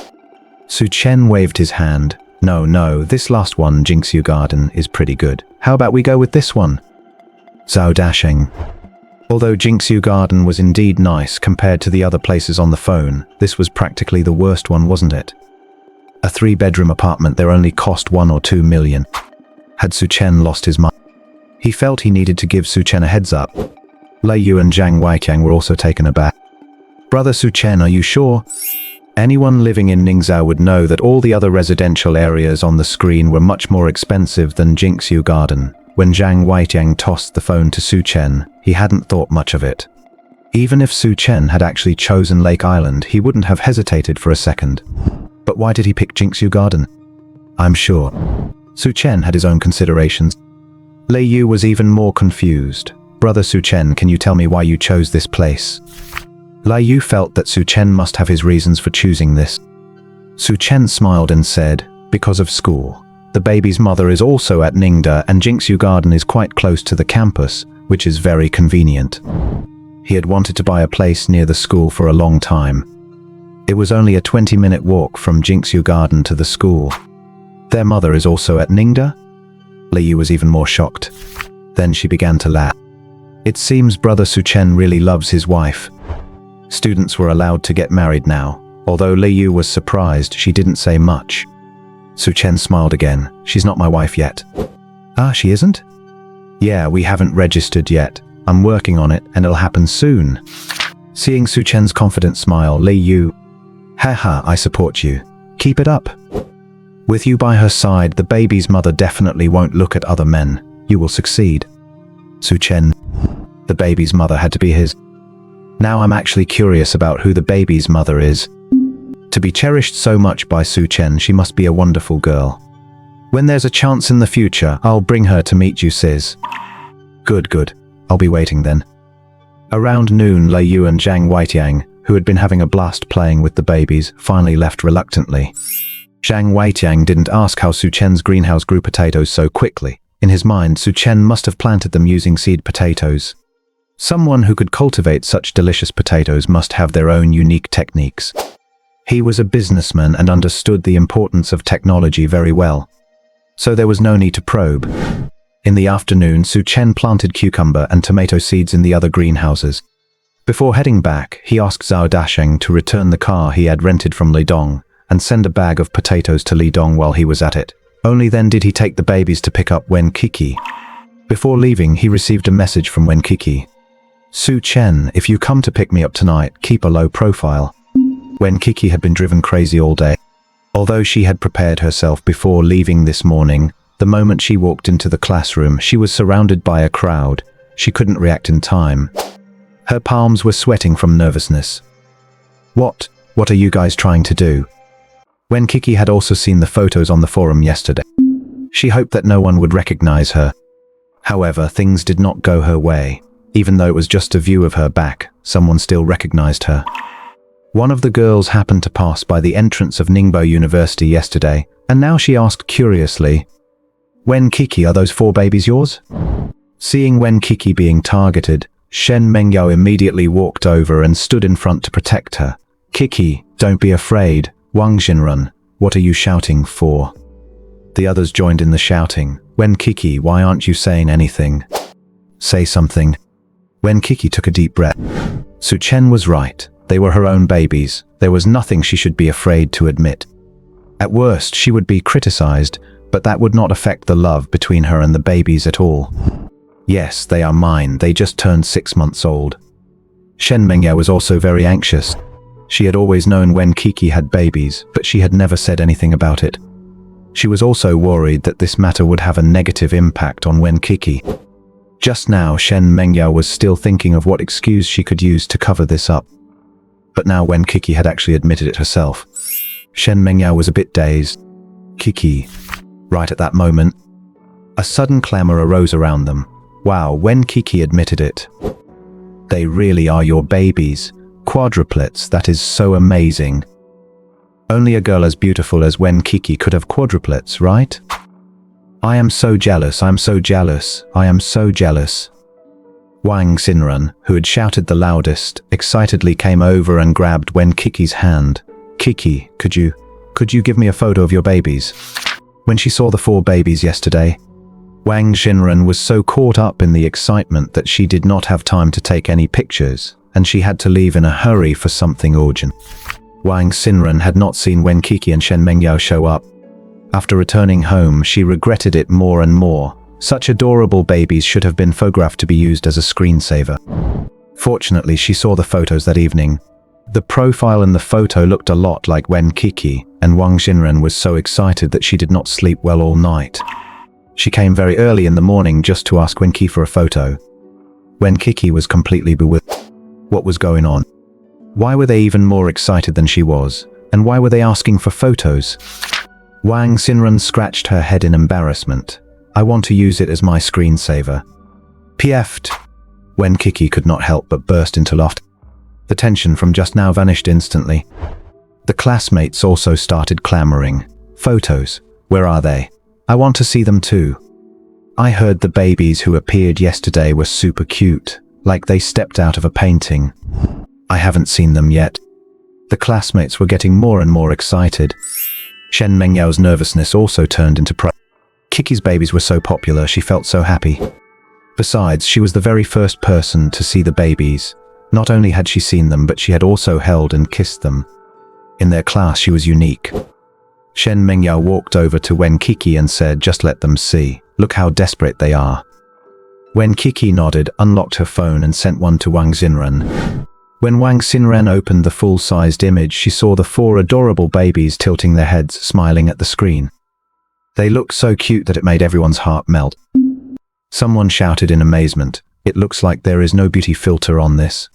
Su Chen waved his hand. No, this last one, Jingxiu Garden, is pretty good. How about we go with this one? Zhao Dasheng. Although Jingxiu Garden was indeed nice compared to the other places on the phone, this was practically the worst one, wasn't it? A 3-bedroom apartment there only cost 1 or 2 million. Had Su Chen lost his mind? He felt he needed to give Su Chen a heads up. Li Yu and Zhang Weiqiang were also taken aback. Brother Su Chen, are you sure? Anyone living in Ningzhou would know that all the other residential areas on the screen were much more expensive than Jingxiu Garden. When Zhang Weiqiang tossed the phone to Su Chen, he hadn't thought much of it. Even if Su Chen had actually chosen Lake Island, he wouldn't have hesitated for a second. But why did he pick Jingxiu Garden? I'm sure Su Chen had his own considerations. Li Yu was even more confused. Brother Su Chen, can you tell me why you chose this place? Li Yu felt that Su Chen must have his reasons for choosing this. Su Chen smiled and said, because of school. The baby's mother is also at Ningde, and Jingxiu Garden is quite close to the campus, which is very convenient. He had wanted to buy a place near the school for a long time. It was only a 20-minute walk from Jingxiu Garden to the school. Their mother is also at Ningde? Li Yu was even more shocked. Then she began to laugh. It seems brother Su Chen really loves his wife. Students were allowed to get married now. Although Li Yu was surprised, she didn't say much. Su Chen smiled again. She's not my wife yet. Ah, she isn't? Yeah, we haven't registered yet. I'm working on it, and it'll happen soon. Seeing Su Chen's confident smile, Li Yu, haha, I support you. Keep it up. With you by her side, the baby's mother definitely won't look at other men. You will succeed. Su Chen, the baby's mother had to be his. Now I'm actually curious about who the baby's mother is. To be cherished so much by Su Chen, she must be a wonderful girl. When there's a chance in the future, I'll bring her to meet you, sis. Good. I'll be waiting then. Around noon, Li Yu and Zhang Weiqiang, who had been having a blast playing with the babies, finally left reluctantly. Zhang Weitiang didn't ask how Su Chen's greenhouse grew potatoes so quickly. In his mind, Su Chen must have planted them using seed potatoes. Someone who could cultivate such delicious potatoes must have their own unique techniques. He was a businessman and understood the importance of technology very well. So there was no need to probe. In the afternoon, Su Chen planted cucumber and tomato seeds in the other greenhouses. Before heading back, he asked Zhao Dasheng to return the car he had rented from Lidong and send a bag of potatoes to Lidong while he was at it. Only then did he take the babies to pick up Wen Qiqi. Before leaving, he received a message from Wen Qiqi. Su Chen, if you come to pick me up tonight, keep a low profile. Wen Qiqi had been driven crazy all day. Although she had prepared herself before leaving this morning, the moment she walked into the classroom, she was surrounded by a crowd. She couldn't react in time. Her palms were sweating from nervousness. What are you guys trying to do? Wen Qiqi had also seen the photos on the forum yesterday. She hoped that no one would recognize her. However, things did not go her way. Even though it was just a view of her back, someone still recognized her. One of the girls happened to pass by the entrance of Ningbo University yesterday, and now she asked curiously, Wen Qiqi, are those 4 babies yours? Seeing Wen Qiqi being targeted, Shen Mengyao immediately walked over and stood in front to protect her. Qiqi, don't be afraid. Wang Xinren, what are you shouting for? The others joined in the shouting. Wen Qiqi, why aren't you saying anything? Say something. Wen Qiqi took a deep breath. Su Chen was right. They were her own babies. There was nothing she should be afraid to admit. At worst, she would be criticized, but that would not affect the love between her and the babies at all. Yes, they are mine. They just turned 6 months old. Shen Mengyao was also very anxious. She had always known Wen Qiqi had babies, but she had never said anything about it. She was also worried that this matter would have a negative impact on Wen Qiqi. Just now, Shen Mengyao was still thinking of what excuse she could use to cover this up. But now Wen Qiqi had actually admitted it herself. Shen Mengyao was a bit dazed. Qiqi. Right at that moment, a sudden clamor arose around them. Wow, Wen Qiqi admitted it. They really are your babies. Quadruplets, that is so amazing. Only a girl as beautiful as Wen Qiqi could have quadruplets, right? I am so jealous, I'm so jealous, I am so jealous. Wang Xinren, who had shouted the loudest, excitedly came over and grabbed Wen Qiqi's hand. Qiqi, could you give me a photo of your babies? When she saw the 4 babies yesterday, Wang Xinren was so caught up in the excitement that she did not have time to take any pictures, and she had to leave in a hurry for something urgent. Wang Xinren had not seen Wen Qiqi and Shen Mengyao show up. After returning home, she regretted it more and more. Such adorable babies should have been photographed to be used as a screensaver. Fortunately, she saw the photos that evening. The profile in the photo looked a lot like Wen Qiqi, and Wang Xinren was so excited that she did not sleep well all night. She came very early in the morning just to ask Wen Qiqi for a photo. Wen Qiqi was completely bewildered. What was going on? Why were they even more excited than she was? And why were they asking for photos? Wang Xinren scratched her head in embarrassment. I want to use it as my screensaver. PF'd. Wen Qiqi could not help but burst into laughter. The tension from just now vanished instantly. The classmates also started clamoring. Photos. Where are they? I want to see them too. I heard the babies who appeared yesterday were super cute, like they stepped out of a painting. I haven't seen them yet. The classmates were getting more and more excited. Shen Mengyao's nervousness also turned into pride. Qiqi's babies were so popular, she felt so happy. Besides, she was the very first person to see the babies. Not only had she seen them, but she had also held and kissed them. In their class, she was unique. Shen Mengyao walked over to Wen Qiqi and said, just let them see. Look how desperate they are. Wen Qiqi nodded, unlocked her phone and sent one to Wang Xinren. When Wang Xinren opened the full-sized image, she saw the 4 adorable babies tilting their heads, smiling at the screen. They looked so cute that it made everyone's heart melt. Someone shouted in amazement, "It looks like there is no beauty filter on this."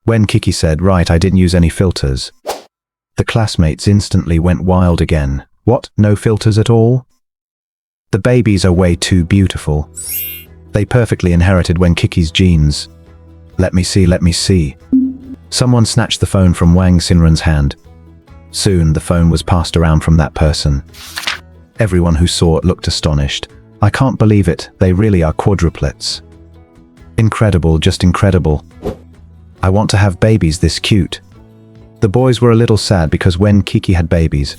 Wen Qiqi said, "Right, I didn't use any filters." The classmates instantly went wild again. What? No filters at all? The babies are way too beautiful. They perfectly inherited Wen Qiqi's genes. Let me see, let me see. Someone snatched the phone from Wang Xinren's hand. Soon the phone was passed around from that person. Everyone who saw it looked astonished. I can't believe it, they really are quadruplets. Incredible, just incredible. I want to have babies this cute. The boys were a little sad because Wen Qiqi had babies.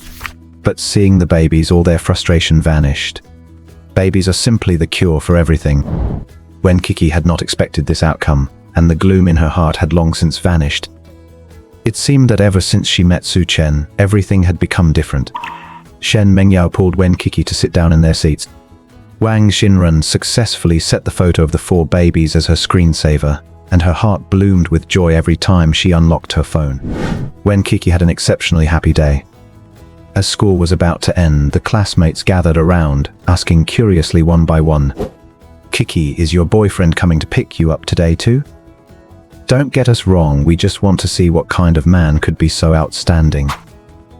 But seeing the babies, all their frustration vanished. Babies are simply the cure for everything. Wen Qiqi had not expected this outcome, and the gloom in her heart had long since vanished. It seemed that ever since she met Su Chen, everything had become different. Shen Mengyao pulled Wen Qiqi to sit down in their seats. Wang Xinren successfully set the photo of the 4 babies as her screensaver, and her heart bloomed with joy every time she unlocked her phone. Wen Qiqi had an exceptionally happy day. As school was about to end, the classmates gathered around, asking curiously one by one, "Qiqi, is your boyfriend coming to pick you up today too?" Don't get us wrong, we just want to see what kind of man could be so outstanding.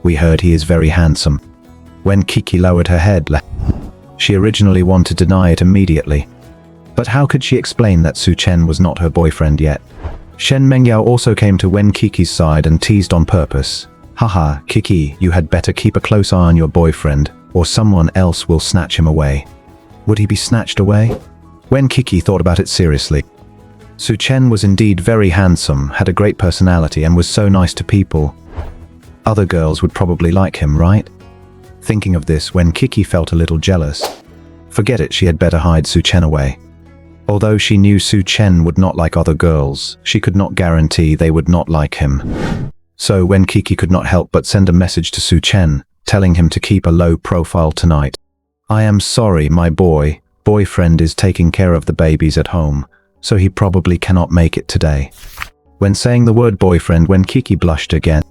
We heard he is very handsome. Wen Qiqi lowered her head. She originally wanted to deny it immediately. But how could she explain that Su Chen was not her boyfriend yet? Shen Mengyao also came to Wen Qiqi's side and teased on purpose. Haha, Qiqi, you had better keep a close eye on your boyfriend, or someone else will snatch him away. Would he be snatched away? Wen Qiqi thought about it seriously. Su Chen was indeed very handsome, had a great personality, and was so nice to people. Other girls would probably like him, right? Thinking of this, Wen Qiqi felt a little jealous. Forget it, she had better hide Su Chen away. Although she knew Su Chen would not like other girls, she could not guarantee they would not like him. So Wen Qiqi could not help but send a message to Su Chen, telling him to keep a low profile tonight. I am sorry, my boyfriend is taking care of the babies at home, so he probably cannot make it today. When saying the word boyfriend, Wen Qiqi blushed again.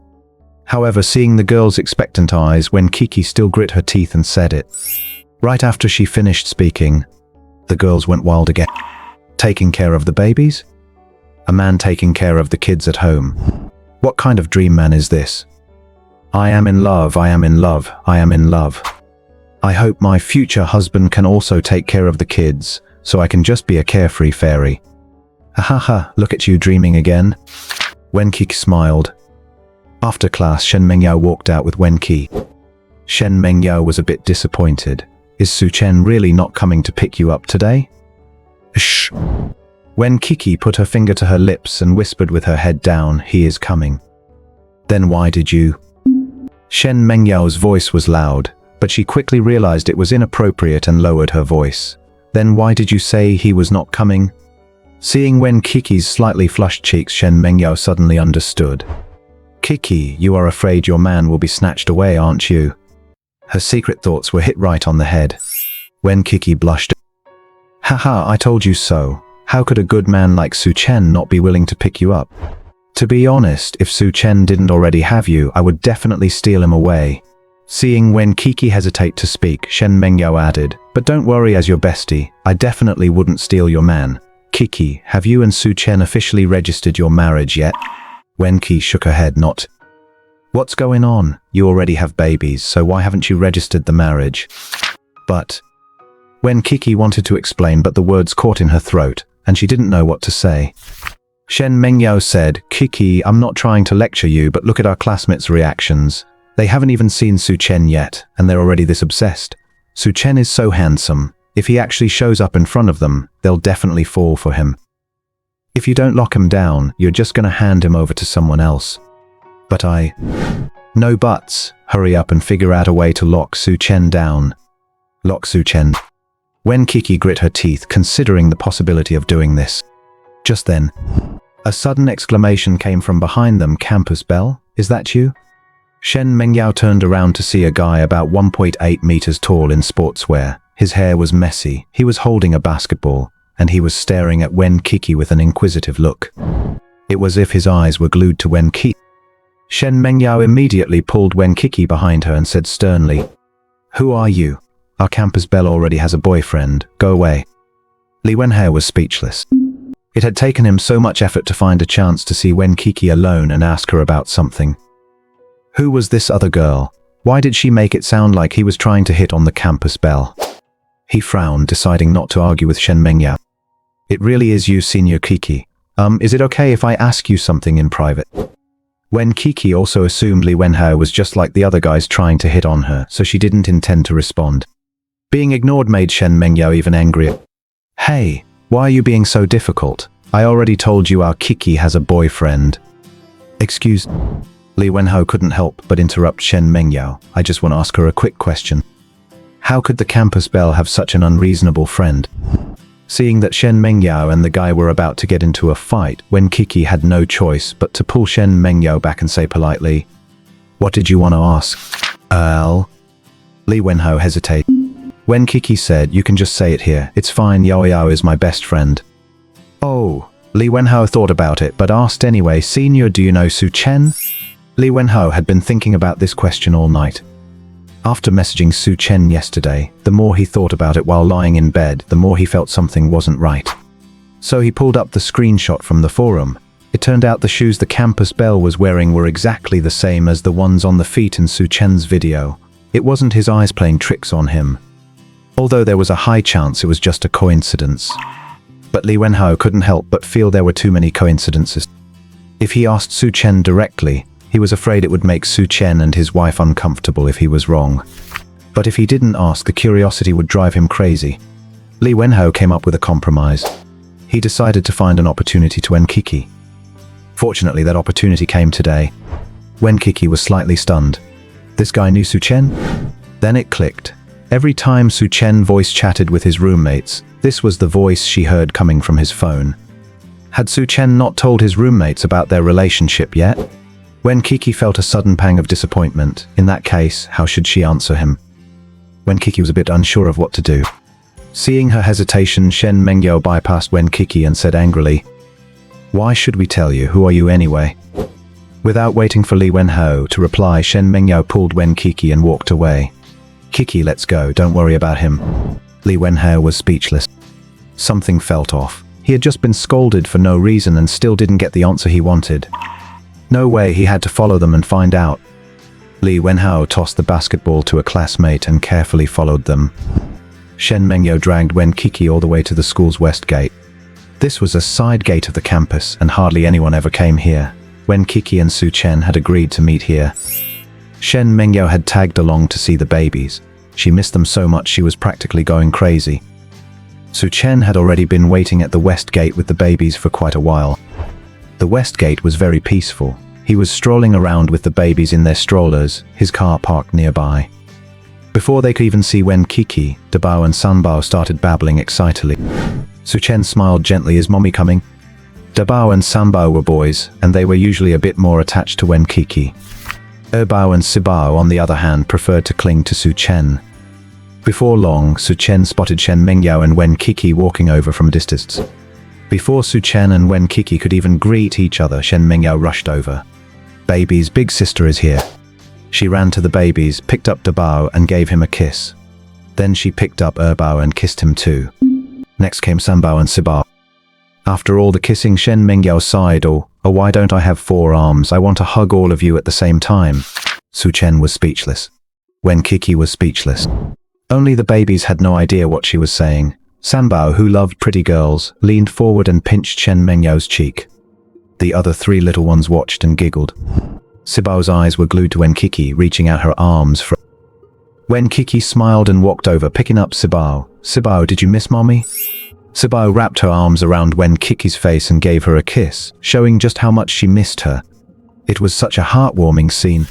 However, seeing the girl's expectant eyes, Wen Qiqi still grit her teeth and said it. Right after she finished speaking, the girls went wild again. Taking care of the babies? A man taking care of the kids at home. What kind of dream man is this? I am in love, I am in love, I am in love. I hope my future husband can also take care of the kids, so I can just be a carefree fairy. Haha, look at you dreaming again. Wen Qiqi smiled. After class, Shen Mengyao walked out with Wen Qiqi. Shen Mengyao was a bit disappointed. Is Su Chen really not coming to pick you up today? Shh. Wen Qiqi put her finger to her lips and whispered with her head down, he is coming. Then why did you? Shen Mengyao's voice was loud, but she quickly realized it was inappropriate and lowered her voice. Then why did you say he was not coming? Seeing Wen Qiqi's slightly flushed cheeks, Shen Mengyao suddenly understood. Qiqi, you are afraid your man will be snatched away, aren't you? Her secret thoughts were hit right on the head. Wen Qiqi blushed. Haha, I told you so. How could a good man like Su Chen not be willing to pick you up? To be honest, if Su Chen didn't already have you, I would definitely steal him away. Seeing Wen Qiqi hesitate to speak, Shen Mengyao added, but don't worry, as your bestie, I definitely wouldn't steal your man. Qiqi, have you and Su Chen officially registered your marriage yet? Wen Qiqi shook her head, not. What's going on? You already have babies, so why haven't you registered the marriage? But Wen Qiqi wanted to explain, but the words caught in her throat, and she didn't know what to say. Shen Mengyao said, Qiqi, I'm not trying to lecture you, but look at our classmates' reactions. They haven't even seen Su Chen yet, and they're already this obsessed. Su Chen is so handsome. If he actually shows up in front of them, they'll definitely fall for him. If you don't lock him down, you're just going to hand him over to someone else. But No buts. Hurry up and figure out a way to lock Su Chen down. Lock Su Chen. Wen Qiqi grit her teeth, considering the possibility of doing this. Just then, a sudden exclamation came from behind them. Campus bell? Is that you? Shen Mengyao turned around to see a guy about 1.8 meters tall in sportswear. His hair was messy, he was holding a basketball, and he was staring at Wen Qiqi with an inquisitive look. It was as if his eyes were glued to Wen Qiqi. Shen Mengyao immediately pulled Wen Qiqi behind her and said sternly, Who are you? Our campus belle already has a boyfriend. Go away. Li Wenhe was speechless. It had taken him so much effort to find a chance to see Wen Qiqi alone and ask her about something. Who was this other girl? Why did she make it sound like he was trying to hit on the campus belle? He frowned, deciding not to argue with Shen Mengyao. It really is you, Senior Qiqi. Is it okay if I ask you something in private? Wen Qiqi also assumed Li Wenhao was just like the other guys trying to hit on her, so she didn't intend to respond. Being ignored made Shen Mengyao even angrier. Hey, why are you being so difficult? I already told you our Qiqi has a boyfriend. Excuse. Li Wenhao couldn't help but interrupt Shen Mengyao. I just want to ask her a quick question. How could the campus belle have such an unreasonable friend? Seeing that Shen Mengyao and the guy were about to get into a fight, Wen Qiqi had no choice but to pull Shen Mengyao back and say politely, "What did you want to ask?" Li Wenhao hesitated. Wen Qiqi said, "You can just say it here. It's fine, Yao Yao is my best friend." Oh, Li Wenhao thought about it but asked anyway, "Senior, do you know Su Chen?" Li Wenhao had been thinking about this question all night. After messaging Su Chen yesterday, the more he thought about it while lying in bed, the more he felt something wasn't right. So he pulled up the screenshot from the forum. It turned out the shoes the campus belle was wearing were exactly the same as the ones on the feet in Su Chen's video. It wasn't his eyes playing tricks on him. Although there was a high chance it was just a coincidence. But Li Wenhao couldn't help but feel there were too many coincidences. If he asked Su Chen directly, he was afraid it would make Su Chen and his wife uncomfortable if he was wrong. But if he didn't ask, the curiosity would drive him crazy. Li Wenhao came up with a compromise. He decided to find an opportunity to Wen Qiqi. Fortunately, that opportunity came today. Wen Qiqi was slightly stunned. This guy knew Su Chen? Then it clicked. Every time Su Chen voice chatted with his roommates, this was the voice she heard coming from his phone. Had Su Chen not told his roommates about their relationship yet? Wen Qiqi felt a sudden pang of disappointment. In that case, how should she answer him? Wen Qiqi was a bit unsure of what to do. Seeing her hesitation, Shen Mengyao bypassed Wen Qiqi and said angrily, "Why should we tell you? Who are you anyway?" Without waiting for Li Wenhao to reply, Shen Mengyao pulled Wen Qiqi and walked away. "Qiqi, let's go. Don't worry about him." Li Wenhao was speechless. Something felt off. He had just been scolded for no reason and still didn't get the answer he wanted. No way, he had to follow them and find out. Li Wenhao tossed the basketball to a classmate and carefully followed them. Shen Mengyao dragged Wen Qiqi all the way to the school's west gate. This was a side gate of the campus, and hardly anyone ever came here. Wen Qiqi and Su Chen had agreed to meet here. Shen Mengyao had tagged along to see the babies. She missed them so much she was practically going crazy. Su Chen had already been waiting at the west gate with the babies for quite a while. The west gate was very peaceful. He was strolling around with the babies in their strollers, his car parked nearby. Before they could even see Wen Qiqi, Dabao and Sanbao started babbling excitedly. Su Chen smiled gently. "Is mommy coming?" Dabao and Sanbao were boys, and they were usually a bit more attached to Wen Qiqi. Erbao and Sibao, on the other hand, preferred to cling to Su Chen. Before long, Su Chen spotted Shen Mengyao and Wen Qiqi walking over from a distance. Before Su Chen and Wen Qiqi could even greet each other, Shen Mengyao rushed over. "Baby's big sister is here." She ran to the babies, picked up Dabao and gave him a kiss. Then she picked up Erbao and kissed him too. Next came Sanbao and Sibao. After all the kissing, Shen Mengyao sighed, "Oh, why don't I have 4 arms? I want to hug all of you at the same time." Su Chen was speechless. Wen Qiqi was speechless. Only the babies had no idea what she was saying. Sanbao, who loved pretty girls, leaned forward and pinched Shen Mengyao's cheek. The other 3 little ones watched and giggled. Sibao's eyes were glued to Wen Qiqi, reaching out her arms for... Wen Qiqi smiled and walked over, picking up Sibao. "Sibao, did you miss mommy?" Sibao wrapped her arms around Wen Qiqi's face and gave her a kiss, showing just how much she missed her. It was such a heartwarming scene.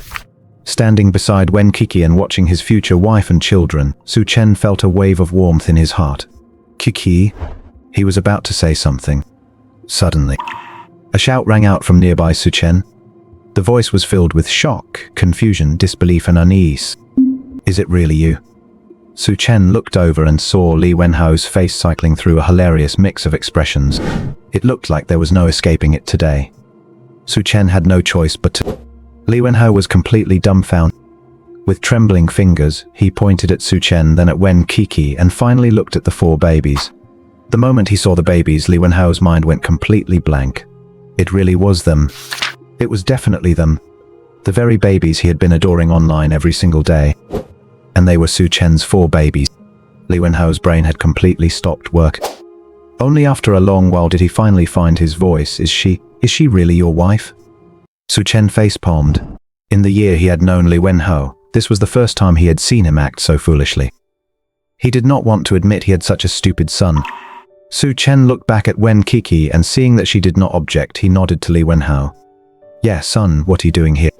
Standing beside Wen Qiqi and watching his future wife and children, Su Chen felt a wave of warmth in his heart. "Qiqi?" He was about to say something. Suddenly, a shout rang out from nearby Su Chen. The voice was filled with shock, confusion, disbelief and unease. "Is it really you?" Su Chen looked over and saw Li Wenhao's face cycling through a hilarious mix of expressions. It looked like there was no escaping it today. Su Chen had no choice but to... Li Wenhao was completely dumbfounded. With trembling fingers, he pointed at Su Chen, then at Wen Qiqi, and finally looked at the 4 babies. The moment he saw the babies, Li Wenhao's mind went completely blank. It really was them. It was definitely them. The very babies he had been adoring online every single day. And they were Su Chen's 4 babies. Li Wenhao's brain had completely stopped work. Only after a long while did he finally find his voice. Is she really your wife?" Su Chen face-palmed. In the year he had known Li Wenhao, this was the first time he had seen him act so foolishly. He did not want to admit he had such a stupid son. Su Chen looked back at Wen Qiqi and seeing that she did not object, he nodded to Li Wenhao. "Yeah, son, what are you doing here?"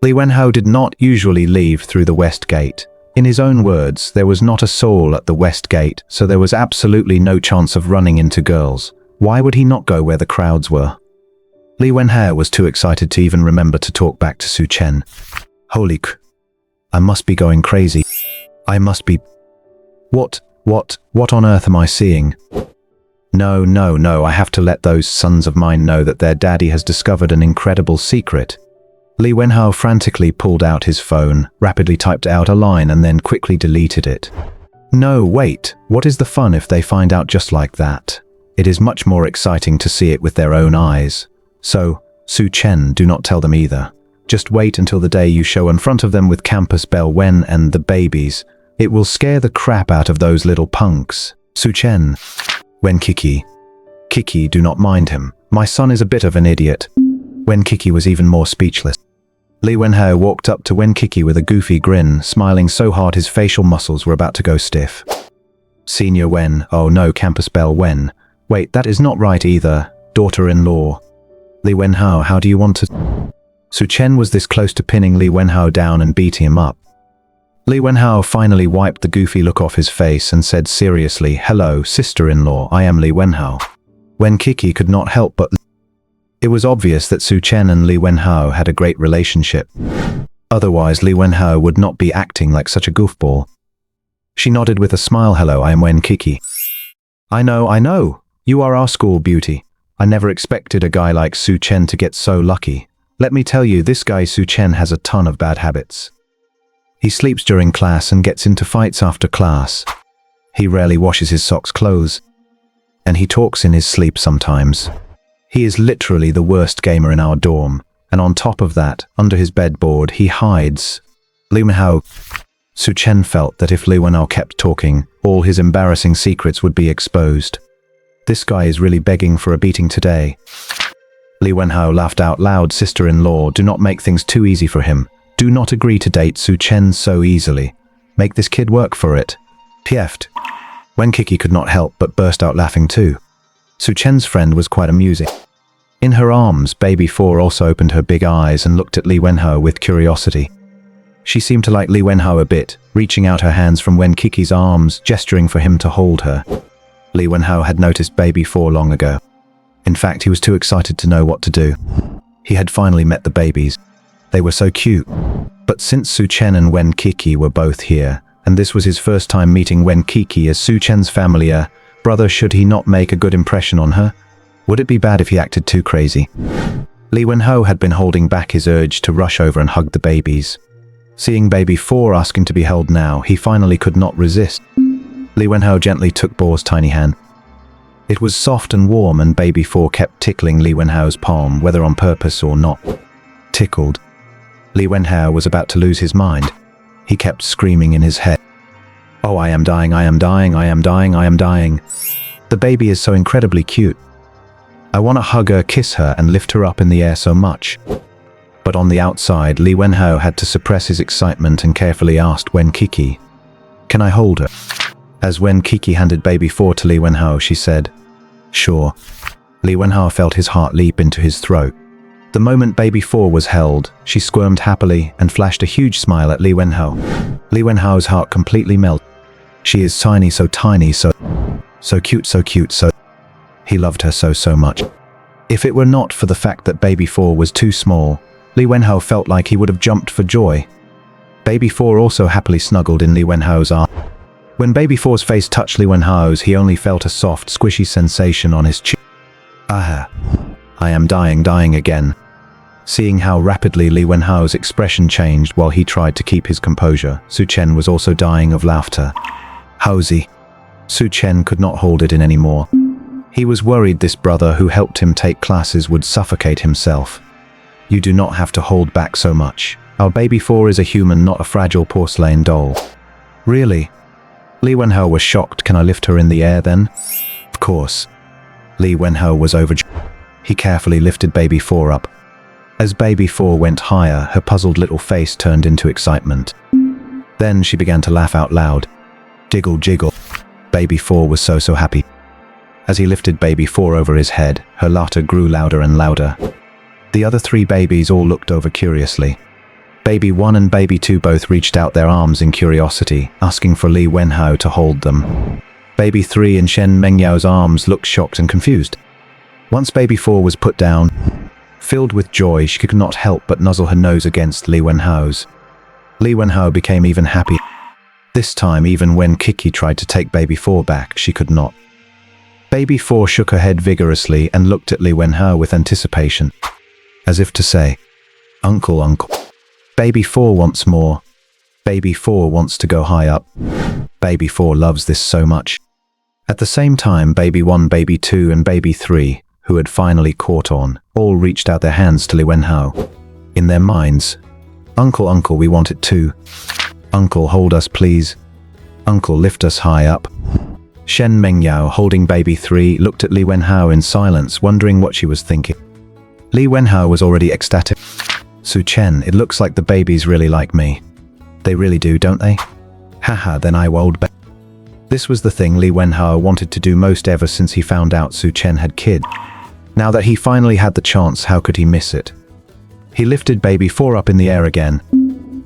Li Wenhao did not usually leave through the west gate. In his own words, there was not a soul at the west gate, so there was absolutely no chance of running into girls. Why would he not go where the crowds were? Li Wenhao was too excited to even remember to talk back to Su Chen. Holy c... I must be going crazy. I must be... What on earth am I seeing? No, I have to let those sons of mine know that their daddy has discovered an incredible secret. Li Wenhao frantically pulled out his phone, rapidly typed out a line and then quickly deleted it. No, wait, what is the fun if they find out just like that? It is much more exciting to see it with their own eyes. So, Su Chen, do not tell them either. Just wait until the day you show in front of them with Campus Belle Wen and the babies. It will scare the crap out of those little punks. Su Chen. Wen Qiqi. Qiqi, do not mind him. My son is a bit of an idiot. Wen Qiqi was even more speechless. Li Wenhao walked up to Wen Qiqi with a goofy grin, smiling so hard his facial muscles were about to go stiff. Senior Wen, oh no, Campus Belle Wen. Wait, that is not right either. Daughter-in-law. Li Wenhao, how do you want to... Su Chen was this close to pinning Li Wenhao down and beating him up. Li Wenhao finally wiped the goofy look off his face and said seriously, "Hello, sister-in-law, I am Li Wenhao." Wen Qiqi could not help but... It was obvious that Su Chen and Li Wenhao had a great relationship. Otherwise, Li Wenhao would not be acting like such a goofball. She nodded with a smile. "Hello, I am Wen Qiqi." I know. You are our school beauty. I never expected a guy like Su Chen to get so lucky. Let me tell you, this guy Su Chen has a ton of bad habits. He sleeps during class and gets into fights after class. He rarely washes his socks clothes. And he talks in his sleep sometimes. He is literally the worst gamer in our dorm. And on top of that, under his bedboard, he hides. Li Wenhao. Su Chen felt that if Li Wenhao kept talking, all his embarrassing secrets would be exposed. This guy is really begging for a beating today. Li Wenhao laughed out loud. Sister-in-law, do not make things too easy for him. Do not agree to date Su Chen so easily. Make this kid work for it. PF'd. Wen Qiqi could not help but burst out laughing too. Su Chen's friend was quite amusing. In her arms, Baby 4 also opened her big eyes and looked at Li Wenhao with curiosity. She seemed to like Li Wenhao a bit, reaching out her hands from Wen Qiqi's arms, gesturing for him to hold her. Li Wenhao had noticed Baby 4 long ago. In fact, he was too excited to know what to do. He had finally met the babies. They were so cute. But since Su Chen and Wen Qiqi were both here, and this was his first time meeting Wen Qiqi as Su Chen's family brother, should he not make a good impression on her? Would it be bad if he acted too crazy? Li Wenhao had been holding back his urge to rush over and hug the babies. Seeing Baby 4 asking to be held now, he finally could not resist. Li Wenhao gently took Bo's tiny hand. It was soft and warm, and Baby 4 kept tickling Li Wenhao's palm, whether on purpose or not. Tickled. Li Wenhao was about to lose his mind. He kept screaming in his head. Oh, I am dying, I am dying, I am dying, I am dying. The baby is so incredibly cute. I want to hug her, kiss her, and lift her up in the air so much. But on the outside, Li Wenhao had to suppress his excitement and carefully asked Wen Qiqi, "Can I hold her?" As Wen Qiqi handed Baby 4 to Li Wenhao, she said, "Sure." Li Wenhao felt his heart leap into his throat. The moment Baby 4 was held, she squirmed happily and flashed a huge smile at Li Wenhao. Li Wenhao's heart completely melted. She is tiny, so cute, so cute, so... He loved her so much. If it were not for the fact that Baby 4 was too small, Li Wenhao felt like he would have jumped for joy. Baby 4 also happily snuggled in Li Wenhao's arm. When Baby 4's face touched Li Wenhao's, he only felt a soft, squishy sensation on his chin. Ah, I am dying again. Seeing how rapidly Li Wenhao's expression changed while he tried to keep his composure, Su Chen was also dying of laughter. Howsy. Su Chen could not hold it in anymore. He was worried this brother who helped him take classes would suffocate himself. You do not have to hold back so much. Our Baby 4 is a human, not a fragile porcelain doll. Really? Li Wenhao was shocked. Can I lift her in the air then? Of course. Li Wenhao was overjoyed. He carefully lifted Baby 4 up. As baby 4 went higher, her puzzled little face turned into excitement. Then she began to laugh out loud. Jiggle, jiggle. Baby 4 was so happy. As he lifted baby 4 over his head, her laughter grew louder and louder. The other 3 babies all looked over curiously. Baby 1 and baby 2 both reached out their arms in curiosity, asking for Li Wenhao to hold them. Baby 3 in Shen Mengyao's arms looked shocked and confused. Once baby 4 was put down, filled with joy, she could not help but nuzzle her nose against Li Wenhao's. Li Wenhao became even happier. This time, even when Qiqi tried to take baby 4 back, she could not. Baby 4 shook her head vigorously and looked at Li Wenhao with anticipation, as if to say, "Uncle, uncle." Baby 4 wants more. Baby 4 wants to go high up. Baby 4 loves this so much. At the same time, baby 1, baby 2, and baby 3, who had finally caught on, all reached out their hands to Li Wenhao. In their minds, "Uncle, uncle, we want it too. Uncle, hold us please. Uncle, lift us high up." Shen Mengyao, holding baby 3, looked at Li Wenhao in silence, wondering what she was thinking. Li Wenhao was already ecstatic. "Su Chen, it looks like the babies really like me. They really do, don't they? Haha, then I will." This was the thing Li Wenhao wanted to do most ever since he found out Su Chen had kid. Now that he finally had the chance, how could he miss it? He lifted baby 4 up in the air again.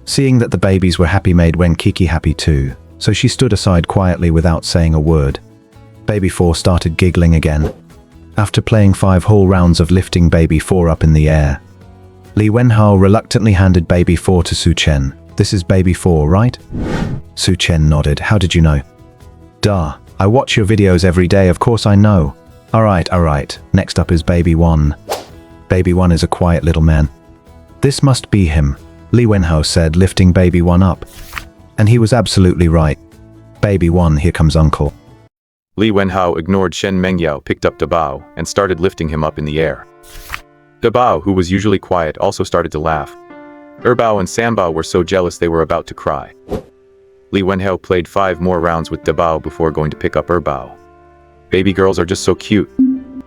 Seeing that the babies were happy made Wen Qiqi happy too, so she stood aside quietly without saying a word. Baby 4 started giggling again. After playing 5 whole rounds of lifting baby 4 up in the air, Li Wenhao reluctantly handed baby 4 to Su Chen. "This is baby 4, right?" Su Chen nodded. "How did you know?" "Duh, I watch your videos every day, of course I know." Alright. Next up is baby 1. Baby 1 is a quiet little man. "This must be him," Li Wenhao said, lifting baby 1 up. And he was absolutely right. "Baby 1, here comes uncle." Li Wenhao ignored Shen Mengyao, picked up Dabao, and started lifting him up in the air. Dabao, who was usually quiet, also started to laugh. Erbao and Sambao were so jealous they were about to cry. Li Wenhao played 5 more rounds with Dabao before going to pick up Erbao. Baby girls are just so cute.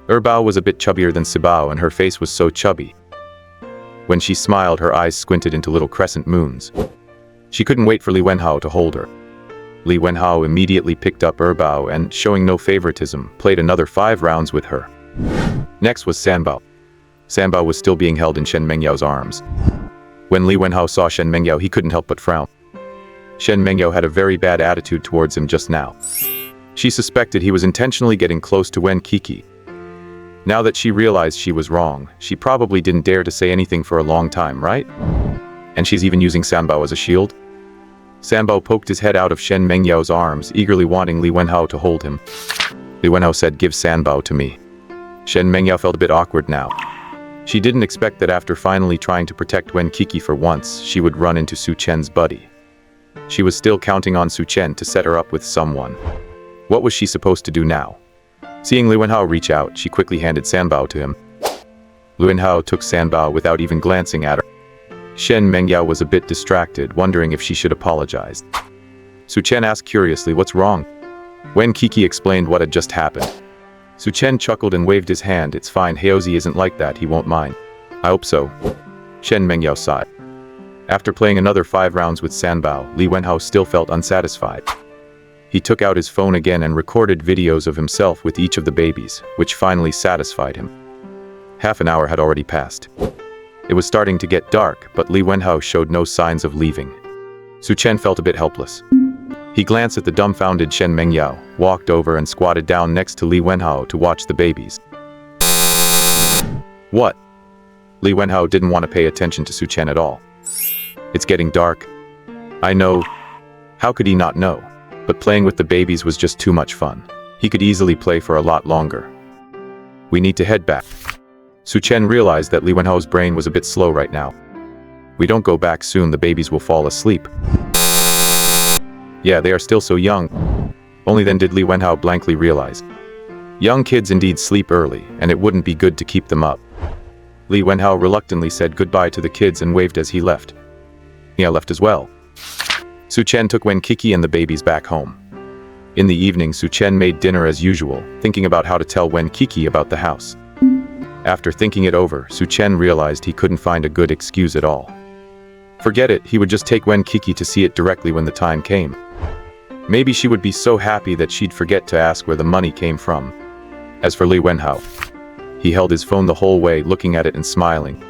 Erbao was a bit chubbier than Sibao, and her face was so chubby. When she smiled, her eyes squinted into little crescent moons. She couldn't wait for Li Wenhao to hold her. Li Wenhao immediately picked up Erbao and, showing no favoritism, played another 5 rounds with her. Next was Sambao. Sambao was still being held in Shen Mengyao's arms. When Li Wenhao saw Shen Mengyao, he couldn't help but frown. Shen Mengyao had a very bad attitude towards him just now. She suspected he was intentionally getting close to Wen Qiqi. Now that she realized she was wrong, she probably didn't dare to say anything for a long time, right? And she's even using Sambao as a shield? Sambao poked his head out of Shen Mengyao's arms, eagerly wanting Li Wenhao to hold him. Li Wenhao said, "Give Sambao to me." Shen Mengyao felt a bit awkward now. She didn't expect that after finally trying to protect Wen Qiqi for once, she would run into Su Chen's buddy. She was still counting on Su Chen to set her up with someone. What was she supposed to do now? Seeing Li Wenhao reach out, she quickly handed Sambao to him. Li Wenhao took Sambao without even glancing at her. Shen Mengyao was a bit distracted, wondering if she should apologize. Su Chen asked curiously, "What's wrong?" Wen Qiqi explained what had just happened. Su Chen chuckled and waved his hand. "It's fine, Heozi isn't like that, he won't mind." "I hope so." Shen Mengyao sighed. After playing another 5 rounds with Sambao, Li Wenhao still felt unsatisfied. He took out his phone again and recorded videos of himself with each of the babies, which finally satisfied him. Half an hour had already passed. It was starting to get dark, but Li Wenhao showed no signs of leaving. Su Chen felt a bit helpless. He glanced at the dumbfounded Shen Mengyao, walked over and squatted down next to Li Wenhao to watch the babies. "What?" Li Wenhao didn't want to pay attention to Su Chen at all. "It's getting dark." "I know." How could he not know? But playing with the babies was just too much fun. He could easily play for a lot longer. "We need to head back." Su Chen realized that Li Wenhao's brain was a bit slow right now. "We don't go back soon, the babies will fall asleep." Yeah, they are still so young. Only then did Li Wenhao blankly realize. Young kids indeed sleep early, and it wouldn't be good to keep them up. Li Wenhao reluctantly said goodbye to the kids and waved as he left. Nia left as well. Su Chen took Wen Qiqi and the babies back home. In the evening, Su Chen made dinner as usual, thinking about how to tell Wen Qiqi about the house. After thinking it over, Su Chen realized he couldn't find a good excuse at all. Forget it, he would just take Wen Qiqi to see it directly when the time came. Maybe she would be so happy that she'd forget to ask where the money came from. As for Li Wenhao, he held his phone the whole way, looking at it and smiling.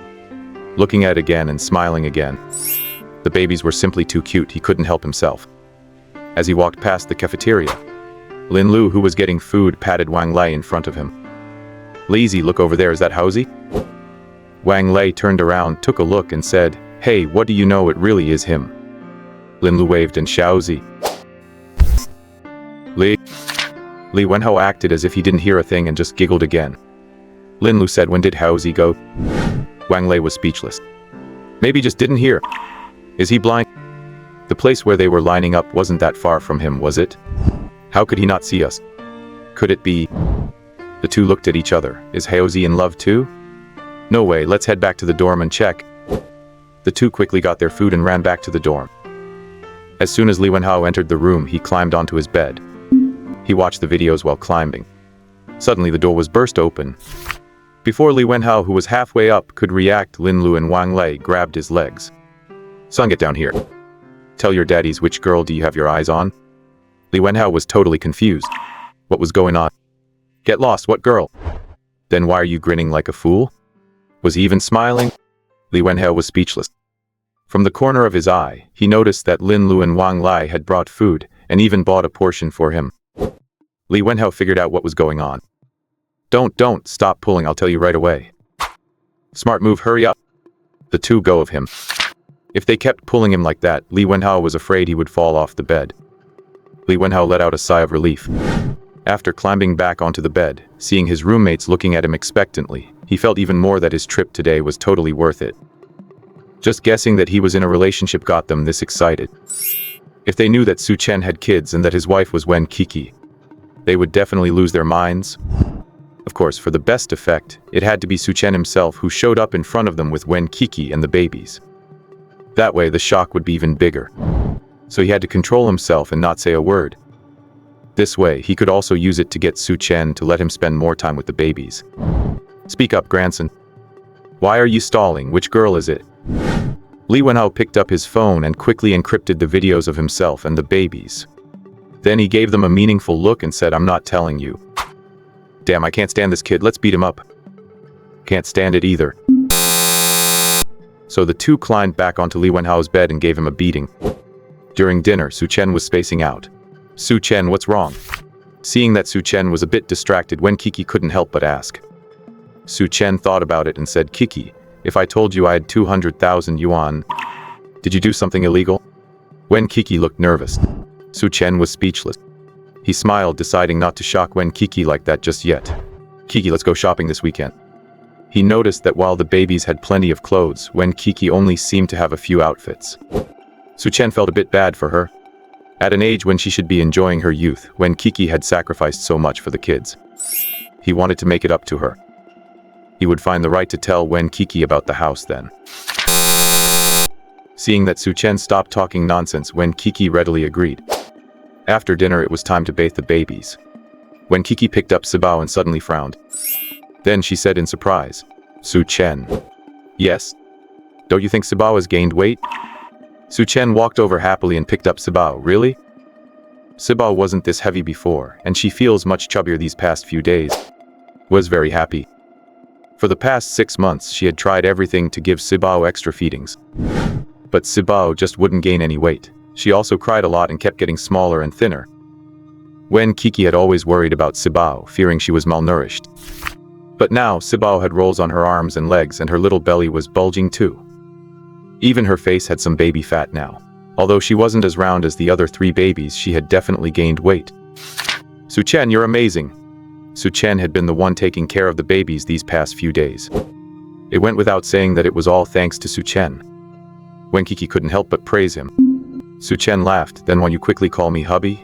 Looking at it again and smiling again. The babies were simply too cute, he couldn't help himself. As he walked past the cafeteria, Lin Lu, who was getting food, patted Wang Lei in front of him. "Lazy, look over there, is that Housie?" Wang Lei turned around, took a look and said, "Hey, what do you know, it really is him." Lin Lu waved and Xiaozi. Li Wenhao acted as if he didn't hear a thing and just giggled again. Lin Lu said, "When did Housie go?" Wang Lei was speechless. Maybe just didn't hear. Is he blind? The place where they were lining up wasn't that far from him, was it? How could he not see us? Could it be? The two looked at each other. Is Housie in love too? No way, let's head back to the dorm and check. The two quickly got their food and ran back to the dorm. As soon as Li Wenhao entered the room, he climbed onto his bed. He watched the videos while climbing. Suddenly the door was burst open. Before Li Wenhao, who was halfway up, could react, Lin Lu and Wang Lei grabbed his legs. "Son, get down here. Tell your daddies, which girl do you have your eyes on?" Li Wenhao was totally confused. What was going on? Get lost, what girl? Then why are you grinning like a fool? Was he even smiling? Li Wenhao was speechless. From the corner of his eye, he noticed that Lin Lu and Wang Lei had brought food, and even bought a portion for him. Li Wenhao figured out what was going on. Don't, stop pulling, I'll tell you right away. Smart move, hurry up. The two go of him. If they kept pulling him like that, Li Wenhao was afraid he would fall off the bed. Li Wenhao let out a sigh of relief. After climbing back onto the bed, seeing his roommates looking at him expectantly, he felt even more that his trip today was totally worth it. Just guessing that he was in a relationship got them this excited. If they knew that Su Chen had kids and that his wife was Wen Qiqi, they would definitely lose their minds. Of course, for the best effect, it had to be Su Chen himself who showed up in front of them with Wen Qiqi and the babies. That way, the shock would be even bigger. So he had to control himself and not say a word. This way, he could also use it to get Su Chen to let him spend more time with the babies. "Speak up, grandson. Why are you stalling? Which girl is it?" Li Wenhao picked up his phone and quickly encrypted the videos of himself and the babies. Then he gave them a meaningful look and said, "I'm not telling you." "Damn, I can't stand this kid, let's beat him up." "Can't stand it either." So the two climbed back onto Li Wenhao's bed and gave him a beating. During dinner, Su Chen was spacing out. "Su Chen, what's wrong?" Seeing that Su Chen was a bit distracted, Wen Qiqi couldn't help but ask. Su Chen thought about it and said, "Qiqi, if I told you I had 200,000 yuan, did you do something illegal?" Wen Qiqi looked nervous. Su Chen was speechless. He smiled, deciding not to shock Wen Qiqi like that just yet. "Qiqi, let's go shopping this weekend." He noticed that while the babies had plenty of clothes, Wen Qiqi only seemed to have a few outfits. Su Chen felt a bit bad for her. At an age when she should be enjoying her youth, Wen Qiqi had sacrificed so much for the kids. He wanted to make it up to her. He would find the right to tell Wen Qiqi about the house then. Seeing that Su Chen stopped talking nonsense, Wen Qiqi readily agreed. After dinner, it was time to bathe the babies. Wen Qiqi picked up Sibao and suddenly frowned. Then she said in surprise, "Su Chen." "Yes? Don't you think Sibao has gained weight?" Su Chen walked over happily and picked up Sibao. "Really?" Sibao wasn't this heavy before, and she feels much chubbier these past few days. Was very happy. For the past 6 months, she had tried everything to give Sibao extra feedings. But Sibao just wouldn't gain any weight. She also cried a lot and kept getting smaller and thinner. Wen Qiqi had always worried about Sibao, fearing she was malnourished. But now, Sibao had rolls on her arms and legs and her little belly was bulging too. Even her face had some baby fat now. Although she wasn't as round as the other 3 babies, she had definitely gained weight. "Su Chen, you're amazing." Su Chen had been the one taking care of the babies these past few days. It went without saying that it was all thanks to Su Chen. Wen Qiqi couldn't help but praise him. Su Chen laughed, "Then why you quickly call me hubby?"